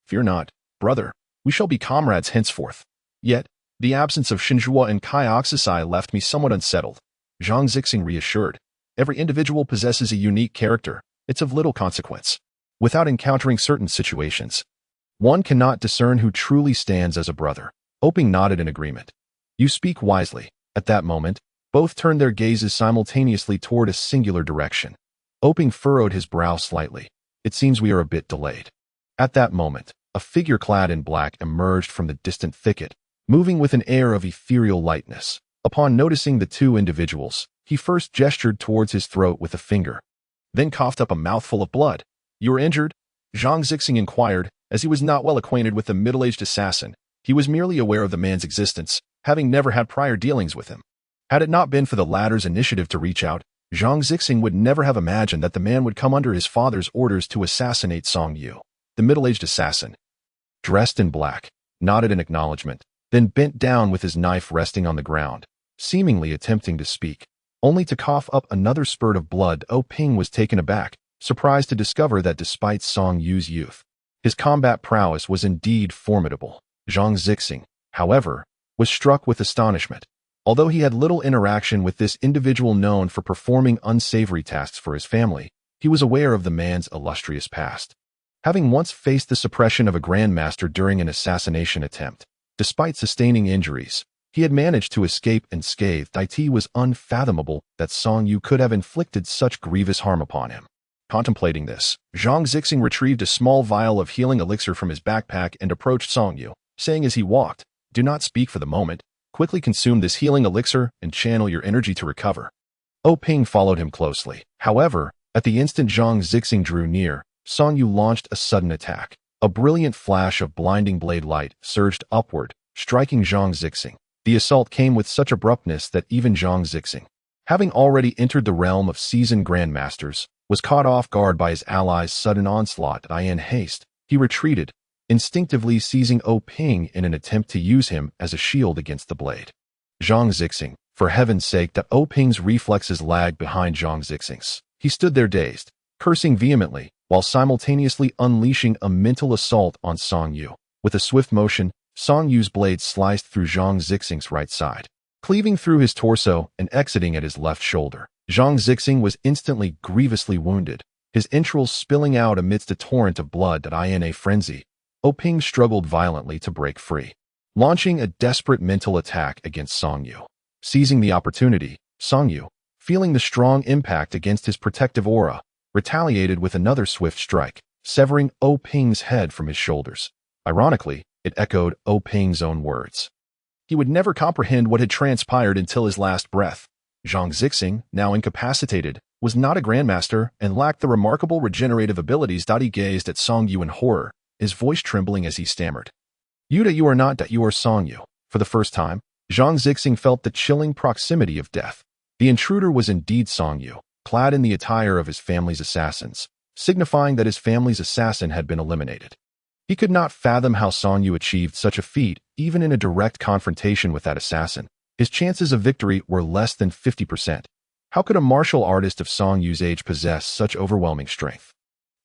"Fear not, brother. We shall be comrades henceforth." Yet, the absence of Shinjua and Kai Oxisai left me somewhat unsettled. Zhang Zixing reassured. "Every individual possesses a unique character. it's of little consequence. Without encountering certain situations, one cannot discern who truly stands as a brother. Oping nodded in agreement. You speak wisely. At that moment, both turned their gazes simultaneously toward a singular direction. Oping furrowed his brow slightly. It seems we are a bit delayed. At that moment, a figure clad in black emerged from the distant thicket, moving with an air of ethereal lightness. Upon noticing the two individuals, he first gestured towards his throat with a finger, then coughed up a mouthful of blood. You are injured? Zhang Zixing inquired, as he was not well acquainted with the middle-aged assassin. He was merely aware of the man's existence, having never had prior dealings with him. Had it not been for the latter's initiative to reach out, Zhang Zixing would never have imagined that the man would come under his father's orders to assassinate Song Yu. The middle-aged assassin, dressed in black, nodded in acknowledgement, then bent down with his knife resting on the ground, seemingly attempting to speak, only to cough up another spurt of blood. Ping was taken aback, surprised to discover that despite Song Yu's youth, his combat prowess was indeed formidable. Zhang Zixing, however, was struck with astonishment. Although he had little interaction with this individual known for performing unsavory tasks for his family, he was aware of the man's illustrious past. Having once faced the suppression of a grandmaster during an assassination attempt, despite sustaining injuries, he had managed to escape unscathed. It was unfathomable that Song Yu could have inflicted such grievous harm upon him. Contemplating this, Zhang Zixing retrieved a small vial of healing elixir from his backpack and approached Song Yu, saying as he walked, "Do not speak for the moment. Quickly consume this healing elixir and channel your energy to recover." Ping followed him closely. However, at the instant Zhang Zixing drew near, Song Yu launched a sudden attack. A brilliant flash of blinding blade light surged upward, striking Zhang Zixing. The assault came with such abruptness that even Zhang Zixing, having already entered the realm of seasoned grandmasters, was caught off guard by his ally's sudden onslaught. In haste, he retreated, instinctively seizing Ping in an attempt to use him as a shield against the blade. Zhang Zixing, for heaven's sake! That Ping's reflexes lagged behind Zhang Zixing's. He stood there dazed, cursing vehemently, while simultaneously unleashing a mental assault on Song Yu. With a swift motion, Song Yu's blade sliced through Zhang Zixing's right side, cleaving through his torso and exiting at his left shoulder. Zhang Zixing was instantly grievously wounded, his entrails spilling out amidst a torrent of blood. In a frenzy, Ping struggled violently to break free, launching a desperate mental attack against Song Yu. Seizing the opportunity, Song Yu, feeling the strong impact against his protective aura, retaliated with another swift strike, severing Ping's head from his shoulders. Ironically, it echoed Ping's own words. He would never comprehend what had transpired until his last breath. Zhang Zixing, now incapacitated, was not a grandmaster and lacked the remarkable regenerative abilities. He gazed at Song Yu in horror, his voice trembling as he stammered, You are not that you are Song Yu." For the first time, Zhang Zixing felt the chilling proximity of death. The intruder was indeed Song Yu, clad in the attire of his family's assassins, signifying that his family's assassin had been eliminated. He could not fathom how Song Yu achieved such a feat. Even in a direct confrontation with that assassin, his chances of victory were less than 50%. How could a martial artist of Song Yu's age possess such overwhelming strength?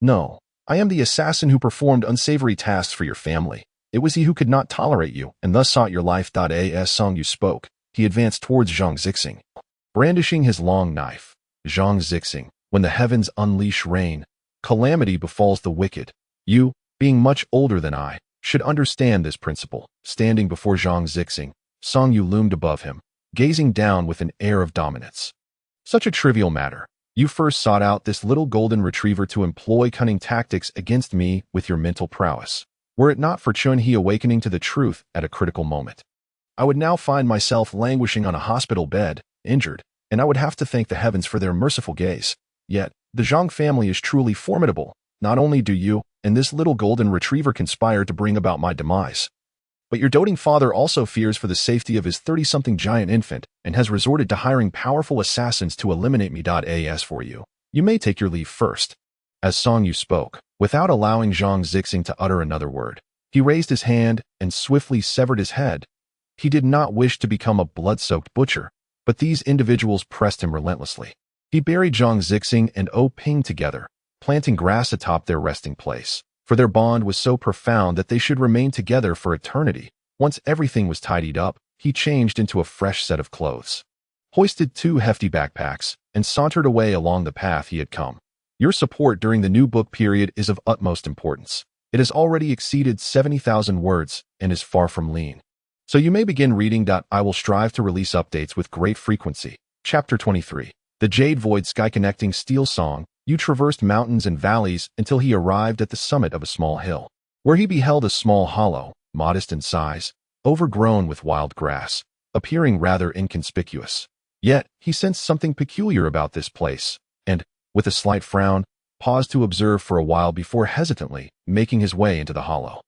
"No, I am the assassin who performed unsavory tasks for your family. It was he who could not tolerate you and thus sought your life." As Song Yu spoke, he advanced towards Zhang Zixing, brandishing his long knife. Zhang Zixing, when the heavens unleash rain, calamity befalls the wicked. You, being much older than I, should understand this principle. Standing before Zhang Zixing, Song Yu loomed above him, gazing down with an air of dominance. "Such a trivial matter. You first sought out this little golden retriever to employ cunning tactics against me with your mental prowess. Were it not for Chun-He awakening to the truth at a critical moment, I would now find myself languishing on a hospital bed, injured, and I would have to thank the heavens for their merciful gaze. Yet, the Zhang family is truly formidable. Not only do you and this little golden retriever conspire to bring about my demise, but your doting father also fears for the safety of his 30-something giant infant and has resorted to hiring powerful assassins to eliminate me. As for you, you may take your leave first." As Song Yu spoke, without allowing Zhang Zixing to utter another word, he raised his hand and swiftly severed his head. He did not wish to become a blood-soaked butcher, but these individuals pressed him relentlessly. He buried Zhang Zixing and Ping together, planting grass atop their resting place, for their bond was so profound that they should remain together for eternity. Once everything was tidied up, he changed into a fresh set of clothes, hoisted 2 hefty backpacks, and sauntered away along the path he had come. Your support during the new book period is of utmost importance. It has already exceeded 70,000 words and is far from lean. So you may begin reading. I will strive to release updates with great frequency. Chapter 23. The Jade Void Sky-Connecting Steel Song. You traversed mountains and valleys until he arrived at the summit of a small hill, where he beheld a small hollow, modest in size, overgrown with wild grass, appearing rather inconspicuous. Yet, he sensed something peculiar about this place, and, with a slight frown, paused to observe for a while before hesitantly making his way into the hollow.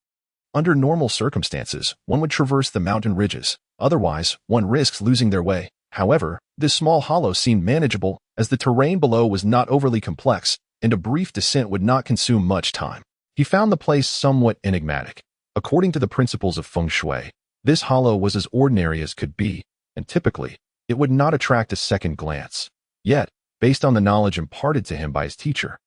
Under normal circumstances, one would traverse the mountain ridges. Otherwise, one risks losing their way. However, this small hollow seemed manageable, as the terrain below was not overly complex, and a brief descent would not consume much time. He found the place somewhat enigmatic. According to the principles of feng shui, this hollow was as ordinary as could be, and typically, it would not attract a second glance. Yet, based on the knowledge imparted to him by his teacher,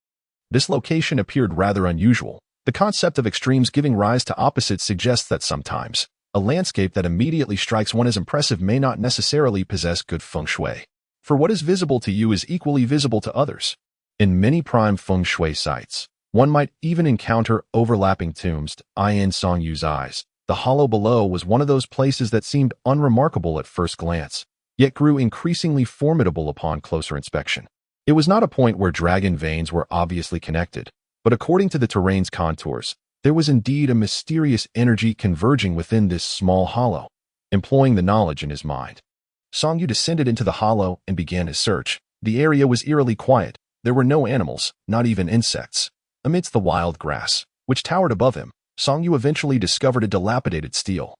this location appeared rather unusual. The concept of extremes giving rise to opposites suggests that sometimes, a landscape that immediately strikes one as impressive may not necessarily possess good feng shui. For what is visible to you is equally visible to others. In many prime feng shui sites, one might even encounter overlapping tombs. In Song Yu's eyes, the hollow below was one of those places that seemed unremarkable at first glance, yet grew increasingly formidable upon closer inspection. It was not a point where dragon veins were obviously connected, but according to the terrain's contours, there was indeed a mysterious energy converging within this small hollow. Employing the knowledge in his mind, Song Yu descended into the hollow and began his search. The area was eerily quiet. There were no animals, not even insects. Amidst the wild grass, which towered above him, Song Yu eventually discovered a dilapidated stele,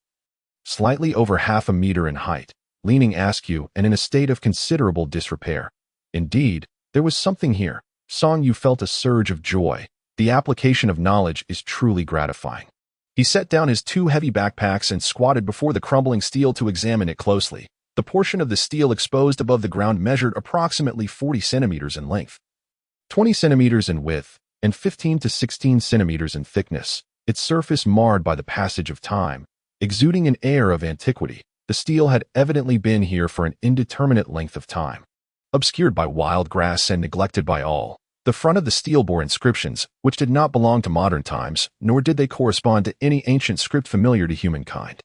slightly over half a meter in height, leaning askew and in a state of considerable disrepair. Indeed, there was something here. Song Yu felt a surge of joy. The application of knowledge is truly gratifying. He set down his two heavy backpacks and squatted before the crumbling stele to examine it closely. The portion of the stele exposed above the ground measured approximately 40 centimeters in length, 20 centimeters in width, and 15 to 16 centimeters in thickness. Its surface marred by the passage of time, exuding an air of antiquity. The stele had evidently been here for an indeterminate length of time. Obscured by wild grass and neglected by all, the front of the stele bore inscriptions, which did not belong to modern times, nor did they correspond to any ancient script familiar to humankind.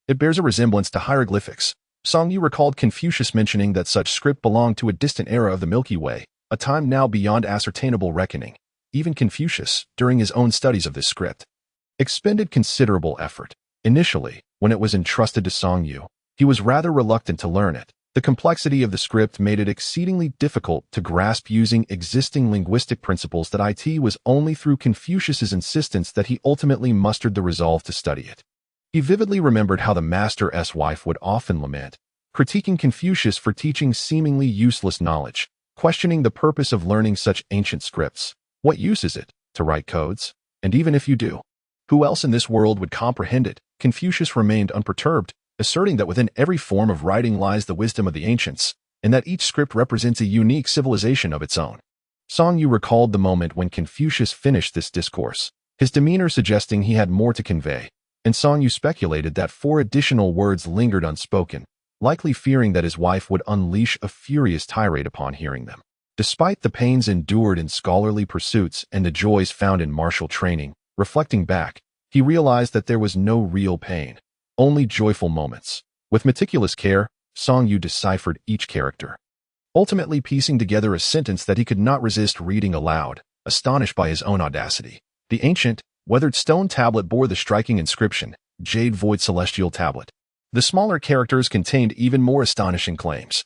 It bears a resemblance to hieroglyphics. Song Yu recalled Confucius mentioning that such script belonged to a distant era of the Milky Way, a time now beyond ascertainable reckoning. Even Confucius, during his own studies of this script, expended considerable effort. Initially, when it was entrusted to Song Yu, he was rather reluctant to learn it. The complexity of the script made it exceedingly difficult to grasp using existing linguistic principles. It was only through Confucius's insistence that he ultimately mustered the resolve to study it. He vividly remembered how the master's wife would often lament, critiquing Confucius for teaching seemingly useless knowledge, questioning the purpose of learning such ancient scripts. What use is it to write codes? And even if you do, who else in this world would comprehend it? Confucius remained unperturbed, asserting that within every form of writing lies the wisdom of the ancients, and that each script represents a unique civilization of its own. Song Yu recalled the moment when Confucius finished this discourse, his demeanor suggesting he had more to convey, and Song Yu speculated that 4 additional words lingered unspoken, likely fearing that his wife would unleash a furious tirade upon hearing them. Despite the pains endured in scholarly pursuits and the joys found in martial training, reflecting back, he realized that there was no real pain, only joyful moments. With meticulous care, Song Yu deciphered each character, ultimately piecing together a sentence that he could not resist reading aloud, astonished by his own audacity. The ancient, weathered stone tablet bore the striking inscription, Jade Void Celestial Tablet. The smaller characters contained even more astonishing claims,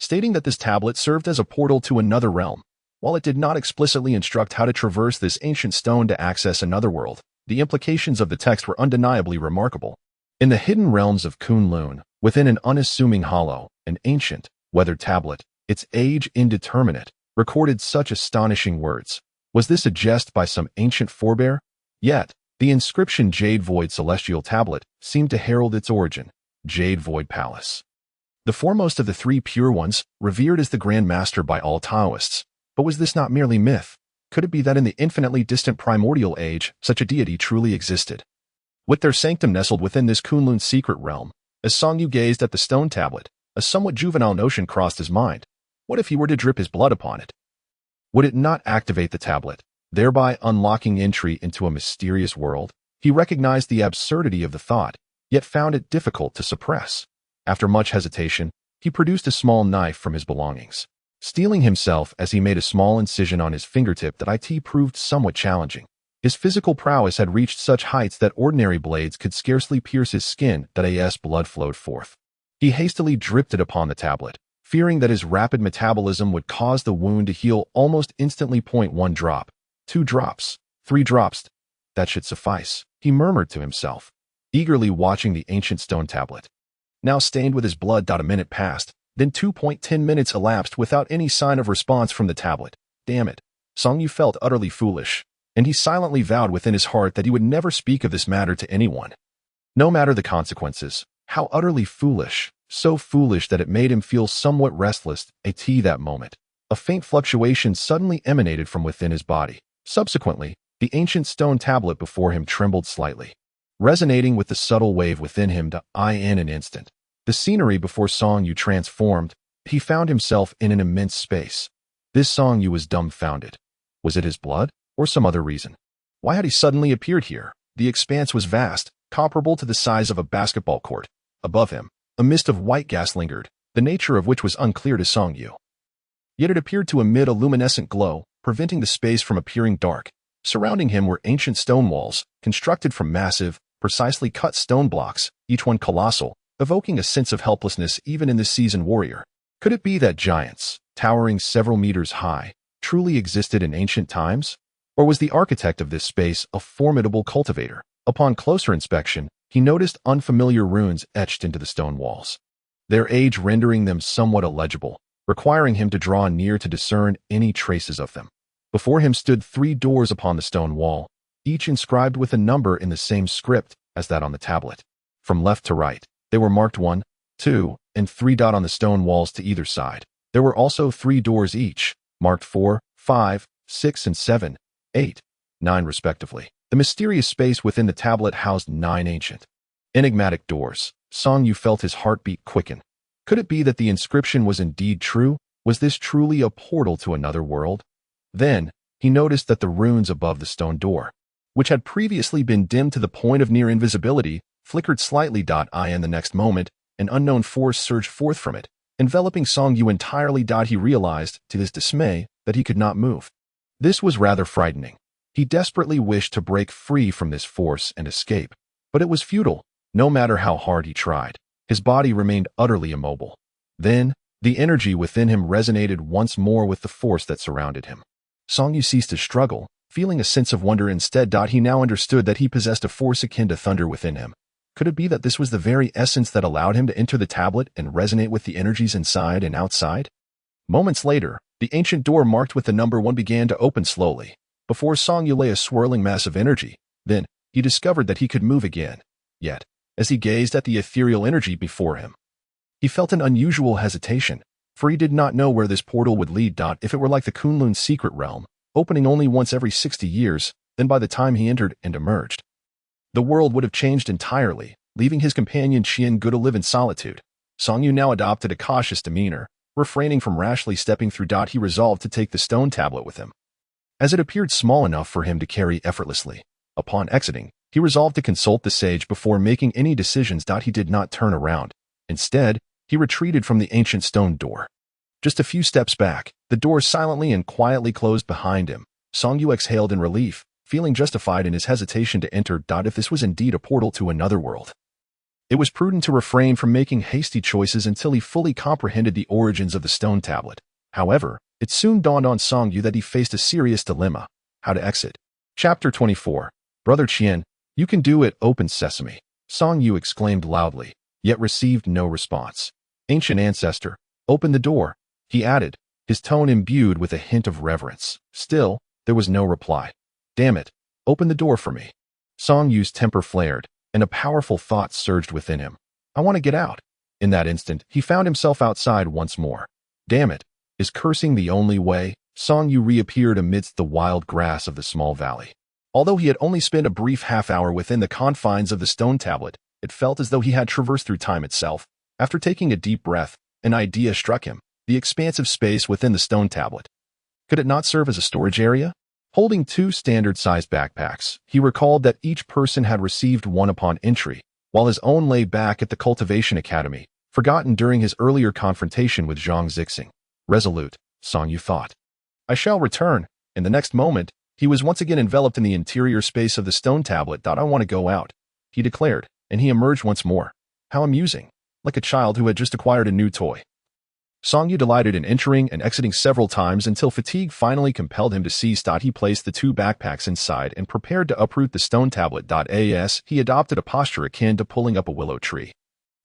stating that this tablet served as a portal to another realm. While it did not explicitly instruct how to traverse this ancient stone to access another world, the implications of the text were undeniably remarkable. In the hidden realms of Kunlun, within an unassuming hollow, an ancient, weathered tablet, its age indeterminate, recorded such astonishing words. Was this a jest by some ancient forebear? Yet, the inscription Jade Void Celestial Tablet seemed to herald its origin, Jade Void Palace. The foremost of the 3 pure ones, revered as the Grand Master by all Taoists. But was this not merely myth? Could it be that in the infinitely distant primordial age, such a deity truly existed, with their sanctum nestled within this Kunlun secret realm? As Song Yu gazed at the stone tablet, a somewhat juvenile notion crossed his mind. What if he were to drip his blood upon it? Would it not activate the tablet, thereby unlocking entry into a mysterious world? He recognized the absurdity of the thought, yet found it difficult to suppress. After much hesitation, he produced a small knife from his belongings, steeling himself as he made a small incision on his fingertip that proved somewhat challenging. His physical prowess had reached such heights that ordinary blades could scarcely pierce his skin, blood flowed forth. He hastily dripped it upon the tablet, fearing that his rapid metabolism would cause the wound to heal almost instantly. 1 drop, 2 drops, 3 drops. That should suffice, he murmured to himself, eagerly watching the ancient stone tablet, now stained with his blood. A minute passed, then 2.10 minutes elapsed without any sign of response from the tablet. Damn it. Song Yu felt utterly foolish, and he silently vowed within his heart that he would never speak of this matter to anyone, no matter the consequences. How utterly foolish, so foolish that it made him feel somewhat restless. That moment, a faint fluctuation suddenly emanated from within his body. Subsequently, the ancient stone tablet before him trembled slightly, resonating with the subtle wave within him. In an instant, the scenery before Song Yu transformed. He found himself in an immense space. This Song Yu was dumbfounded. Was it his blood, or some other reason? Why had he suddenly appeared here? The expanse was vast, comparable to the size of a basketball court. Above him, a mist of white gas lingered, the nature of which was unclear to Song Yu. Yet it appeared to emit a luminescent glow, preventing the space from appearing dark. Surrounding him were ancient stone walls, constructed from massive, precisely cut stone blocks, each one colossal, evoking a sense of helplessness even in this seasoned warrior. Could it be that giants, towering several meters high, truly existed in ancient times? Or was the architect of this space a formidable cultivator? Upon closer inspection, he noticed unfamiliar runes etched into the stone walls, their age rendering them somewhat illegible, requiring him to draw near to discern any traces of them. Before him stood 3 doors upon the stone wall, each inscribed with a number in the same script as that on the tablet. From left to right, they were marked 1, 2, and 3. On the stone walls to either side, there were also 3 doors each, marked 4, 5, 6, and 7, 8, 9 respectively. The mysterious space within the tablet housed 9 ancient, enigmatic doors. Song Yu felt his heartbeat quicken. Could it be that the inscription was indeed true? Was this truly a portal to another world? Then, he noticed that the runes above the stone door, which had previously been dimmed to the point of near invisibility, flickered slightly. In the next moment, an unknown force surged forth from it, enveloping Song Yu entirely. He realized, to his dismay, that he could not move. This was rather frightening. He desperately wished to break free from this force and escape, but it was futile. No matter how hard he tried, his body remained utterly immobile. Then, the energy within him resonated once more with the force that surrounded him. Song Yu ceased to struggle, feeling a sense of wonder instead. He now understood that he possessed a force akin to thunder within him. Could it be that this was the very essence that allowed him to enter the tablet and resonate with the energies inside and outside? Moments later, the ancient door marked with the number 1 began to open slowly. Before Song Yu lay a swirling mass of energy. Then, he discovered that he could move again. Yet, as he gazed at the ethereal energy before him, he felt an unusual hesitation, for he did not know where this portal would lead. If it were like the Kunlun's secret realm, opening only once every 60 years, then by the time he entered and emerged, the world would have changed entirely, leaving his companion Qian Gu to live in solitude. Song Yu now adopted a cautious demeanor, refraining from rashly stepping through. He resolved to take the stone tablet with him, as it appeared small enough for him to carry effortlessly. Upon exiting, he resolved to consult the sage before making any decisions. He did not turn around. Instead, he retreated from the ancient stone door. Just a few steps back, the door silently and quietly closed behind him. Song Yu exhaled in relief, feeling justified in his hesitation to enter. If this was indeed a portal to another world, it was prudent to refrain from making hasty choices until he fully comprehended the origins of the stone tablet. However, it soon dawned on Song Yu that he faced a serious dilemma: how to exit. Chapter 24. Brother Qian, you can do it. Open sesame. Song Yu exclaimed loudly, yet received no response. Ancient ancestor, open the door, he added, his tone imbued with a hint of reverence. Still, there was no reply. Damn it, open the door for me. Song Yu's temper flared, and a powerful thought surged within him. I want to get out. In that instant, he found himself outside once more. Damn it, is cursing the only way? Song Yu reappeared amidst the wild grass of the small valley. Although he had only spent a brief half-hour within the confines of the stone tablet, it felt as though he had traversed through time itself. After taking a deep breath, an idea struck him: the expansive space within the stone tablet Could it not serve as a storage area? Holding two standard-sized backpacks, he recalled that each person had received one upon entry, while his own lay back at the Cultivation Academy, forgotten during his earlier confrontation with Zhang Zixing. Resolute, Song Yu thought. I shall return. In the next moment, he was once again enveloped in the interior space of the stone tablet. I want to go out, he declared, and he emerged once more. How amusing, like a child who had just acquired a new toy. Song Yu delighted in entering and exiting several times until fatigue finally compelled him to cease. He placed the two backpacks inside and prepared to uproot the stone tablet. As he adopted a posture akin to pulling up a willow tree.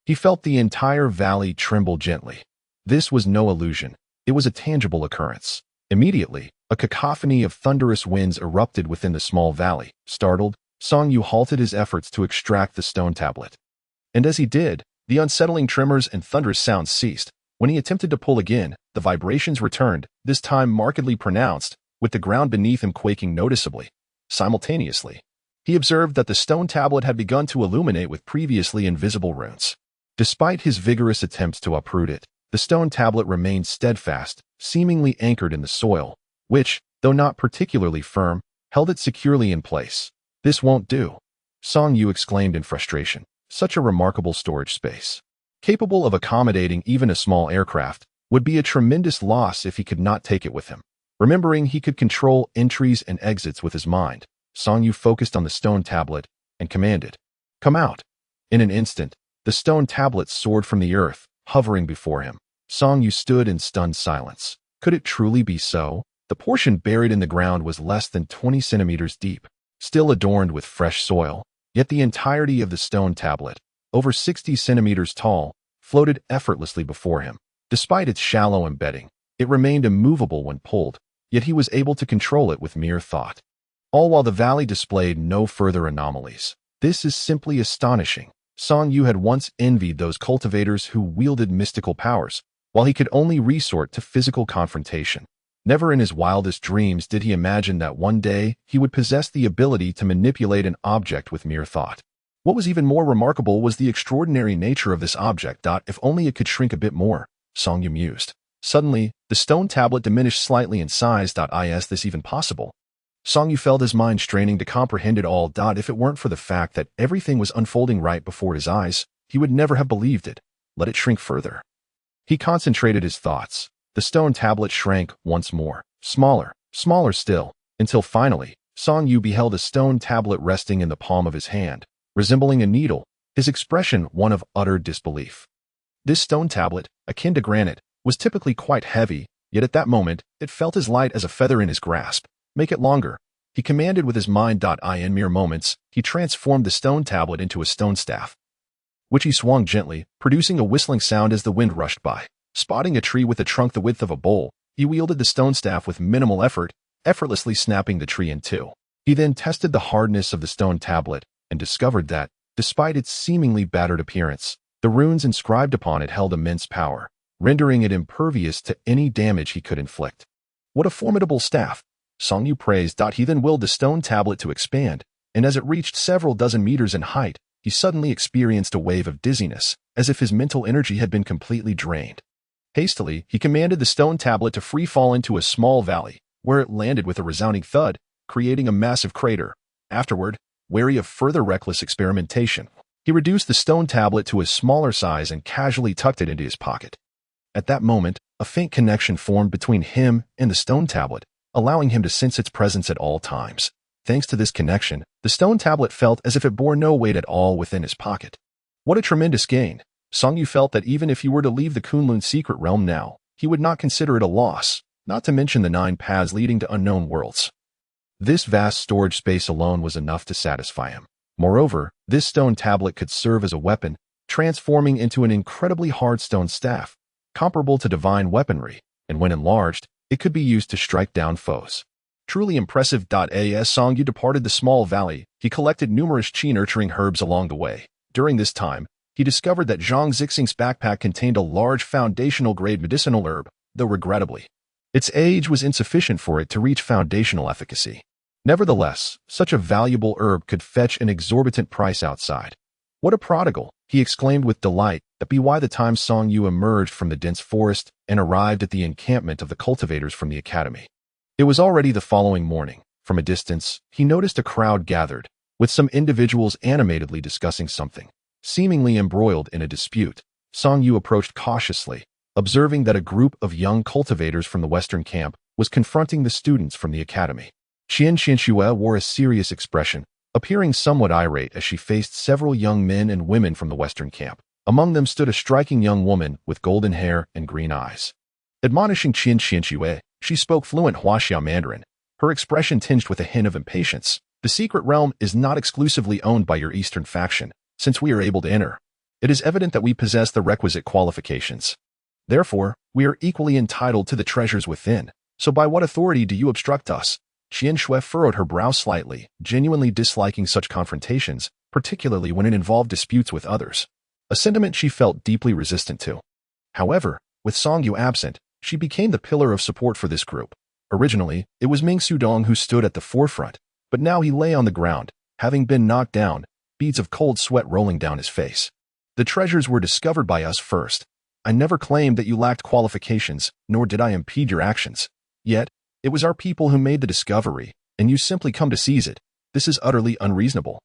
He felt the entire valley tremble gently. This was no illusion. It was a tangible occurrence. Immediately, a cacophony of thunderous winds erupted within the small valley. Startled, Song Yu halted his efforts to extract the stone tablet. And as he did, the unsettling tremors and thunderous sounds ceased. When he attempted to pull again, the vibrations returned, this time markedly pronounced, with the ground beneath him quaking noticeably. Simultaneously, he observed that the stone tablet had begun to illuminate with previously invisible runes. Despite his vigorous attempts to uproot it, the stone tablet remained steadfast, seemingly anchored in the soil, which, though not particularly firm, held it securely in place. This won't do, Song Yu exclaimed in frustration. Such a remarkable storage space, capable of accommodating even a small aircraft, would be a tremendous loss if he could not take it with him. Remembering he could control entries and exits with his mind, Song Yu focused on the stone tablet and commanded, "Come out." In an instant, the stone tablet soared from the earth, hovering before him. Song Yu stood in stunned silence. Could it truly be so? The portion buried in the ground was less than 20 centimeters deep, still adorned with fresh soil, yet the entirety of the stone tablet, over 60 centimeters tall, floated effortlessly before him. Despite its shallow embedding, it remained immovable when pulled, yet he was able to control it with mere thought. All while the valley displayed no further anomalies. This is simply astonishing. Song Yu had once envied those cultivators who wielded mystical powers, while he could only resort to physical confrontation. Never in his wildest dreams did he imagine that one day he would possess the ability to manipulate an object with mere thought. What was even more remarkable was the extraordinary nature of this object. If only it could shrink a bit more, Song Yu mused. Suddenly, the stone tablet diminished slightly in size. Is this even possible? Song Yu felt his mind straining to comprehend it all. If it weren't for the fact that everything was unfolding right before his eyes, he would never have believed it. Let it shrink further. He concentrated his thoughts. The stone tablet shrank once more, smaller still, until finally, Song Yu beheld a stone tablet resting in the palm of his hand, resembling a needle, his expression one of utter disbelief. This stone tablet, akin to granite, was typically quite heavy, yet at that moment, it felt as light as a feather in his grasp. Make it longer, he commanded with his mind. In mere moments, he transformed the stone tablet into a stone staff, which he swung gently, producing a whistling sound as the wind rushed by. Spotting a tree with a trunk the width of a bowl, he wielded the stone staff with minimal effort, effortlessly snapping the tree in two. He then tested the hardness of the stone tablet and discovered that, despite its seemingly battered appearance, the runes inscribed upon it held immense power, rendering it impervious to any damage he could inflict. What a formidable staff, Song Yu praised. He then willed the stone tablet to expand, and as it reached several dozen meters in height, he suddenly experienced a wave of dizziness, as if his mental energy had been completely drained. Hastily, he commanded the stone tablet to free fall into a small valley, where it landed with a resounding thud, creating a massive crater. Afterward, wary of further reckless experimentation, he reduced the stone tablet to a smaller size and casually tucked it into his pocket. At that moment, a faint connection formed between him and the stone tablet, allowing him to sense its presence at all times. Thanks to this connection, the stone tablet felt as if it bore no weight at all within his pocket. What a tremendous gain! Song Yu felt that even if he were to leave the Kunlun secret realm now, he would not consider it a loss, not to mention the 9 paths leading to unknown worlds. This vast storage space alone was enough to satisfy him. Moreover, this stone tablet could serve as a weapon, transforming into an incredibly hard stone staff, comparable to divine weaponry, and when enlarged, it could be used to strike down foes. Truly impressive. As Song Yu departed the small valley, he collected numerous chi-nurturing herbs along the way. During this time, he discovered that Zhang Zixing's backpack contained a large foundational-grade medicinal herb, though regrettably, its age was insufficient for it to reach foundational efficacy. Nevertheless, such a valuable herb could fetch an exorbitant price outside. What a prodigal, he exclaimed with delight, by the time Song Yu emerged from the dense forest and arrived at the encampment of the cultivators from the academy. It was already the following morning. From a distance, he noticed a crowd gathered, with some individuals animatedly discussing something. Seemingly embroiled in a dispute, Song Yu approached cautiously, observing that a group of young cultivators from the western camp was confronting the students from the academy. Qian Qianxue wore a serious expression, appearing somewhat irate as she faced several young men and women from the western camp. Among them stood a striking young woman with golden hair and green eyes. Admonishing Qian Qianxue, she spoke fluent Huaxia Mandarin, her expression tinged with a hint of impatience. The secret realm is not exclusively owned by your eastern faction, since we are able to enter. It is evident that we possess the requisite qualifications. Therefore, we are equally entitled to the treasures within. So by what authority do you obstruct us? Qian Shui furrowed her brow slightly, genuinely disliking such confrontations, particularly when it involved disputes with others. A sentiment she felt deeply resistant to. However, with Song Yu absent, she became the pillar of support for this group. Originally, it was Ming Sudong who stood at the forefront, but now he lay on the ground, having been knocked down, beads of cold sweat rolling down his face. The treasures were discovered by us first. I never claimed that you lacked qualifications, nor did I impede your actions. Yet, it was our people who made the discovery, and you simply come to seize it. This is utterly unreasonable.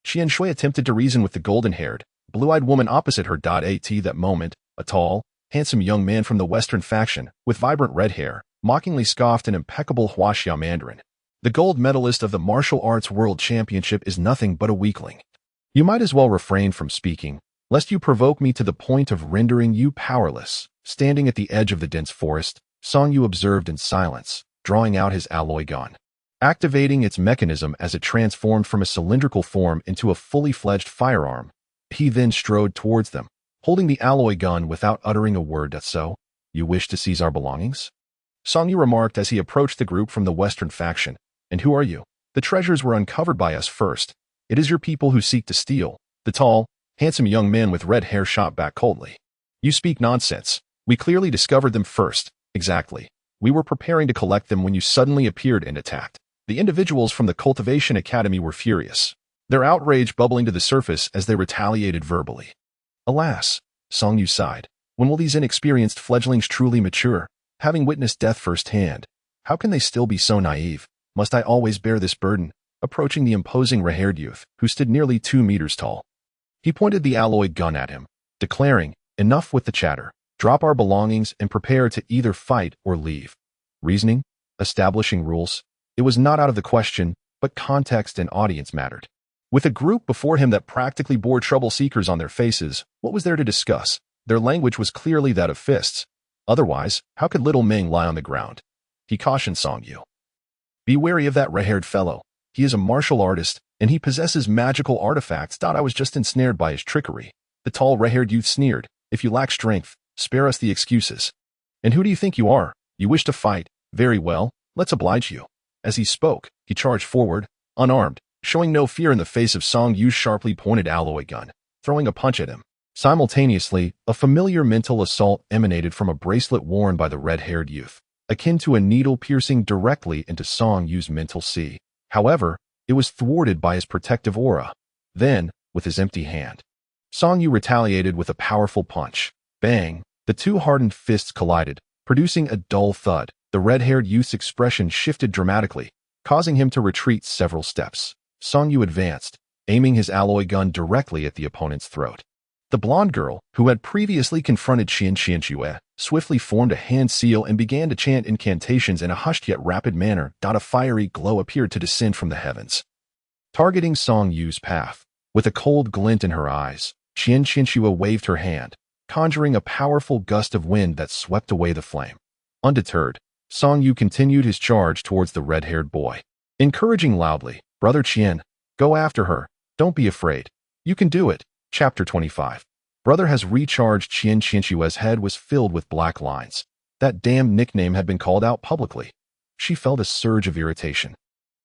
Qian Shui attempted to reason with the golden-haired, blue-eyed woman opposite her. At that moment, a tall, handsome young man from the western faction, with vibrant red hair, mockingly scoffed in impeccable Huaxia Mandarin. The gold medalist of the martial arts world championship is nothing but a weakling. You might as well refrain from speaking, lest you provoke me to the point of rendering you powerless. Standing at the edge of the dense forest, Song Yu observed in silence, drawing out his alloy gun. Activating its mechanism as it transformed from a cylindrical form into a fully fledged firearm, he then strode towards them, holding the alloy gun without uttering a word. So, you wish to seize our belongings? Song Yu remarked as he approached the group from the western faction. And who are you? The treasures were uncovered by us first. It is your people who seek to steal. The tall, handsome young man with red hair shot back coldly. You speak nonsense. We clearly discovered them first. Exactly. We were preparing to collect them when you suddenly appeared and attacked. The individuals from the Cultivation Academy were furious, their outrage bubbling to the surface as they retaliated verbally. Alas, Song Yu sighed. When will these inexperienced fledglings truly mature? Having witnessed death firsthand, how can they still be so naive? Must I always bear this burden? Approaching the imposing red-haired youth, who stood nearly 2 meters tall. He pointed the alloy gun at him, declaring, enough with the chatter. Drop our belongings and prepare to either fight or leave. Reasoning? Establishing rules? It was not out of the question, but context and audience mattered. With a group before him that practically bore trouble seekers on their faces, what was there to discuss? Their language was clearly that of fists. Otherwise, how could little Ming lie on the ground? He cautioned Song Yu. Be wary of that red-haired fellow. He is a martial artist, and he possesses magical artifacts. I was just ensnared by his trickery. The tall red-haired youth sneered. If you lack strength, spare us the excuses. And who do you think you are? You wish to fight? Very well, let's oblige you. As he spoke, he charged forward, unarmed, showing no fear in the face of Song Yu's sharply pointed alloy gun, throwing a punch at him. Simultaneously, a familiar mental assault emanated from a bracelet worn by the red-haired youth, akin to a needle piercing directly into Song Yu's mental sea. However, it was thwarted by his protective aura. Then, with his empty hand, Song Yu retaliated with a powerful punch. Bang! The two hardened fists collided, producing a dull thud. The red-haired youth's expression shifted dramatically, causing him to retreat several steps. Song Yu advanced, aiming his alloy gun directly at the opponent's throat. The blonde girl, who had previously confronted Qian Qianxue, swiftly formed a hand seal and began to chant incantations in a hushed yet rapid manner. A fiery glow appeared to descend from the heavens, targeting Song Yu's path. With a cold glint in her eyes, Qian Qianxue waved her hand, conjuring a powerful gust of wind that swept away the flame. Undeterred, Song Yu continued his charge towards the red-haired boy, encouraging loudly, Brother Qian, go after her. Don't be afraid. You can do it. Chapter 25. Brother has recharged. Qian Qianxue's head was filled with black lines. That damned nickname had been called out publicly. She felt a surge of irritation.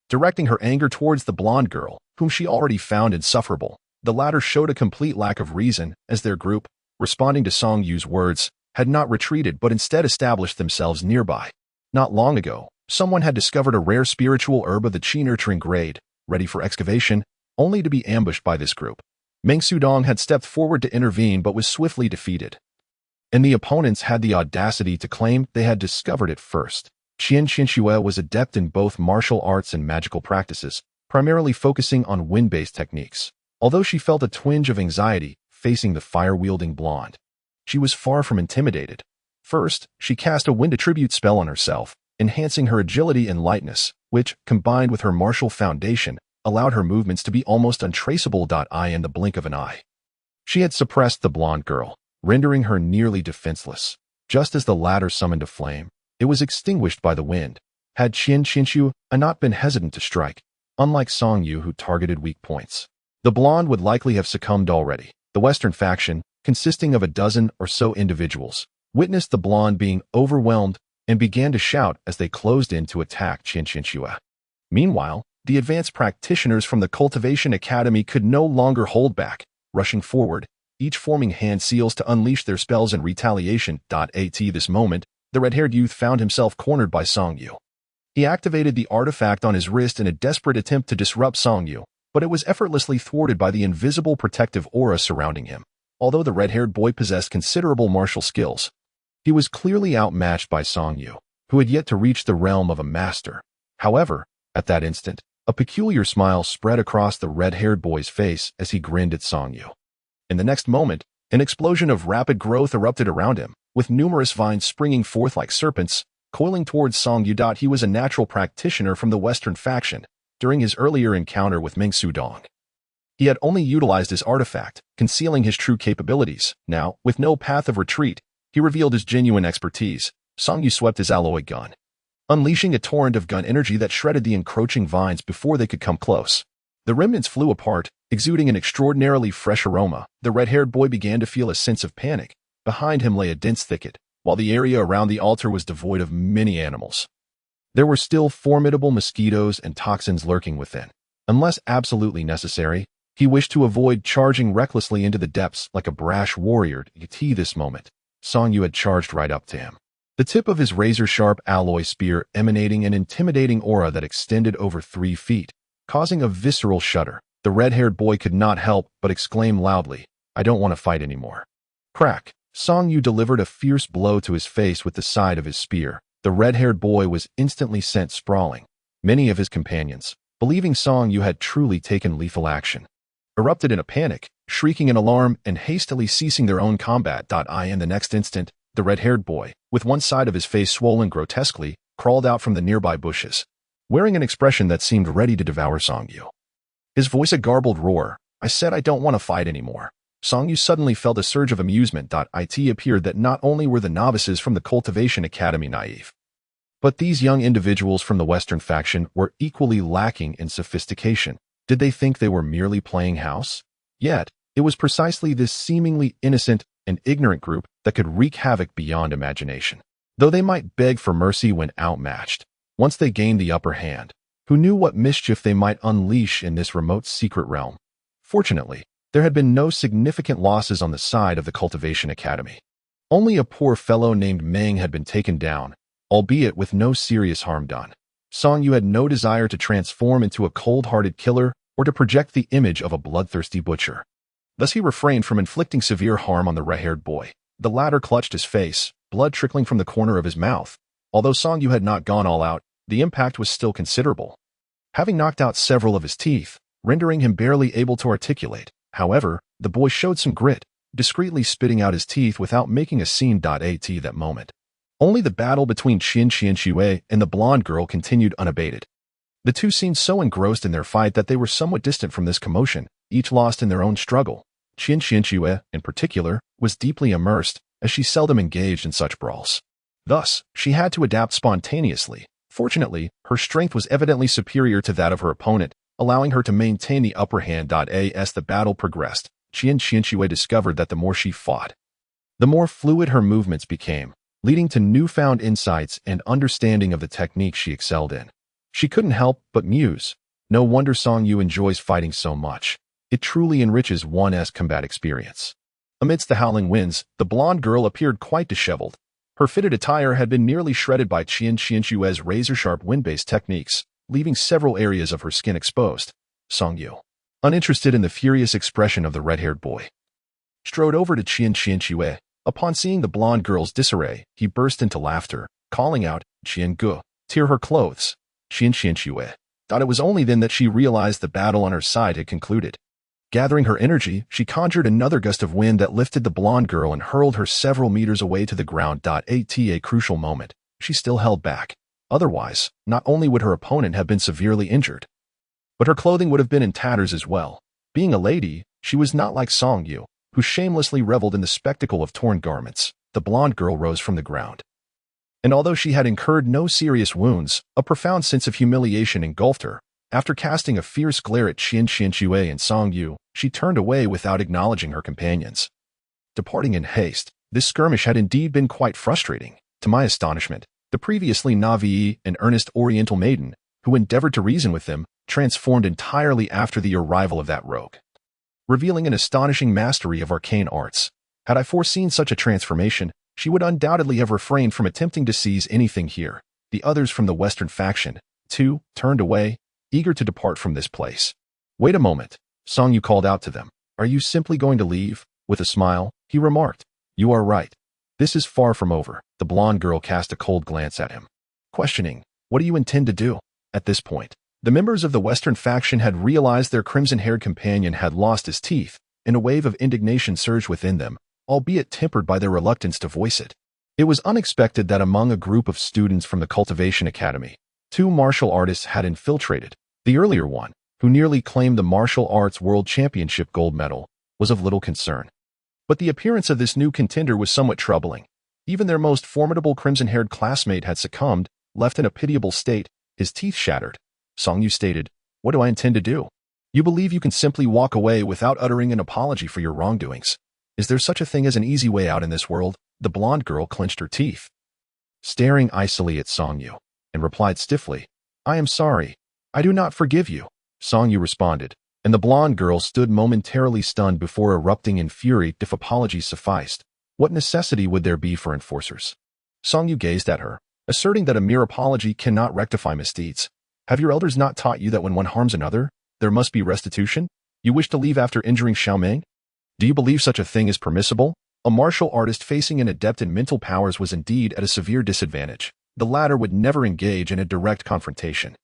Directing her anger towards the blonde girl, whom she already found insufferable, the latter showed a complete lack of reason, as their group, responding to Song Yu's words, had not retreated but instead established themselves nearby. Not long ago, someone had discovered a rare spiritual herb of the qi-nurturing grade, ready for excavation, only to be ambushed by this group. Meng Sudong had stepped forward to intervene but was swiftly defeated. And the opponents had the audacity to claim they had discovered it first. Qian Qianxue was adept in both martial arts and magical practices, primarily focusing on wind-based techniques. Although she felt a twinge of anxiety facing the fire-wielding blonde, she was far from intimidated. First, she cast a wind attribute spell on herself, enhancing her agility and lightness, which, combined with her martial foundation, allowed her movements to be almost untraceable. In the blink of an eye, she had suppressed the blonde girl, rendering her nearly defenseless. Just as the latter summoned a flame, it was extinguished by the wind. Had Qian Qianxue not been hesitant to strike, unlike Song Yu who targeted weak points, the blonde would likely have succumbed already. The Western faction, consisting of a dozen or so individuals, witnessed the blonde being overwhelmed and began to shout as they closed in to attack Qian Qianxue. Meanwhile, the advanced practitioners from the Cultivation Academy could no longer hold back, rushing forward, each forming hand seals to unleash their spells in retaliation. At this moment, the red-haired youth found himself cornered by Song Yu. He activated the artifact on his wrist in a desperate attempt to disrupt Song Yu, but it was effortlessly thwarted by the invisible protective aura surrounding him. Although the red-haired boy possessed considerable martial skills, he was clearly outmatched by Song Yu, who had yet to reach the realm of a master. However, at that instant, a peculiar smile spread across the red-haired boy's face as he grinned at Song Yu. In the next moment, an explosion of rapid growth erupted around him, with numerous vines springing forth like serpents, coiling towards Song Yu. He was a natural practitioner from the Western faction. During his earlier encounter with Meng Sudong, he had only utilized his artifact, concealing his true capabilities. Now, with no path of retreat, he revealed his genuine expertise. Song Yu swept his alloy gun, unleashing a torrent of gun energy that shredded the encroaching vines before they could come close. The remnants flew apart, exuding an extraordinarily fresh aroma. The red-haired boy began to feel a sense of panic. Behind him lay a dense thicket, while the area around the altar was devoid of many animals. There were still formidable mosquitoes and toxins lurking within. Unless absolutely necessary, he wished to avoid charging recklessly into the depths like a brash warrior. At this moment, Song Yu had charged right up to him, the tip of his razor-sharp alloy spear emanating an intimidating aura that extended over 3 feet, causing a visceral shudder. The red-haired boy could not help but exclaim loudly, "I don't want to fight anymore." Crack! Song Yu delivered a fierce blow to his face with the side of his spear. The red-haired boy was instantly sent sprawling. Many of his companions, believing Song Yu had truly taken lethal action, erupted in a panic, shrieking in alarm and hastily ceasing their own combat. In the next instant, the red-haired boy, with one side of his face swollen grotesquely, crawled out from the nearby bushes, wearing an expression that seemed ready to devour Song Yu. His voice a garbled roar, "I said I don't want to fight anymore." Song Yu suddenly felt a surge of amusement. It appeared that not only were the novices from the Cultivation Academy naive, but these young individuals from the Western faction were equally lacking in sophistication. Did they think they were merely playing house? Yet, it was precisely this seemingly innocent and ignorant group that could wreak havoc beyond imagination. Though they might beg for mercy when outmatched, once they gained the upper hand, who knew what mischief they might unleash in this remote secret realm? Fortunately, there had been no significant losses on the side of the Cultivation Academy. Only a poor fellow named Meng had been taken down, albeit with no serious harm done. Song Yu had no desire to transform into a cold-hearted killer or to project the image of a bloodthirsty butcher. Thus he refrained from inflicting severe harm on the red-haired boy. The latter clutched his face, blood trickling from the corner of his mouth. Although Song Yu had not gone all out, the impact was still considerable, having knocked out several of his teeth, rendering him barely able to articulate. However, the boy showed some grit, discreetly spitting out his teeth without making a scene. At that moment, only the battle between Qian Qianxue and the blonde girl continued unabated. The two seemed so engrossed in their fight that they were somewhat distant from this commotion, each lost in their own struggle. Qian Qianxue, in particular, was deeply immersed, as she seldom engaged in such brawls. Thus, she had to adapt spontaneously. Fortunately, her strength was evidently superior to that of her opponent, allowing her to maintain the upper hand. As the battle progressed, Qian Qianxue discovered that the more she fought, the more fluid her movements became, leading to newfound insights and understanding of the technique she excelled in. She couldn't help but muse. No wonder Song Yu enjoys fighting so much. It truly enriches one's combat experience. Amidst the howling winds, the blonde girl appeared quite disheveled. Her fitted attire had been nearly shredded by Qian Qianxue's razor-sharp wind-based techniques, leaving several areas of her skin exposed. Song Yu, uninterested in the furious expression of the red-haired boy, strode over to Qian Qianxue. Upon seeing the blonde girl's disarray, he burst into laughter, calling out, "Qian Gu, tear her clothes. Xianxianxue thought it was only then that she realized the battle on her side had concluded. Gathering her energy, she conjured another gust of wind that lifted the blonde girl and hurled her several meters away to the ground. At a crucial moment, she still held back. Otherwise, not only would her opponent have been severely injured, but her clothing would have been in tatters as well. Being a lady, she was not like Song Yu, who shamelessly reveled in the spectacle of torn garments. The blonde girl rose from the ground. And although she had incurred no serious wounds, a profound sense of humiliation engulfed her. After casting a fierce glare at Xianxianxue and Song Yu, she turned away without acknowledging her companions. Departing in haste, this skirmish had indeed been quite frustrating. To my astonishment, the previously naive and earnest Oriental maiden, who endeavored to reason with them, transformed entirely after the arrival of that rogue, revealing an astonishing mastery of arcane arts. Had I foreseen such a transformation, she would undoubtedly have refrained from attempting to seize anything here. The others from the Western faction, too, turned away, eager to depart from this place. Wait a moment, Song Yu called out to them. Are you simply going to leave? With a smile, he remarked. You are right. This is far from over. The blonde girl cast a cold glance at him, questioning, what do you intend to do? At this point, the members of the Western faction had realized their crimson-haired companion had lost his teeth, and a wave of indignation surged within them, albeit tempered by their reluctance to voice it. It was unexpected that among a group of students from the Cultivation Academy, 2 martial artists had infiltrated. The earlier one, who nearly claimed the Martial Arts World Championship gold medal, was of little concern. But the appearance of this new contender was somewhat troubling. Even their most formidable crimson-haired classmate had succumbed, left in a pitiable state, his teeth shattered. Song Yu stated, what do I intend to do? You believe you can simply walk away without uttering an apology for your wrongdoings. Is there such a thing as an easy way out in this world? The blonde girl clenched her teeth, staring icily at Song Yu, and replied stiffly, I am sorry. I do not forgive you. Song Yu responded, and the blonde girl stood momentarily stunned before erupting in fury. If apologies sufficed, what necessity would there be for enforcers? Song Yu gazed at her, asserting that a mere apology cannot rectify misdeeds. Have your elders not taught you that when one harms another, there must be restitution? You wish to leave after injuring Xiaoming? Do you believe such a thing is permissible? A martial artist facing an adept in mental powers was indeed at a severe disadvantage. The latter would never engage in a direct confrontation.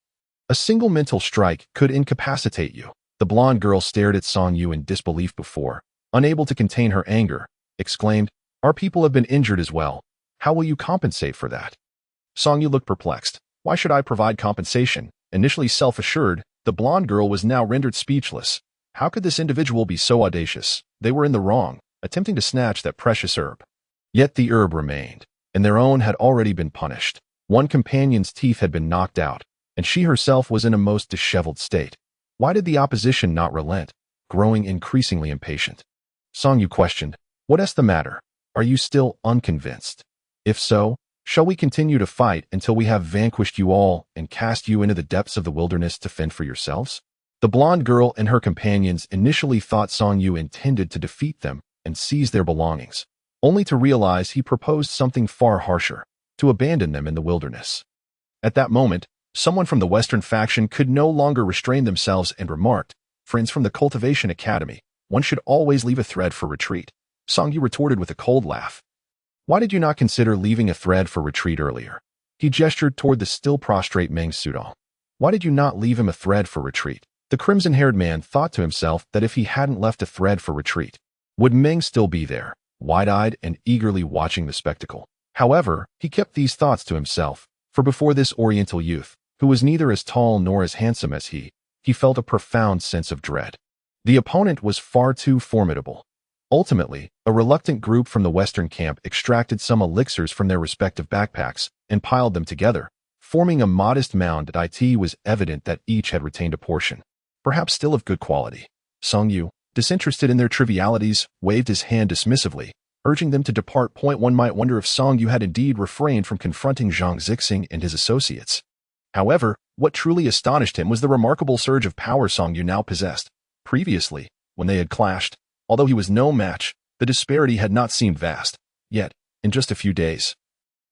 A single mental strike could incapacitate you. The blonde girl stared at Song Yu in disbelief before, unable to contain her anger, exclaimed, Our people have been injured as well. How will you compensate for that? Song Yu looked perplexed. Why should I provide compensation? Initially self-assured, the blonde girl was now rendered speechless. How could this individual be so audacious? They were in the wrong, attempting to snatch that precious herb. Yet the herb remained, and their own had already been punished. One companion's teeth had been knocked out, and she herself was in a most disheveled state. Why did the opposition not relent, growing increasingly impatient? Song Yu questioned, what is the matter? Are you still unconvinced? If so, shall we continue to fight until we have vanquished you all and cast you into the depths of the wilderness to fend for yourselves? The blonde girl and her companions initially thought Song Yu intended to defeat them and seize their belongings, only to realize he proposed something far harsher, to abandon them in the wilderness. At that moment, someone from the Western faction could no longer restrain themselves and remarked, Friends from the Cultivation Academy, one should always leave a thread for retreat. Song Yu retorted with a cold laugh. Why did you not consider leaving a thread for retreat earlier? He gestured toward the still prostrate Meng Sudong. Why did you not leave him a thread for retreat? The crimson-haired man thought to himself that if he hadn't left a thread for retreat, would Meng still be there, wide-eyed and eagerly watching the spectacle? However, he kept these thoughts to himself, for before this Oriental youth, who was neither as tall nor as handsome as he felt a profound sense of dread. The opponent was far too formidable. Ultimately, a reluctant group from the Western camp extracted some elixirs from their respective backpacks and piled them together, forming a modest mound. It was evident that each had retained a portion, perhaps still of good quality. Song Yu, disinterested in their trivialities, waved his hand dismissively, urging them to depart. One might wonder if Song Yu had indeed refrained from confronting Zhang Zixing and his associates. However, what truly astonished him was the remarkable surge of power Song Yu now possessed. Previously, when they had clashed, although he was no match, the disparity had not seemed vast. Yet, in just a few days,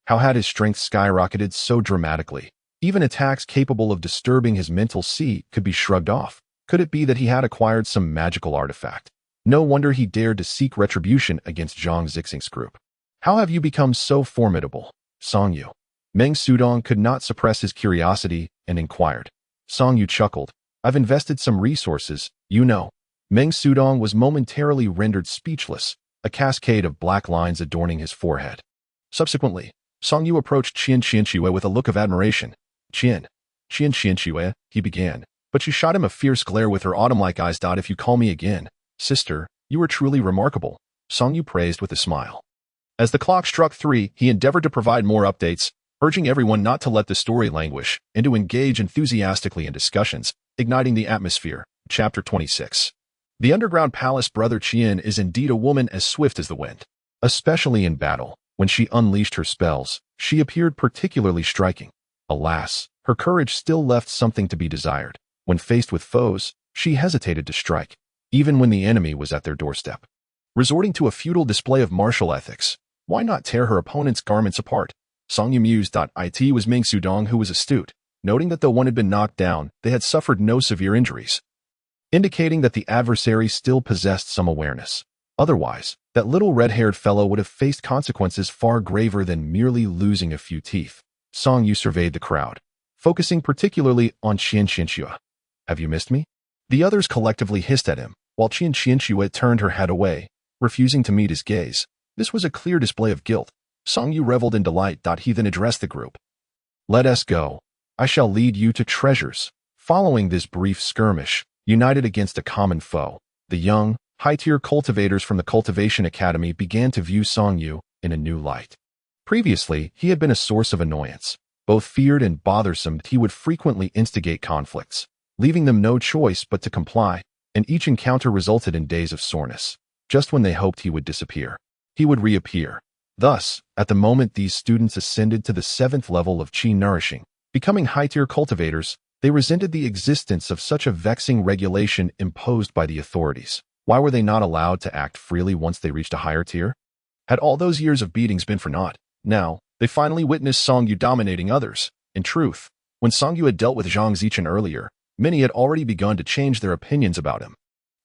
how had his strength skyrocketed so dramatically? Even attacks capable of disturbing his mental sea could be shrugged off. Could it be that he had acquired some magical artifact? No wonder he dared to seek retribution against Zhang Zixing's group. How have you become so formidable, Song Yu? Meng Sudong could not suppress his curiosity and inquired. Song Yu chuckled. I've invested some resources, you know. Meng Sudong was momentarily rendered speechless, a cascade of black lines adorning his forehead. Subsequently, Song Yu approached Qian Qianxue with a look of admiration. Qian Qianxue, he began, but she shot him a fierce glare with her autumn-like eyes. If you call me again, sister, you are truly remarkable, Song Yu praised with a smile. As the clock struck 3, he endeavored to provide more updates, urging everyone not to let the story languish and to engage enthusiastically in discussions, igniting the atmosphere. Chapter 26. The underground palace brother Qian is indeed a woman as swift as the wind. Especially in battle, when she unleashed her spells, she appeared particularly striking. Alas, her courage still left something to be desired. When faced with foes, she hesitated to strike, even when the enemy was at their doorstep. Resorting to a futile display of martial ethics, why not tear her opponent's garments apart? Song Yu mused. It was Meng Sudong who was astute, noting that though one had been knocked down, they had suffered no severe injuries, indicating that the adversary still possessed some awareness. Otherwise, that little red-haired fellow would have faced consequences far graver than merely losing a few teeth. Song Yu surveyed the crowd, focusing particularly on Qian Qianxue. Have you missed me? The others collectively hissed at him, while Qian Qianxue turned her head away, refusing to meet his gaze. This was a clear display of guilt. Song Yu reveled in delight. He then addressed the group. Let us go. I shall lead you to treasures. Following this brief skirmish, united against a common foe, the young, high-tier cultivators from the Cultivation Academy began to view Song Yu in a new light. Previously, he had been a source of annoyance. Both feared and bothersome, he would frequently instigate conflicts, leaving them no choice but to comply, and each encounter resulted in days of soreness. Just when they hoped he would disappear, he would reappear. Thus, at the moment these students ascended to the 7th level of Qi Nourishing, becoming high-tier cultivators, they resented the existence of such a vexing regulation imposed by the authorities. Why were they not allowed to act freely once they reached a higher tier? Had all those years of beatings been for naught? Now, they finally witnessed Song Yu dominating others. In truth, when Song Yu had dealt with Zhang Zichen earlier, many had already begun to change their opinions about him.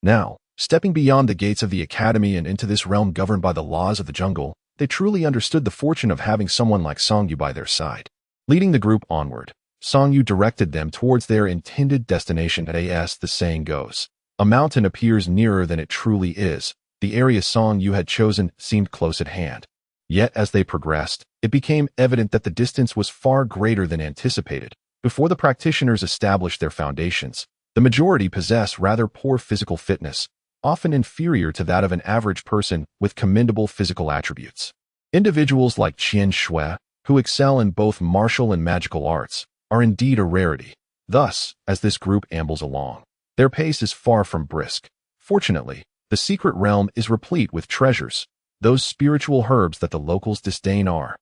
Now, stepping beyond the gates of the academy and into this realm governed by the laws of the jungle, they truly understood the fortune of having someone like Song Yu by their side. Leading the group onward, Song Yu directed them towards their intended destination. As the saying goes, a mountain appears nearer than it truly is. The area Song Yu had chosen seemed close at hand. Yet as they progressed, it became evident that the distance was far greater than anticipated. Before the practitioners established their foundations, the majority possess rather poor physical fitness, often inferior to that of an average person with commendable physical attributes. Individuals like Qian Shui, who excel in both martial and magical arts, are indeed a rarity. Thus, as this group ambles along, their pace is far from brisk. Fortunately, the secret realm is replete with treasures, those spiritual herbs that the locals disdain are,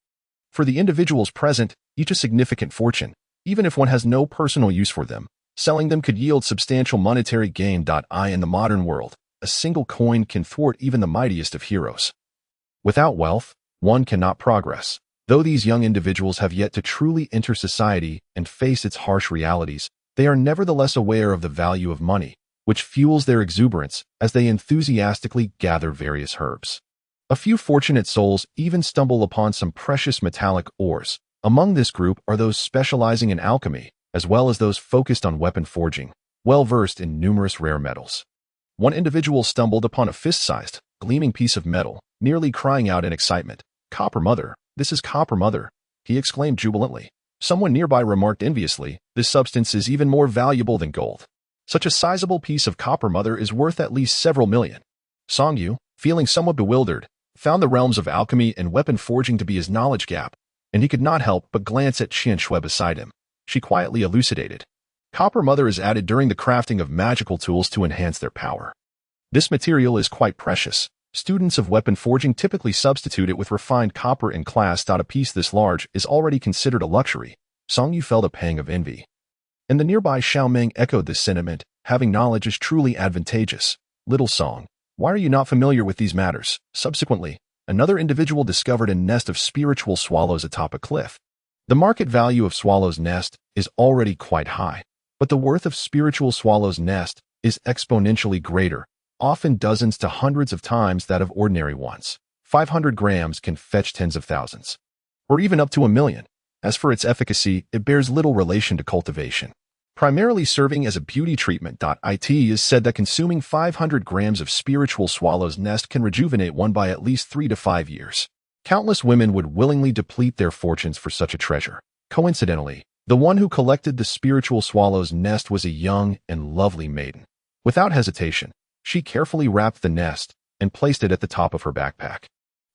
for the individuals present, each a significant fortune. Even if one has no personal use for them, selling them could yield substantial monetary gain. In the modern world, a single coin can thwart even the mightiest of heroes. Without wealth, one cannot progress. Though these young individuals have yet to truly enter society and face its harsh realities, they are nevertheless aware of the value of money, which fuels their exuberance as they enthusiastically gather various herbs. A few fortunate souls even stumble upon some precious metallic ores. Among this group are those specializing in alchemy, as well as those focused on weapon forging, well-versed in numerous rare metals. One individual stumbled upon a fist-sized, gleaming piece of metal, nearly crying out in excitement. "Copper Mother, this is Copper Mother," he exclaimed jubilantly. Someone nearby remarked enviously, "This substance is even more valuable than gold. Such a sizable piece of Copper Mother is worth at least several million." Song Yu, feeling somewhat bewildered, found the realms of alchemy and weapon forging to be his knowledge gap, and he could not help but glance at Qian Shui beside him. She quietly elucidated. Copper Mother is added during the crafting of magical tools to enhance their power. This material is quite precious. Students of weapon forging typically substitute it with refined copper in class. A piece this large is already considered a luxury. Song Yu felt a pang of envy. And the nearby Xiaomeng echoed this sentiment. Having knowledge is truly advantageous. Little Song, why are you not familiar with these matters? Subsequently, another individual discovered a nest of spiritual swallows atop a cliff. The market value of Swallow's Nest is already quite high, but the worth of spiritual Swallow's Nest is exponentially greater, often dozens to hundreds of times that of ordinary ones. 500 grams can fetch tens of thousands, or even up to 1 million. As for its efficacy, it bears little relation to cultivation. Primarily serving as a beauty treatment. It is said that consuming 500 grams of spiritual swallow's nest can rejuvenate one by at least 3 to 5 years. Countless women would willingly deplete their fortunes for such a treasure. Coincidentally, the one who collected the spiritual swallow's nest was a young and lovely maiden. Without hesitation, she carefully wrapped the nest and placed it at the top of her backpack.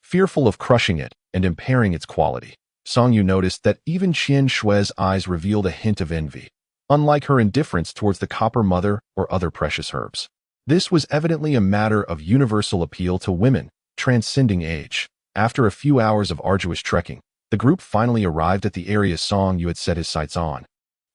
Fearful of crushing it and impairing its quality, Song Yu noticed that even Qian Shui's eyes revealed a hint of envy, unlike her indifference towards the copper mother or other precious herbs. This was evidently a matter of universal appeal to women, transcending age. After a few hours of arduous trekking, the group finally arrived at the area Song Yu had set his sights on,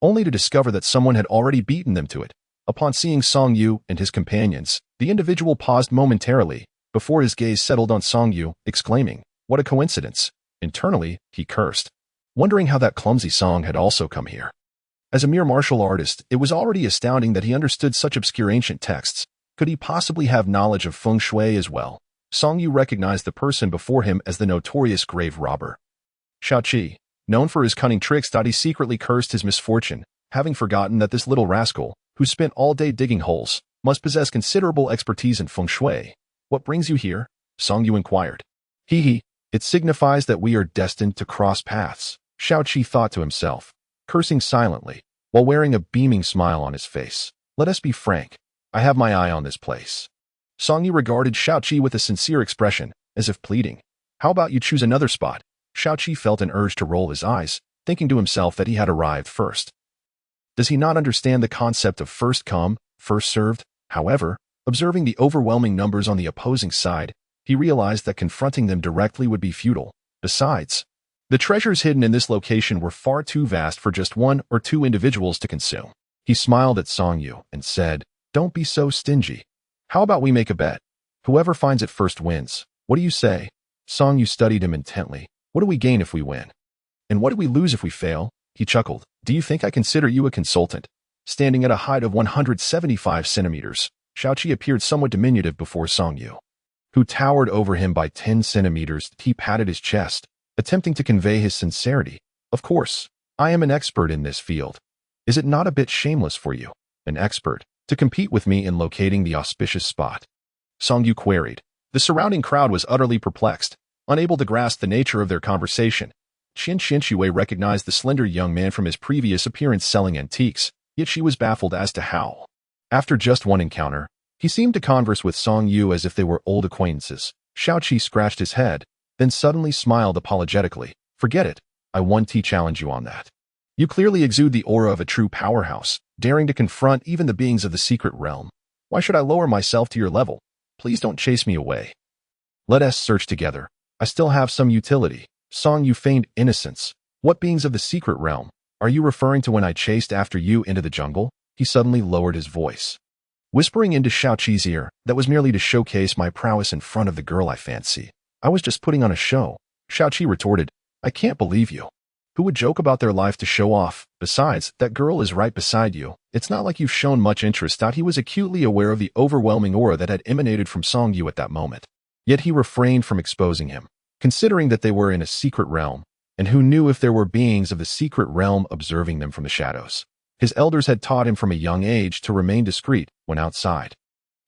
only to discover that someone had already beaten them to it. Upon seeing Song Yu and his companions, the individual paused momentarily before his gaze settled on Song Yu, exclaiming, "What a coincidence!" Internally, he cursed, wondering how that clumsy Song had also come here. As a mere martial artist, it was already astounding that he understood such obscure ancient texts. Could he possibly have knowledge of feng shui as well? Song Yu recognized the person before him as the notorious grave robber. Xiaoqi, known for his cunning tricks, he secretly cursed his misfortune, having forgotten that this little rascal, who spent all day digging holes, must possess considerable expertise in feng shui. "What brings you here?" Song Yu inquired. "Hee, it signifies that we are destined to cross paths," Xiaoqi thought to himself, cursing silently, while wearing a beaming smile on his face. "Let us be frank. I have my eye on this place." Song Yu regarded Xiaoqi with a sincere expression, as if pleading. "How about you choose another spot?" Xiaoqi felt an urge to roll his eyes, thinking to himself that he had arrived first. Does he not understand the concept of first come, first served? However, observing the overwhelming numbers on the opposing side, he realized that confronting them directly would be futile. Besides, the treasures hidden in this location were far too vast for just one or two individuals to consume. He smiled at Song Yu and said, "Don't be so stingy. How about we make a bet? Whoever finds it first wins. What do you say?" Song Yu studied him intently. "What do we gain if we win? And what do we lose if we fail?" He chuckled. "Do you think I consider you a consultant?" Standing at a height of 175 centimeters, Xiaoqi appeared somewhat diminutive before Song Yu, who towered over him by 10 centimeters. He patted his chest, attempting to convey his sincerity. "Of course, I am an expert in this field. Is it not a bit shameless for you, an expert, to compete with me in locating the auspicious spot?" Song Yu queried. The surrounding crowd was utterly perplexed, unable to grasp the nature of their conversation. Qian Xinshui recognized the slender young man from his previous appearance selling antiques, yet she was baffled as to how. After just one encounter, he seemed to converse with Song Yu as if they were old acquaintances. Xiaoqi scratched his head, then suddenly smiled apologetically. "Forget it. I won't challenge you on that. You clearly exude the aura of a true powerhouse, daring to confront even the beings of the secret realm. Why should I lower myself to your level? Please don't chase me away. Let us search together. I still have some utility." Song Yu feigned innocence. "What beings of the secret realm? Are you referring to when I chased after you into the jungle?" He suddenly lowered his voice, whispering into Xiaoqi's ear, "That was merely to showcase my prowess in front of the girl I fancy. I was just putting on a show." Xiaoqi retorted, "I can't believe you. Who would joke about their life to show off? Besides, that girl is right beside you. It's not like you've shown much interest." He was acutely aware of the overwhelming aura that had emanated from Song Yu at that moment. Yet he refrained from exposing him, considering that they were in a secret realm, and who knew if there were beings of the secret realm observing them from the shadows. His elders had taught him from a young age to remain discreet when outside,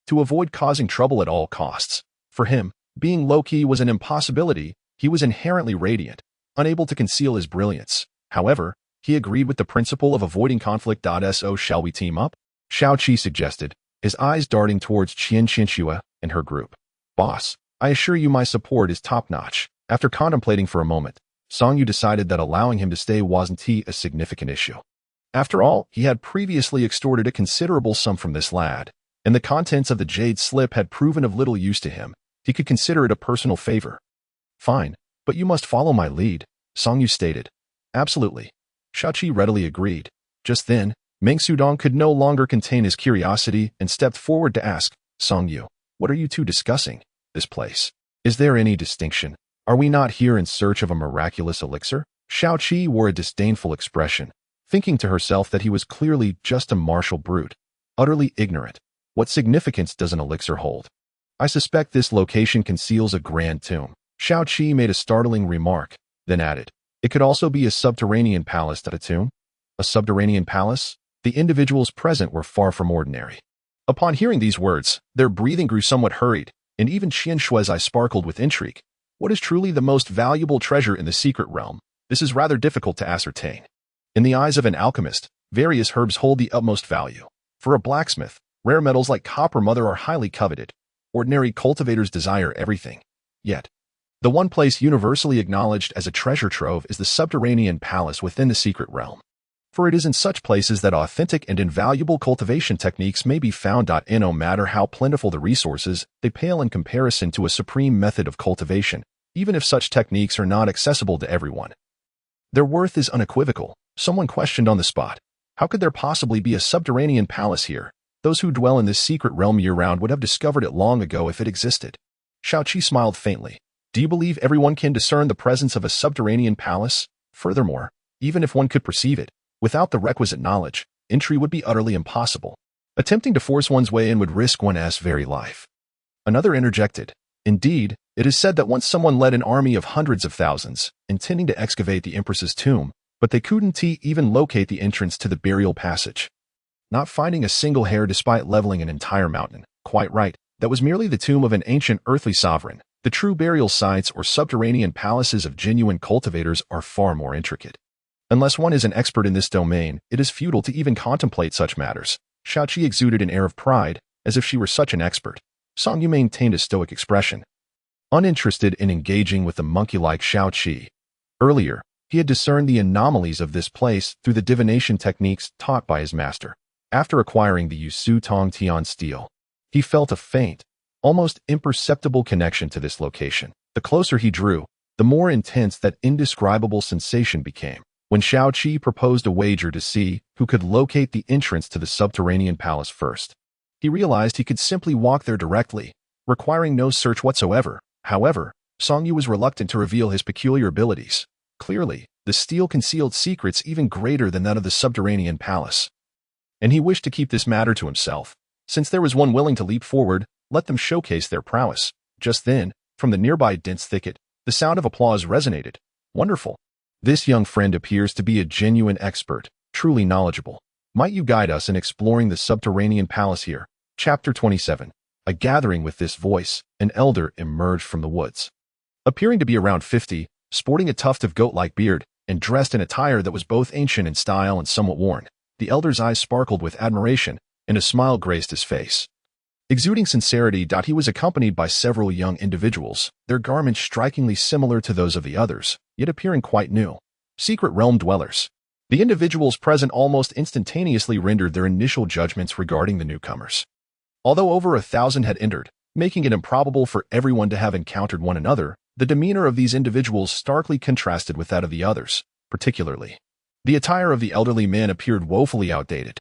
to avoid causing trouble at all costs. For him, being low-key was an impossibility. He was inherently radiant, unable to conceal his brilliance. However, he agreed with the principle of avoiding conflict. So shall we team up? Xiaoqi suggested, his eyes darting towards Qian Xinshui and her group. "Boss, I assure you my support is top-notch." After contemplating for a moment, Song Yu decided that allowing him to stay wasn't a significant issue. After all, he had previously extorted a considerable sum from this lad, and the contents of the jade slip had proven of little use to him. He could consider it a personal favor. "Fine, but you must follow my lead," Song Yu stated. "Absolutely." Xiaoqi readily agreed. Just then, Meng Sudong could no longer contain his curiosity and stepped forward to ask, "Song Yu, what are you two discussing? This place. Is there any distinction? Are we not here in search of a miraculous elixir?" Xiaoqi wore a disdainful expression, thinking to herself that he was clearly just a martial brute, utterly ignorant. What significance does an elixir hold? "I suspect this location conceals a grand tomb." Xiaoqi made a startling remark, then added, It could also be a subterranean palace at a tomb. A subterranean palace? The individuals present were far from ordinary. Upon hearing these words, their breathing grew somewhat hurried, and even Qian Shui's eye sparkled with intrigue. What is truly the most valuable treasure in the secret realm? This is rather difficult to ascertain. In the eyes of an alchemist, various herbs hold the utmost value. For a blacksmith, rare metals like copper mother are highly coveted. Ordinary cultivators desire everything. Yet, the one place universally acknowledged as a treasure trove is the subterranean palace within the secret realm. For it is in such places that authentic and invaluable cultivation techniques may be found. No matter how plentiful the resources, they pale in comparison to a supreme method of cultivation, even if such techniques are not accessible to everyone. Their worth is unequivocal. Someone questioned on the spot. How could there possibly be a subterranean palace here? Those who dwell in this secret realm year-round would have discovered it long ago if it existed. Xiaoqi smiled faintly. Do you believe everyone can discern the presence of a subterranean palace? Furthermore, even if one could perceive it, without the requisite knowledge, entry would be utterly impossible. Attempting to force one's way in would risk one's very life. Another interjected. Indeed, it is said that once someone led an army of hundreds of thousands, intending to excavate the empress's tomb, but they couldn't even locate the entrance to the burial passage. Not finding a single hair despite leveling an entire mountain. Quite right, that was merely the tomb of an ancient earthly sovereign. The true burial sites or subterranean palaces of genuine cultivators are far more intricate. Unless one is an expert in this domain, it is futile to even contemplate such matters. Xiaoqi exuded an air of pride, as if she were such an expert. Song Yu maintained a stoic expression, uninterested in engaging with the monkey-like Xiaoqi. Earlier, he had discerned the anomalies of this place through the divination techniques taught by his master. After acquiring the Yusu Tong Tian steel, he felt a faint, almost imperceptible connection to this location. The closer he drew, the more intense that indescribable sensation became. When Xiaoqi proposed a wager to see who could locate the entrance to the subterranean palace first, he realized he could simply walk there directly, requiring no search whatsoever. However, Song Yu was reluctant to reveal his peculiar abilities. Clearly, the steel concealed secrets even greater than that of the subterranean palace. And he wished to keep this matter to himself. Since there was one willing to leap forward, let them showcase their prowess. Just then, from the nearby dense thicket, the sound of applause resonated. Wonderful. This young friend appears to be a genuine expert, truly knowledgeable. Might you guide us in exploring the subterranean palace here? Chapter 27. A gathering. With this voice, an elder emerged from the woods. Appearing to be around 50, sporting a tuft of goat-like beard, and dressed in attire that was both ancient in style and somewhat worn, the elder's eyes sparkled with admiration, and a smile graced his face. Exuding sincerity, he was accompanied by several young individuals, their garments strikingly similar to those of the others, yet appearing quite new. Secret realm dwellers. The individuals present almost instantaneously rendered their initial judgments regarding the newcomers. Although over 1,000 had entered, making it improbable for everyone to have encountered one another, the demeanor of these individuals starkly contrasted with that of the others. Particularly, the attire of the elderly man appeared woefully outdated,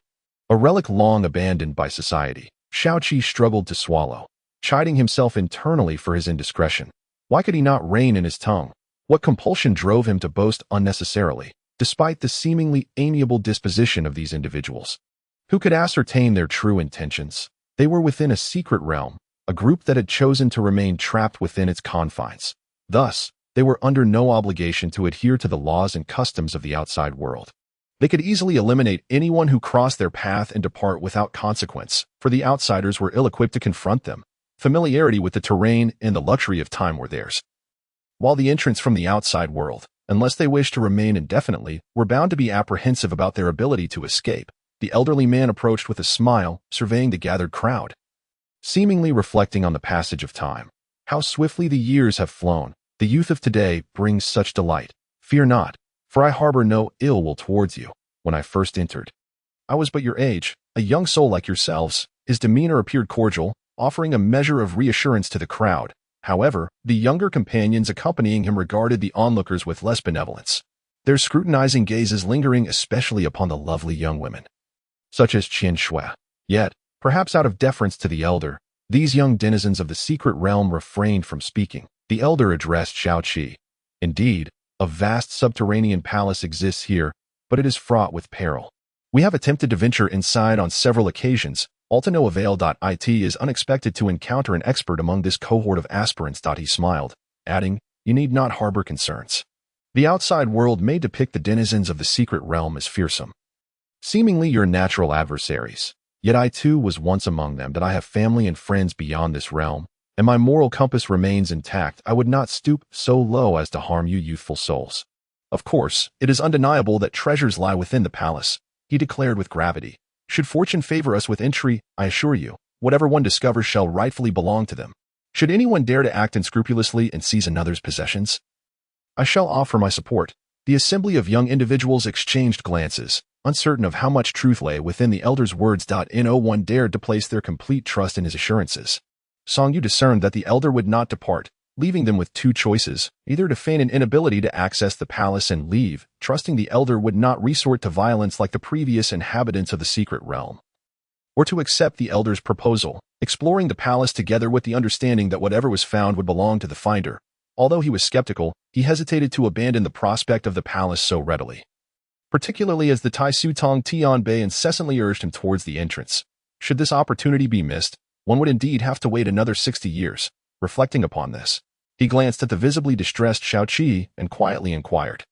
a relic long abandoned by society. Xiaoqi struggled to swallow, chiding himself internally for his indiscretion. Why could he not rein in his tongue? What compulsion drove him to boast unnecessarily, despite the seemingly amiable disposition of these individuals? Who could ascertain their true intentions? They were within a secret realm, a group that had chosen to remain trapped within its confines. Thus, they were under no obligation to adhere to the laws and customs of the outside world. They could easily eliminate anyone who crossed their path and depart without consequence, for the outsiders were ill-equipped to confront them. Familiarity with the terrain and the luxury of time were theirs, while the entrants from the outside world, unless they wished to remain indefinitely, were bound to be apprehensive about their ability to escape. The elderly man approached with a smile, surveying the gathered crowd, seemingly reflecting on the passage of time. How swiftly the years have flown. The youth of today brings such delight. Fear not, for I harbor no ill will towards you. When I first entered, I was but your age, a young soul like yourselves. His demeanor appeared cordial, offering a measure of reassurance to the crowd. However, the younger companions accompanying him regarded the onlookers with less benevolence, their scrutinizing gazes lingering especially upon the lovely young women, such as Qian Shui. Yet, perhaps out of deference to the elder, these young denizens of the secret realm refrained from speaking. The elder addressed Xiaoqi. Indeed, a vast subterranean palace exists here, but it is fraught with peril. We have attempted to venture inside on several occasions, all to no avail. It is unexpected to encounter an expert among this cohort of aspirants. He smiled, adding, you need not harbor concerns. The outside world may depict the denizens of the secret realm as fearsome, seemingly your natural adversaries. Yet I too was once among them, that I have family and friends beyond this realm, and my moral compass remains intact. I would not stoop so low as to harm you youthful souls. Of course, it is undeniable that treasures lie within the palace, he declared with gravity. Should fortune favor us with entry, I assure you, whatever one discovers shall rightfully belong to them. Should anyone dare to act unscrupulously and seize another's possessions, I shall offer my support. The assembly of young individuals exchanged glances, uncertain of how much truth lay within the elder's words. No one dared to place their complete trust in his assurances. Song Yu discerned that the elder would not depart, leaving them with two choices, either to feign an inability to access the palace and leave, trusting the elder would not resort to violence like the previous inhabitants of the secret realm, or to accept the elder's proposal, exploring the palace together with the understanding that whatever was found would belong to the finder. Although he was skeptical, he hesitated to abandon the prospect of the palace so readily, particularly as the Tai Su Tong Tianbei incessantly urged him towards the entrance. Should this opportunity be missed, one would indeed have to wait another 60 years. Reflecting upon this, he glanced at the visibly distressed Xiaoqi and quietly inquired,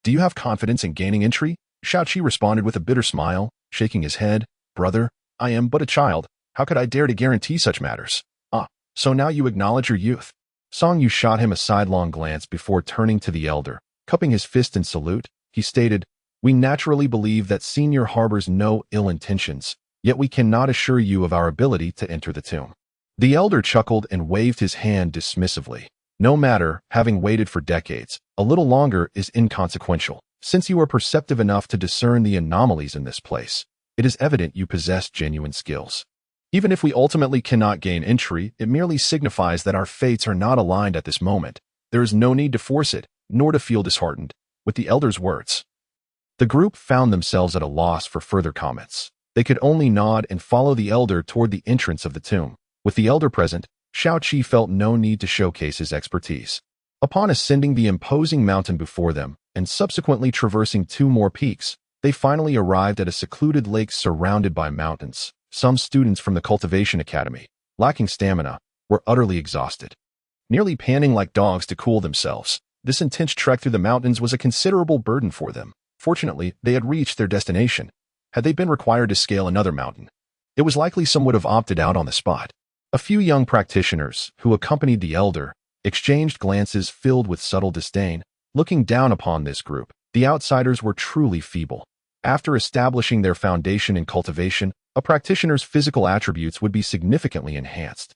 "Do you have confidence in gaining entry?" Xiaoqi responded with a bitter smile, shaking his head. "Brother, I am but a child. How could I dare to guarantee such matters?" "Ah, so now you acknowledge your youth." Song Yu shot him a sidelong glance before turning to the elder. Cupping his fist in salute, he stated, "We naturally believe that Senior harbors no ill intentions, yet we cannot assure you of our ability to enter the tomb." The elder chuckled and waved his hand dismissively. "No matter, having waited for decades, a little longer is inconsequential. Since you are perceptive enough to discern the anomalies in this place, it is evident you possess genuine skills. Even if we ultimately cannot gain entry, it merely signifies that our fates are not aligned at this moment. There is no need to force it, nor to feel disheartened." With the elder's words, the group found themselves at a loss for further comments. They could only nod and follow the elder toward the entrance of the tomb. With the elder present, Xiaoqi felt no need to showcase his expertise. Upon ascending the imposing mountain before them, and subsequently traversing 2 more peaks, they finally arrived at a secluded lake surrounded by mountains. Some students from the Cultivation Academy, lacking stamina, were utterly exhausted, nearly panting like dogs to cool themselves. This intense trek through the mountains was a considerable burden for them. Fortunately, they had reached their destination. Had they been required to scale another mountain, it was likely some would have opted out on the spot. A few young practitioners, who accompanied the elder, exchanged glances filled with subtle disdain. Looking down upon this group, the outsiders were truly feeble. After establishing their foundation in cultivation, a practitioner's physical attributes would be significantly enhanced,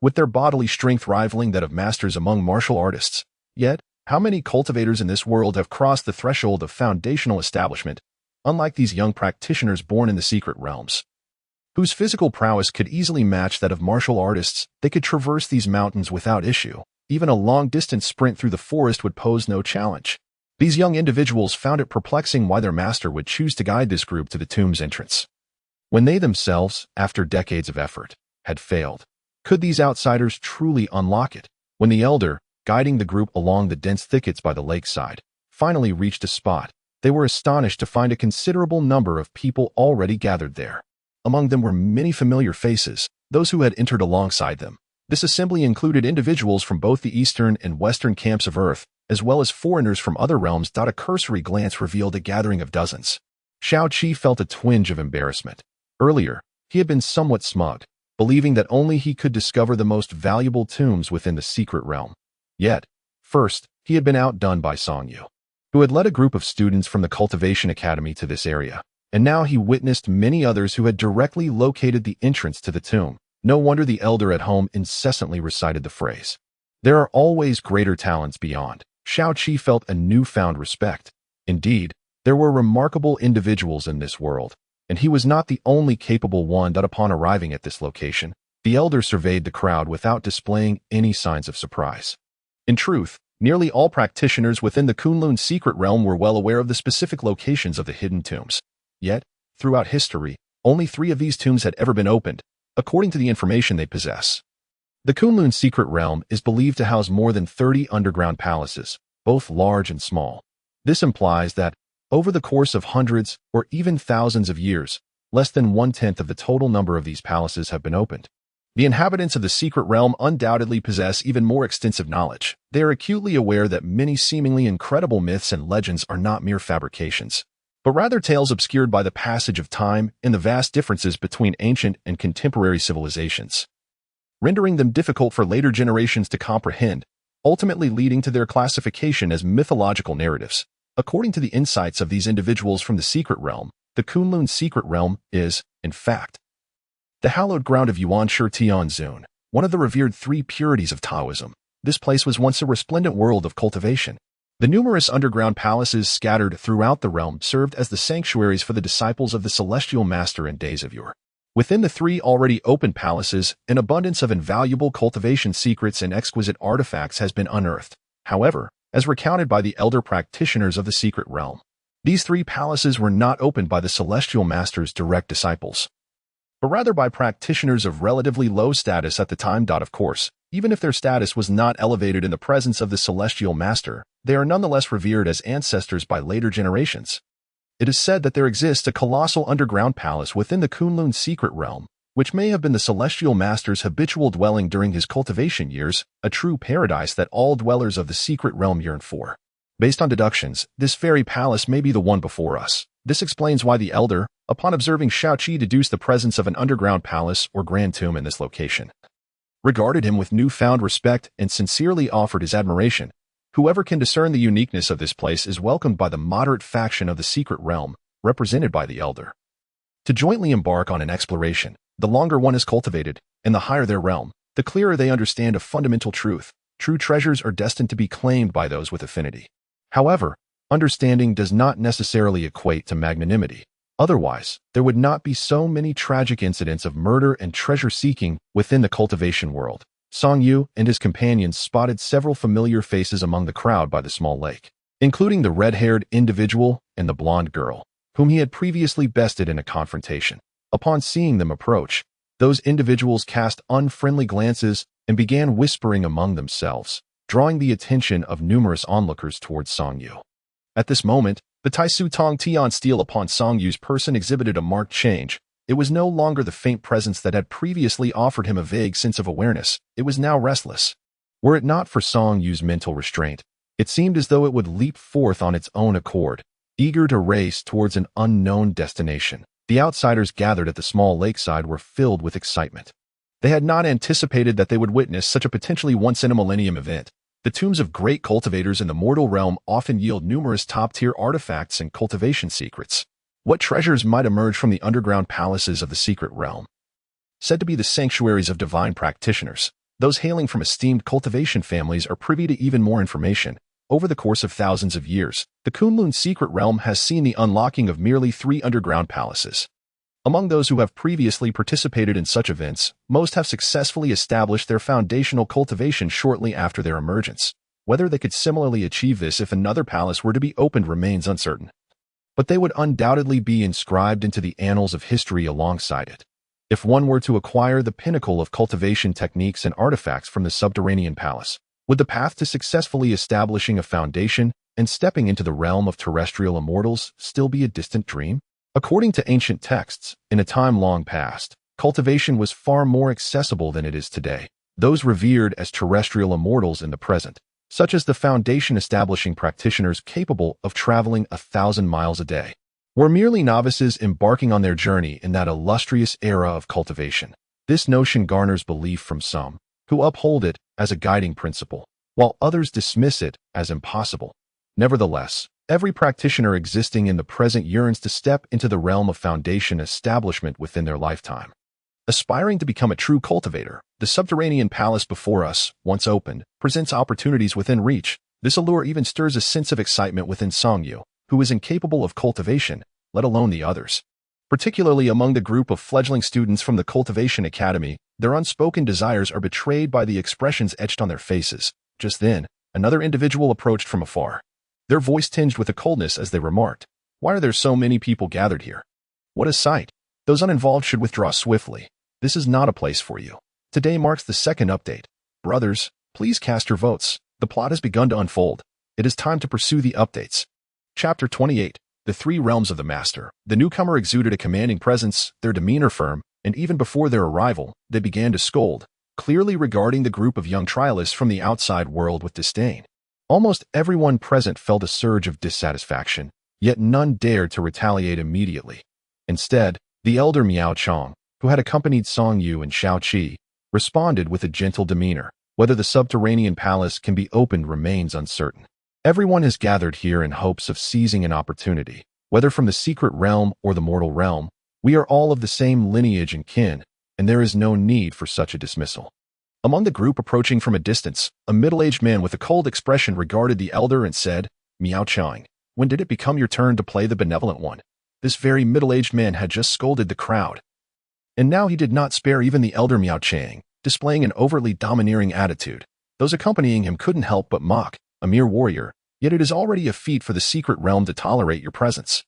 with their bodily strength rivaling that of masters among martial artists. Yet, how many cultivators in this world have crossed the threshold of foundational establishment, unlike these young practitioners born in the secret realms, whose physical prowess could easily match that of martial artists? They could traverse these mountains without issue. Even a long-distance sprint through the forest would pose no challenge. These young individuals found it perplexing why their master would choose to guide this group to the tomb's entrance, when they themselves, after decades of effort, had failed. Could these outsiders truly unlock it? When the elder, guiding the group along the dense thickets by the lakeside, finally reached a spot, they were astonished to find a considerable number of people already gathered there. Among them were many familiar faces, those who had entered alongside them. This assembly included individuals from both the eastern and western camps of Earth, as well as foreigners from other realms. A cursory glance revealed a gathering of dozens. Xiaoqi felt a twinge of embarrassment. Earlier, he had been somewhat smug, believing that only he could discover the most valuable tombs within the secret realm. Yet, first, he had been outdone by Song Yu, who had led a group of students from the Cultivation Academy to this area, and now he witnessed many others who had directly located the entrance to the tomb. No wonder the elder at home incessantly recited the phrase, "There are always greater talents beyond." Xiaoqi felt a newfound respect. Indeed, there were remarkable individuals in this world, and he was not the only capable one. Upon arriving at this location, the elder surveyed the crowd without displaying any signs of surprise. In truth, nearly all practitioners within the Kunlun secret realm were well aware of the specific locations of the hidden tombs. Yet, throughout history, only 3 of these tombs had ever been opened, according to the information they possess. The Kunlun secret realm is believed to house more than 30 underground palaces, both large and small. This implies that, over the course of hundreds or even thousands of years, less than 1/10 of the total number of these palaces have been opened. The inhabitants of the secret realm undoubtedly possess even more extensive knowledge. They are acutely aware that many seemingly incredible myths and legends are not mere fabrications, but rather tales obscured by the passage of time and the vast differences between ancient and contemporary civilizations, rendering them difficult for later generations to comprehend, ultimately leading to their classification as mythological narratives. According to the insights of these individuals from the secret realm, the Kunlun secret realm is, in fact, the hallowed ground of Yuan Shi Tianzun, one of the revered three purities of Taoism. This place was once a resplendent world of cultivation. The numerous underground palaces scattered throughout the realm served as the sanctuaries for the disciples of the celestial master in days of yore. Within the three already open palaces, an abundance of invaluable cultivation secrets and exquisite artifacts has been unearthed. However, as recounted by the elder practitioners of the secret realm, these three palaces were not opened by the celestial master's direct disciples, but rather by practitioners of relatively low status at the time. Of course, even if their status was not elevated in the presence of the celestial master, they are nonetheless revered as ancestors by later generations. It is said that there exists a colossal underground palace within the Kunlun secret realm, which may have been the celestial master's habitual dwelling during his cultivation years, a true paradise that all dwellers of the secret realm yearn for. Based on deductions, this very palace may be the one before us. This explains why the elder, upon observing Shaoqi, deduced the presence of an underground palace or grand tomb in this location, regarded him with newfound respect and sincerely offered his admiration. Whoever can discern the uniqueness of this place is welcomed by the moderate faction of the secret realm, represented by the elder, to jointly embark on an exploration. The longer one is cultivated, and the higher their realm, the clearer they understand a fundamental truth. True treasures are destined to be claimed by those with affinity. However, understanding does not necessarily equate to magnanimity. Otherwise, there would not be so many tragic incidents of murder and treasure-seeking within the cultivation world. Song Yu and his companions spotted several familiar faces among the crowd by the small lake, including the red-haired individual and the blonde girl, whom he had previously bested in a confrontation. Upon seeing them approach, those individuals cast unfriendly glances and began whispering among themselves, drawing the attention of numerous onlookers towards Song Yu. At this moment, the Taisu Tong Tian steel upon Song Yu's person exhibited a marked change. It was no longer the faint presence that had previously offered him a vague sense of awareness. It was now restless. Were it not for Song Yu's mental restraint, it seemed as though it would leap forth on its own accord, eager to race towards an unknown destination. The outsiders gathered at the small lakeside were filled with excitement. They had not anticipated that they would witness such a potentially once-in-a-millennium event. The tombs of great cultivators in the mortal realm often yield numerous top-tier artifacts and cultivation secrets. What treasures might emerge from the underground palaces of the secret realm? Said to be the sanctuaries of divine practitioners, those hailing from esteemed cultivation families are privy to even more information. Over the course of thousands of years, the Kunlun secret realm has seen the unlocking of merely 3 underground palaces. Among those who have previously participated in such events, most have successfully established their foundational cultivation shortly after their emergence. Whether they could similarly achieve this if another palace were to be opened remains uncertain, but they would undoubtedly be inscribed into the annals of history alongside it. If one were to acquire the pinnacle of cultivation techniques and artifacts from the subterranean palace, would the path to successfully establishing a foundation and stepping into the realm of terrestrial immortals still be a distant dream? According to ancient texts, in a time long past, cultivation was far more accessible than it is today. Those revered as terrestrial immortals in the present, such as the foundation establishing practitioners capable of traveling 1,000 miles a day, were merely novices embarking on their journey in that illustrious era of cultivation. This notion garners belief from some, who uphold it as a guiding principle, while others dismiss it as impossible. Nevertheless, every practitioner existing in the present yearns to step into the realm of foundation establishment within their lifetime. Aspiring to become a true cultivator, the subterranean palace before us, once opened, presents opportunities within reach. This allure even stirs a sense of excitement within Song Yu, who is incapable of cultivation, let alone the others. Particularly among the group of fledgling students from the Cultivation Academy, their unspoken desires are betrayed by the expressions etched on their faces. Just then, another individual approached from afar, their voice tinged with a coldness as they remarked, "Why are there so many people gathered here? What a sight! Those uninvolved should withdraw swiftly. This is not a place for you." Today marks the second update. Brothers, please cast your votes. The plot has begun to unfold. It is time to pursue the updates. Chapter 28. The Three Realms of the Master. The newcomer exuded a commanding presence, their demeanor firm and even before their arrival, they began to scold, clearly regarding the group of young trialists from the outside world with disdain. Almost everyone present felt a surge of dissatisfaction, yet none dared to retaliate immediately. Instead, the elder Miao Chong, who had accompanied Song Yu and Xiao Qi, responded with a gentle demeanor. Whether the subterranean palace can be opened remains uncertain. Everyone has gathered here in hopes of seizing an opportunity. Whether from the secret realm or the mortal realm, we are all of the same lineage and kin, and there is no need for such a dismissal. Among the group approaching from a distance, a middle-aged man with a cold expression regarded the elder and said, "Miao Chang, when did it become your turn to play the benevolent one?" This very middle-aged man had just scolded the crowd. And now he did not spare even the elder Miao Chang, displaying an overtly domineering attitude. Those accompanying him couldn't help but mock, a mere warrior, yet it is already a feat for the secret realm to tolerate your presence.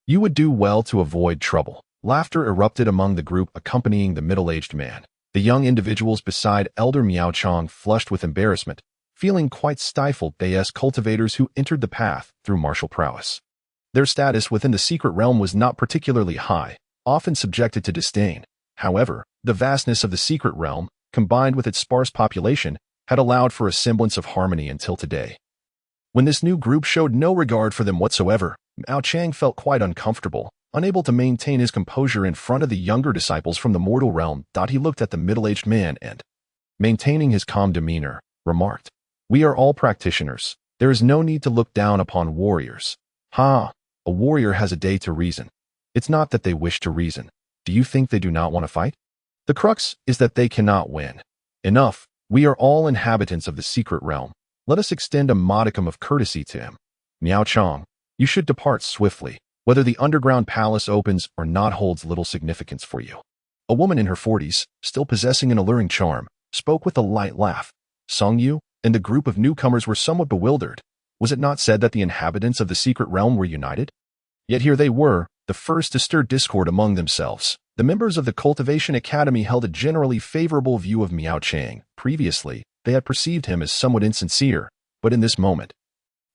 You would do well to avoid trouble. Laughter erupted among the group accompanying the middle-aged man. The young individuals beside elder Miao Chang flushed with embarrassment, feeling quite stifled. They as cultivators who entered the path through martial prowess. Their status within the secret realm was not particularly high, often subjected to disdain. However, the vastness of the secret realm, combined with its sparse population, had allowed for a semblance of harmony until today. When this new group showed no regard for them whatsoever, Miao Chang felt quite uncomfortable, unable to maintain his composure in front of the younger disciples from the mortal realm. He looked at the middle-aged man and, maintaining his calm demeanor, remarked, "We are all practitioners. There is no need to look down upon warriors. A warrior has a day to reason. It's not that they wish to reason. Do you think they do not want to fight? The crux is that they cannot win. Enough. We are all inhabitants of the secret realm. Let us extend a modicum of courtesy to him. Miao Chang, you should depart swiftly. Whether the underground palace opens or not holds little significance for you." A woman in her 40s, still possessing an alluring charm, spoke with a light laugh. Song Yu and the group of newcomers were somewhat bewildered. Was it not said that the inhabitants of the secret realm were united? Yet here they were, the first to stir discord among themselves. The members of the Cultivation Academy held a generally favorable view of Miao Chang. Previously, they had perceived him as somewhat insincere, but in this moment,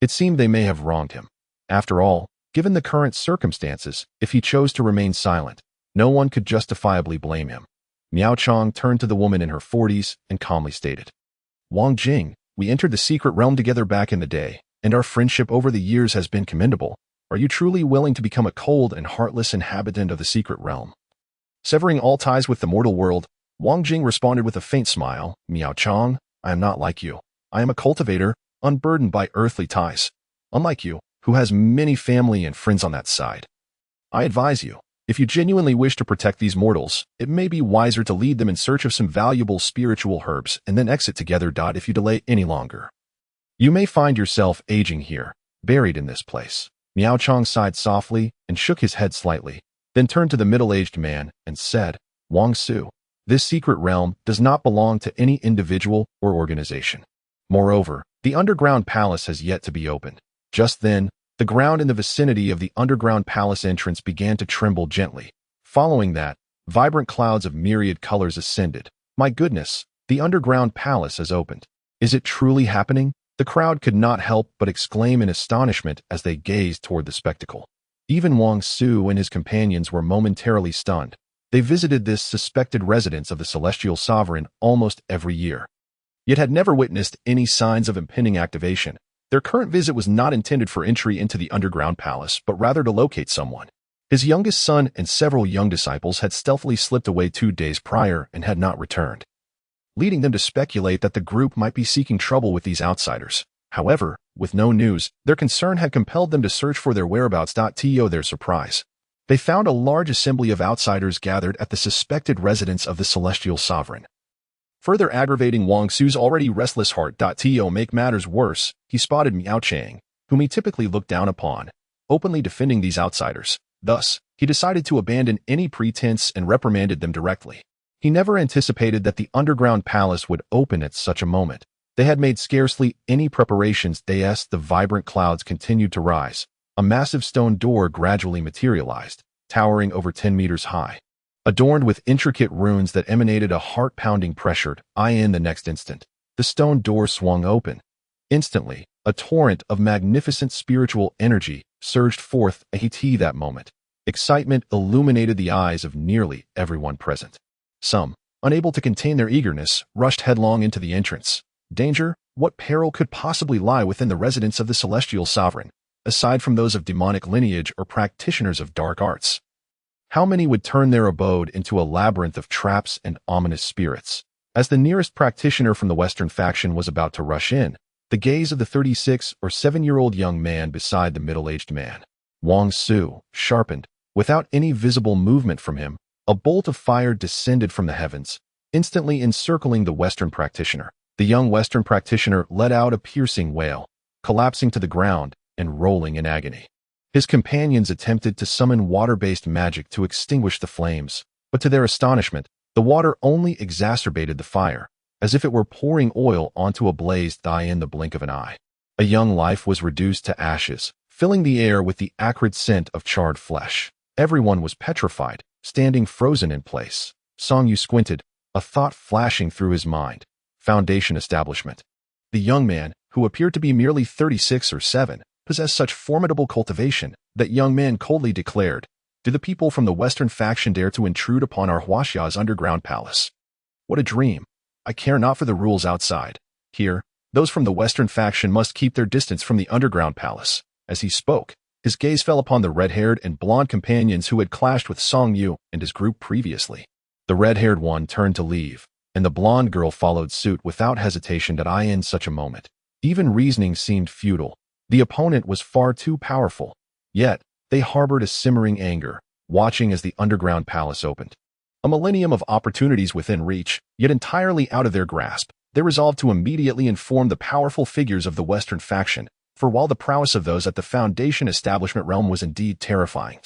it seemed they may have wronged him. After all, given the current circumstances, if he chose to remain silent, no one could justifiably blame him. Miao Chang turned to the woman in her 40s and calmly stated, "Wang Jing, we entered the secret realm together back in the day, and our friendship over the years has been commendable. Are you truly willing to become a cold and heartless inhabitant of the secret realm?" Severing all ties with the mortal world, Wang Jing responded with a faint smile, "Miao Chang, I am not like you. I am a cultivator, unburdened by earthly ties. Unlike you, who has many family and friends on that side. I advise you, if you genuinely wish to protect these mortals, it may be wiser to lead them in search of some valuable spiritual herbs and then exit together. If you delay any longer, you may find yourself aging here, buried in this place." Miao Chang sighed softly and shook his head slightly, then turned to the middle-aged man and said, "Wang Su, this secret realm does not belong to any individual or organization. Moreover, the underground palace has yet to be opened." Just then, the ground in the vicinity of the underground palace entrance began to tremble gently. Following that, vibrant clouds of myriad colors ascended. "My goodness, the underground palace has opened. Is it truly happening?" The crowd could not help but exclaim in astonishment as they gazed toward the spectacle. Even Wang Su and his companions were momentarily stunned. They visited this suspected residence of the celestial sovereign almost every year, yet had never witnessed any signs of impending activation. Their current visit was not intended for entry into the underground palace, but rather to locate someone. His youngest son and several young disciples had stealthily slipped away 2 days prior and had not returned, leading them to speculate that the group might be seeking trouble with these outsiders. However, with no news, their concern had compelled them to search for their whereabouts. To their surprise, they found a large assembly of outsiders gathered at the suspected residence of the celestial sovereign. Further aggravating Wang Su's already restless heart. To make matters worse, he spotted Miao Chang, whom he typically looked down upon, openly defending these outsiders. Thus, he decided to abandon any pretense and reprimanded them directly. He never anticipated that the underground palace would open at such a moment. They had made scarcely any preparations. As the vibrant clouds continued to rise, a massive stone door gradually materialized, towering over 10 meters high, adorned with intricate runes that emanated a heart-pounding pressure. In the next instant, the stone door swung open. Instantly, a torrent of magnificent spiritual energy surged forth. That moment, Excitement illuminated the eyes of nearly everyone present. Some, unable to contain their eagerness, rushed headlong into the entrance. Danger? What peril could possibly lie within the residence of the celestial sovereign, aside from those of demonic lineage or practitioners of dark arts? How many would turn their abode into a labyrinth of traps and ominous spirits? As the nearest practitioner from the Western faction was about to rush in, the gaze of the 36 or 7-year-old young man beside the middle-aged man, Wang Su, sharpened. Without any visible movement from him, a bolt of fire descended from the heavens, instantly encircling the Western practitioner. The young Western practitioner let out a piercing wail, collapsing to the ground and rolling in agony. His companions attempted to summon water-based magic to extinguish the flames, but to their astonishment, the water only exacerbated the fire, as if it were pouring oil onto a blaze in the blink of an eye. A young life was reduced to ashes, filling the air with the acrid scent of charred flesh. Everyone was petrified, standing frozen in place. Song Yu squinted, a thought flashing through his mind. Foundation establishment. The young man, who appeared to be merely 36 or 7, possessed such formidable cultivation that young man coldly declared, "Do the people from the Western faction dare to intrude upon our Huaxia's underground palace? What a dream! I care not for the rules outside. Here, those from the Western faction must keep their distance from the underground palace." As he spoke, his gaze fell upon the red-haired and blonde companions who had clashed with Song Yu and his group previously. The red-haired one turned to leave, and the blonde girl followed suit without hesitation. In such a moment, even reasoning seemed futile. The opponent was far too powerful. Yet, they harbored a simmering anger, watching as the underground palace opened. A millennium of opportunities within reach, yet entirely out of their grasp, they resolved to immediately inform the powerful figures of the Western faction, for while the prowess of those at the Foundation establishment realm was indeed terrifying,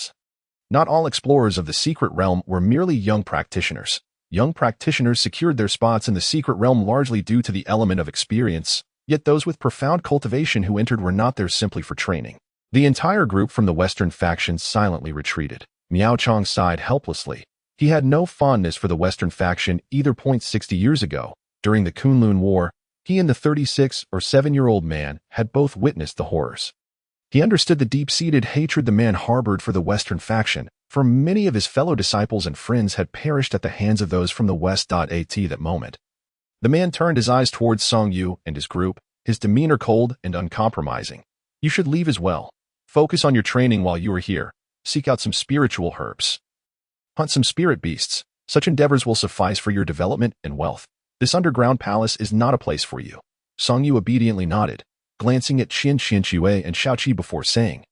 not all explorers of the secret realm were merely young practitioners. Young practitioners secured their spots in the secret realm largely due to the element of experience, yet those with profound cultivation who entered were not there simply for training. The entire group from the Western faction silently retreated. Miao Chong sighed helplessly. He had no fondness for the Western faction either. 60 years ago, during the Kunlun War, he and the 36 or 7-year-old man had both witnessed the horrors. He understood the deep-seated hatred the man harbored for the Western faction, for many of his fellow disciples and friends had perished at the hands of those from the West. At that moment, the man turned his eyes towards Song Yu and his group, his demeanor cold and uncompromising. "You should leave as well. Focus on your training while you are here. Seek out some spiritual herbs. Hunt some spirit beasts. Such endeavors will suffice for your development and wealth. This underground palace is not a place for you." Song Yu obediently nodded, glancing at Qin Qianxue and Shaoqi before saying,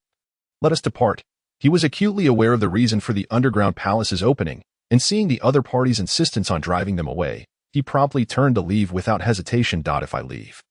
"Let us depart." He was acutely aware of the reason for the underground palace's opening, and seeing the other party's insistence on driving them away, he promptly turned to leave without hesitation. "If I leave,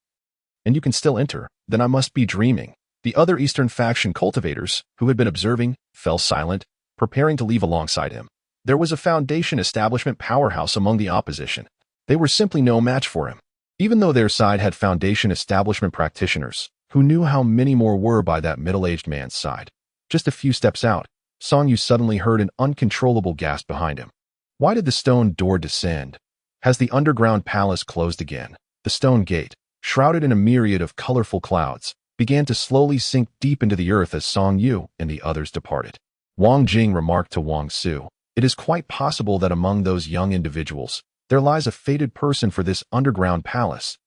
and you can still enter, then I must be dreaming." The other Eastern faction cultivators, who had been observing, fell silent, preparing to leave alongside him. There was a Foundation establishment powerhouse among the opposition. They were simply no match for him. Even though their side had Foundation establishment practitioners, who knew how many more were by that middle-aged man's side. Just a few steps out, Song Yu suddenly heard an uncontrollable gasp behind him. Why did the stone door descend? Has the underground palace closed again? The stone gate, shrouded in a myriad of colorful clouds, began to slowly sink deep into the earth as Song Yu and the others departed. Wang Jing remarked to Wang Su, "It is quite possible that among those young individuals, there lies a fated person for this underground palace.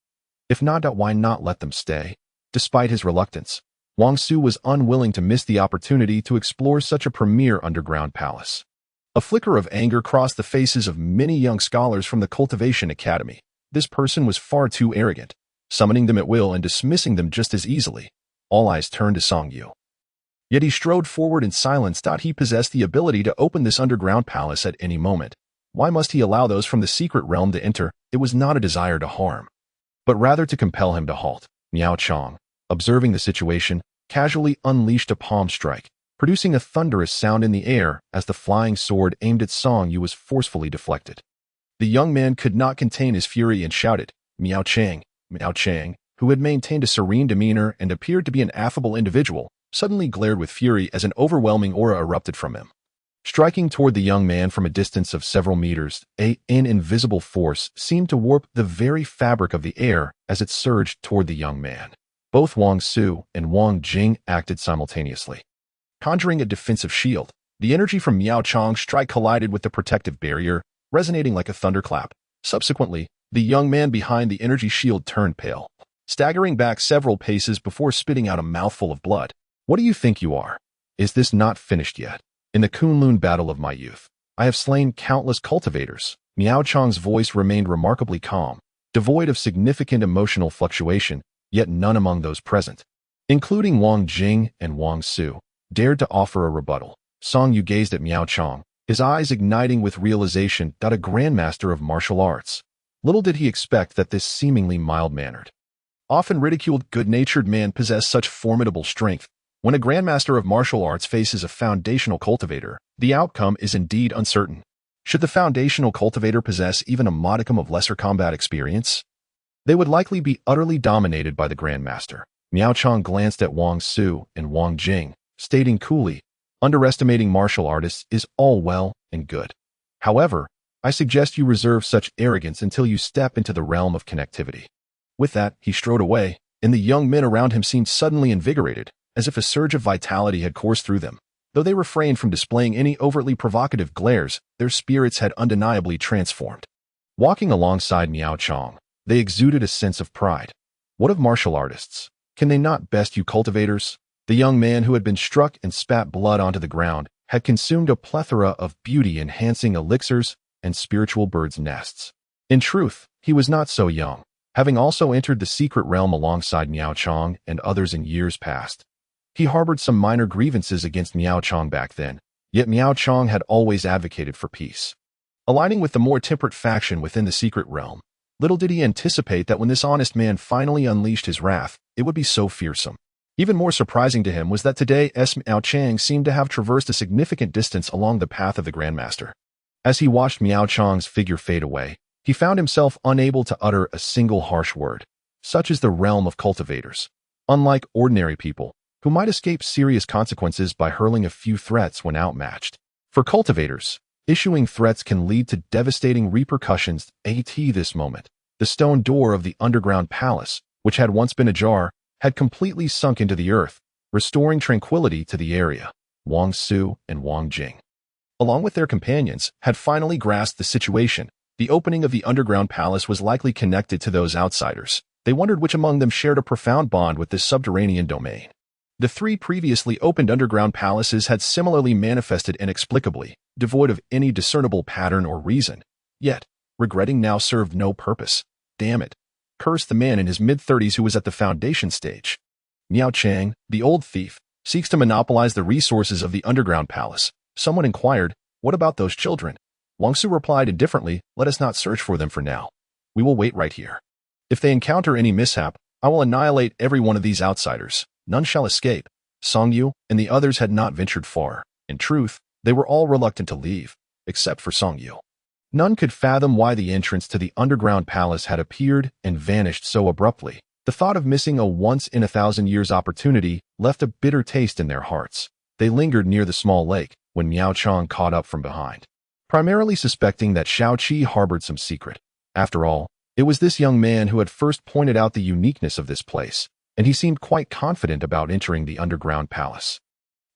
If not, why not let them stay?" Despite his reluctance, Wang Su was unwilling to miss the opportunity to explore such a premier underground palace. A flicker of anger crossed the faces of many young scholars from the Cultivation Academy. This person was far too arrogant, summoning them at will and dismissing them just as easily. All eyes turned to Song Yu. Yet he strode forward in silence. He possessed the ability to open this underground palace at any moment. Why must he allow those from the secret realm to enter? It was not a desire to harm, but rather to compel him to halt. Miao Chong, observing the situation, casually unleashed a palm strike, producing a thunderous sound in the air as the flying sword aimed at Song Yu was forcefully deflected. The young man could not contain his fury and shouted, "Miao Chang!" Miao Chang, who had maintained a serene demeanor and appeared to be an affable individual, suddenly glared with fury as an overwhelming aura erupted from him. Striking toward the young man from a distance of several meters, an invisible force seemed to warp the very fabric of the air as it surged toward the young man. Both Wang Su and Wang Jing acted simultaneously. Conjuring a defensive shield, The energy from Miao Chang's strike collided with the protective barrier, resonating like a thunderclap. Subsequently, the young man behind the energy shield turned pale, staggering back several paces before spitting out a mouthful of blood. What do you think you are? Is this not finished yet? In the Kunlun battle of my youth, I have slain countless cultivators. Miao Chang's voice remained remarkably calm, devoid of significant emotional fluctuation, yet none among those present, including Wang Jing and Wang Su, dared to offer a rebuttal. Song Yu gazed at Miao Chang, his eyes igniting with realization that a grandmaster of martial arts. Little did he expect that this seemingly mild-mannered, often ridiculed, good-natured man possessed such formidable strength. When a grandmaster of martial arts faces a foundational cultivator, the outcome is indeed uncertain. Should the foundational cultivator possess even a modicum of lesser combat experience, they would likely be utterly dominated by the grandmaster. Miao Chang glanced at Wang Su and Wang Jing, stating coolly, "Underestimating martial artists is all well and good. However, I suggest you reserve such arrogance until you step into the realm of connectivity." With that, he strode away, and the young men around him seemed suddenly invigorated, as if a surge of vitality had coursed through them. Though they refrained from displaying any overtly provocative glares, their spirits had undeniably transformed. Walking alongside Miao Chang, they exuded a sense of pride. What of martial artists? Can they not best you cultivators? The young man who had been struck and spat blood onto the ground had consumed a plethora of beauty-enhancing elixirs and spiritual birds' nests. In truth, he was not so young, having also entered the secret realm alongside Miao Chang and others in years past. He harbored some minor grievances against Miao Chang back then, yet Miao Chang had always advocated for peace, aligning with the more temperate faction within the secret realm. Little did he anticipate that when this honest man finally unleashed his wrath, it would be so fearsome. Even more surprising to him was that today Miao Chang seemed to have traversed a significant distance along the path of the Grandmaster. As he watched Miao Chang's figure fade away, he found himself unable to utter a single harsh word. Such is the realm of cultivators. Unlike ordinary people, who might escape serious consequences by hurling a few threats when outmatched. For cultivators, issuing threats can lead to devastating repercussions. At this moment, the stone door of the underground palace, which had once been ajar, had completely sunk into the earth, restoring tranquility to the area. Wang Su and Wang Jing, along with their companions, had finally grasped the situation. The opening of the underground palace was likely connected to those outsiders. They wondered which among them shared a profound bond with this subterranean domain. The three previously opened underground palaces had similarly manifested inexplicably, devoid of any discernible pattern or reason. Yet, regretting now served no purpose. Damn it. Cursed the man in his mid-30s who was at the foundation stage. Miao Chang, the old thief, seeks to monopolize the resources of the underground palace. Someone inquired, "What about those children?" Wang Su replied indifferently, "Let us not search for them for now. We will wait right here. If they encounter any mishap, I will annihilate every one of these outsiders. None shall escape." Song Yu and the others had not ventured far. In truth, they were all reluctant to leave, except for Song Yu. None could fathom why the entrance to the underground palace had appeared and vanished so abruptly. The thought of missing a once-in-a-thousand-years opportunity left a bitter taste in their hearts. They lingered near the small lake when Miao Chang caught up from behind, primarily suspecting that Xiao Qi harbored some secret. After all, it was this young man who had first pointed out the uniqueness of this place, and he seemed quite confident about entering the underground palace.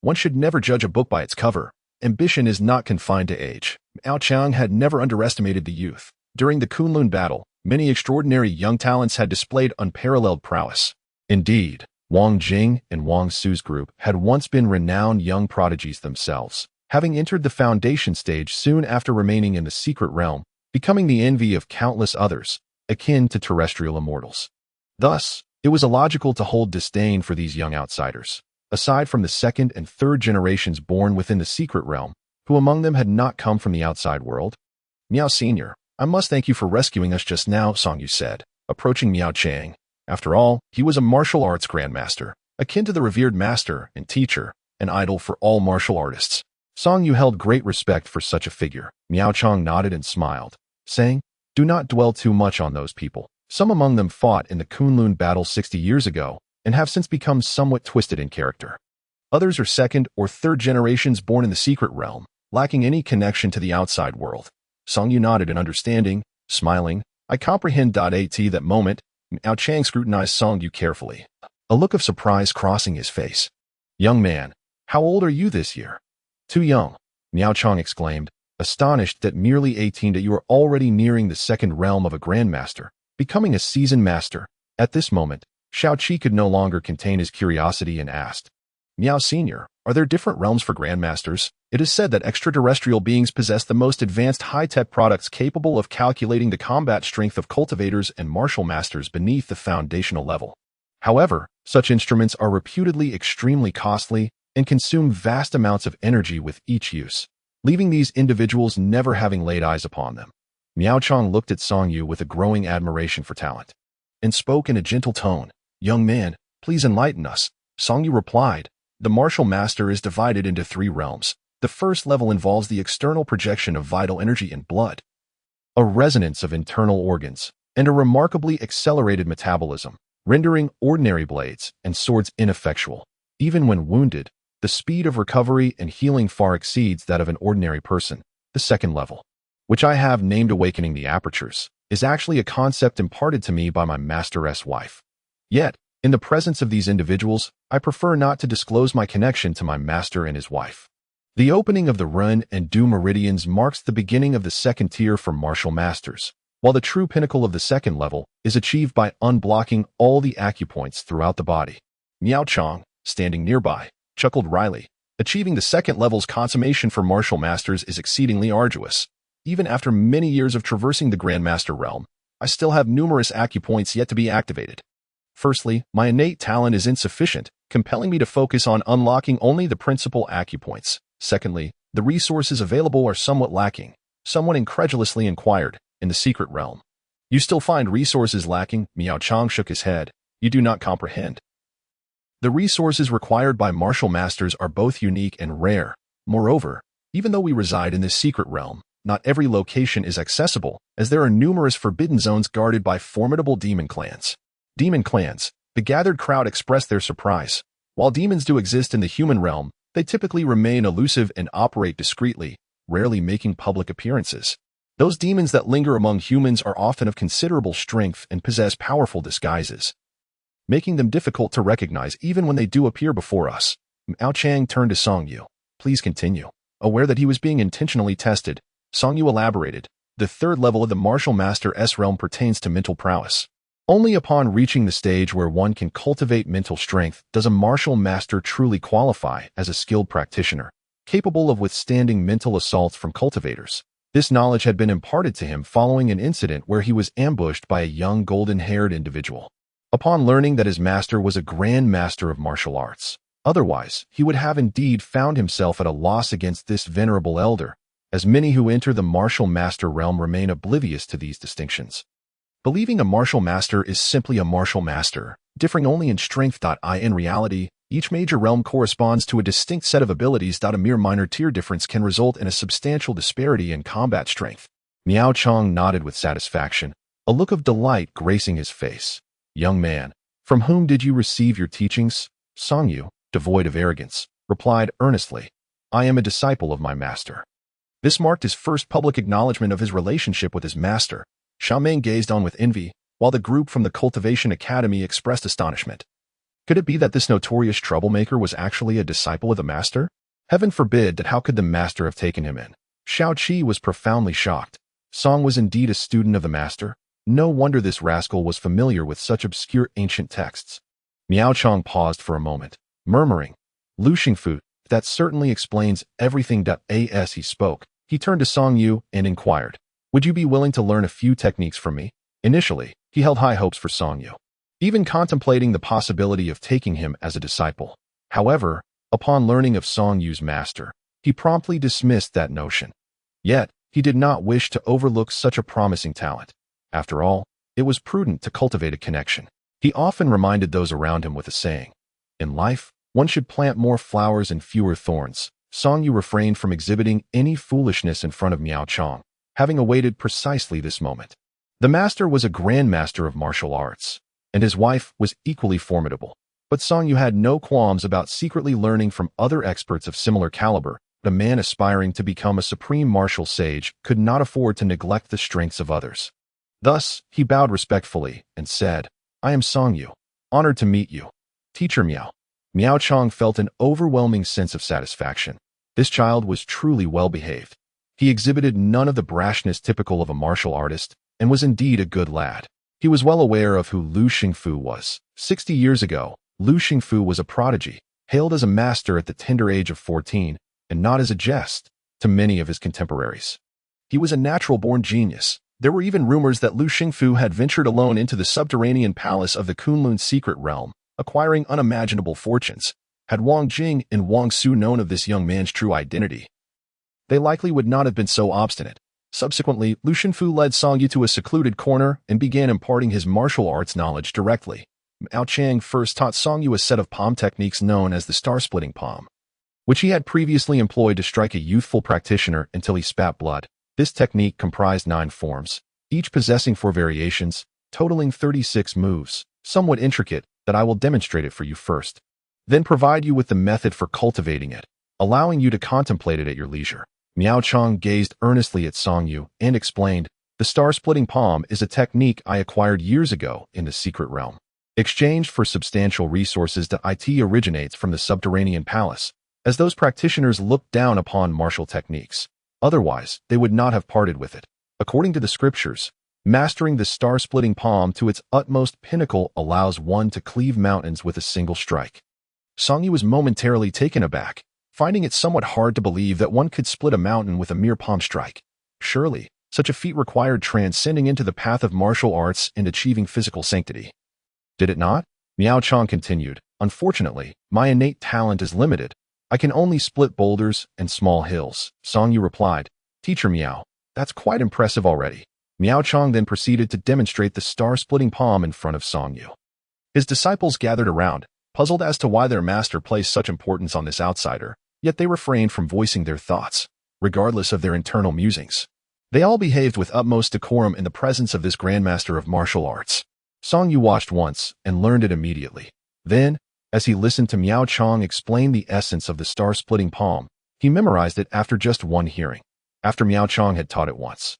One should never judge a book by its cover. Ambition is not confined to age. Miao Chang had never underestimated the youth. During the Kunlun battle, many extraordinary young talents had displayed unparalleled prowess. Indeed, Wang Jing and Wang Su's group had once been renowned young prodigies themselves, having entered the foundation stage soon after remaining in the secret realm, becoming the envy of countless others, akin to terrestrial immortals. Thus, it was illogical to hold disdain for these young outsiders. Aside from the second and third generations born within the secret realm, who among them had not come from the outside world? "Miao Senior, I must thank you for rescuing us just now," Song Yu said, approaching Miao Chang. After all, he was a martial arts grandmaster, akin to the revered master and teacher, an idol for all martial artists. Song Yu held great respect for such a figure. Miao Chang nodded and smiled, saying, "Do not dwell too much on those people. Some among them fought in the Kunlun battle 60 years ago, and have since become somewhat twisted in character. Others are second or third generations born in the secret realm, lacking any connection to the outside world." Song Yu nodded in understanding, smiling. "I comprehend. At that moment, Miao Chang scrutinized Song Yu carefully, a look of surprise crossing his face. "Young man, how old are you this year?" Too young, Miao Chong exclaimed, astonished that merely 18 that you are already nearing the second realm of a grandmaster, becoming a seasoned master. At this moment, Xiao Qi could no longer contain his curiosity and asked, Miao Senior, are there different realms for grandmasters? It is said that extraterrestrial beings possess the most advanced high-tech products capable of calculating the combat strength of cultivators and martial masters beneath the foundational level. However, such instruments are reputedly extremely costly and consume vast amounts of energy with each use, leaving these individuals never having laid eyes upon them. Miao Chong looked at Song Yu with a growing admiration for talent, and spoke in a gentle tone. Young man, please enlighten us. Song Yu replied, the martial master is divided into 3 realms. The first level involves the external projection of vital energy in blood, a resonance of internal organs, and a remarkably accelerated metabolism, rendering ordinary blades and swords ineffectual. Even when wounded, the speed of recovery and healing far exceeds that of an ordinary person. The second level, which I have named Awakening the Apertures, is actually a concept imparted to me by my master's wife. Yet, in the presence of these individuals, I prefer not to disclose my connection to my master and his wife. The opening of the Ren and Du meridians marks the beginning of the second tier for martial masters, while the true pinnacle of the second level is achieved by unblocking all the acupoints throughout the body. Miao Chong, standing nearby, chuckled wryly. Achieving the second level's consummation for martial masters is exceedingly arduous. Even after many years of traversing the Grandmaster realm, I still have numerous acupoints yet to be activated. Firstly, my innate talent is insufficient, compelling me to focus on unlocking only the principal acupoints. Secondly, the resources available are somewhat lacking. Someone incredulously inquired, in the secret realm. You still find resources lacking? Miao Chong shook his head. You do not comprehend. The resources required by martial masters are both unique and rare. Moreover, even though we reside in this secret realm, not every location is accessible, as there are numerous forbidden zones guarded by formidable demon clans. Demon clans, the gathered crowd expressed their surprise. While demons do exist in the human realm, they typically remain elusive and operate discreetly, rarely making public appearances. Those demons that linger among humans are often of considerable strength and possess powerful disguises, making them difficult to recognize even when they do appear before us. Miao Chang turned to Song Yu. Please continue. Aware that he was being intentionally tested, Song Yu elaborated. The third level of the martial master's realm pertains to mental prowess. Only upon reaching the stage where one can cultivate mental strength does a martial master truly qualify as a skilled practitioner, capable of withstanding mental assaults from cultivators. This knowledge had been imparted to him following an incident where he was ambushed by a young golden-haired individual. Upon learning that his master was a grand master of martial arts, otherwise, he would have indeed found himself at a loss against this venerable elder, as many who enter the martial master realm remain oblivious to these distinctions. Believing a martial master is simply a martial master, differing only in strength. In reality, each major realm corresponds to a distinct set of abilities. A mere minor tier difference can result in a substantial disparity in combat strength. Miao Chong nodded with satisfaction, a look of delight gracing his face. Young man, from whom did you receive your teachings? Song Yu, devoid of arrogance, replied earnestly, I am a disciple of my master. This marked his first public acknowledgement of his relationship with his master. Xiaoming gazed on with envy, while the group from the Cultivation Academy expressed astonishment. Could it be that this notorious troublemaker was actually a disciple of the master? Heaven forbid that. How could the master have taken him in? Xiao Qi was profoundly shocked. Song was indeed a student of the master. No wonder this rascal was familiar with such obscure ancient texts. Miao Chong paused for a moment, murmuring, Lu Xingfu, that certainly explains everything. As he spoke, he turned to Song Yu and inquired, would you be willing to learn a few techniques from me? Initially, he held high hopes for Song Yu, even contemplating the possibility of taking him as a disciple. However, upon learning of Song Yu's master, he promptly dismissed that notion. Yet, he did not wish to overlook such a promising talent. After all, it was prudent to cultivate a connection. He often reminded those around him with a saying, in life, one should plant more flowers and fewer thorns. Song Yu refrained from exhibiting any foolishness in front of Miao Chong, having awaited precisely this moment. The master was a grandmaster of martial arts, and his wife was equally formidable. But Song Yu had no qualms about secretly learning from other experts of similar caliber. A man aspiring to become a supreme martial sage could not afford to neglect the strengths of others. Thus, he bowed respectfully and said, I am Song Yu, honored to meet you. Teacher Miao. Miao Chong felt an overwhelming sense of satisfaction. This child was truly well-behaved. He exhibited none of the brashness typical of a martial artist and was indeed a good lad. He was well aware of who Lu Xingfu was. 60 years ago, Lu Xingfu was a prodigy, hailed as a master at the tender age of 14, and not as a jest to many of his contemporaries. He was a natural-born genius. There were even rumors that Lu Xingfu had ventured alone into the subterranean palace of the Kunlun secret realm, acquiring unimaginable fortunes. Had Wang Jing and Wang Su known of this young man's true identity, they likely would not have been so obstinate. Subsequently, Lu Xingfu led Song Yu to a secluded corner and began imparting his martial arts knowledge directly. Miao Chang first taught Song Yu a set of palm techniques known as the star-splitting palm, which he had previously employed to strike a youthful practitioner until he spat blood. This technique comprised 9 forms, each possessing 4 variations, totaling 36 moves, somewhat intricate, that I will demonstrate it for you first, then provide you with the method for cultivating it, allowing you to contemplate it at your leisure. Miao Chang gazed earnestly at Song Yu and explained, "The star-splitting palm is a technique I acquired years ago in the secret realm. Exchanged for substantial resources that it originates from the subterranean palace, as those practitioners look down upon martial techniques. Otherwise, they would not have parted with it. According to the scriptures, mastering the star-splitting palm to its utmost pinnacle allows one to cleave mountains with a single strike." Song Yu was momentarily taken aback, finding it somewhat hard to believe that one could split a mountain with a mere palm strike. Surely, such a feat required transcending into the path of martial arts and achieving physical sanctity. Did it not? Miao Chang continued, "Unfortunately, my innate talent is limited. I can only split boulders and small hills." Song Yu replied, "Teacher Miao, that's quite impressive already." Miao Chang then proceeded to demonstrate the star-splitting palm in front of Song Yu. His disciples gathered around, puzzled as to why their master placed such importance on this outsider, yet they refrained from voicing their thoughts, regardless of their internal musings. They all behaved with utmost decorum in the presence of this grandmaster of martial arts. Song Yu watched once and learned it immediately. Then, as he listened to Miao Chang explain the essence of the star-splitting palm, he memorized it after just one hearing. After Miao Chang had taught it once,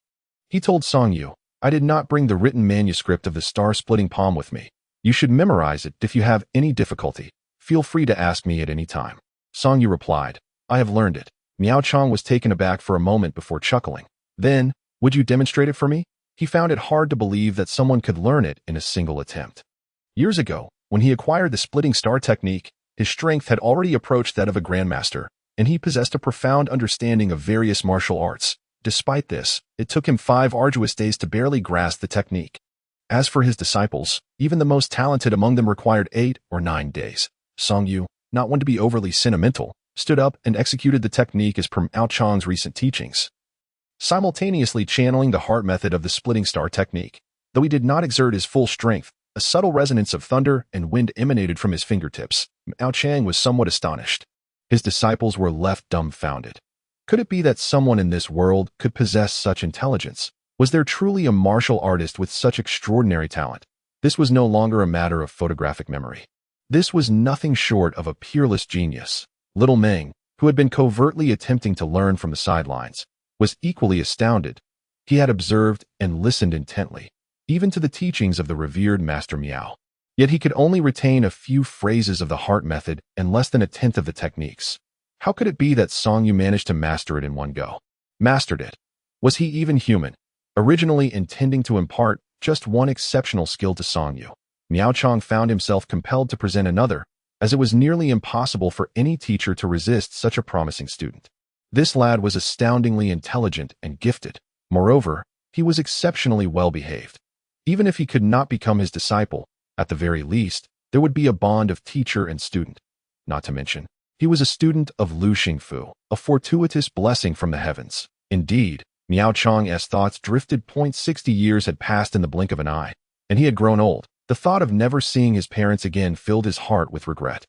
he told Song Yu, "I did not bring the written manuscript of the star-splitting palm with me. You should memorize it. If you have any difficulty, feel free to ask me at any time." Song Yu replied, "I have learned it." Miao Chang was taken aback for a moment before chuckling. Then, "Would you demonstrate it for me?" He found it hard to believe that someone could learn it in a single attempt. Years ago, when he acquired the splitting star technique, his strength had already approached that of a grandmaster, and he possessed a profound understanding of various martial arts. Despite this, it took him 5 arduous days to barely grasp the technique. As for his disciples, even the most talented among them required 8 or 9 days. Song Yu, not one to be overly sentimental, stood up and executed the technique as per Miao Chang's recent teachings, simultaneously channeling the heart method of the splitting star technique. Though he did not exert his full strength, a subtle resonance of thunder and wind emanated from his fingertips. Miao Chang was somewhat astonished. His disciples were left dumbfounded. Could it be that someone in this world could possess such intelligence? Was there truly a martial artist with such extraordinary talent? This was no longer a matter of photographic memory. This was nothing short of a peerless genius. Little Meng, who had been covertly attempting to learn from the sidelines, was equally astounded. He had observed and listened intently, even to the teachings of the revered Master Miao. Yet he could only retain a few phrases of the heart method and less than 1/10 of the techniques. How could it be that Song Yu managed to master it in one go? Mastered it. Was he even human? Originally intending to impart just one exceptional skill to Song Yu, Miao Chang found himself compelled to present another, as it was nearly impossible for any teacher to resist such a promising student. This lad was astoundingly intelligent and gifted. Moreover, he was exceptionally well-behaved. Even if he could not become his disciple, at the very least, there would be a bond of teacher and student. Not to mention, he was a student of Lu Xingfu, a fortuitous blessing from the heavens. Indeed, Miao Chang's thoughts drifted. 60 years had passed in the blink of an eye, and he had grown old. The thought of never seeing his parents again filled his heart with regret.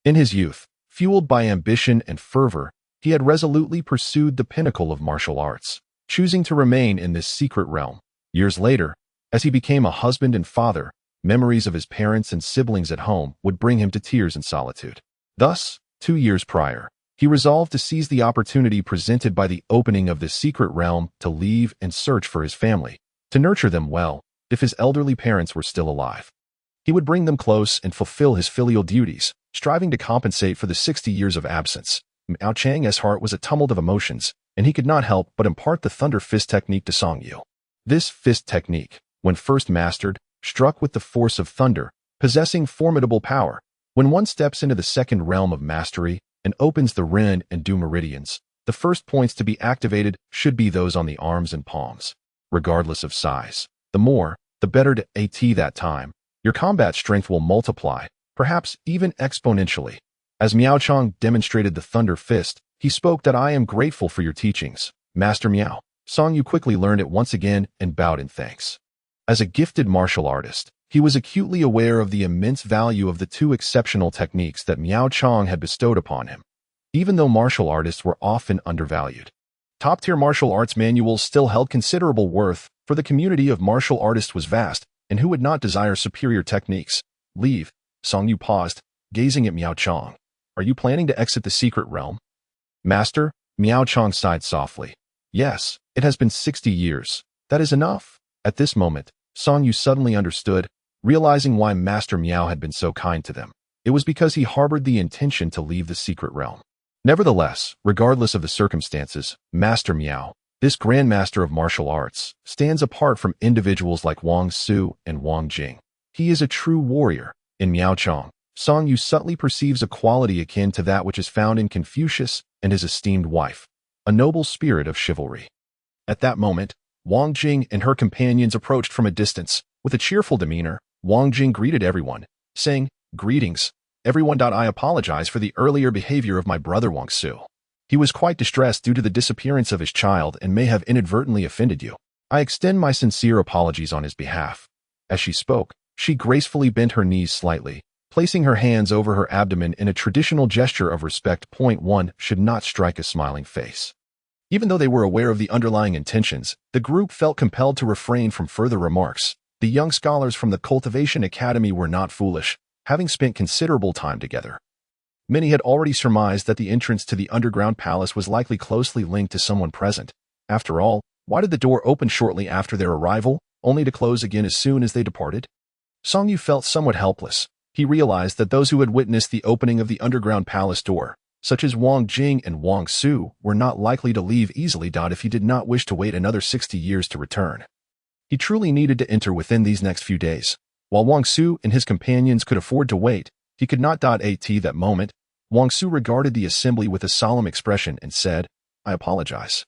In his youth, fueled by ambition and fervor, he had resolutely pursued the pinnacle of martial arts, choosing to remain in this secret realm. Years later, as he became a husband and father, memories of his parents and siblings at home would bring him to tears and solitude. Thus, 2 years prior, he resolved to seize the opportunity presented by the opening of this secret realm to leave and search for his family, to nurture them well, if his elderly parents were still alive. He would bring them close and fulfill his filial duties, striving to compensate for the 60 years of absence. Miao Chang's heart was a tumult of emotions, and he could not help but impart the thunder fist technique to Song Yu. This fist technique, when first mastered, struck with the force of thunder, possessing formidable power. When one steps into the second realm of mastery and opens the Ren and Du meridians, the first points to be activated should be those on the arms and palms. Regardless of size, the more, the better to AT that time. Your combat strength will multiply, perhaps even exponentially. As Miao Chang demonstrated the thunder fist, he spoke that I am grateful for your teachings, Master Miao. Song Yu quickly learned it once again and bowed in thanks. As a gifted martial artist, he was acutely aware of the immense value of the two exceptional techniques that Miao Chang had bestowed upon him. Even though martial artists were often undervalued, top-tier martial arts manuals still held considerable worth, for the community of martial artists was vast, and who would not desire superior techniques? Leave. Song Yu paused, gazing at Miao Chang. Are you planning to exit the secret realm? Master, Miao Chang sighed softly. Yes, it has been 60 years. That is enough. At this moment, Song Yu suddenly understood, realizing why Master Miao had been so kind to them. It was because he harbored the intention to leave the secret realm. Nevertheless, regardless of the circumstances, Master Miao, this grandmaster of martial arts, stands apart from individuals like Wang Su and Wang Jing. He is a true warrior. In Miao Chang, Song Yu subtly perceives a quality akin to that which is found in Confucius and his esteemed wife, a noble spirit of chivalry. At that moment, Wang Jing and her companions approached from a distance. With a cheerful demeanor, Wang Jing greeted everyone, saying, "Greetings, everyone. I apologize for the earlier behavior of my brother Wang Su. He was quite distressed due to the disappearance of his child and may have inadvertently offended you. I extend my sincere apologies on his behalf." As she spoke, she gracefully bent her knees slightly, placing her hands over her abdomen in a traditional gesture of respect. One should not strike a smiling face. Even though they were aware of the underlying intentions, the group felt compelled to refrain from further remarks. The young scholars from the Cultivation Academy were not foolish, having spent considerable time together. Many had already surmised that the entrance to the underground palace was likely closely linked to someone present. After all, why did the door open shortly after their arrival, only to close again as soon as they departed? Song Yu felt somewhat helpless. He realized that those who had witnessed the opening of the underground palace door, such as Wang Jing and Wang Su, were not likely to leave easily. If he did not wish to wait another 60 years to return, he truly needed to enter within these next few days. While Wang Su and his companions could afford to wait, he could not. At that moment, Wang Su regarded the assembly with a solemn expression and said, "I apologize.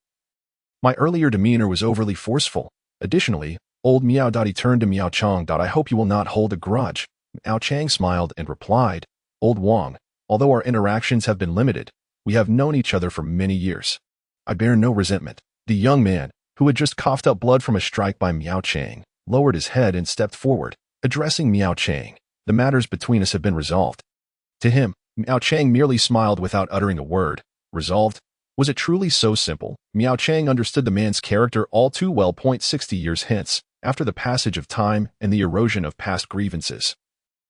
My earlier demeanor was overly forceful. Additionally, old Miao." He turned to Miao Chang. "I hope you will not hold a grudge." Miao Chang smiled and replied, "Old Wang, although our interactions have been limited, we have known each other for many years. I bear no resentment." The young man, who had just coughed up blood from a strike by Miao Chang, lowered his head and stepped forward, addressing Miao Chang. "The matters between us have been resolved." To him, Miao Chang merely smiled without uttering a word. Resolved? Was it truly so simple? Miao Chang understood the man's character all too well. 60 years hence, after the passage of time and the erosion of past grievances,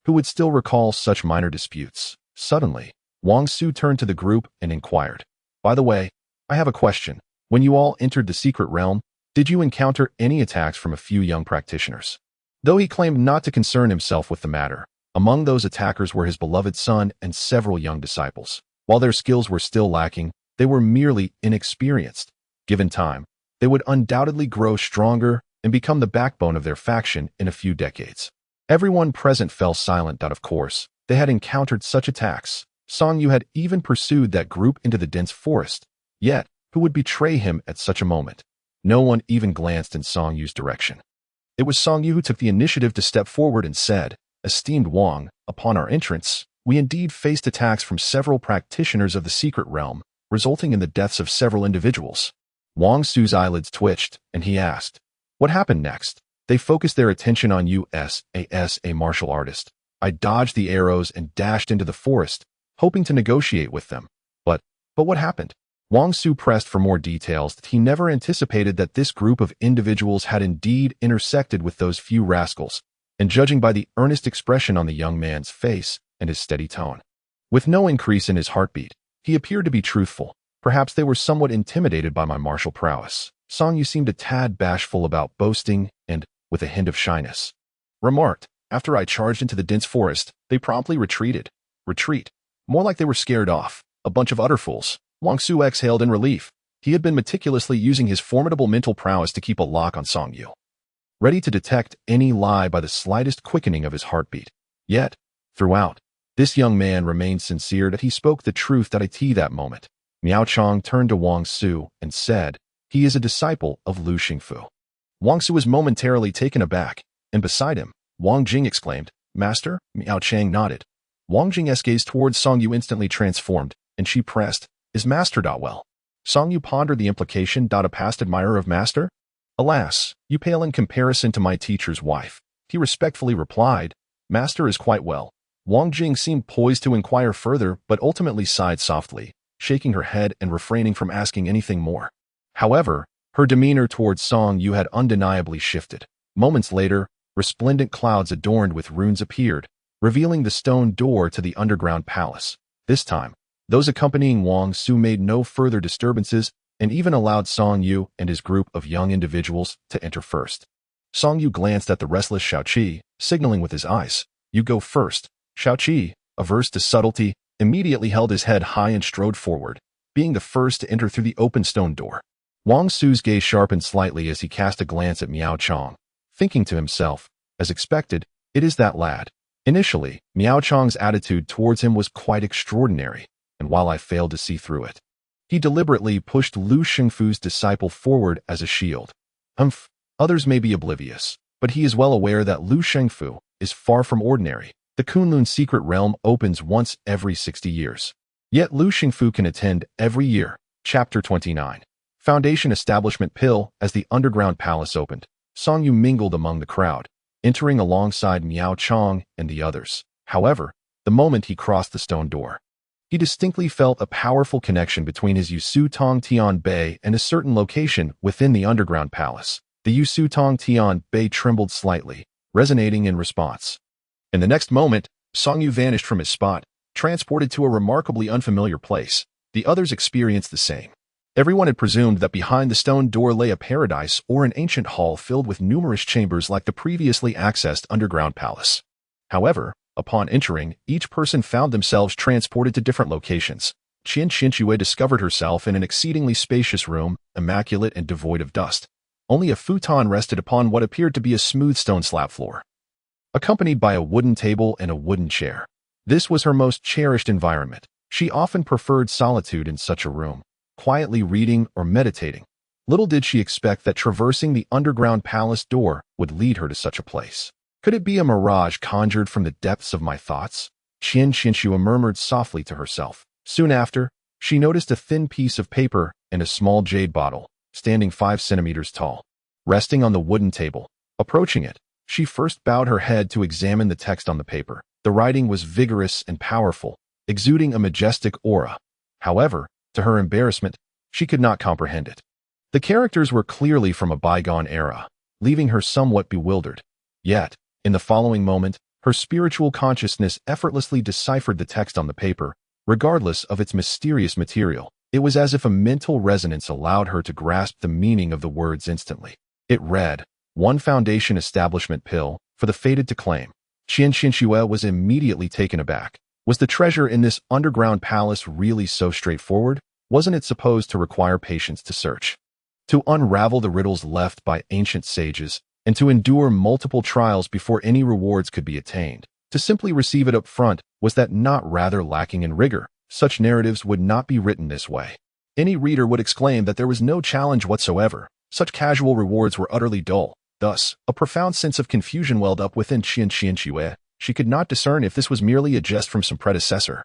who would still recall such minor disputes? Suddenly, Wang Su turned to the group and inquired, "By the way, I have a question. When you all entered the secret realm, did you encounter any attacks from a few young practitioners?" Though he claimed not to concern himself with the matter, among those attackers were his beloved son and several young disciples. While their skills were still lacking, they were merely inexperienced. Given time, they would undoubtedly grow stronger and become the backbone of their faction in a few decades. Everyone present fell silent. Of course, they had encountered such attacks. Song Yu had even pursued that group into the dense forest. Yet, who would betray him at such a moment? No one even glanced in Song Yu's direction. It was Song Yu who took the initiative to step forward and said, "Esteemed Wang, upon our entrance, we indeed faced attacks from several practitioners of the secret realm, resulting in the deaths of several individuals." Wang Su's eyelids twitched, and he asked, "What happened next?" They focused their attention on you as a martial artist. I dodged the arrows and dashed into the forest, hoping to negotiate with them. But what happened? Wang Su pressed for more details. He never anticipated that this group of individuals had indeed intersected with those few rascals, and judging by the earnest expression on the young man's face and his steady tone, with no increase in his heartbeat, he appeared to be truthful. Perhaps they were somewhat intimidated by my martial prowess. Song Yu seemed a tad bashful about boasting and, with a hint of shyness, remarked, "After I charged into the dense forest, they promptly retreated." Retreat? More like they were scared off. A bunch of utter fools. Wang Su exhaled in relief. He had been meticulously using his formidable mental prowess to keep a lock on Song Yu, ready to detect any lie by the slightest quickening of his heartbeat. Yet, throughout, this young man remained sincere that he spoke the truth at that moment. Miao Chong turned to Wang Su and said, "He is a disciple of Lu Xingfu." Wang Su was momentarily taken aback, and beside him, Wang Jing exclaimed, "Master?" Miao Chang nodded. Wang Jing's gaze towards Song Yu instantly transformed, and she pressed, "Is Master well?" Song Yu pondered the implication. A past admirer of Master? "Alas, you pale in comparison to my teacher's wife," he respectfully replied. "Master is quite well." Wang Jing seemed poised to inquire further, but ultimately sighed softly, shaking her head and refraining from asking anything more. However, her demeanor towards Song Yu had undeniably shifted. Moments later, resplendent clouds adorned with runes appeared, revealing the stone door to the underground palace. This time, those accompanying Wang Su made no further disturbances and even allowed Song Yu and his group of young individuals to enter first. Song Yu glanced at the restless Xiaoqi, signaling with his eyes, "You go first." Xiaoqi, averse to subtlety, immediately held his head high and strode forward, being the first to enter through the open stone door. Wang Su's gaze sharpened slightly as he cast a glance at Miao Chong, thinking to himself, as expected, "It is that lad." Initially, Miao Chong's attitude towards him was quite extraordinary, and while I failed to see through it, he deliberately pushed Lu Xingfu's disciple forward as a shield. Others may be oblivious, but he is well aware that Lu Xingfu is far from ordinary. The Kunlun secret realm opens once every 60 years. Yet Lu Xingfu can attend every year. Chapter 29. Foundation Establishment Pill. As the underground palace opened, Song Yu mingled among the crowd, entering alongside Miao Chong and the others. However, the moment he crossed the stone door, he distinctly felt a powerful connection between his Yusu Tong Tian Bei and a certain location within the underground palace. The Yusu Tong Tian Bei trembled slightly, resonating in response. In the next moment, Song Yu vanished from his spot, transported to a remarkably unfamiliar place. The others experienced the same. Everyone had presumed that behind the stone door lay a paradise or an ancient hall filled with numerous chambers like the previously accessed underground palace. However, upon entering, each person found themselves transported to different locations. Qian Qianxue discovered herself in an exceedingly spacious room, immaculate and devoid of dust. Only a futon rested upon what appeared to be a smooth stone slab floor, accompanied by a wooden table and a wooden chair. This was her most cherished environment. She often preferred solitude in such a room, quietly reading or meditating. Little did she expect that traversing the underground palace door would lead her to such a place. Could it be a mirage conjured from the depths of my thoughts? Qian Qianxue murmured softly to herself. Soon after, she noticed a thin piece of paper and a small jade bottle, standing 5 centimeters tall, resting on the wooden table. Approaching it, she first bowed her head to examine the text on the paper. The writing was vigorous and powerful, exuding a majestic aura. However, to her embarrassment, she could not comprehend it. The characters were clearly from a bygone era, leaving her somewhat bewildered. Yet, in the following moment, her spiritual consciousness effortlessly deciphered the text on the paper, regardless of its mysterious material. It was as if a mental resonance allowed her to grasp the meaning of the words instantly. It read, "One foundation establishment pill for the fated to claim." Qian Qianxue was immediately taken aback. Was the treasure in this underground palace really so straightforward? Wasn't it supposed to require patience to search, to unravel the riddles left by ancient sages, and to endure multiple trials before any rewards could be attained? To simply receive it up front, was that not rather lacking in rigor? Such narratives would not be written this way. Any reader would exclaim that there was no challenge whatsoever. Such casual rewards were utterly dull. Thus, a profound sense of confusion welled up within Qian Qianxue. She could not discern if this was merely a jest from some predecessor.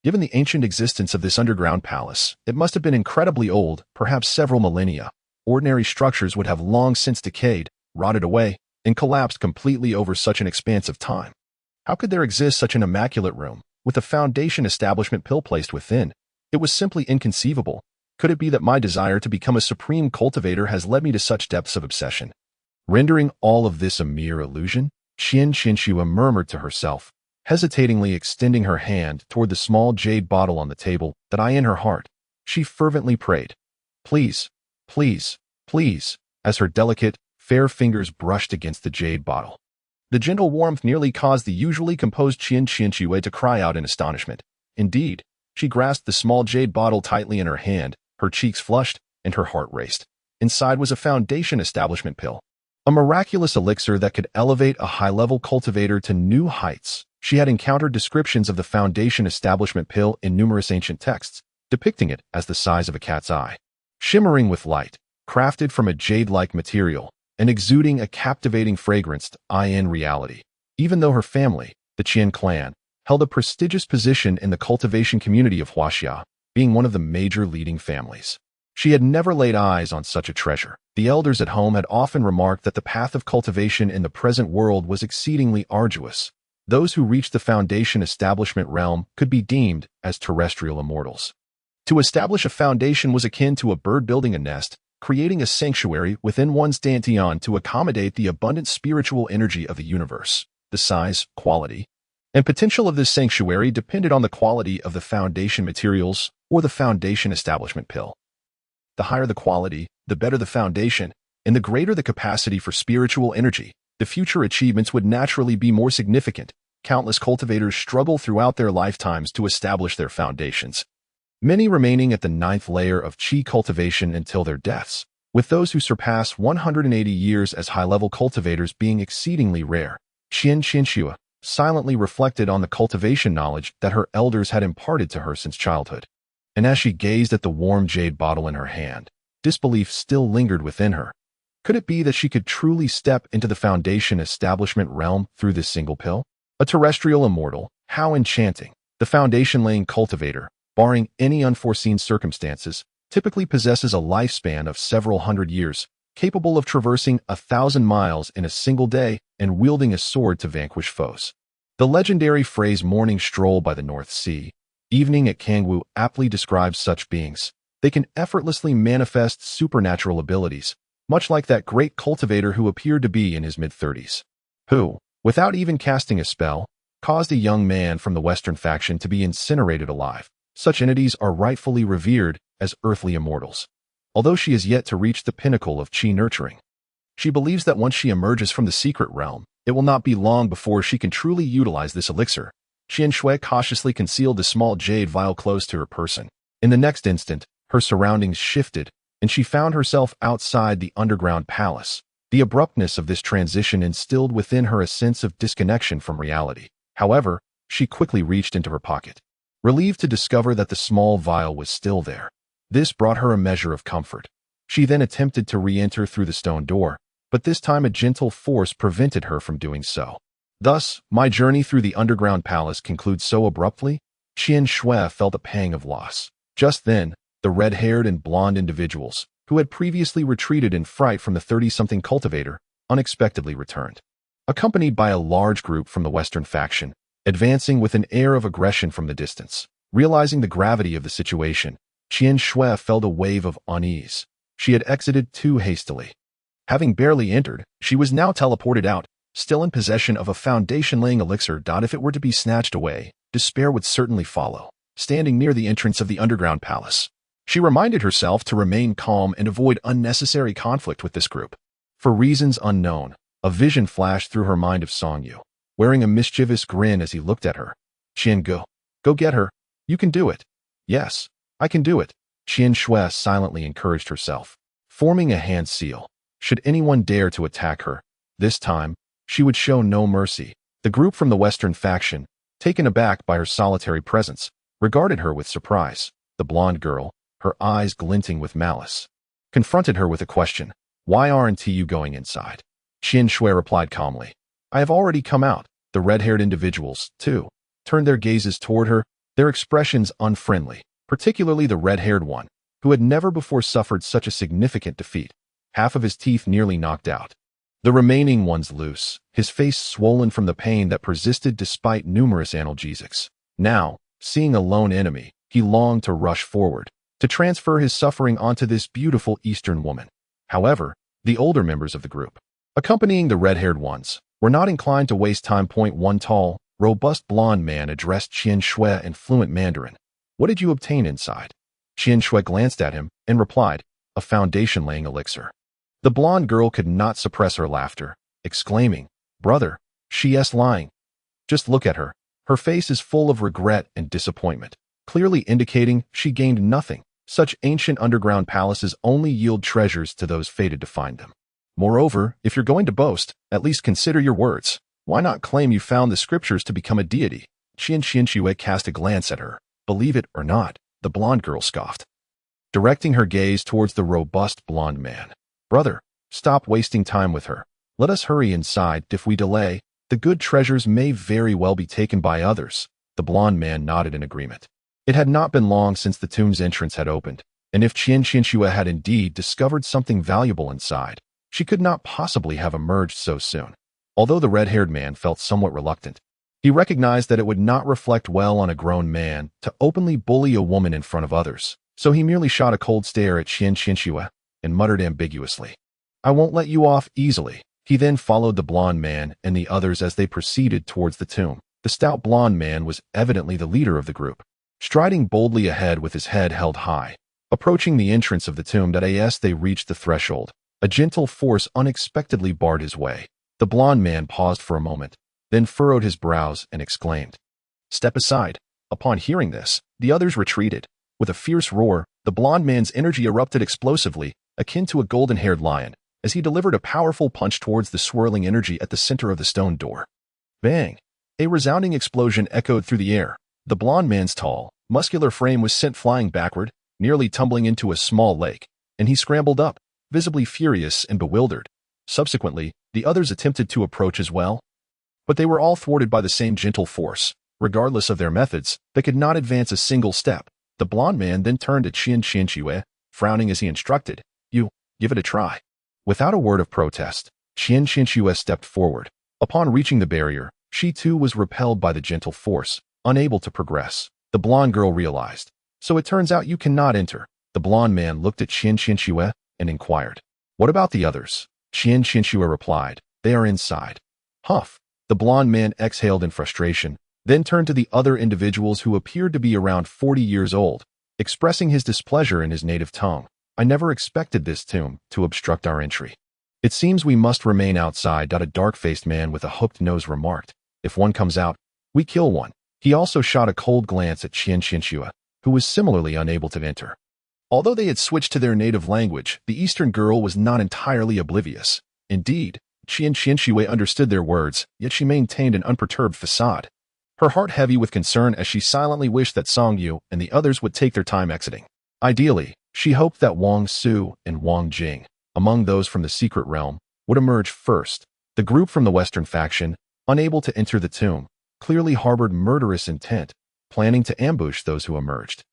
Given the ancient existence of this underground palace, it must have been incredibly old, perhaps several millennia. Ordinary structures would have long since decayed, rotted away, and collapsed completely over such an expanse of time. How could there exist such an immaculate room, with a foundation establishment pill placed within? It was simply inconceivable. Could it be that my desire to become a supreme cultivator has led me to such depths of obsession, rendering all of this a mere illusion? Qian Qianxue murmured to herself, hesitatingly extending her hand toward the small jade bottle on the table. That I in her heart, she fervently prayed, "Please, please, please," as her delicate, fair fingers brushed against the jade bottle. The gentle warmth nearly caused the usually composed Qian Qianxue to cry out in astonishment. Indeed, She grasped the small jade bottle tightly in her hand, her cheeks flushed, and her heart raced. Inside was a foundation establishment pill. A miraculous elixir that could elevate a high-level cultivator to new heights. She had encountered descriptions of the foundation establishment pill in numerous ancient texts, depicting it as the size of a cat's eye. Shimmering with light, crafted from a jade-like material, and exuding a captivating fragrance in reality. Even though her family, the Qian clan, held a prestigious position in the cultivation community of Huaxia, being one of the major leading families. She had never laid eyes on such a treasure. The elders at home had often remarked that the path of cultivation in the present world was exceedingly arduous. Those who reached the foundation establishment realm could be deemed as terrestrial immortals. To establish a foundation was akin to a bird building a nest, creating a sanctuary within one's dantian to accommodate the abundant spiritual energy of the universe. The size, quality, and potential of this sanctuary depended on the quality of the foundation materials or the foundation establishment pill. The higher the quality, the better the foundation, and the greater the capacity for spiritual energy. The future achievements would naturally be more significant. Countless cultivators struggle throughout their lifetimes to establish their foundations, many remaining at the 9th layer of qi cultivation until their deaths, with those who surpass 180 years as high-level cultivators being exceedingly rare. Qian Qianxue silently reflected on the cultivation knowledge that her elders had imparted to her since childhood. And as she gazed at the warm jade bottle in her hand, disbelief still lingered within her. Could it be that she could truly step into the foundation establishment realm through this single pill? A terrestrial immortal, how enchanting! The foundation-laying cultivator, barring any unforeseen circumstances, typically possesses a lifespan of several hundred years, capable of traversing 1,000 miles in a single day and wielding a sword to vanquish foes. The legendary phrase morning stroll by the North Sea, evening at Kangwu aptly describes such beings. They can effortlessly manifest supernatural abilities, much like that great cultivator who appeared to be in his mid-30s, who, without even casting a spell, caused a young man from the Western faction to be incinerated alive. Such entities are rightfully revered as earthly immortals. Although she is yet to reach the pinnacle of qi nurturing, she believes that once she emerges from the secret realm, it will not be long before she can truly utilize this elixir. Qianxue cautiously concealed the small jade vial close to her person. In the next instant, her surroundings shifted, and she found herself outside the underground palace. The abruptness of this transition instilled within her a sense of disconnection from reality. However, she quickly reached into her pocket, relieved to discover that the small vial was still there. This brought her a measure of comfort. She then attempted to re-enter through the stone door, but this time a gentle force prevented her from doing so. Thus, my journey through the underground palace concludes so abruptly. Qianxue felt a pang of loss. Just then, the red-haired and blonde individuals, who had previously retreated in fright from the 30-something cultivator, unexpectedly returned, accompanied by a large group from the Western faction, advancing with an air of aggression from the distance. Realizing the gravity of the situation, Qianxue felt a wave of unease. She had exited too hastily. Having barely entered, she was now teleported out, still in possession of a foundation-laying elixir. If it were to be snatched away, despair would certainly follow. Standing near the entrance of the underground palace, she reminded herself to remain calm and avoid unnecessary conflict with this group. For reasons unknown, a vision flashed through her mind of Songyu, wearing a mischievous grin as he looked at her. Qian, go get her. You can do it. Yes, I can do it. Qianxue silently encouraged herself, forming a hand seal. Should anyone dare to attack her, this time, she would show no mercy. The group from the Western faction, taken aback by her solitary presence, regarded her with surprise. The blonde girl, her eyes glinting with malice, confronted her with a question. Why aren't you going inside? Qianxue replied calmly. I have already come out. The red-haired individuals, too, turned their gazes toward her, their expressions unfriendly, particularly the red-haired one, who had never before suffered such a significant defeat, half of his teeth nearly knocked out. The remaining ones loose, his face swollen from the pain that persisted despite numerous analgesics. Now, seeing a lone enemy, he longed to rush forward, to transfer his suffering onto this beautiful Eastern woman. However, the older members of the group, accompanying the red-haired ones, were not inclined to waste time. One tall, robust blonde man addressed Qianxue in fluent Mandarin. What did you obtain inside? Qianxue glanced at him and replied, a foundation-laying elixir. The blonde girl could not suppress her laughter, exclaiming, Brother, she is lying. Just look at her. Her face is full of regret and disappointment. clearly indicating she gained nothing. Such ancient underground palaces only yield treasures to those fated to find them. Moreover, if you're going to boast, at least consider your words. Why not claim you found the scriptures to become a deity? Qianqianxue cast a glance at her. Believe it or not, the blonde girl scoffed, directing her gaze towards the robust blonde man. Brother, stop wasting time with her. Let us hurry inside. If we delay, the good treasures may very well be taken by others. The blonde man nodded in agreement. It had not been long since the tomb's entrance had opened, and if Qianqianxue had indeed discovered something valuable inside, she could not possibly have emerged so soon. Although the red-haired man felt somewhat reluctant, he recognized that it would not reflect well on a grown man to openly bully a woman in front of others, so he merely shot a cold stare at Qianqianxue and muttered ambiguously, "I won't let you off easily." He then followed the blonde man and the others as they proceeded towards the tomb. The stout blonde man was evidently the leader of the group, striding boldly ahead with his head held high. Approaching the entrance of the tomb, as they reached the threshold, a gentle force unexpectedly barred his way. The blonde man paused for a moment, then furrowed his brows and exclaimed, "Step aside." Upon hearing this, the others retreated. With a fierce roar, the blonde man's energy erupted explosively, akin to a golden-haired lion, as he delivered a powerful punch towards the swirling energy at the center of the stone door. Bang! A resounding explosion echoed through the air. The blonde man's tall, muscular frame was sent flying backward, nearly tumbling into a small lake, and he scrambled up, visibly furious and bewildered. Subsequently, the others attempted to approach as well, but they were all thwarted by the same gentle force. Regardless of their methods, they could not advance a single step. The blonde man then turned to Qianqianxue, frowning as he instructed, "You, give it a try." Without a word of protest, Qianqianxue stepped forward. Upon reaching the barrier, she too was repelled by the gentle force, unable to progress. The blonde girl realized, "So it turns out you cannot enter." The blonde man looked at Qianqianxue and inquired, "What about the others?" Qianqianxue replied, "They are inside." Huff! The blonde man exhaled in frustration, then turned to the other individuals who appeared to be around 40 years old, expressing his displeasure in his native tongue. "I never expected this tomb to obstruct our entry. It seems we must remain outside." A dark-faced man with a hooked nose remarked, "If one comes out, we kill one." He also shot a cold glance at Qianqianxue, who was similarly unable to enter. Although they had switched to their native language, the Eastern girl was not entirely oblivious. Indeed, Qianqianxue understood their words, yet she maintained an unperturbed facade, her heart heavy with concern as she silently wished that Song Yu and the others would take their time exiting. Ideally, she hoped that Wang Su and Wang Jing, among those from the secret realm, would emerge first. The group from the Western faction, unable to enter the tomb, clearly harbored murderous intent, planning to ambush those who emerged.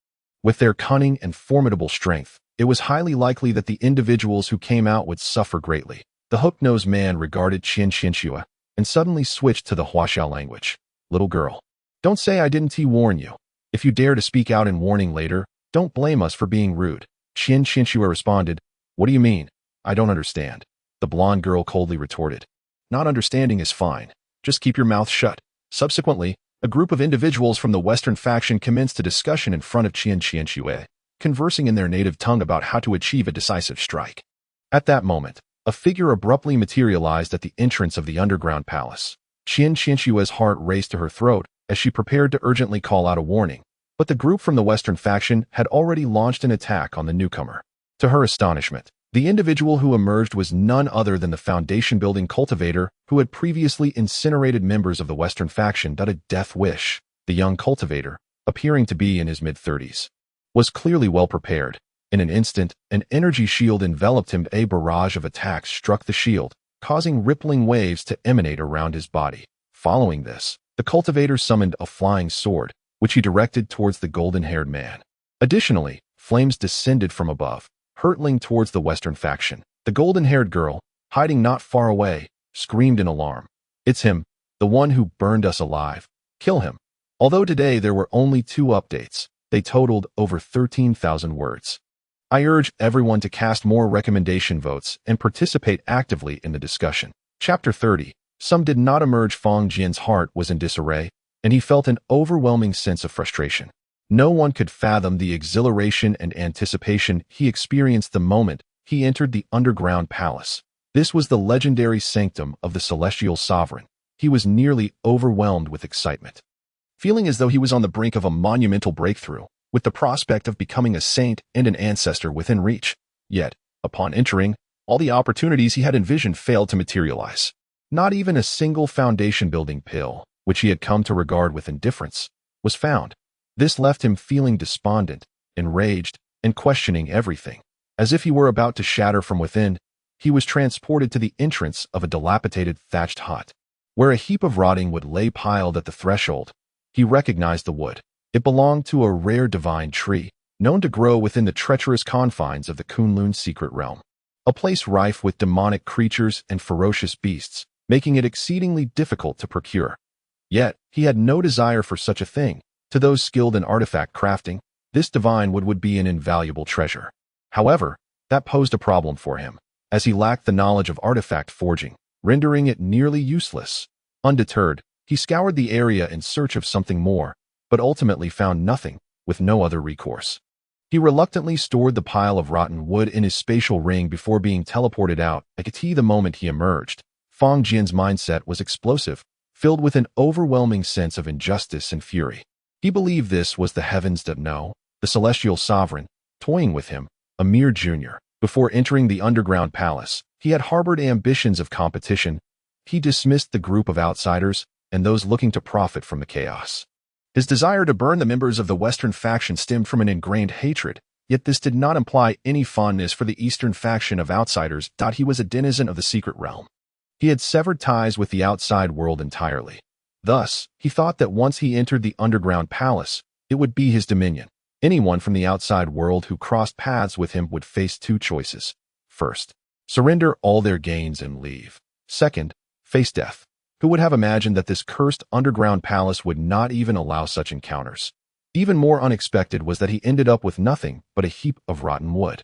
With their cunning and formidable strength, it was highly likely that the individuals who came out would suffer greatly. The hook-nosed man regarded Qianqianxue and suddenly switched to the Huaxiao language. "Little girl, don't say I didn't warn you. If you dare to speak out in warning later, don't blame us for being rude." Qianqianxue responded, "What do you mean? I don't understand." The blonde girl coldly retorted, "Not understanding is fine. Just keep your mouth shut." Subsequently, a group of individuals from the Western faction commenced a discussion in front of Qianqianxue, conversing in their native tongue about how to achieve a decisive strike. At that moment, a figure abruptly materialized at the entrance of the underground palace. Qianqianxue's heart raced to her throat as she prepared to urgently call out a warning, but the group from the Western faction had already launched an attack on the newcomer. To her astonishment, the individual who emerged was none other than the foundation-building cultivator who had previously incinerated members of the Western faction. A death wish. The young cultivator, appearing to be in his mid-30s, was clearly well prepared. In an instant, an energy shield enveloped him. A barrage of attacks struck the shield, causing rippling waves to emanate around his body. Following this, the cultivator summoned a flying sword, which he directed towards the golden-haired man. Additionally, flames descended from above, hurtling towards the Western faction. The golden-haired girl, hiding not far away, screamed in alarm. "It's him, the one who burned us alive. Kill him." Although today there were only 2 updates, they totaled over 13,000 words. I urge everyone to cast more recommendation votes and participate actively in the discussion. Chapter 30. Some did not emerge. Fang Jian's heart was in disarray, and he felt an overwhelming sense of frustration. No one could fathom the exhilaration and anticipation he experienced the moment he entered the underground palace. This was the legendary sanctum of the celestial sovereign. He was nearly overwhelmed with excitement. feeling as though he was on the brink of a monumental breakthrough, with the prospect of becoming a saint and an ancestor within reach. Yet, upon entering, all the opportunities he had envisioned failed to materialize. Not even a single foundation-building pill, which he had come to regard with indifference, was found. This left him feeling despondent, enraged, and questioning everything. As if he were about to shatter from within, he was transported to the entrance of a dilapidated thatched hut, where a heap of rotting wood lay piled at the threshold. He recognized the wood. It belonged to a rare divine tree, known to grow within the treacherous confines of the Kunlun secret realm, a place rife with demonic creatures and ferocious beasts, making it exceedingly difficult to procure. Yet, he had no desire for such a thing. To those skilled in artifact crafting, this divine wood would be an invaluable treasure. However, that posed a problem for him, as he lacked the knowledge of artifact forging, rendering it nearly useless. Undeterred, he scoured the area in search of something more, but ultimately found nothing, with no other recourse. He reluctantly stored the pile of rotten wood in his spatial ring before being teleported out. I could see the moment he emerged. Fang Jian's mindset was explosive, filled with an overwhelming sense of injustice and fury. He believed this was the heavens that know, the celestial sovereign, toying with him, a mere junior. Before entering the underground palace, he had harbored ambitions of competition. He dismissed the group of outsiders and those looking to profit from the chaos. His desire to burn the members of the Western faction stemmed from an ingrained hatred, yet this did not imply any fondness for the Eastern faction of outsiders. He was a denizen of the secret realm. He had severed ties with the outside world entirely. Thus, he thought that once he entered the underground palace, it would be his dominion. Anyone from the outside world who crossed paths with him would face two choices. First, surrender all their gains and leave. Second, face death. Who would have imagined that this cursed underground palace would not even allow such encounters? Even more unexpected was that he ended up with nothing but a heap of rotten wood.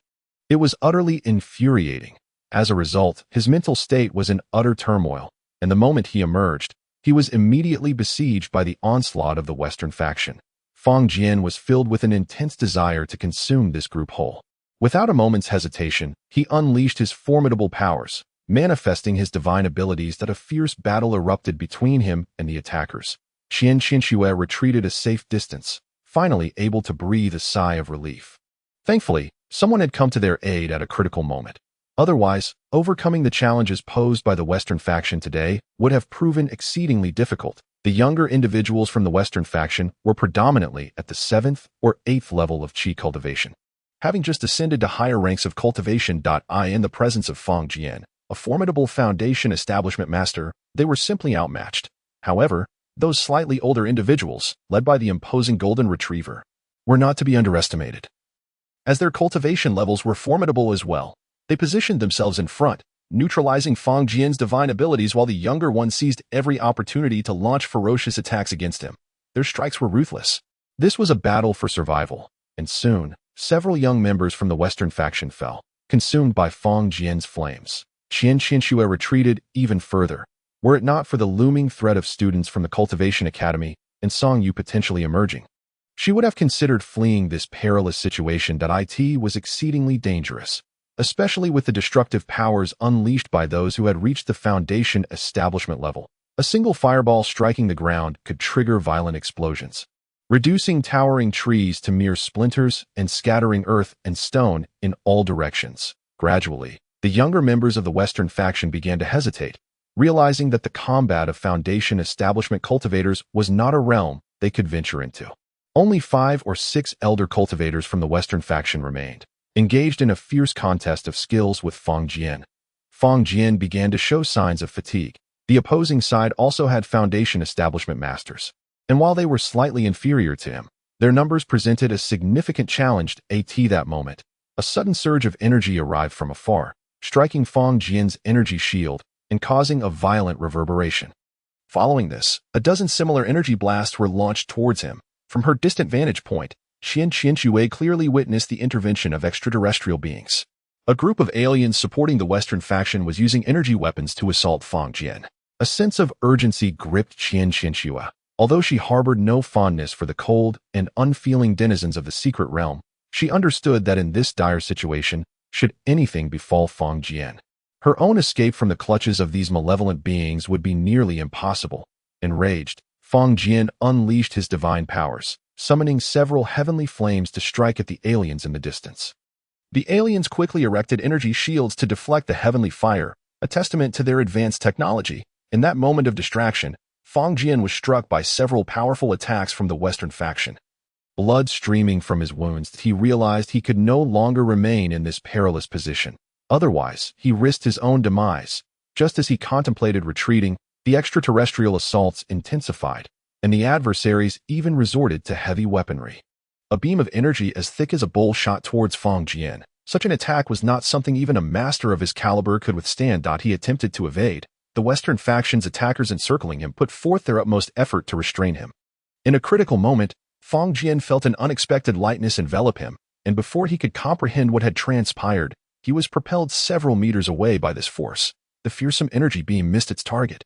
It was utterly infuriating. As a result, his mental state was in utter turmoil, and the moment he emerged, he was immediately besieged by the onslaught of the Western faction. Fang Jian was filled with an intense desire to consume this group whole. Without a moment's hesitation, he unleashed his formidable powers, manifesting his divine abilities that a fierce battle erupted between him and the attackers. Qian Qianxue retreated a safe distance, finally able to breathe a sigh of relief. Thankfully, someone had come to their aid at a critical moment. Otherwise, overcoming the challenges posed by the Western faction today would have proven exceedingly difficult. The younger individuals from the Western faction were predominantly at the 7th or 8th level of Qi cultivation. Having just ascended to higher ranks of cultivation. In the presence of Fang Jian, a formidable foundation establishment master, they were simply outmatched. However, those slightly older individuals, led by the imposing golden retriever, were not to be underestimated. As their cultivation levels were formidable as well, they positioned themselves in front, neutralizing Fang Jian's divine abilities while the younger one seized every opportunity to launch ferocious attacks against him. Their strikes were ruthless. This was a battle for survival, and soon, several young members from the Western faction fell, consumed by Fang Jian's flames. Qian Qianxue retreated even further. Were it not for the looming threat of students from the Cultivation Academy and Song Yu potentially emerging, she would have considered fleeing this perilous situation. It was exceedingly dangerous, especially with the destructive powers unleashed by those who had reached the foundation establishment level. A single fireball striking the ground could trigger violent explosions, reducing towering trees to mere splinters and scattering earth and stone in all directions. Gradually, the younger members of the Western faction began to hesitate, realizing that the combat of Foundation establishment cultivators was not a realm they could venture into. Only 5 or 6 elder cultivators from the Western faction remained, engaged in a fierce contest of skills with Fang Jian. Fang Jian began to show signs of fatigue. The opposing side also had Foundation establishment masters, and while they were slightly inferior to him, their numbers presented a significant challenge. At that moment, a sudden surge of energy arrived from afar, striking Fang Jian's energy shield and causing a violent reverberation. Following this, a dozen similar energy blasts were launched towards him. From her distant vantage point, Qian Qianxue clearly witnessed the intervention of extraterrestrial beings. A group of aliens supporting the Western faction was using energy weapons to assault Fang Jian. A sense of urgency gripped Qian Qianxue. Although she harbored no fondness for the cold and unfeeling denizens of the secret realm, she understood that in this dire situation, should anything befall Fang Jian, her own escape from the clutches of these malevolent beings would be nearly impossible. Enraged, Fong Jian unleashed his divine powers, summoning several heavenly flames to strike at the aliens in the distance. The aliens quickly erected energy shields to deflect the heavenly fire, a testament to their advanced technology. In that moment of distraction, Fong Jian was struck by several powerful attacks from the Western faction. Blood streaming from his wounds, he realized he could no longer remain in this perilous position. Otherwise, he risked his own demise. Just as he contemplated retreating, the extraterrestrial assaults intensified, and the adversaries even resorted to heavy weaponry. A beam of energy as thick as a bowl shot towards Fong Jian. Such an attack was not something even a master of his caliber could withstand. He attempted to evade. The Western faction's attackers encircling him put forth their utmost effort to restrain him. In a critical moment, Fong Jian felt an unexpected lightness envelop him, and before he could comprehend what had transpired, he was propelled several meters away by this force. The fearsome energy beam missed its target,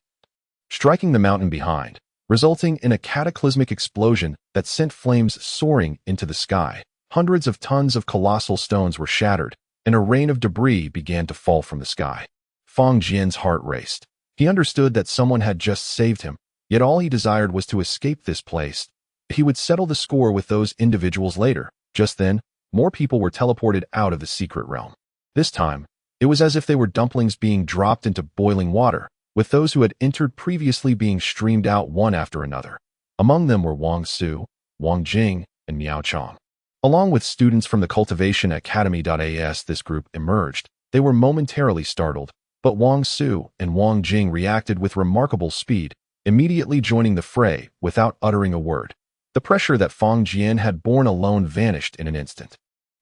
striking the mountain behind, resulting in a cataclysmic explosion that sent flames soaring into the sky. Hundreds of tons of colossal stones were shattered, and a rain of debris began to fall from the sky. Fong Jian's heart raced. He understood that someone had just saved him, yet all he desired was to escape this place. He would settle the score with those individuals later. Just then, more people were teleported out of the secret realm. This time, it was as if they were dumplings being dropped into boiling water, with those who had entered previously being streamed out one after another. Among them were Wang Su, Wang Jing, and Miao Chong. Along with students from the Cultivation Academy. As this group emerged, they were momentarily startled, but Wang Su and Wang Jing reacted with remarkable speed, immediately joining the fray without uttering a word. The pressure that Fong Jian had borne alone vanished in an instant.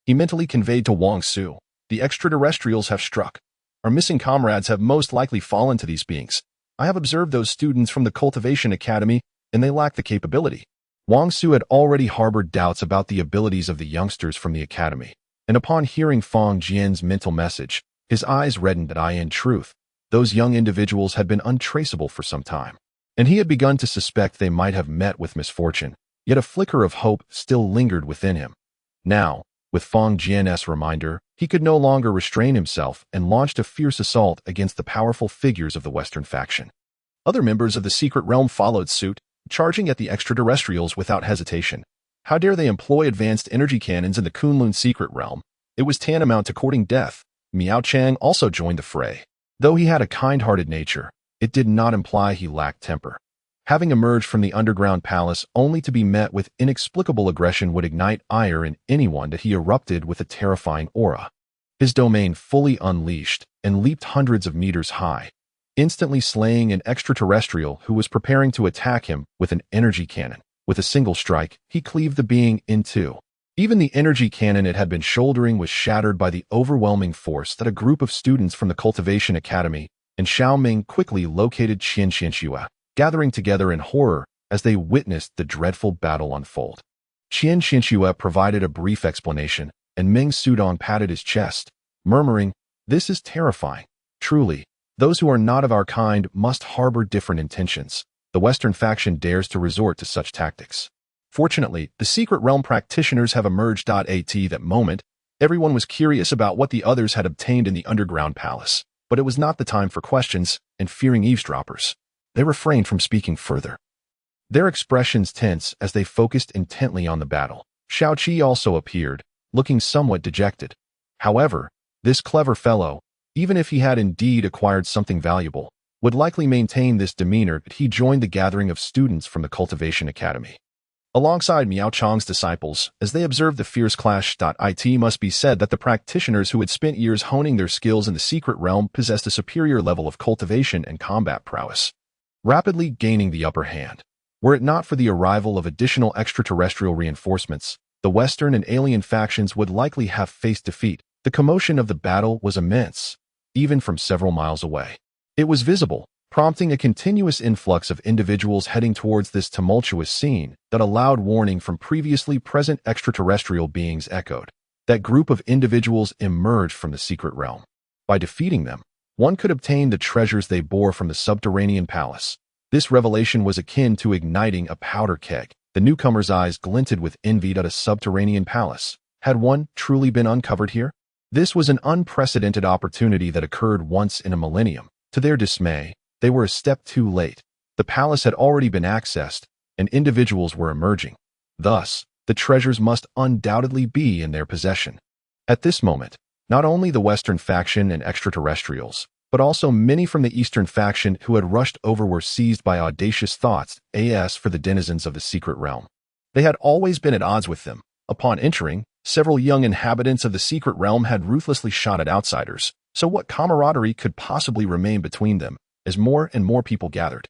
He mentally conveyed to Wang Su, "The extraterrestrials have struck. Our missing comrades have most likely fallen to these beings. I have observed those students from the Cultivation Academy, and they lack the capability." Wang Su had already harbored doubts about the abilities of the youngsters from the academy, and upon hearing Fong Jian's mental message, his eyes reddened. In truth, those young individuals had been untraceable for some time, and he had begun to suspect they might have met with misfortune, yet a flicker of hope still lingered within him. Now, with Fong Jian's reminder, he could no longer restrain himself and launched a fierce assault against the powerful figures of the Western faction. Other members of the secret realm followed suit, charging at the extraterrestrials without hesitation. How dare they employ advanced energy cannons in the Kunlun secret realm? It was tantamount to courting death. Miao Chang also joined the fray. Though he had a kind-hearted nature, it did not imply he lacked temper. Having emerged from the underground palace only to be met with inexplicable aggression would ignite ire in anyone that he erupted with a terrifying aura. His domain fully unleashed and leaped hundreds of meters high, instantly slaying an extraterrestrial who was preparing to attack him with an energy cannon. With a single strike, he cleaved the being in two. Even the energy cannon it had been shouldering was shattered by the overwhelming force that a group of students from the Cultivation Academy and Xiaoming quickly located Qianxue, gathering together in horror as they witnessed the dreadful battle unfold. Qianxue provided a brief explanation, and Meng Sudong patted his chest, murmuring, "This is terrifying. Truly, those who are not of our kind must harbor different intentions. The Western faction dares to resort to such tactics. Fortunately, the secret realm practitioners have emerged. At that moment, everyone was curious about what the others had obtained in the underground palace, but it was not the time for questions, and fearing eavesdroppers, they refrained from speaking further. Their expressions tense as they focused intently on the battle. Xiaoqi also appeared, looking somewhat dejected. However, this clever fellow, even if he had indeed acquired something valuable, would likely maintain this demeanor. He joined the gathering of students from the Cultivation Academy, alongside Miao Chang's disciples, as they observed the fierce clash. It must be said that the practitioners who had spent years honing their skills in the secret realm possessed a superior level of cultivation and combat prowess, rapidly gaining the upper hand. Were it not for the arrival of additional extraterrestrial reinforcements, the Western and alien factions would likely have faced defeat. The commotion of the battle was immense, even from several miles away. It was visible, prompting a continuous influx of individuals heading towards this tumultuous scene. That a loud warning from previously present extraterrestrial beings echoed. That group of individuals emerged from the secret realm. By defeating them, one could obtain the treasures they bore from the subterranean palace. This revelation was akin to igniting a powder keg. The newcomer's eyes glinted with envy at a subterranean palace. Had one truly been uncovered here? This was an unprecedented opportunity that occurred once in a millennium. To their dismay, they were a step too late. The palace had already been accessed, and individuals were emerging. Thus, the treasures must undoubtedly be in their possession. At this moment, not only the Western faction and extraterrestrials, but also many from the Eastern faction who had rushed over were seized by audacious thoughts as for the denizens of the secret realm. They had always been at odds with them. Upon entering, several young inhabitants of the secret realm had ruthlessly shot at outsiders, so what camaraderie could possibly remain between them as more and more people gathered?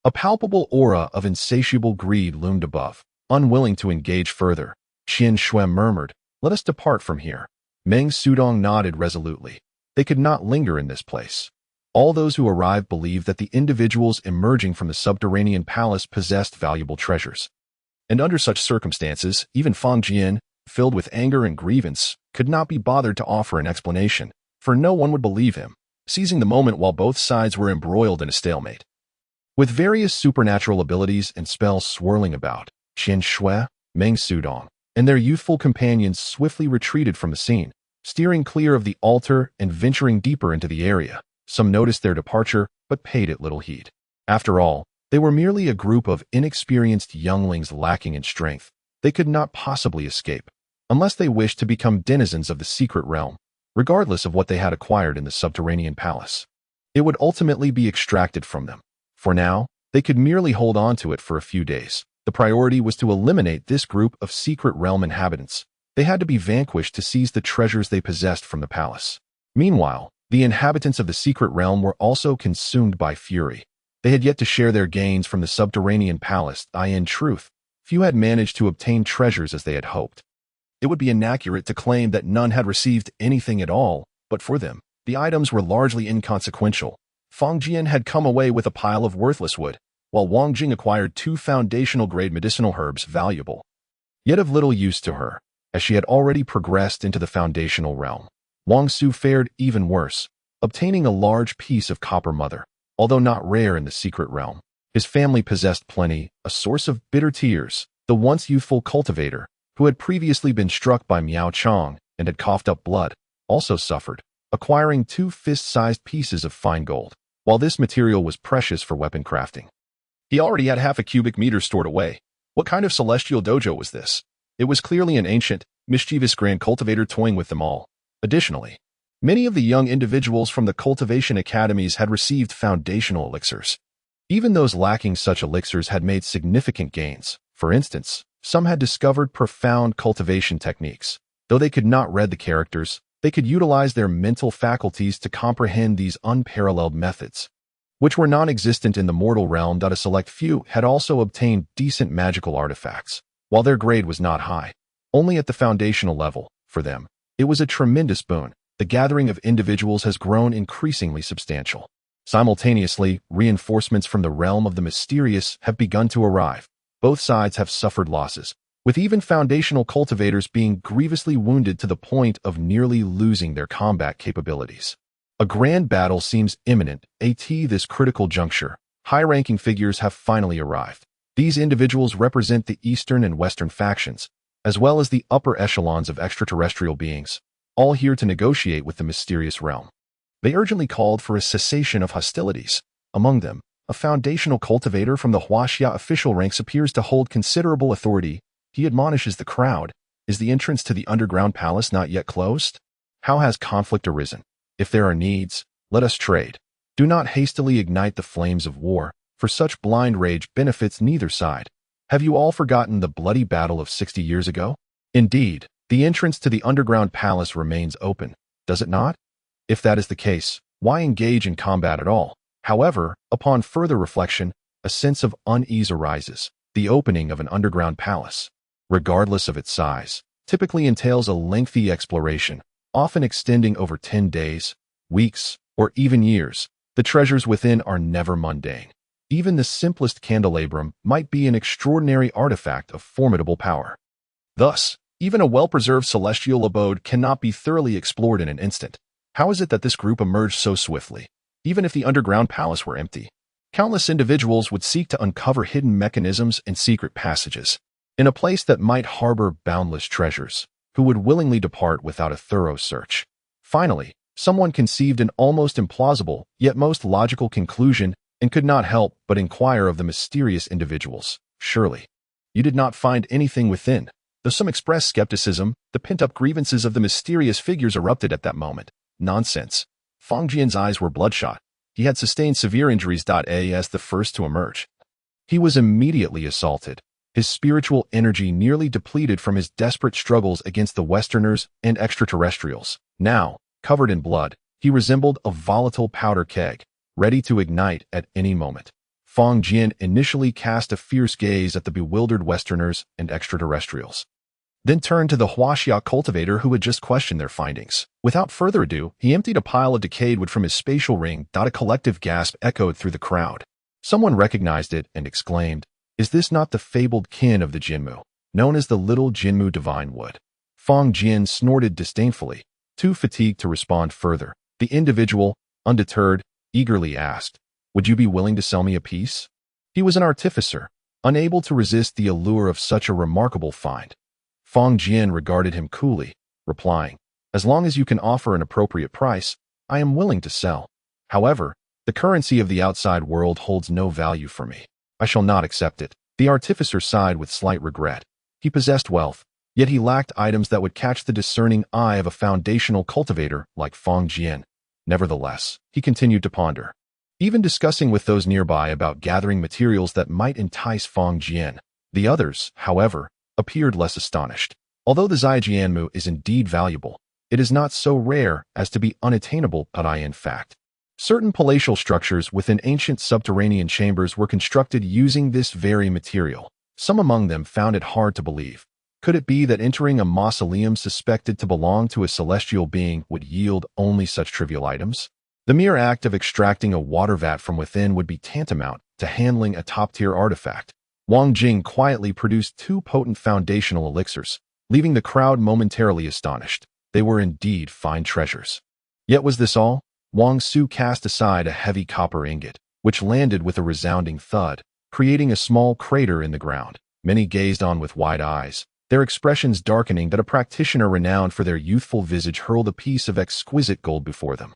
A palpable aura of insatiable greed loomed above. Unwilling to engage further, Qian Shui murmured, "Let us depart from here." Meng Sudong nodded resolutely. They could not linger in this place. All those who arrived believed that the individuals emerging from the subterranean palace possessed valuable treasures. And under such circumstances, even Fang Jian, filled with anger and grievance, could not be bothered to offer an explanation, for no one would believe him, seizing the moment while both sides were embroiled in a stalemate. With various supernatural abilities and spells swirling about, Qian Shui, Meng Sudong, and their youthful companions swiftly retreated from the scene, steering clear of the altar and venturing deeper into the area. Some noticed their departure, but paid it little heed. After all, they were merely a group of inexperienced younglings lacking in strength. They could not possibly escape, unless they wished to become denizens of the secret realm, regardless of what they had acquired in the subterranean palace. It would ultimately be extracted from them. For now, they could merely hold on to it for a few days. The priority was to eliminate this group of secret realm inhabitants. They had to be vanquished to seize the treasures they possessed from the palace. Meanwhile, the inhabitants of the secret realm were also consumed by fury. They had yet to share their gains from the subterranean palace. In truth, few had managed to obtain treasures as they had hoped. It would be inaccurate to claim that none had received anything at all, but for them, the items were largely inconsequential. Fang Jian had come away with a pile of worthless wood, while Wang Jing acquired 2 foundational-grade medicinal herbs valuable, yet of little use to her, as she had already progressed into the foundational realm. Wang Su fared even worse, obtaining a large piece of copper mother, although not rare in the secret realm. His family possessed plenty, a source of bitter tears. The once youthful cultivator, who had previously been struck by Miao Chong and had coughed up blood, also suffered, acquiring 2 fist-sized pieces of fine gold, while this material was precious for weapon crafting. He already had half a cubic meter stored away. What kind of celestial dojo was this? It was clearly an ancient, mischievous grand cultivator toying with them all. Additionally, many of the young individuals from the cultivation academies had received foundational elixirs. Even those lacking such elixirs had made significant gains. For instance, some had discovered profound cultivation techniques. Though they could not read the characters, they could utilize their mental faculties to comprehend these unparalleled methods, which were non-existent in the mortal realm. A select few had also obtained decent magical artifacts. While their grade was not high, only at the foundational level, for them, it was a tremendous boon. The gathering of individuals has grown increasingly substantial. Simultaneously, reinforcements from the realm of the mysterious have begun to arrive. Both sides have suffered losses, with even foundational cultivators being grievously wounded to the point of nearly losing their combat capabilities. A grand battle seems imminent. At this critical juncture, high-ranking figures have finally arrived. These individuals represent the Eastern and Western factions, as well as the upper echelons of extraterrestrial beings, all here to negotiate with the mysterious realm. They urgently called for a cessation of hostilities. Among them, a foundational cultivator from the Huaxia official ranks appears to hold considerable authority. He admonishes the crowd, "Is the entrance to the underground palace not yet closed? How has conflict arisen? If there are needs, let us trade. Do not hastily ignite the flames of war, for such blind rage benefits neither side. Have you all forgotten the bloody battle of 60 years ago? Indeed, the entrance to the underground palace remains open, does it not? If that is the case, why engage in combat at all?" However, upon further reflection, a sense of unease arises. The opening of an underground palace, regardless of its size, typically entails a lengthy exploration, often extending over 10 days, weeks, or even years. The treasures within are never mundane. Even the simplest candelabrum might be an extraordinary artifact of formidable power. Thus, even a well-preserved celestial abode cannot be thoroughly explored in an instant. How is it that this group emerged so swiftly? Even if the underground palace were empty, countless individuals would seek to uncover hidden mechanisms and secret passages. In a place that might harbor boundless treasures, who would willingly depart without a thorough search? Finally, someone conceived an almost implausible, yet most logical conclusion and could not help but inquire of the mysterious individuals. Surely. You did not find anything within. Though some expressed skepticism, the pent-up grievances of the mysterious figures erupted at that moment. Nonsense. Fang Jian's eyes were bloodshot. He had sustained severe injuries. As the first to emerge, he was immediately assaulted. His spiritual energy nearly depleted from his desperate struggles against the Westerners and extraterrestrials. Now, covered in blood, he resembled a volatile powder keg, ready to ignite at any moment. Fang Jian initially cast a fierce gaze at the bewildered Westerners and extraterrestrials, then turned to the Huaxia cultivator who had just questioned their findings. Without further ado, he emptied a pile of decayed wood from his spatial ring. A collective gasp echoed through the crowd. Someone recognized it and exclaimed, "Is this not the fabled kin of the Jinmu, known as the Little Jinmu Divine Wood?" Fang Jian snorted disdainfully, too fatigued to respond further. The individual, undeterred, eagerly asked, "Would you be willing to sell me a piece?" He was an artificer, unable to resist the allure of such a remarkable find. Fang Jian regarded him coolly, replying, "As long as you can offer an appropriate price, I am willing to sell. However, the currency of the outside world holds no value for me. I shall not accept it." The artificer sighed with slight regret. He possessed wealth, yet he lacked items that would catch the discerning eye of a foundational cultivator like Fang Jian. Nevertheless, he continued to ponder, even discussing with those nearby about gathering materials that might entice Fang Jian. The others, however, appeared less astonished. Although the Zaijianmu is indeed valuable, it is not so rare as to be unattainable. In fact, certain palatial structures within ancient subterranean chambers were constructed using this very material. Some among them found it hard to believe. Could it be that entering a mausoleum suspected to belong to a celestial being would yield only such trivial items? The mere act of extracting a water vat from within would be tantamount to handling a top-tier artifact. Wang Jing quietly produced 2 potent foundational elixirs, leaving the crowd momentarily astonished. They were indeed fine treasures. Yet was this all? Wang Su cast aside a heavy copper ingot, which landed with a resounding thud, creating a small crater in the ground. Many gazed on with wide eyes, their expressions darkening. That a practitioner renowned for their youthful visage hurled a piece of exquisite gold before them.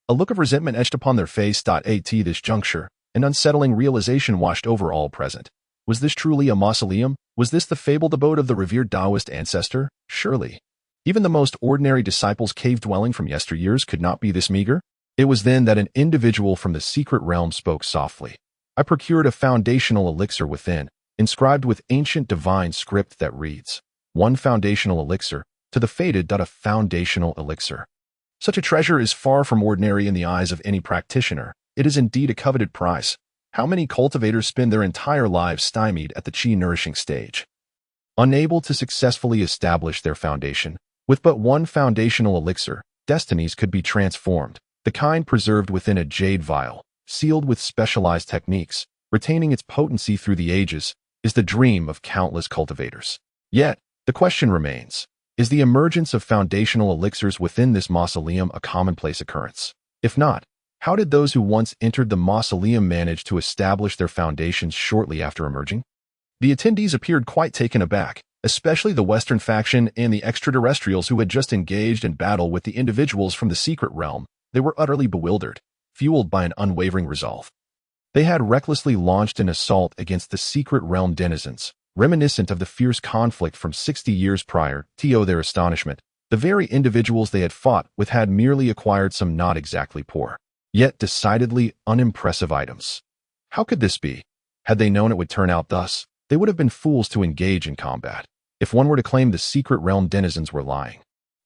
A look of resentment etched upon their face. At this juncture, an unsettling realization washed over all present. Was this truly a mausoleum? Was this the fabled abode of the revered Taoist ancestor? Surely. Even the most ordinary disciple's cave dwelling from yesteryears could not be this meager. It was then that an individual from the secret realm spoke softly. "I procured a foundational elixir within, inscribed with ancient divine script that reads, 1 foundational elixir, to the fated. A foundational elixir. Such a treasure is far from ordinary in the eyes of any practitioner. It is indeed a coveted prize. How many cultivators spend their entire lives stymied at the qi-nourishing stage, unable to successfully establish their foundation? With but 1 foundational elixir, destinies could be transformed, the kind preserved within a jade vial, sealed with specialized techniques, retaining its potency through the ages, is the dream of countless cultivators. Yet, the question remains, is the emergence of foundational elixirs within this mausoleum a commonplace occurrence? If not, how did those who once entered the mausoleum manage to establish their foundations shortly after emerging? The attendees appeared quite taken aback, especially the Western faction and the extraterrestrials who had just engaged in battle with the individuals from the secret realm. They were utterly bewildered, fueled by an unwavering resolve. They had recklessly launched an assault against the secret realm denizens, reminiscent of the fierce conflict from 60 years prior. To their astonishment, the very individuals they had fought with had merely acquired some not exactly poor, yet decidedly unimpressive items. How could this be? Had they known it would turn out thus, they would have been fools to engage in combat. If one were to claim the secret realm denizens were lying,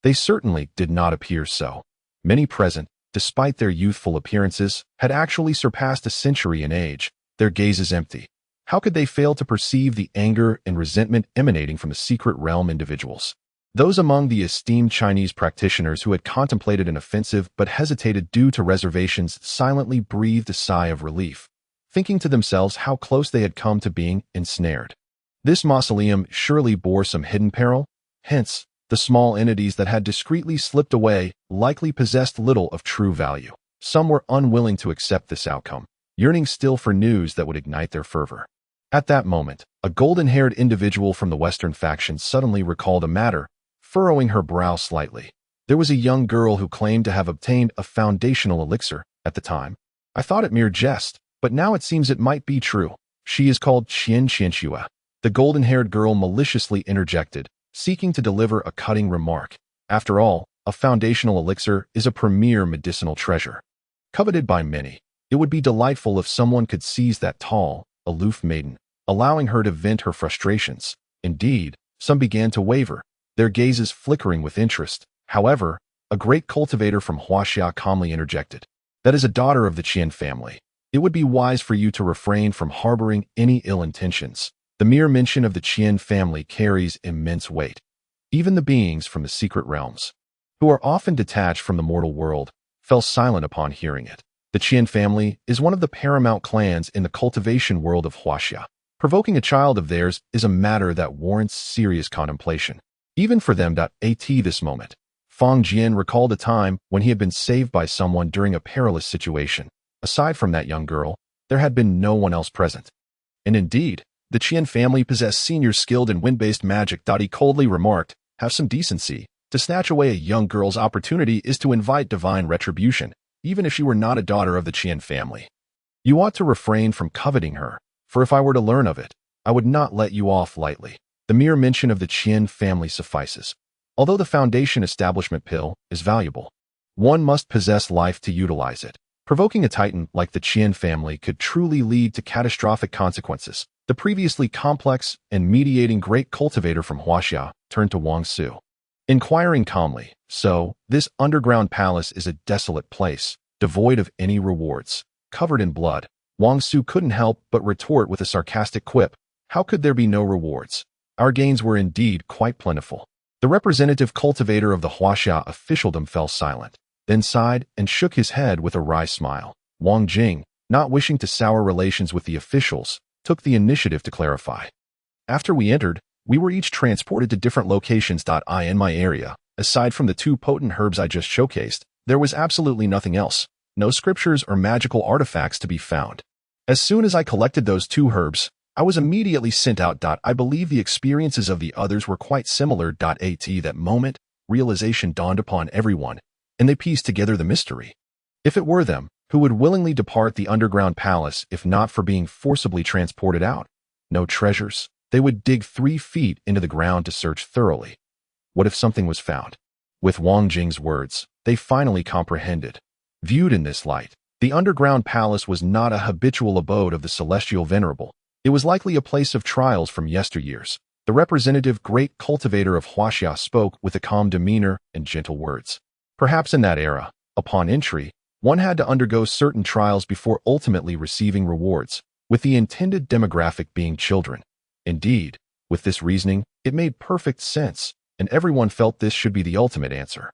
they certainly did not appear so. Many present, despite their youthful appearances, had actually surpassed a century in age, their gazes empty. How could they fail to perceive the anger and resentment emanating from the secret realm individuals? Those among the esteemed Chinese practitioners who had contemplated an offensive but hesitated due to reservations silently breathed a sigh of relief, thinking to themselves how close they had come to being ensnared. This mausoleum surely bore some hidden peril. Hence, the small entities that had discreetly slipped away likely possessed little of true value. Some were unwilling to accept this outcome, yearning still for news that would ignite their fervor. At that moment, a golden-haired individual from the Western faction suddenly recalled a matter, furrowing her brow slightly. There was a young girl who claimed to have obtained a foundational elixir. At the time, I thought it mere jest, but now it seems it might be true. She is called Qianxue. The golden-haired girl maliciously interjected, seeking to deliver a cutting remark. After all, a foundational elixir is a premier medicinal treasure. Coveted by many, it would be delightful if someone could seize that tall, aloof maiden, allowing her to vent her frustrations. Indeed, some began to waver, their gazes flickering with interest. However, a great cultivator from Huaxia calmly interjected. That is a daughter of the Qian family. It would be wise for you to refrain from harboring any ill intentions. The mere mention of the Qian family carries immense weight. Even the beings from the secret realms, who are often detached from the mortal world, fell silent upon hearing it. The Qian family is one of the paramount clans in the cultivation world of Huaxia. Provoking a child of theirs is a matter that warrants serious contemplation. Even for them. At this moment, Fang Jian recalled a time when he had been saved by someone during a perilous situation. Aside from that young girl, there had been no one else present. And indeed, the Qian family possessed seniors skilled in wind-based magic. He coldly remarked, have some decency. To snatch away a young girl's opportunity is to invite divine retribution, even if she were not a daughter of the Qian family. You ought to refrain from coveting her, for if I were to learn of it, I would not let you off lightly. The mere mention of the Qian family suffices. Although the foundation establishment pill is valuable, one must possess life to utilize it. Provoking a titan like the Qian family could truly lead to catastrophic consequences. The previously complex and mediating great cultivator from Huaxia turned to Wang Su, inquiring calmly, so, this underground palace is a desolate place, devoid of any rewards, covered in blood. Wang Su couldn't help but retort with a sarcastic quip, how could there be no rewards? Our gains were indeed quite plentiful. The representative cultivator of the Huaxia officialdom fell silent, then sighed and shook his head with a wry smile. Wang Jing, not wishing to sour relations with the officials, took the initiative to clarify. After we entered, we were each transported to different locations. In my area, aside from the 2 potent herbs I just showcased, there was absolutely nothing else. No scriptures or magical artifacts to be found. As soon as I collected those 2 herbs, I was immediately sent out. I believe the experiences of the others were quite similar. At that moment, realization dawned upon everyone, and they pieced together the mystery. If it were them, who would willingly depart the underground palace if not for being forcibly transported out? No treasures. They would dig 3 feet into the ground to search thoroughly. What if something was found? With Wang Jing's words, they finally comprehended. Viewed in this light, the underground palace was not a habitual abode of the celestial venerable. It was likely a place of trials from yesteryears. The representative great cultivator of Huaxia spoke with a calm demeanor and gentle words. Perhaps in that era, upon entry, one had to undergo certain trials before ultimately receiving rewards, with the intended demographic being children. Indeed, with this reasoning, it made perfect sense, and everyone felt this should be the ultimate answer.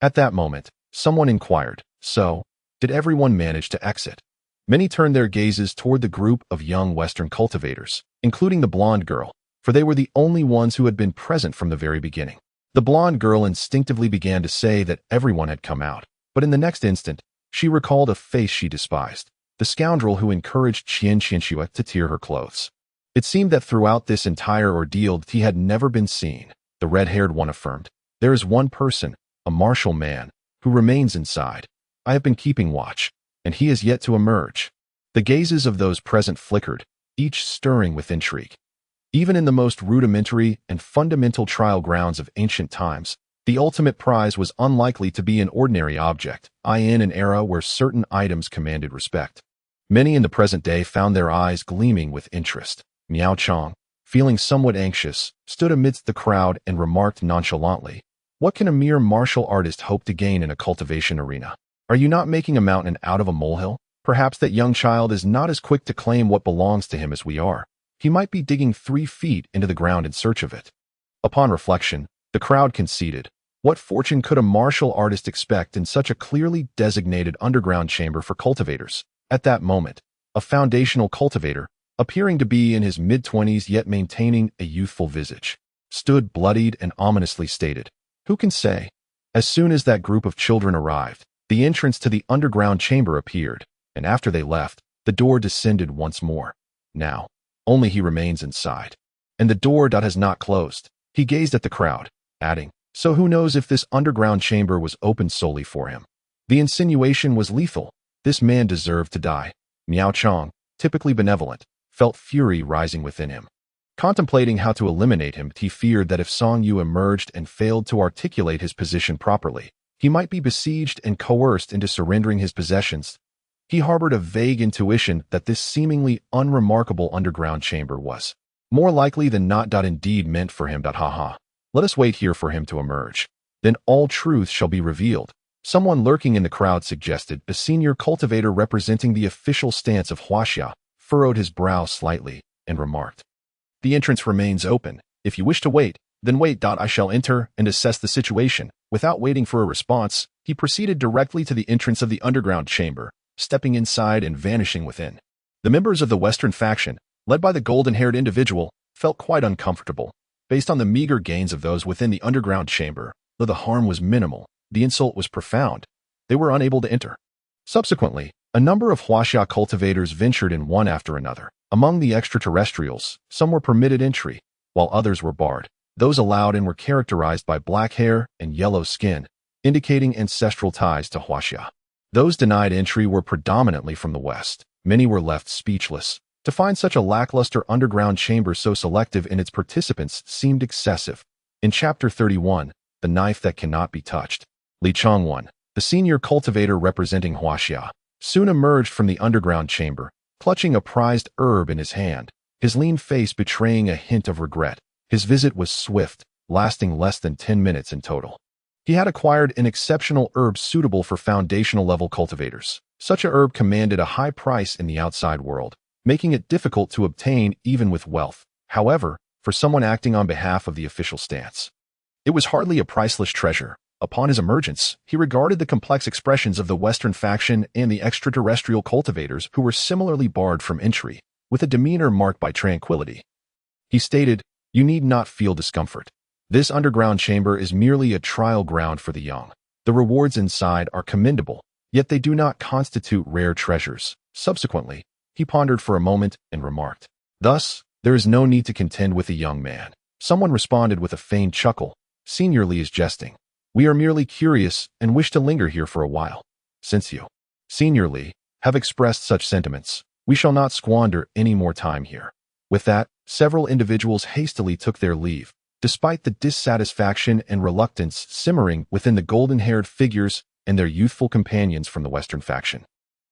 At that moment, someone inquired, so, did everyone manage to exit? Many turned their gazes toward the group of young Western cultivators, including the blonde girl, for they were the only ones who had been present from the very beginning. The blonde girl instinctively began to say that everyone had come out, but in the next instant, she recalled a face she despised, the scoundrel who encouraged Qianxue to tear her clothes. It seemed that throughout this entire ordeal he had never been seen. The red-haired one affirmed, there is one person, a martial man, who remains inside. I have been keeping watch, and he is yet to emerge. The gazes of those present flickered, each stirring with intrigue. Even in the most rudimentary and fundamental trial grounds of ancient times, the ultimate prize was unlikely to be an ordinary object, in an era where certain items commanded respect. Many in the present day found their eyes gleaming with interest. Miao Chong, feeling somewhat anxious, stood amidst the crowd and remarked nonchalantly, what can a mere martial artist hope to gain in a cultivation arena? Are you not making a mountain out of a molehill? Perhaps that young child is not as quick to claim what belongs to him as we are. He might be digging 3 feet into the ground in search of it. Upon reflection, the crowd conceded. What fortune could a martial artist expect in such a clearly designated underground chamber for cultivators? At that moment, a foundational cultivator, appearing to be in his mid-20s yet maintaining a youthful visage, stood bloodied and ominously stated, who can say? As soon as that group of children arrived, the entrance to the underground chamber appeared, and after they left, the door descended once more. Now, only he remains inside. And the door has not closed. He gazed at the crowd, adding, so who knows if this underground chamber was opened solely for him? The insinuation was lethal. This man deserved to die. Miao Chong, typically benevolent, felt fury rising within him. Contemplating how to eliminate him, he feared that if Song Yu emerged and failed to articulate his position properly, he might be besieged and coerced into surrendering his possessions. He harbored a vague intuition that this seemingly unremarkable underground chamber was more likely than not indeed meant for him. Haha. Let us wait here for him to emerge. Then all truth shall be revealed. Someone lurking in the crowd suggested. A senior cultivator representing the official stance of Huaxia furrowed his brow slightly and remarked, "The entrance remains open. If you wish to wait, then wait. I shall enter and assess the situation." Without waiting for a response, he proceeded directly to the entrance of the underground chamber, stepping inside and vanishing within. The members of the Western faction, led by the golden-haired individual, felt quite uncomfortable. Based on the meager gains of those within the underground chamber, though the harm was minimal, the insult was profound. They were unable to enter. Subsequently, a number of Huaxia cultivators ventured in one after another. Among the extraterrestrials, some were permitted entry, while others were barred. Those allowed in were characterized by black hair and yellow skin, indicating ancestral ties to Huaxia. Those denied entry were predominantly from the West. Many were left speechless. To find such a lackluster underground chamber so selective in its participants seemed excessive. In Chapter 31, The Knife That Cannot Be Touched, Li Chongwan, the senior cultivator representing Huaxia, soon emerged from the underground chamber, clutching a prized herb in his hand, his lean face betraying a hint of regret. His visit was swift, lasting less than 10 minutes in total. He had acquired an exceptional herb suitable for foundational-level cultivators. Such a herb commanded a high price in the outside world, making it difficult to obtain even with wealth. However, for someone acting on behalf of the official stance, it was hardly a priceless treasure. Upon his emergence, he regarded the complex expressions of the Western faction and the extraterrestrial cultivators who were similarly barred from entry, with a demeanor marked by tranquility. He stated, "You need not feel discomfort. This underground chamber is merely a trial ground for the young. The rewards inside are commendable, yet they do not constitute rare treasures." Subsequently, he pondered for a moment and remarked, "Thus, there is no need to contend with a young man." Someone responded with a feigned chuckle, "Senior Li is jesting. We are merely curious and wish to linger here for a while. Since you, Senior Li, have expressed such sentiments, we shall not squander any more time here." With that, several individuals hastily took their leave, despite the dissatisfaction and reluctance simmering within the golden-haired figures and their youthful companions from the Western faction.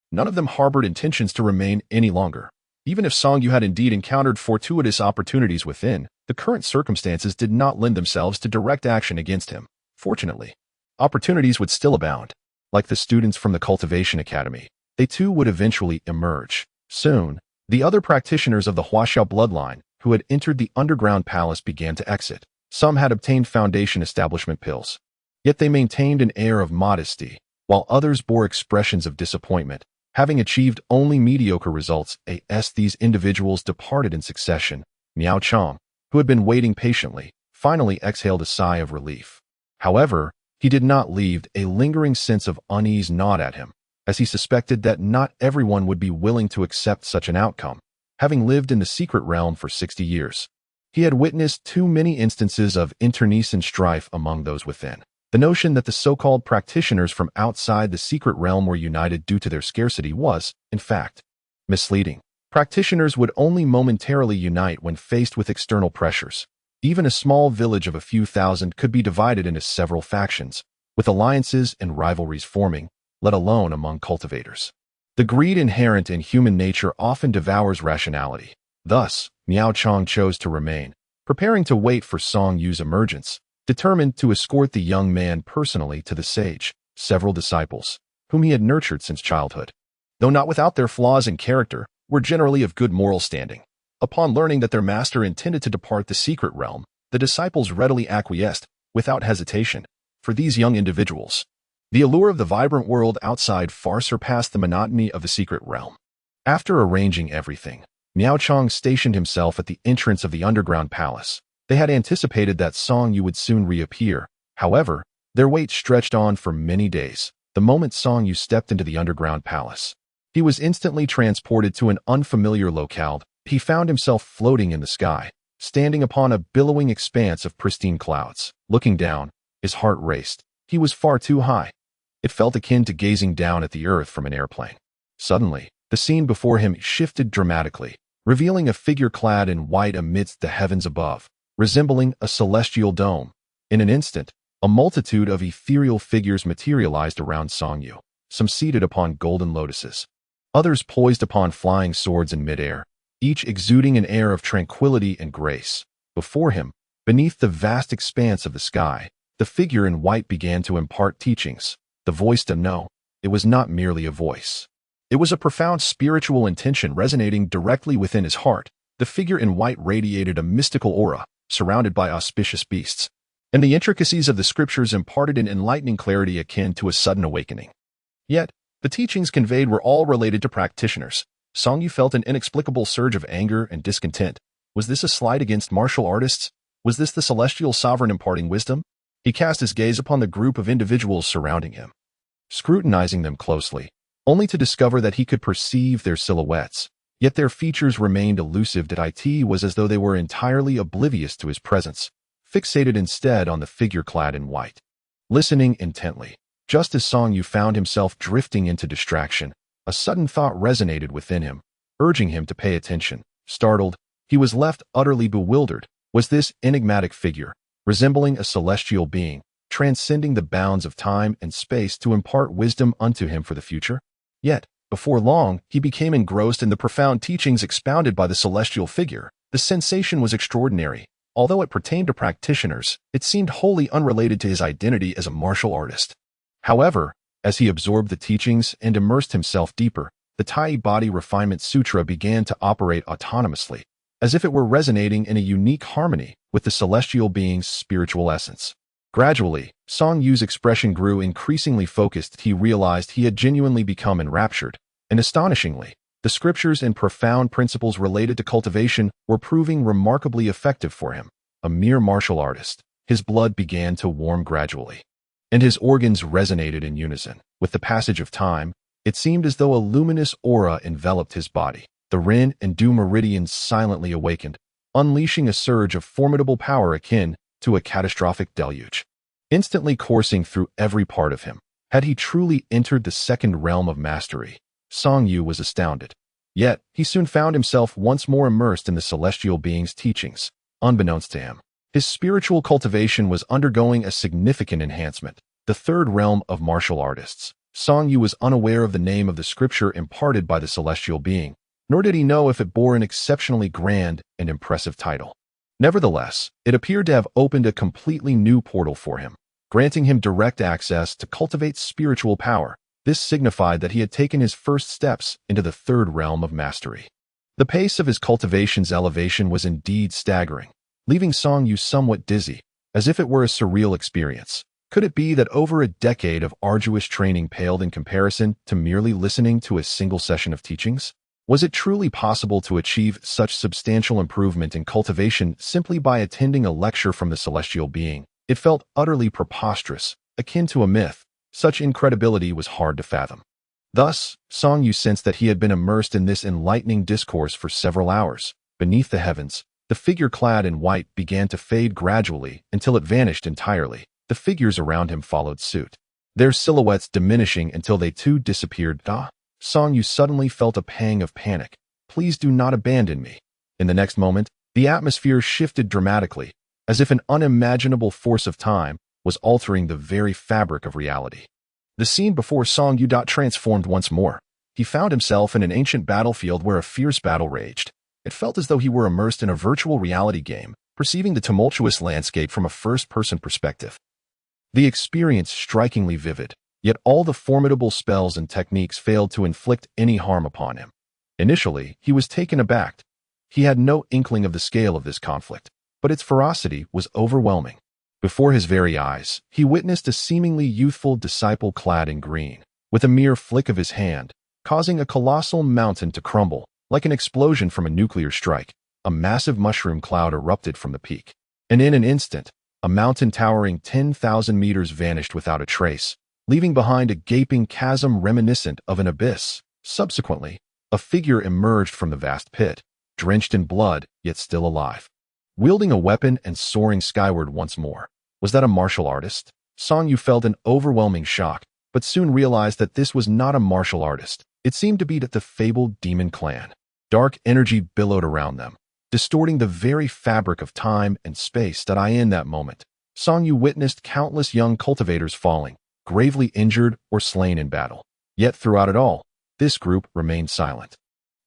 None of them harbored intentions to remain any longer. Even if Song Yu had indeed encountered fortuitous opportunities within, the current circumstances did not lend themselves to direct action against him. Fortunately, opportunities would still abound. Like the students from the Cultivation Academy, they too would eventually emerge. Soon, the other practitioners of the Huaxiao bloodline who had entered the underground palace began to exit. Some had obtained foundation establishment pills, yet they maintained an air of modesty, while others bore expressions of disappointment, having achieved only mediocre results. These individuals departed in succession. Miao Chong, who had been waiting patiently, finally exhaled a sigh of relief. However, he did not leave. A lingering sense of unease gnawed at him, as he suspected that not everyone would be willing to accept such an outcome. Having lived in the secret realm for 60 years, he had witnessed too many instances of internecine strife among those within. The notion that the so-called practitioners from outside the secret realm were united due to their scarcity was, in fact, misleading. Practitioners would only momentarily unite when faced with external pressures. Even a small village of a few thousand could be divided into several factions, with alliances and rivalries forming, let alone among cultivators. The greed inherent in human nature often devours rationality. Thus, Miao Chong chose to remain, preparing to wait for Song Yu's emergence, determined to escort the young man personally to the sage. Several disciples, whom he had nurtured since childhood, though not without their flaws in character, were generally of good moral standing. Upon learning that their master intended to depart the secret realm, the disciples readily acquiesced, without hesitation. For these young individuals, the allure of the vibrant world outside far surpassed the monotony of the secret realm. After arranging everything, Miao Chong stationed himself at the entrance of the underground palace. They had anticipated that Song Yu would soon reappear. However, their wait stretched on for many days. The moment Song Yu stepped into the underground palace, he was instantly transported to an unfamiliar locale. He found himself floating in the sky, standing upon a billowing expanse of pristine clouds. Looking down, his heart raced. He was far too high. It felt akin to gazing down at the earth from an airplane. Suddenly, the scene before him shifted dramatically, revealing a figure clad in white amidst the heavens above, resembling a celestial dome. In an instant, a multitude of ethereal figures materialized around Song-yu, some seated upon golden lotuses, others poised upon flying swords in midair, each exuding an air of tranquility and grace. Before him, beneath the vast expanse of the sky, the figure in white began to impart teachings. The voice to know, it was not merely a voice. It was a profound spiritual intention resonating directly within his heart. The figure in white radiated a mystical aura, surrounded by auspicious beasts, and the intricacies of the scriptures imparted an enlightening clarity akin to a sudden awakening. Yet, the teachings conveyed were all related to practitioners. Song-yu felt an inexplicable surge of anger and discontent. Was this a slight against martial artists? Was this the celestial sovereign imparting wisdom? He cast his gaze upon the group of individuals surrounding him, scrutinizing them closely, only to discover that he could perceive their silhouettes. Yet their features remained elusive. It was as though they were entirely oblivious to his presence, fixated instead on the figure clad in white, listening intently. Just as Song-yu found himself drifting into distraction, a sudden thought resonated within him, urging him to pay attention. Startled, he was left utterly bewildered. Was this enigmatic figure, resembling a celestial being, transcending the bounds of time and space to impart wisdom unto him for the future? Yet, before long, he became engrossed in the profound teachings expounded by the celestial figure. The sensation was extraordinary. Although it pertained to practitioners, it seemed wholly unrelated to his identity as a martial artist. However, as he absorbed the teachings and immersed himself deeper, the Tai Body Refinement Sutra began to operate autonomously, as if it were resonating in a unique harmony with the celestial being's spiritual essence. Gradually, Song-yu's expression grew increasingly focused. He realized he had genuinely become enraptured, and astonishingly, the scriptures and profound principles related to cultivation were proving remarkably effective for him. A mere martial artist, his blood began to warm gradually, and his organs resonated in unison. With the passage of time, it seemed as though a luminous aura enveloped his body. The Ren and Du meridians silently awakened, unleashing a surge of formidable power akin to a catastrophic deluge, instantly coursing through every part of him. Had he truly entered the second realm of mastery? Song-yu was astounded. Yet, he soon found himself once more immersed in the celestial being's teachings. Unbeknownst to him, his spiritual cultivation was undergoing a significant enhancement. The third realm of martial artists. Song-yu was unaware of the name of the scripture imparted by the celestial being, nor did he know if it bore an exceptionally grand and impressive title. Nevertheless, it appeared to have opened a completely new portal for him, granting him direct access to cultivate spiritual power. This signified that he had taken his first steps into the third realm of mastery. The pace of his cultivation's elevation was indeed staggering, leaving Song-yu somewhat dizzy, as if it were a surreal experience. Could it be that over a decade of arduous training paled in comparison to merely listening to a single session of teachings? Was it truly possible to achieve such substantial improvement in cultivation simply by attending a lecture from the celestial being? It felt utterly preposterous, akin to a myth. Such incredibility was hard to fathom. Thus, Song-yu sensed that he had been immersed in this enlightening discourse for several hours. Beneath the heavens, the figure clad in white began to fade gradually until it vanished entirely. The figures around him followed suit, their silhouettes diminishing until they too disappeared. Song-yu suddenly felt a pang of panic. Please do not abandon me. In the next moment, the atmosphere shifted dramatically, as if an unimaginable force of time was altering the very fabric of reality. The scene before Song-yu transformed once more. He found himself in an ancient battlefield where a fierce battle raged. It felt as though he were immersed in a virtual reality game, perceiving the tumultuous landscape from a first-person perspective. The experience strikingly vivid, yet all the formidable spells and techniques failed to inflict any harm upon him. Initially, he was taken aback. He had no inkling of the scale of this conflict, but its ferocity was overwhelming. Before his very eyes, he witnessed a seemingly youthful disciple clad in green, with a mere flick of his hand, causing a colossal mountain to crumble. Like an explosion from a nuclear strike, a massive mushroom cloud erupted from the peak. And in an instant, a mountain towering 10,000 meters vanished without a trace, leaving behind a gaping chasm reminiscent of an abyss. Subsequently, a figure emerged from the vast pit, drenched in blood, yet still alive, wielding a weapon and soaring skyward once more. Was that a martial artist? Song-yu felt an overwhelming shock, but soon realized that this was not a martial artist. It seemed to be the fabled demon clan. Dark energy billowed around them, distorting the very fabric of time and space. In that moment, Song Yu witnessed countless young cultivators falling, gravely injured or slain in battle. Yet throughout it all, this group remained silent.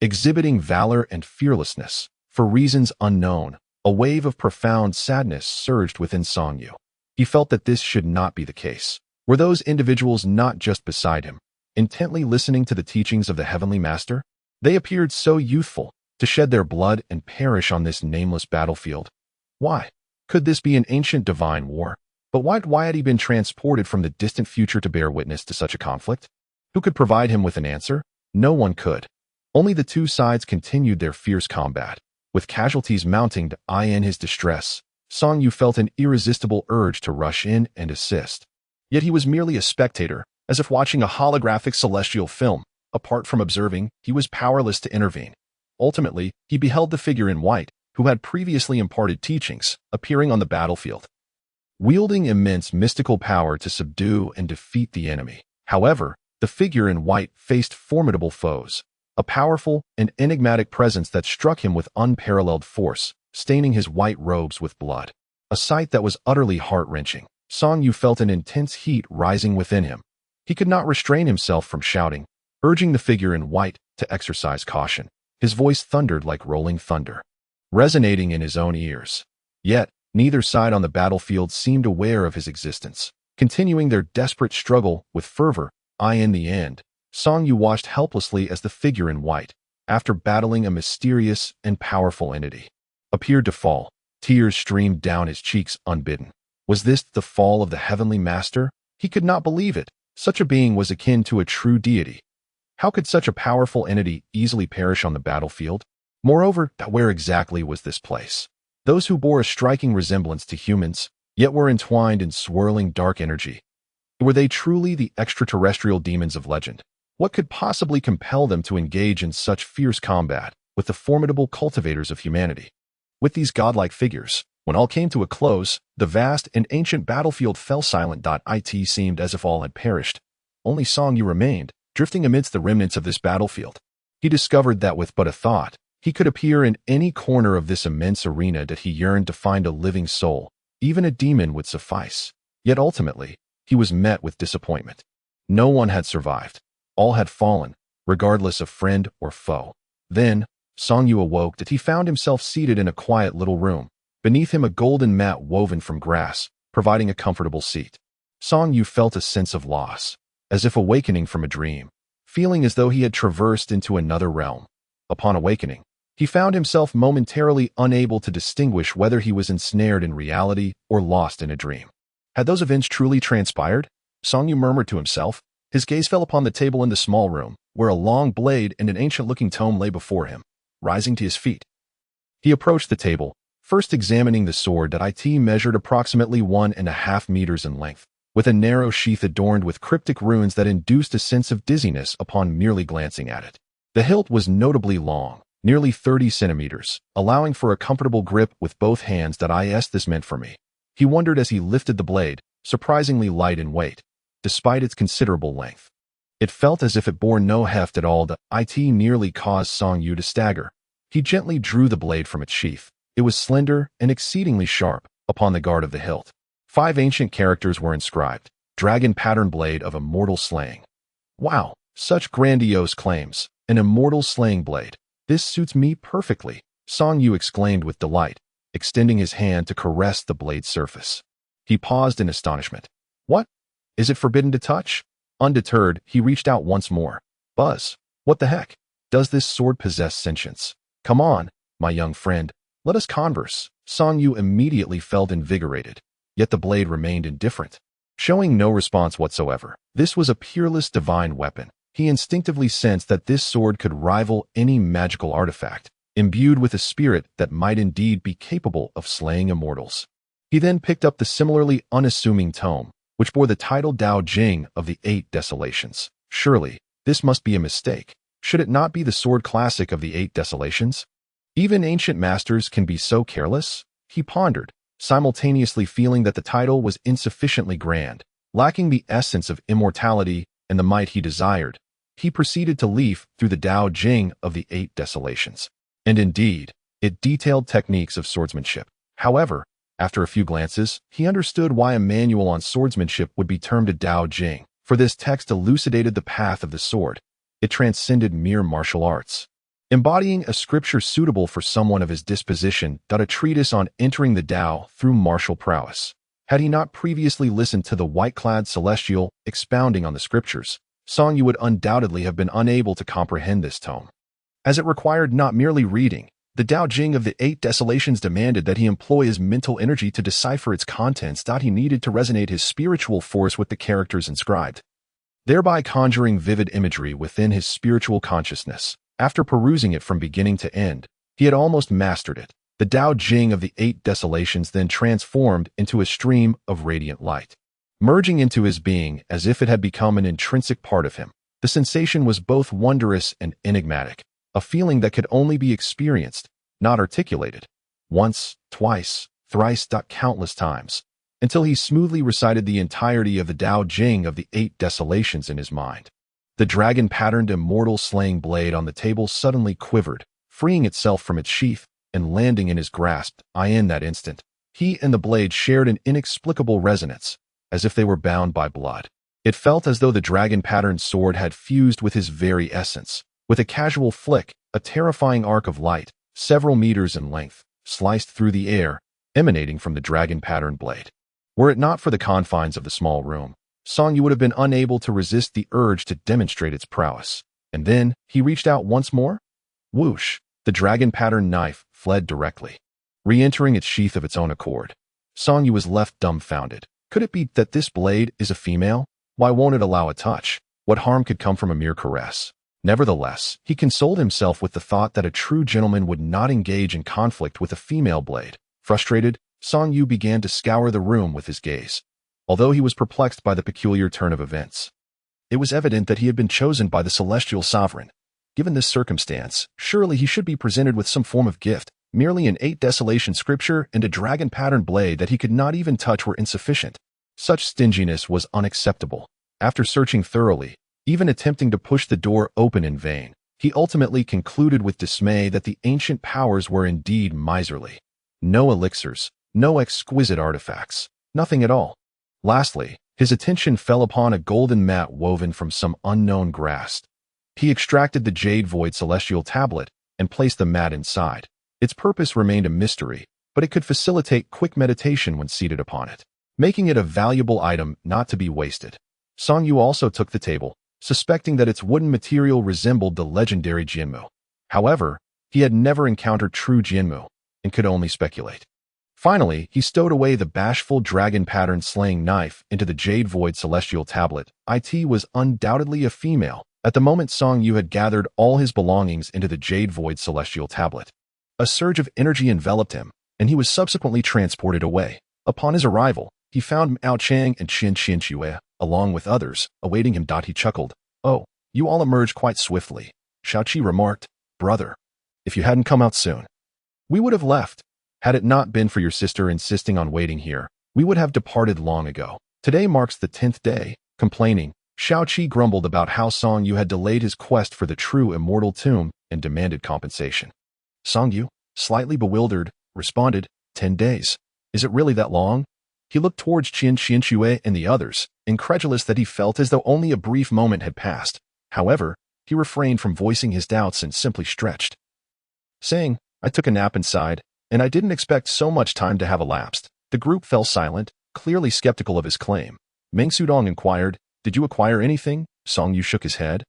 Exhibiting valor and fearlessness, for reasons unknown, a wave of profound sadness surged within Song Yu. He felt that this should not be the case. Were those individuals not just beside him, intently listening to the teachings of the Heavenly Master? They appeared so youthful, to shed their blood and perish on this nameless battlefield. Why? Could this be an ancient divine war? But why had he been transported from the distant future to bear witness to such a conflict? Who could provide him with an answer? No one could. Only the two sides continued their fierce combat. With casualties mounting to his distress, Song Yu felt an irresistible urge to rush in and assist. Yet he was merely a spectator, as if watching a holographic celestial film. Apart from observing, he was powerless to intervene. Ultimately, he beheld the figure in white, who had previously imparted teachings, appearing on the battlefield, wielding immense mystical power to subdue and defeat the enemy. However, the figure in white faced formidable foes, a powerful and enigmatic presence that struck him with unparalleled force, staining his white robes with blood. A sight that was utterly heart-wrenching. Song Yu felt an intense heat rising within him. He could not restrain himself from shouting, urging the figure in white to exercise caution. His voice thundered like rolling thunder, resonating in his own ears. Yet, neither side on the battlefield seemed aware of his existence, continuing their desperate struggle with fervor. In the end, Song Yu watched helplessly as the figure in white, after battling a mysterious and powerful entity, appeared to fall. Tears streamed down his cheeks unbidden. Was this the fall of the Heavenly Master? He could not believe it. Such a being was akin to a true deity. How could such a powerful entity easily perish on the battlefield? Moreover, where exactly was this place? Those who bore a striking resemblance to humans, yet were entwined in swirling dark energy. Were they truly the extraterrestrial demons of legend? What could possibly compel them to engage in such fierce combat with the formidable cultivators of humanity? With these godlike figures, when all came to a close, the vast and ancient battlefield fell silent. It seemed as if all had perished. Only Song Yu remained, drifting amidst the remnants of this battlefield. He discovered that with but a thought, he could appear in any corner of this immense arena. That he yearned to find a living soul. Even a demon would suffice. Yet ultimately, he was met with disappointment. No one had survived. All had fallen, regardless of friend or foe. Then, Song Yu awoke that he found himself seated in a quiet little room. Beneath him a golden mat woven from grass, providing a comfortable seat. Song Yu felt a sense of loss, as if awakening from a dream, feeling as though he had traversed into another realm. Upon awakening, he found himself momentarily unable to distinguish whether he was ensnared in reality or lost in a dream. Had those events truly transpired? Song Yu murmured to himself. His gaze fell upon the table in the small room, where a long blade and an ancient-looking tome lay before him. Rising to his feet, he approached the table, first examining the sword that measured approximately 1.5 meters in length, with a narrow sheath adorned with cryptic runes that induced a sense of dizziness upon merely glancing at it. The hilt was notably long, nearly 30 centimeters, allowing for a comfortable grip with both hands. This meant for me. He wondered as he lifted the blade, surprisingly light in weight, despite its considerable length. It felt as if it bore no heft at all. It nearly caused Song Yu to stagger. He gently drew the blade from its sheath. It was slender and exceedingly sharp. Upon the guard of the hilt, 5 ancient characters were inscribed. Dragon pattern blade of immortal slaying. Wow, such grandiose claims. An immortal slaying blade. This suits me perfectly, Song Yu exclaimed with delight, extending his hand to caress the blade's surface. He paused in astonishment. What? Is it forbidden to touch? Undeterred, he reached out once more. Buzz, what the heck? Does this sword possess sentience? Come on, my young friend, let us converse. Song Yu immediately felt invigorated, yet the blade remained indifferent, showing no response whatsoever. This was a peerless divine weapon. He instinctively sensed that this sword could rival any magical artifact, imbued with a spirit that might indeed be capable of slaying immortals. He then picked up the similarly unassuming tome, which bore the title Dao Jing of the 8 Desolations. Surely, this must be a mistake. Should it not be the sword classic of the 8 Desolations? Even ancient masters can be so careless? He pondered, simultaneously feeling that the title was insufficiently grand, lacking the essence of immortality and the might he desired. He proceeded to leaf through the Tao Jing of the Eight Desolations. And indeed, it detailed techniques of swordsmanship. However, after a few glances, he understood why a manual on swordsmanship would be termed a Tao Jing, for this text elucidated the path of the sword. It transcended mere martial arts, embodying a scripture suitable for someone of his disposition, a treatise on entering the Tao through martial prowess. Had he not previously listened to the white-clad celestial expounding on the scriptures, Song Yu would undoubtedly have been unable to comprehend this tome, as it required not merely reading. The Tao Jing of the Eight Desolations demanded that he employ his mental energy to decipher its contents. He needed to resonate his spiritual force with the characters inscribed, thereby conjuring vivid imagery within his spiritual consciousness. After perusing it from beginning to end, he had almost mastered it. The Tao Jing of the Eight Desolations then transformed into a stream of radiant light, merging into his being as if it had become an intrinsic part of him. The sensation was both wondrous and enigmatic, a feeling that could only be experienced, not articulated. Once, twice, thrice, countless times, until he smoothly recited the entirety of the Tao Jing of the Eight Desolations in his mind. The dragon-patterned immortal slaying blade on the table suddenly quivered, freeing itself from its sheath and landing in his grasp. In that instant, he and the blade shared an inexplicable resonance, as if they were bound by blood. It felt as though the dragon-patterned sword had fused with his very essence. With a casual flick, a terrifying arc of light, several meters in length, sliced through the air, emanating from the dragon-patterned blade. Were it not for the confines of the small room, Song Yu would have been unable to resist the urge to demonstrate its prowess. And then, he reached out once more. Whoosh! The dragon-patterned knife fled directly, re-entering its sheath of its own accord. Song Yu was left dumbfounded. Could it be that this blade is a female? Why won't it allow a touch? What harm could come from a mere caress? Nevertheless, he consoled himself with the thought that a true gentleman would not engage in conflict with a female blade. Frustrated, Song Yu began to scour the room with his gaze. Although he was perplexed by the peculiar turn of events, it was evident that he had been chosen by the celestial sovereign. Given this circumstance, surely he should be presented with some form of gift. Merely an Eight Desolation scripture and a dragon-patterned blade that he could not even touch were insufficient. Such stinginess was unacceptable. After searching thoroughly, even attempting to push the door open in vain, he ultimately concluded with dismay that the ancient powers were indeed miserly. No elixirs, no exquisite artifacts, nothing at all. Lastly, his attention fell upon a golden mat woven from some unknown grass. He extracted the Jade Void Celestial Tablet and placed the mat inside. Its purpose remained a mystery, but it could facilitate quick meditation when seated upon it, making it a valuable item not to be wasted. Song Yu also took the table, suspecting that its wooden material resembled the legendary Jianmu. However, he had never encountered true Jianmu and could only speculate. Finally, he stowed away the bashful dragon-patterned slaying knife into the Jade Void Celestial Tablet. It was undoubtedly a female. At the moment, Song Yu had gathered all his belongings into the Jade Void Celestial Tablet. A surge of energy enveloped him, and he was subsequently transported away. Upon his arrival, he found Miao Chang and Qin Qianxue, along with others, awaiting him. He chuckled. "Oh, you all emerged quite swiftly," Shao Qi remarked. "Brother, if you hadn't come out soon, we would have left. Had it not been for your sister insisting on waiting here, we would have departed long ago. Today marks the 10th day." Complaining, Shao Qi grumbled about how Song Yu had delayed his quest for the true immortal tomb and demanded compensation. Song Yu, slightly bewildered, responded, 10 days. Is it really that long? He looked towards Qin Qianxue and the others, incredulous that he felt as though only a brief moment had passed. However, he refrained from voicing his doubts and simply stretched, saying, "I took a nap inside, and I didn't expect so much time to have elapsed." The group fell silent, clearly skeptical of his claim. Meng Sudong inquired, "Did you acquire anything?" Song Yu shook his head.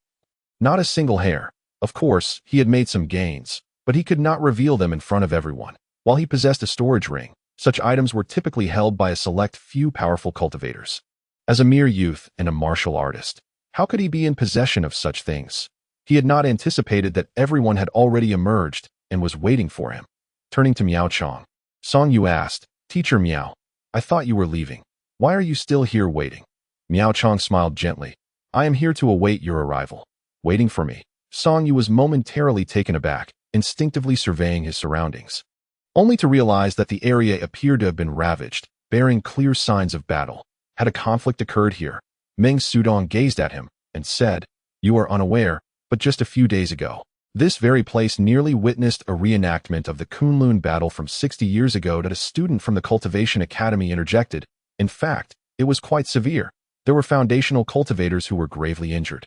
Not a single hair. Of course, he had made some gains, but he could not reveal them in front of everyone. While he possessed a storage ring, such items were typically held by a select few powerful cultivators. As a mere youth and a martial artist, how could he be in possession of such things? He had not anticipated that everyone had already emerged and was waiting for him. Turning to Miao Chang, Song Yu asked, "Teacher Miao, I thought you were leaving. Why are you still here waiting?" Miao Chang smiled gently. "I am here to await your arrival." Waiting for me? Song Yu was momentarily taken aback, instinctively surveying his surroundings, only to realize that the area appeared to have been ravaged, bearing clear signs of battle. Had a conflict occurred here? Meng Sudong gazed at him and said, You are unaware, but just a few days ago, this very place nearly witnessed a reenactment of the Kunlun battle from 60 years ago that a student from the Cultivation Academy interjected. In fact, it was quite severe. There were foundational cultivators who were gravely injured.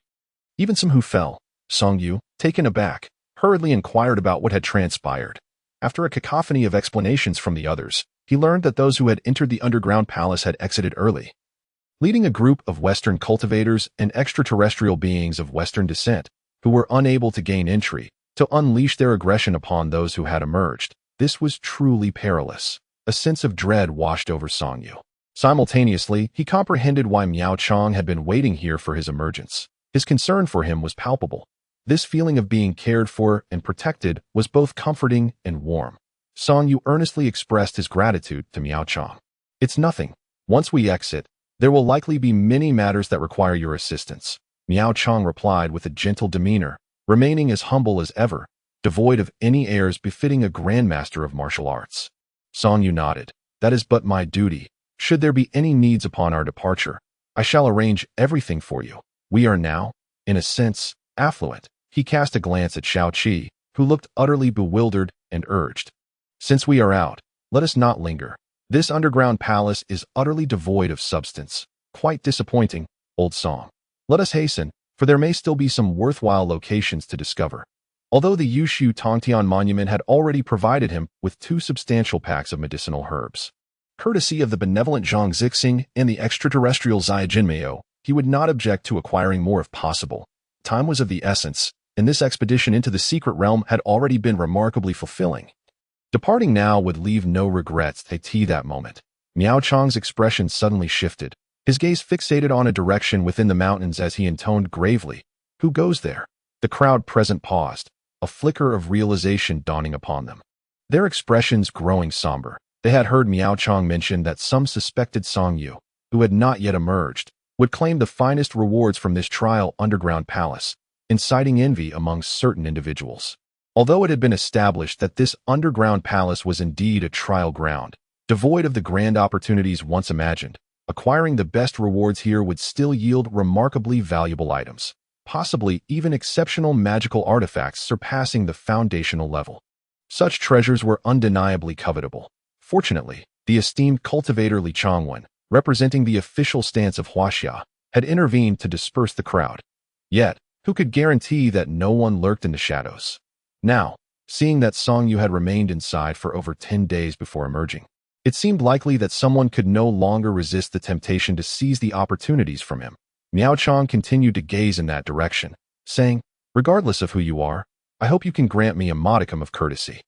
Even some who fell. Song Yu, taken aback, hurriedly inquired about what had transpired. After a cacophony of explanations from the others, he learned that those who had entered the underground palace had exited early, leading a group of Western cultivators and extraterrestrial beings of Western descent, who were unable to gain entry, to unleash their aggression upon those who had emerged. This was truly perilous. A sense of dread washed over Song Yu. Simultaneously, he comprehended why Miao Chong had been waiting here for his emergence. His concern for him was palpable. This feeling of being cared for and protected was both comforting and warm. Song Yu earnestly expressed his gratitude to Miao Chong. "It's nothing. Once we exit, there will likely be many matters that require your assistance," Miao Chong replied with a gentle demeanor, remaining as humble as ever, devoid of any airs befitting a grandmaster of martial arts. Song Yu nodded. "That is but my duty. Should there be any needs upon our departure, I shall arrange everything for you. We are now, in a sense, affluent." He cast a glance at Shao Qi, who looked utterly bewildered, and urged, "Since we are out, let us not linger. This underground palace is utterly devoid of substance. Quite disappointing, old song. Let us hasten, for there may still be some worthwhile locations to discover." Although the Yushu Tongtian monument had already provided him with 2 substantial packs of medicinal herbs, courtesy of the benevolent Zhang Zixing and the extraterrestrial Zai Jinmeo, he would not object to acquiring more if possible. Time was of the essence, and this expedition into the secret realm had already been remarkably fulfilling. Departing now would leave no regrets to that moment. Miao Chong's expression suddenly shifted. His gaze fixated on a direction within the mountains as he intoned gravely, "Who goes there?" The crowd present paused, a flicker of realization dawning upon them. Their expressions growing somber. They had heard Miao Chong mention that some suspected Song Yu, who had not yet emerged, would claim the finest rewards from this trial underground palace, inciting envy among certain individuals. Although it had been established that this underground palace was indeed a trial ground, devoid of the grand opportunities once imagined, acquiring the best rewards here would still yield remarkably valuable items, possibly even exceptional magical artifacts surpassing the foundational level. Such treasures were undeniably covetable. Fortunately, the esteemed cultivator Li Chongwen, representing the official stance of Huaxia, had intervened to disperse the crowd. Yet, who could guarantee that no one lurked in the shadows? Now, seeing that Song Yu had remained inside for over 10 days before emerging, it seemed likely that someone could no longer resist the temptation to seize the opportunities from him. Miao Chong continued to gaze in that direction, saying, "Regardless of who you are, I hope you can grant me a modicum of courtesy.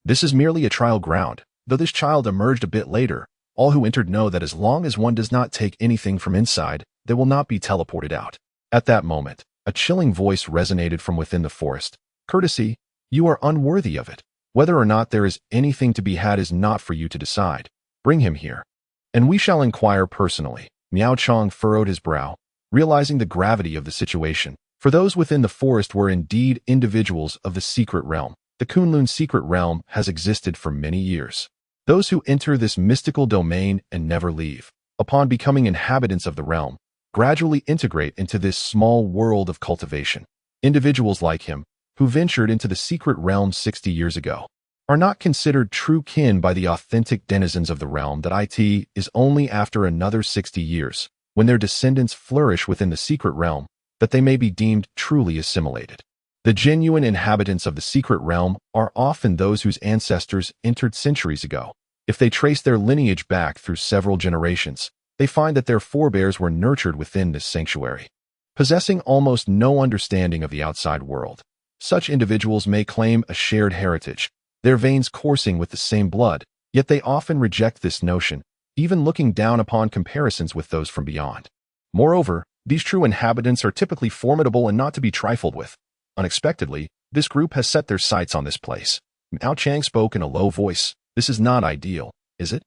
This is merely a trial ground. Though this child emerged a bit later, all who entered know that as long as one does not take anything from inside, they will not be teleported out." At that moment, a chilling voice resonated from within the forest. "Courtesy? You are unworthy of it. Whether or not there is anything to be had is not for you to decide. Bring him here, and we shall inquire personally." Miao Chong furrowed his brow, realizing the gravity of the situation. For those within the forest were indeed individuals of the secret realm. The Kunlun secret realm has existed for many years. Those who enter this mystical domain and never leave, upon becoming inhabitants of the realm, gradually integrate into this small world of cultivation. Individuals like him, who ventured into the secret realm 60 years ago, are not considered true kin by the authentic denizens of the realm. That it is only after another 60 years, when their descendants flourish within the secret realm, that they may be deemed truly assimilated. The genuine inhabitants of the secret realm are often those whose ancestors entered centuries ago. If they trace their lineage back through several generations, they find that their forebears were nurtured within this sanctuary, possessing almost no understanding of the outside world. Such individuals may claim a shared heritage, their veins coursing with the same blood, yet they often reject this notion, even looking down upon comparisons with those from beyond. Moreover, these true inhabitants are typically formidable and not to be trifled with. Unexpectedly, this group has set their sights on this place. Miao Chang spoke in a low voice. "This is not ideal, is it?"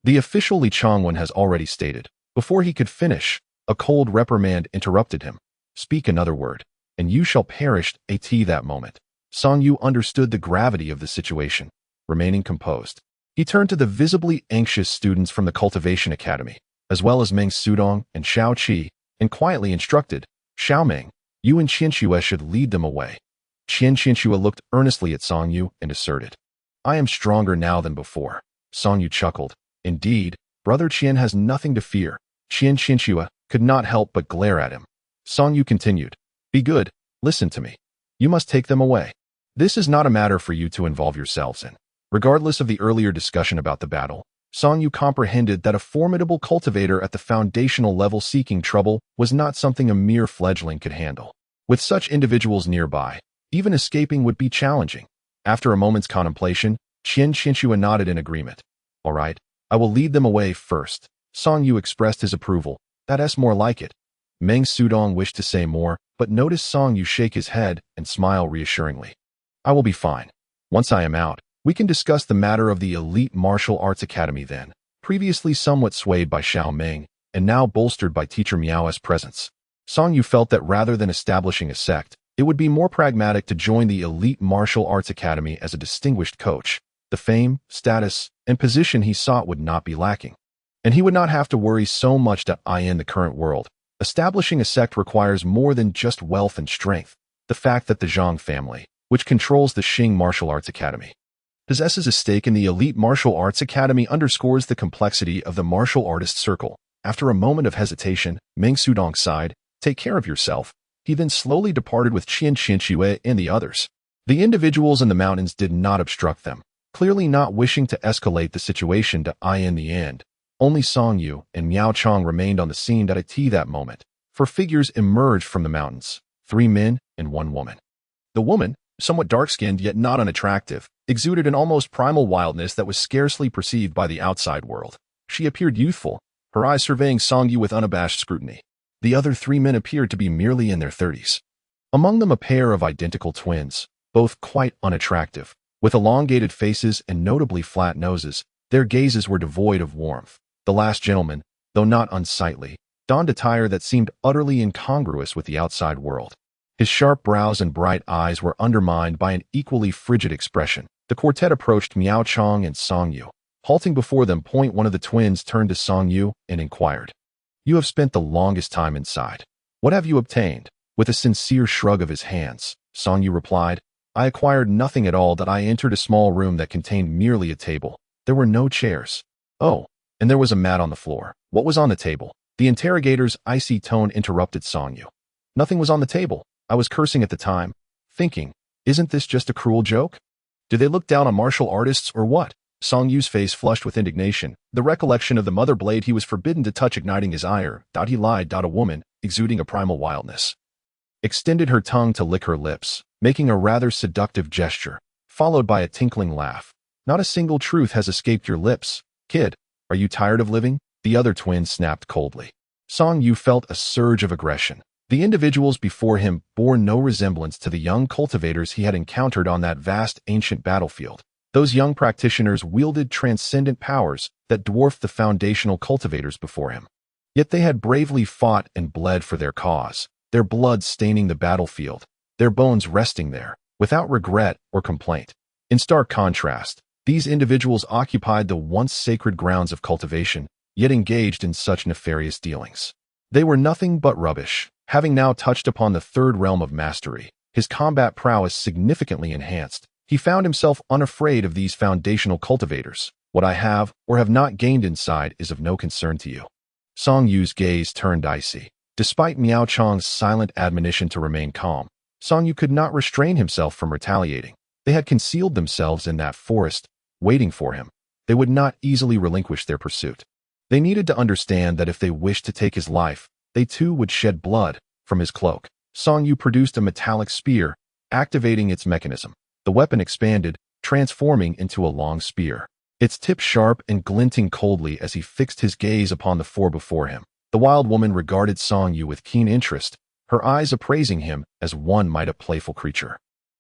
The official Li Chongwen has already stated. Before he could finish, a cold reprimand interrupted him. "Speak another word, and you shall perish." That moment, Song Yu understood the gravity of the situation. Remaining composed, he turned to the visibly anxious students from the Cultivation Academy, as well as Meng Sudong and Shao Qi, and quietly instructed, "Xiao Meng, You and Qianxue should lead them away. Qianxue looked earnestly at Song Yu and asserted, I am stronger now than before. Song Yu chuckled. Indeed, Brother Qian has nothing to fear. Qianxue could not help but glare at him. Song Yu continued, Be good, listen to me. You must take them away. This is not a matter for you to involve yourselves in. Regardless of the earlier discussion about the battle, Song Yu comprehended that a formidable cultivator at the foundational level seeking trouble was not something a mere fledgling could handle. With such individuals nearby, even escaping would be challenging. After a moment's contemplation, Qianxue nodded in agreement. All right, I will lead them away first. Song Yu expressed his approval. That's more like it. Meng Sudong wished to say more, but noticed Song Yu shake his head and smile reassuringly. I will be fine. Once I am out, we can discuss the matter of the elite martial arts academy then. Previously somewhat swayed by Xiao Meng, and now bolstered by teacher Miao's presence, Song Yu felt that rather than establishing a sect, it would be more pragmatic to join the elite martial arts academy as a distinguished coach. The fame, status, and position he sought would not be lacking. And he would not have to worry so much in the current world. Establishing a sect requires more than just wealth and strength. The fact that the Zhang family, which controls the Xing Martial Arts Academy, possesses a stake in the elite martial arts academy underscores the complexity of the martial artist circle. After a moment of hesitation, Meng Sudong sighed, Take care of yourself. He then slowly departed with Qianxue and the others. The individuals in the mountains did not obstruct them, clearly not wishing to escalate the situation in the end. Only Song Yu and Miao Chong remained on the scene at that moment, for figures emerged from the mountains, 3 men and 1 woman. The woman, somewhat dark-skinned yet not unattractive, exuded an almost primal wildness that was scarcely perceived by the outside world. She appeared youthful, her eyes surveying Song Yu with unabashed scrutiny. The other 3 men appeared to be merely in their 30s. Among them a pair of identical twins, both quite unattractive, with elongated faces and notably flat noses. Their gazes were devoid of warmth. The last gentleman, though not unsightly, donned attire that seemed utterly incongruous with the outside world. His sharp brows and bright eyes were undermined by an equally frigid expression. The quartet approached Miao Chong and Song Yu. Halting before them, one of the twins turned to Song Yu and inquired, You have spent the longest time inside. What have you obtained? With a sincere shrug of his hands, Song Yu replied, I acquired nothing at all. I entered a small room that contained merely a table. There were no chairs. Oh, and there was a mat on the floor. What was on the table? The interrogator's icy tone interrupted Song Yu. Nothing was on the table. I was cursing at the time, thinking, Isn't this just a cruel joke? Do they look down on martial artists or what? Song Yu's face flushed with indignation. The recollection of the mother blade he was forbidden to touch igniting his ire. He lied. A woman, exuding a primal wildness, extended her tongue to lick her lips, making a rather seductive gesture, followed by a tinkling laugh. Not a single truth has escaped your lips, kid. Are you tired of living? The other twin snapped coldly. Song Yu felt a surge of aggression. The individuals before him bore no resemblance to the young cultivators he had encountered on that vast ancient battlefield. Those young practitioners wielded transcendent powers that dwarfed the foundational cultivators before him. Yet they had bravely fought and bled for their cause, their blood staining the battlefield, their bones resting there, without regret or complaint. In stark contrast, these individuals occupied the once sacred grounds of cultivation, yet engaged in such nefarious dealings. They were nothing but rubbish. Having now touched upon the 3rd realm of mastery, his combat prowess significantly enhanced, he found himself unafraid of these foundational cultivators. What I have or have not gained inside is of no concern to you. Song Yu's gaze turned icy. Despite Miao Chong's silent admonition to remain calm, Song Yu could not restrain himself from retaliating. They had concealed themselves in that forest, waiting for him. They would not easily relinquish their pursuit. They needed to understand that if they wished to take his life, they too would shed blood. From his cloak, Song Yu produced a metallic spear, activating its mechanism. The weapon expanded, transforming into a long spear. Its tip sharp and glinting coldly as he fixed his gaze upon the 4 before him. The wild woman regarded Song Yu with keen interest, her eyes appraising him as one might a playful creature,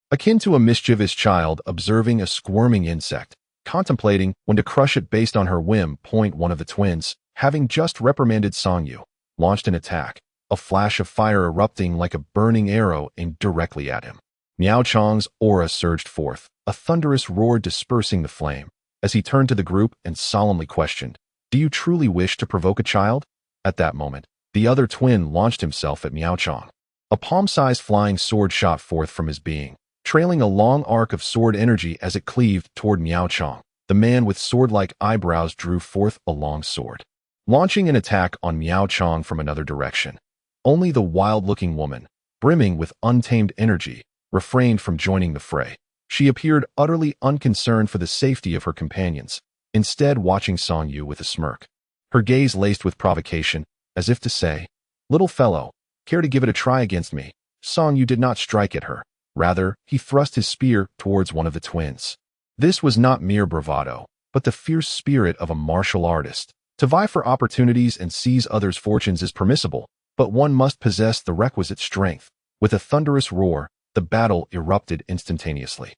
akin to a mischievous child observing a squirming insect, contemplating when to crush it based on her whim. One of the twins, having just reprimanded Song Yu, launched an attack, a flash of fire erupting like a burning arrow aimed directly at him. Miao Chong's aura surged forth, a thunderous roar dispersing the flame, as he turned to the group and solemnly questioned, Do you truly wish to provoke a child? At that moment, the other twin launched himself at Miao Chong. A palm-sized flying sword shot forth from his being, trailing a long arc of sword energy as it cleaved toward Miao Chong. The man with sword-like eyebrows drew forth a long sword, launching an attack on Miao Chong from another direction. Only the wild-looking woman, brimming with untamed energy, refrained from joining the fray. She appeared utterly unconcerned for the safety of her companions, instead watching Song Yu with a smirk. Her gaze laced with provocation, as if to say, "Little fellow, care to give it a try against me?" Song Yu did not strike at her. Rather, he thrust his spear towards one of the twins. This was not mere bravado, but the fierce spirit of a martial artist. To vie for opportunities and seize others' fortunes is permissible, but one must possess the requisite strength. With a thunderous roar, the battle erupted instantaneously.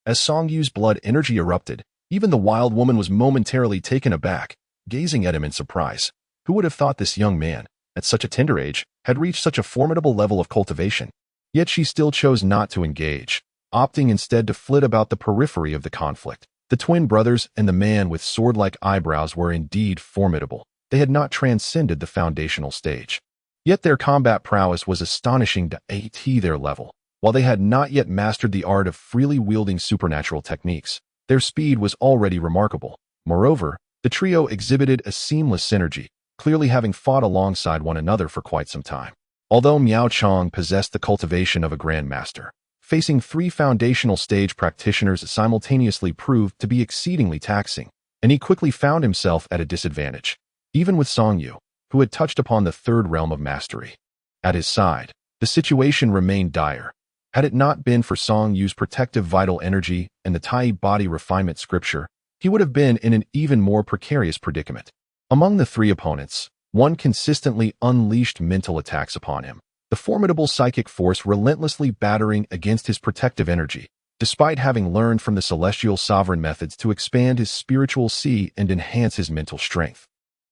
As Song Yu's blood energy erupted, even the wild woman was momentarily taken aback, gazing at him in surprise. Who would have thought this young man, at such a tender age, had reached such a formidable level of cultivation? Yet she still chose not to engage, opting instead to flit about the periphery of the conflict. The twin brothers and the man with sword-like eyebrows were indeed formidable. They had not transcended the foundational stage. Yet their combat prowess was astonishing to their level. While they had not yet mastered the art of freely wielding supernatural techniques, their speed was already remarkable. Moreover, the trio exhibited a seamless synergy, clearly having fought alongside one another for quite some time. Although Miao Chong possessed the cultivation of a grandmaster, facing three foundational stage practitioners simultaneously proved to be exceedingly taxing, and he quickly found himself at a disadvantage, even with Song Yu, who had touched upon the third realm of mastery. At his side, the situation remained dire. Had it not been for Song Yu's protective vital energy and the Tai body refinement scripture, he would have been in an even more precarious predicament. Among the three opponents, one consistently unleashed mental attacks upon him, the formidable psychic force relentlessly battering against his protective energy, despite having learned from the celestial sovereign methods to expand his spiritual sea and enhance his mental strength.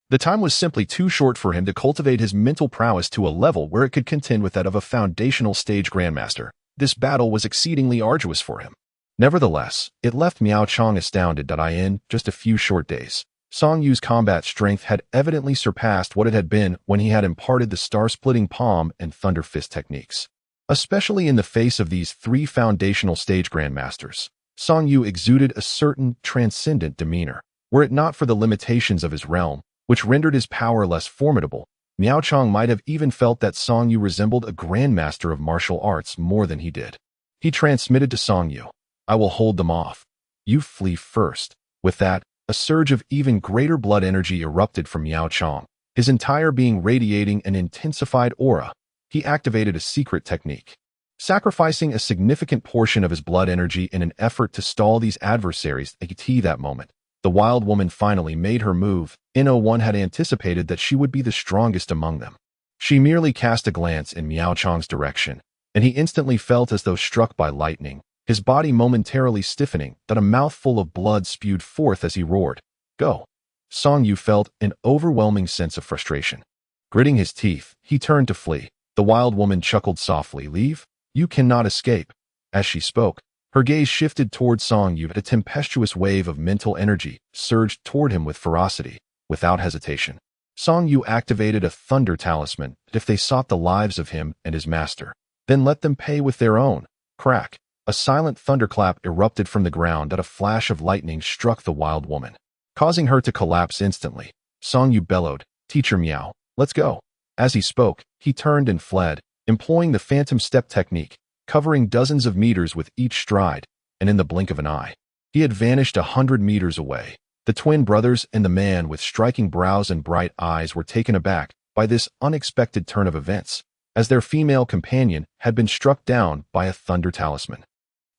The time was simply too short for him to cultivate his mental prowess to a level where it could contend with that of a foundational stage grandmaster. This battle was exceedingly arduous for him. Nevertheless, it left Miao Chong astounded that in just a few short days, Song Yu's combat strength had evidently surpassed what it had been when he had imparted the star-splitting palm and thunder fist techniques. Especially in the face of these three foundational stage grandmasters, Song Yu exuded a certain transcendent demeanor. Were it not for the limitations of his realm, which rendered his power less formidable, Miao Chong might have even felt that Song Yu resembled a grandmaster of martial arts more than he did. He transmitted to Song Yu, "I will hold them off. You flee first." With that, a surge of even greater blood energy erupted from Miao Chong, his entire being radiating an intensified aura. He activated a secret technique, sacrificing a significant portion of his blood energy in an effort to stall these adversaries at that moment. The wild woman finally made her move. One had anticipated that she would be the strongest among them. She merely cast a glance in Miao Chong's direction, and he instantly felt as though struck by lightning, his body momentarily stiffening, that a mouthful of blood spewed forth as he roared, "Go!" Song Yu felt an overwhelming sense of frustration. Gritting his teeth, he turned to flee. The wild woman chuckled softly, "Leave? You cannot escape." As she spoke, her gaze shifted toward Song Yu. A tempestuous wave of mental energy surged toward him with ferocity. Without hesitation, Song Yu activated a thunder talisman if they sought the lives of him and his master, then let them pay with their own. Crack! A silent thunderclap erupted from the ground. At a flash of lightning struck the wild woman, causing her to collapse instantly. Song Yu bellowed, "Teacher Miao, let's go." As he spoke, he turned and fled, employing the phantom step technique, covering dozens of meters with each stride, and in the blink of an eye, he had vanished 100 meters away. The twin brothers and the man with striking brows and bright eyes were taken aback by this unexpected turn of events, as their female companion had been struck down by a thunder talisman.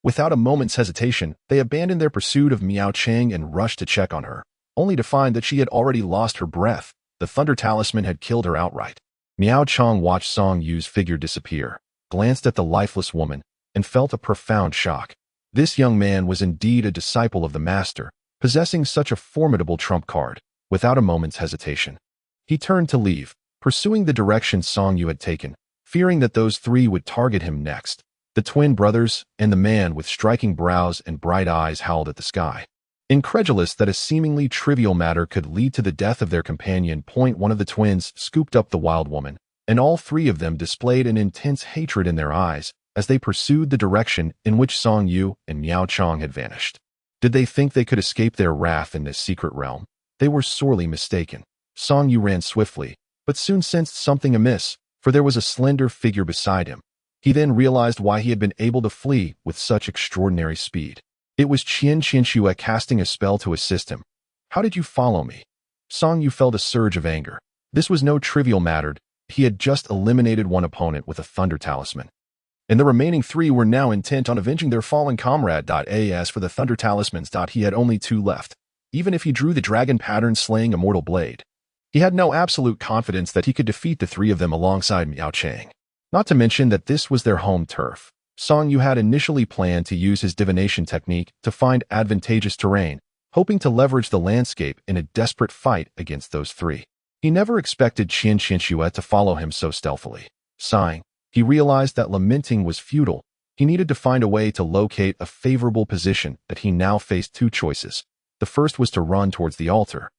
Without a moment's hesitation, they abandoned their pursuit of Miao Chang and rushed to check on her, only to find that she had already lost her breath. The thunder talisman had killed her outright. Miao Chang watched Song Yu's figure disappear, glanced at the lifeless woman, and felt a profound shock. This young man was indeed a disciple of the master, possessing such a formidable trump card. Without a moment's hesitation, he turned to leave, pursuing the direction Song Yu had taken, fearing that those three would target him next. The twin brothers and the man with striking brows and bright eyes howled at the sky, incredulous that a seemingly trivial matter could lead to the death of their companion. One of the twins scooped up the wild woman, and all three of them displayed an intense hatred in their eyes as they pursued the direction in which Song Yu and Miao Chong had vanished. Did they think they could escape their wrath in this secret realm? They were sorely mistaken. Song Yu ran swiftly, but soon sensed something amiss, for there was a slender figure beside him. He then realized why he had been able to flee with such extraordinary speed. It was Qianxue casting a spell to assist him. "How did you follow me?" Song Yu felt a surge of anger. This was no trivial matter. He had just eliminated one opponent with a thunder talisman, and the remaining three were now intent on avenging their fallen comrade. As for the thunder talismans, he had only two left. Even if he drew the dragon pattern slaying immortal blade, he had no absolute confidence that he could defeat the three of them alongside Miao Chang. Not to mention that this was their home turf. Song Yu had initially planned to use his divination technique to find advantageous terrain, hoping to leverage the landscape in a desperate fight against those three. He never expected Qianxue to follow him so stealthily. Sighing, he realized that lamenting was futile. He needed to find a way to locate a favorable position. That he now faced two choices. The first was to run towards the altar.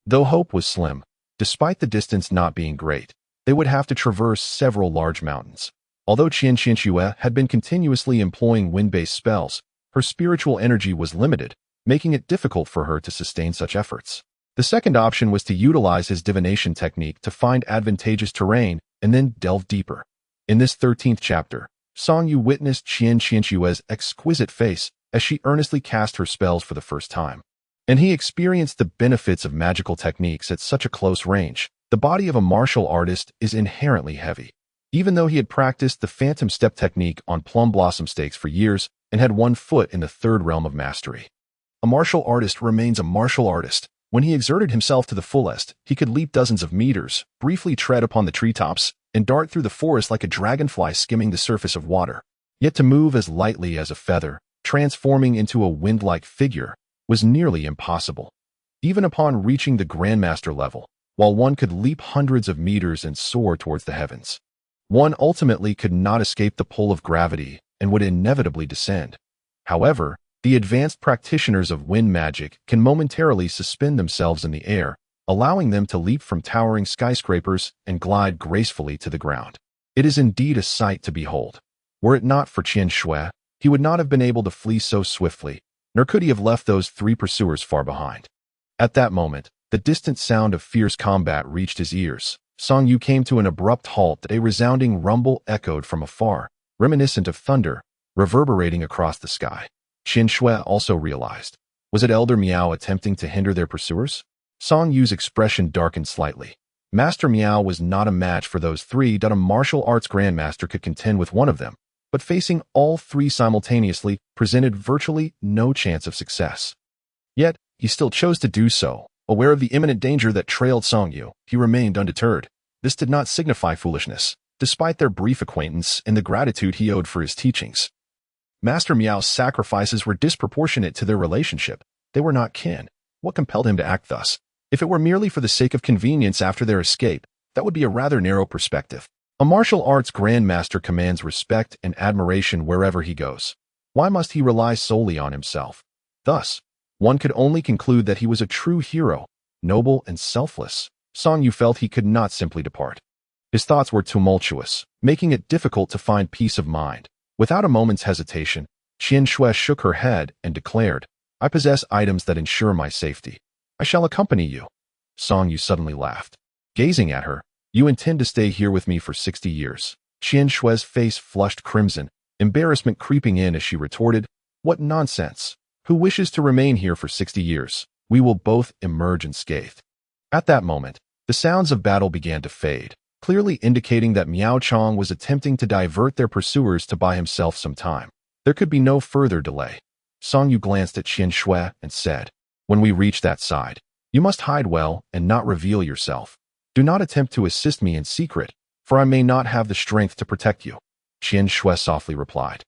Though hope was slim, despite the distance not being great, they would have to traverse several large mountains. Although Qianxue had been continuously employing wind-based spells, her spiritual energy was limited, making it difficult for her to sustain such efforts. The second option was to utilize his divination technique to find advantageous terrain and then delve deeper. In this 13th chapter, Song Yu witnessed Qianxue's exquisite face as she earnestly cast her spells for the first time. And he experienced the benefits of magical techniques at such a close range. The body of a martial artist is inherently heavy. Even though he had practiced the phantom step technique on plum blossom stakes for years and had one foot in the third realm of mastery, a martial artist remains a martial artist. When he exerted himself to the fullest, he could leap dozens of meters, briefly tread upon the treetops, and dart through the forest like a dragonfly skimming the surface of water. Yet to move as lightly as a feather, transforming into a wind-like figure, was nearly impossible. Even upon reaching the Grandmaster level, while one could leap hundreds of meters and soar towards the heavens, one ultimately could not escape the pull of gravity and would inevitably descend. However, the advanced practitioners of wind magic can momentarily suspend themselves in the air, allowing them to leap from towering skyscrapers and glide gracefully to the ground. It is indeed a sight to behold. Were it not for Qianxue, he would not have been able to flee so swiftly, nor could he have left those three pursuers far behind. At that moment, the distant sound of fierce combat reached his ears. Song Yu came to an abrupt halt. A resounding rumble echoed from afar, reminiscent of thunder, reverberating across the sky. Qianxue also realized. Was it Elder Miao attempting to hinder their pursuers? Song Yu's expression darkened slightly. Master Miao was not a match for those three. A martial arts grandmaster could contend with one of them, but facing all three simultaneously presented virtually no chance of success. Yet, he still chose to do so. Aware of the imminent danger that trailed Song Yu, he remained undeterred. This did not signify foolishness, despite their brief acquaintance and the gratitude he owed for his teachings. Master Miao's sacrifices were disproportionate to their relationship. They were not kin. What compelled him to act thus? If it were merely for the sake of convenience after their escape, that would be a rather narrow perspective. A martial arts grandmaster commands respect and admiration wherever he goes. Why must he rely solely on himself? Thus, one could only conclude that he was a true hero, noble and selfless. Song Yu felt he could not simply depart. His thoughts were tumultuous, making it difficult to find peace of mind. Without a moment's hesitation, Qianxue shook her head and declared, "I possess items that ensure my safety. I shall accompany you." Song Yu suddenly laughed. Gazing at her, "You intend to stay here with me for 60 years. Qianshue's face flushed crimson, embarrassment creeping in as she retorted, "What nonsense! Who wishes to remain here for 60 years? We will both emerge unscathed." At that moment, the sounds of battle began to fade, clearly indicating that Miao Chong was attempting to divert their pursuers to buy himself some time. There could be no further delay. Song Yu glanced at Qianxue and said, "When we reach that side, you must hide well and not reveal yourself. Do not attempt to assist me in secret, for I may not have the strength to protect you." Qianxue softly replied,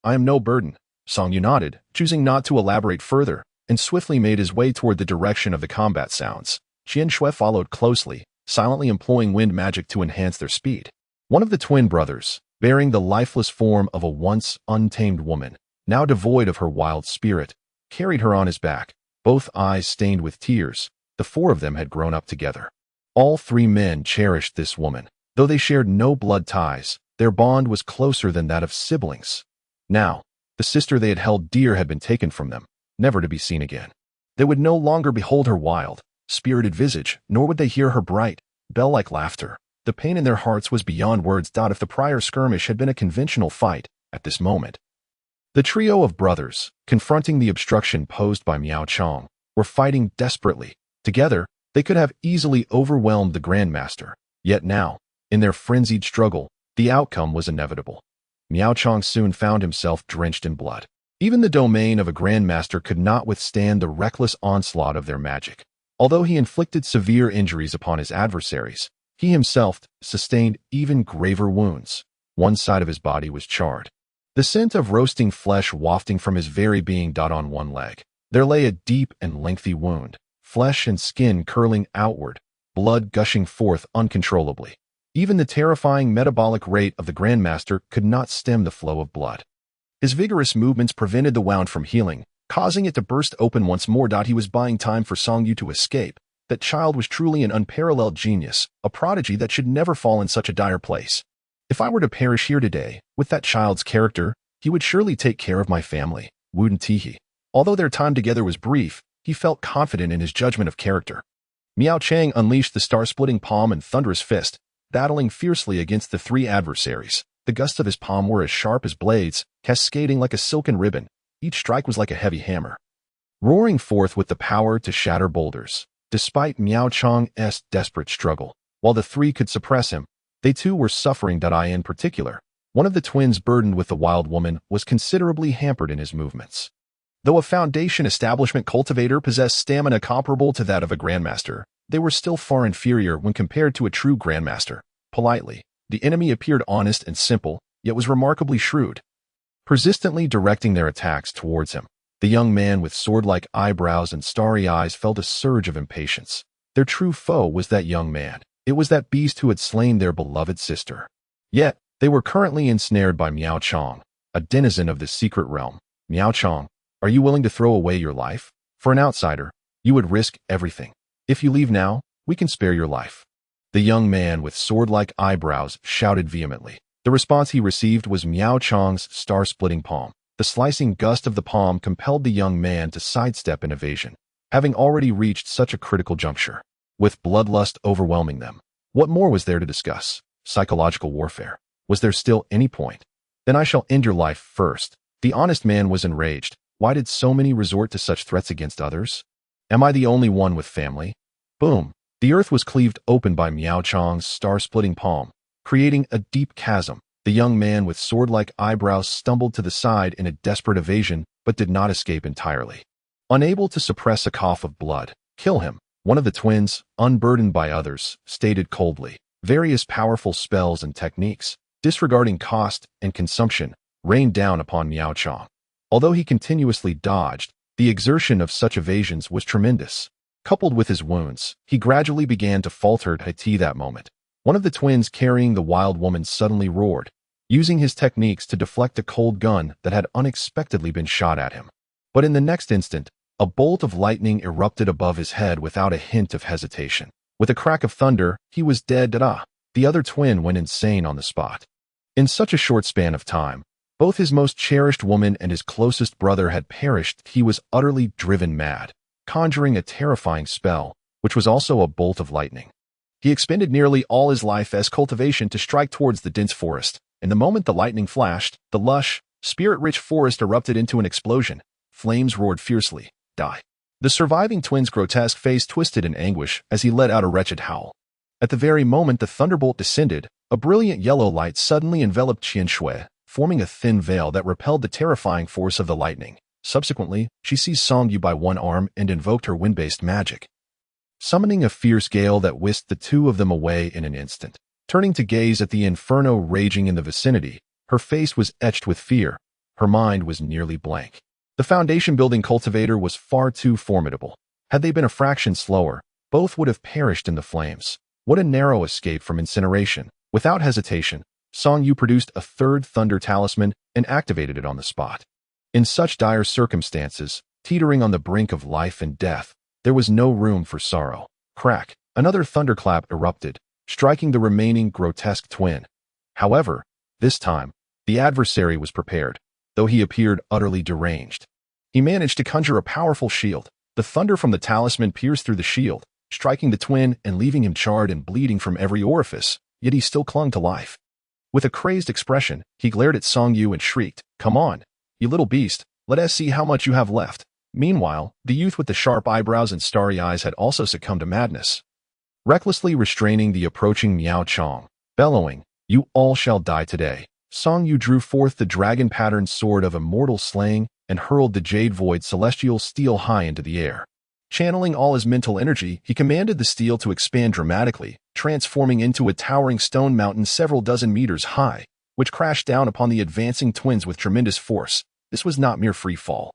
"I am no burden." Song Yu nodded, choosing not to elaborate further, and swiftly made his way toward the direction of the combat sounds. Qianxue followed closely, silently employing wind magic to enhance their speed. One of the twin brothers, bearing the lifeless form of a once untamed woman, now devoid of her wild spirit, carried her on his back, both eyes stained with tears. The four of them had grown up together. All three men cherished this woman. Though they shared no blood ties, their bond was closer than that of siblings. Now, the sister they had held dear had been taken from them, never to be seen again. They would no longer behold her wild, spirited visage, nor would they hear her bright, bell-like laughter. The pain in their hearts was beyond words. If the prior skirmish had been a conventional fight, at this moment, the trio of brothers, confronting the obstruction posed by Miao Chong, were fighting desperately. Together, they could have easily overwhelmed the Grandmaster. Yet now, in their frenzied struggle, the outcome was inevitable. Miao Chong soon found himself drenched in blood. Even the domain of a Grandmaster could not withstand the reckless onslaught of their magic. Although he inflicted severe injuries upon his adversaries, he himself sustained even graver wounds. One side of his body was charred, the scent of roasting flesh wafting from his very being. On one leg, there lay a deep and lengthy wound, flesh and skin curling outward, blood gushing forth uncontrollably. Even the terrifying metabolic rate of the Grandmaster could not stem the flow of blood. His vigorous movements prevented the wound from healing, causing it to burst open once more. He was buying time for Song Yu to escape. That child was truly an unparalleled genius, a prodigy that should never fall in such a dire place. If I were to perish here today, with that child's character, he would surely take care of my family. Wuden Tihi. Although their time together was brief, he felt confident in his judgment of character. Miao Chang unleashed the star-splitting palm and thunderous fist, battling fiercely against the three adversaries. The gusts of his palm were as sharp as blades, cascading like a silken ribbon. Each strike was like a heavy hammer, roaring forth with the power to shatter boulders. Despite Miao Chang's desperate struggle, while the three could suppress him, they too were suffering. In particular, one of the twins burdened with the wild woman was considerably hampered in his movements. Though a foundation establishment cultivator possessed stamina comparable to that of a Grandmaster, they were still far inferior when compared to a true Grandmaster. Politely, the enemy appeared honest and simple, yet was remarkably shrewd, persistently directing their attacks towards him. The young man with sword-like eyebrows and starry eyes felt a surge of impatience. Their true foe was that young man. It was that beast who had slain their beloved sister. Yet, they were currently ensnared by Miao Chong, a denizen of the secret realm. Miao Chong, are you willing to throw away your life? For an outsider, you would risk everything. If you leave now, we can spare your life. The young man with sword-like eyebrows shouted vehemently. The response he received was Miao Chong's star-splitting palm. The slicing gust of the palm compelled the young man to sidestep in evasion, having already reached such a critical juncture. With bloodlust overwhelming them, what more was there to discuss? Psychological warfare. Was there still any point? Then I shall end your life first. The honest man was enraged. Why did so many resort to such threats against others? Am I the only one with family? Boom! The earth was cleaved open by Miao Chong's star-splitting palm, creating a deep chasm. The young man with sword-like eyebrows stumbled to the side in a desperate evasion, but did not escape entirely. Unable to suppress a cough of blood, kill him. One of the twins, unburdened by others, stated coldly. Various powerful spells and techniques, disregarding cost and consumption, rained down upon Miao Chong. Although he continuously dodged, the exertion of such evasions was tremendous. Coupled with his wounds, he gradually began to falter. That moment, one of the twins carrying the wild woman suddenly roared, using his techniques to deflect a cold gun that had unexpectedly been shot at him. But in the next instant, a bolt of lightning erupted above his head without a hint of hesitation. With a crack of thunder, he was dead. The other twin went insane on the spot. In such a short span of time, both his most cherished woman and his closest brother had perished. He was utterly driven mad, conjuring a terrifying spell, which was also a bolt of lightning. He expended nearly all his life as cultivation to strike towards the dense forest. In the moment the lightning flashed, the lush, spirit-rich forest erupted into an explosion. Flames roared fiercely. Die. The surviving twin's grotesque face twisted in anguish as he let out a wretched howl. At the very moment the thunderbolt descended, a brilliant yellow light suddenly enveloped Qian Shui, forming a thin veil that repelled the terrifying force of the lightning. Subsequently, she seized Song Yu by one arm and invoked her wind-based magic, summoning a fierce gale that whisked the two of them away in an instant. Turning to gaze at the inferno raging in the vicinity, her face was etched with fear. Her mind was nearly blank. The foundation-building cultivator was far too formidable. Had they been a fraction slower, both would have perished in the flames. What a narrow escape from incineration. Without hesitation, Song Yu produced a third thunder talisman and activated it on the spot. In such dire circumstances, teetering on the brink of life and death, there was no room for sorrow. Crack! Another thunderclap erupted. striking the remaining grotesque twin. However, this time, the adversary was prepared, though he appeared utterly deranged. He managed to conjure a powerful shield. The thunder from the talisman pierced through the shield, striking the twin and leaving him charred and bleeding from every orifice, yet he still clung to life. With a crazed expression, he glared at Song Yu and shrieked, "Come on, you little beast, let us see how much you have left." Meanwhile, the youth with the sharp eyebrows and starry eyes had also succumbed to madness. Recklessly restraining the approaching Miao Chong, bellowing, "You all shall die today," Song Yu drew forth the dragon-patterned sword of immortal slaying and hurled the jade void celestial steel high into the air. Channeling all his mental energy, he commanded the steel to expand dramatically, transforming into a towering stone mountain several dozen meters high, which crashed down upon the advancing twins with tremendous force. This was not mere free fall.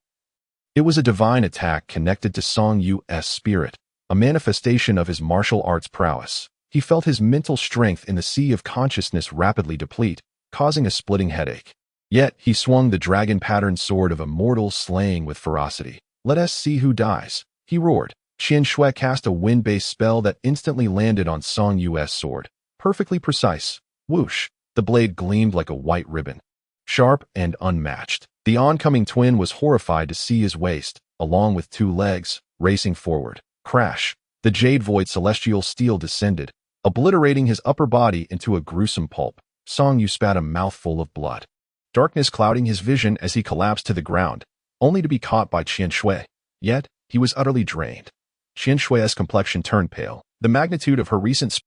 It was a divine attack connected to Song Yu's spirit, a manifestation of his martial arts prowess. He felt his mental strength in the sea of consciousness rapidly deplete, causing a splitting headache. Yet, he swung the dragon-patterned sword of immortal slaying with ferocity. "Let us see who dies," he roared. Qian Shui cast a wind-based spell that instantly landed on Song Yu's sword. Perfectly precise. Whoosh! The blade gleamed like a white ribbon. Sharp and unmatched. The oncoming twin was horrified to see his waist, along with two legs, racing forward. Crash! The jade void celestial steel descended, obliterating his upper body into a gruesome pulp. Song Yu spat a mouthful of blood. Darkness clouding his vision as he collapsed to the ground, only to be caught by Qian Shui. Yet, he was utterly drained. Qian Shui's complexion turned pale. The magnitude of her recent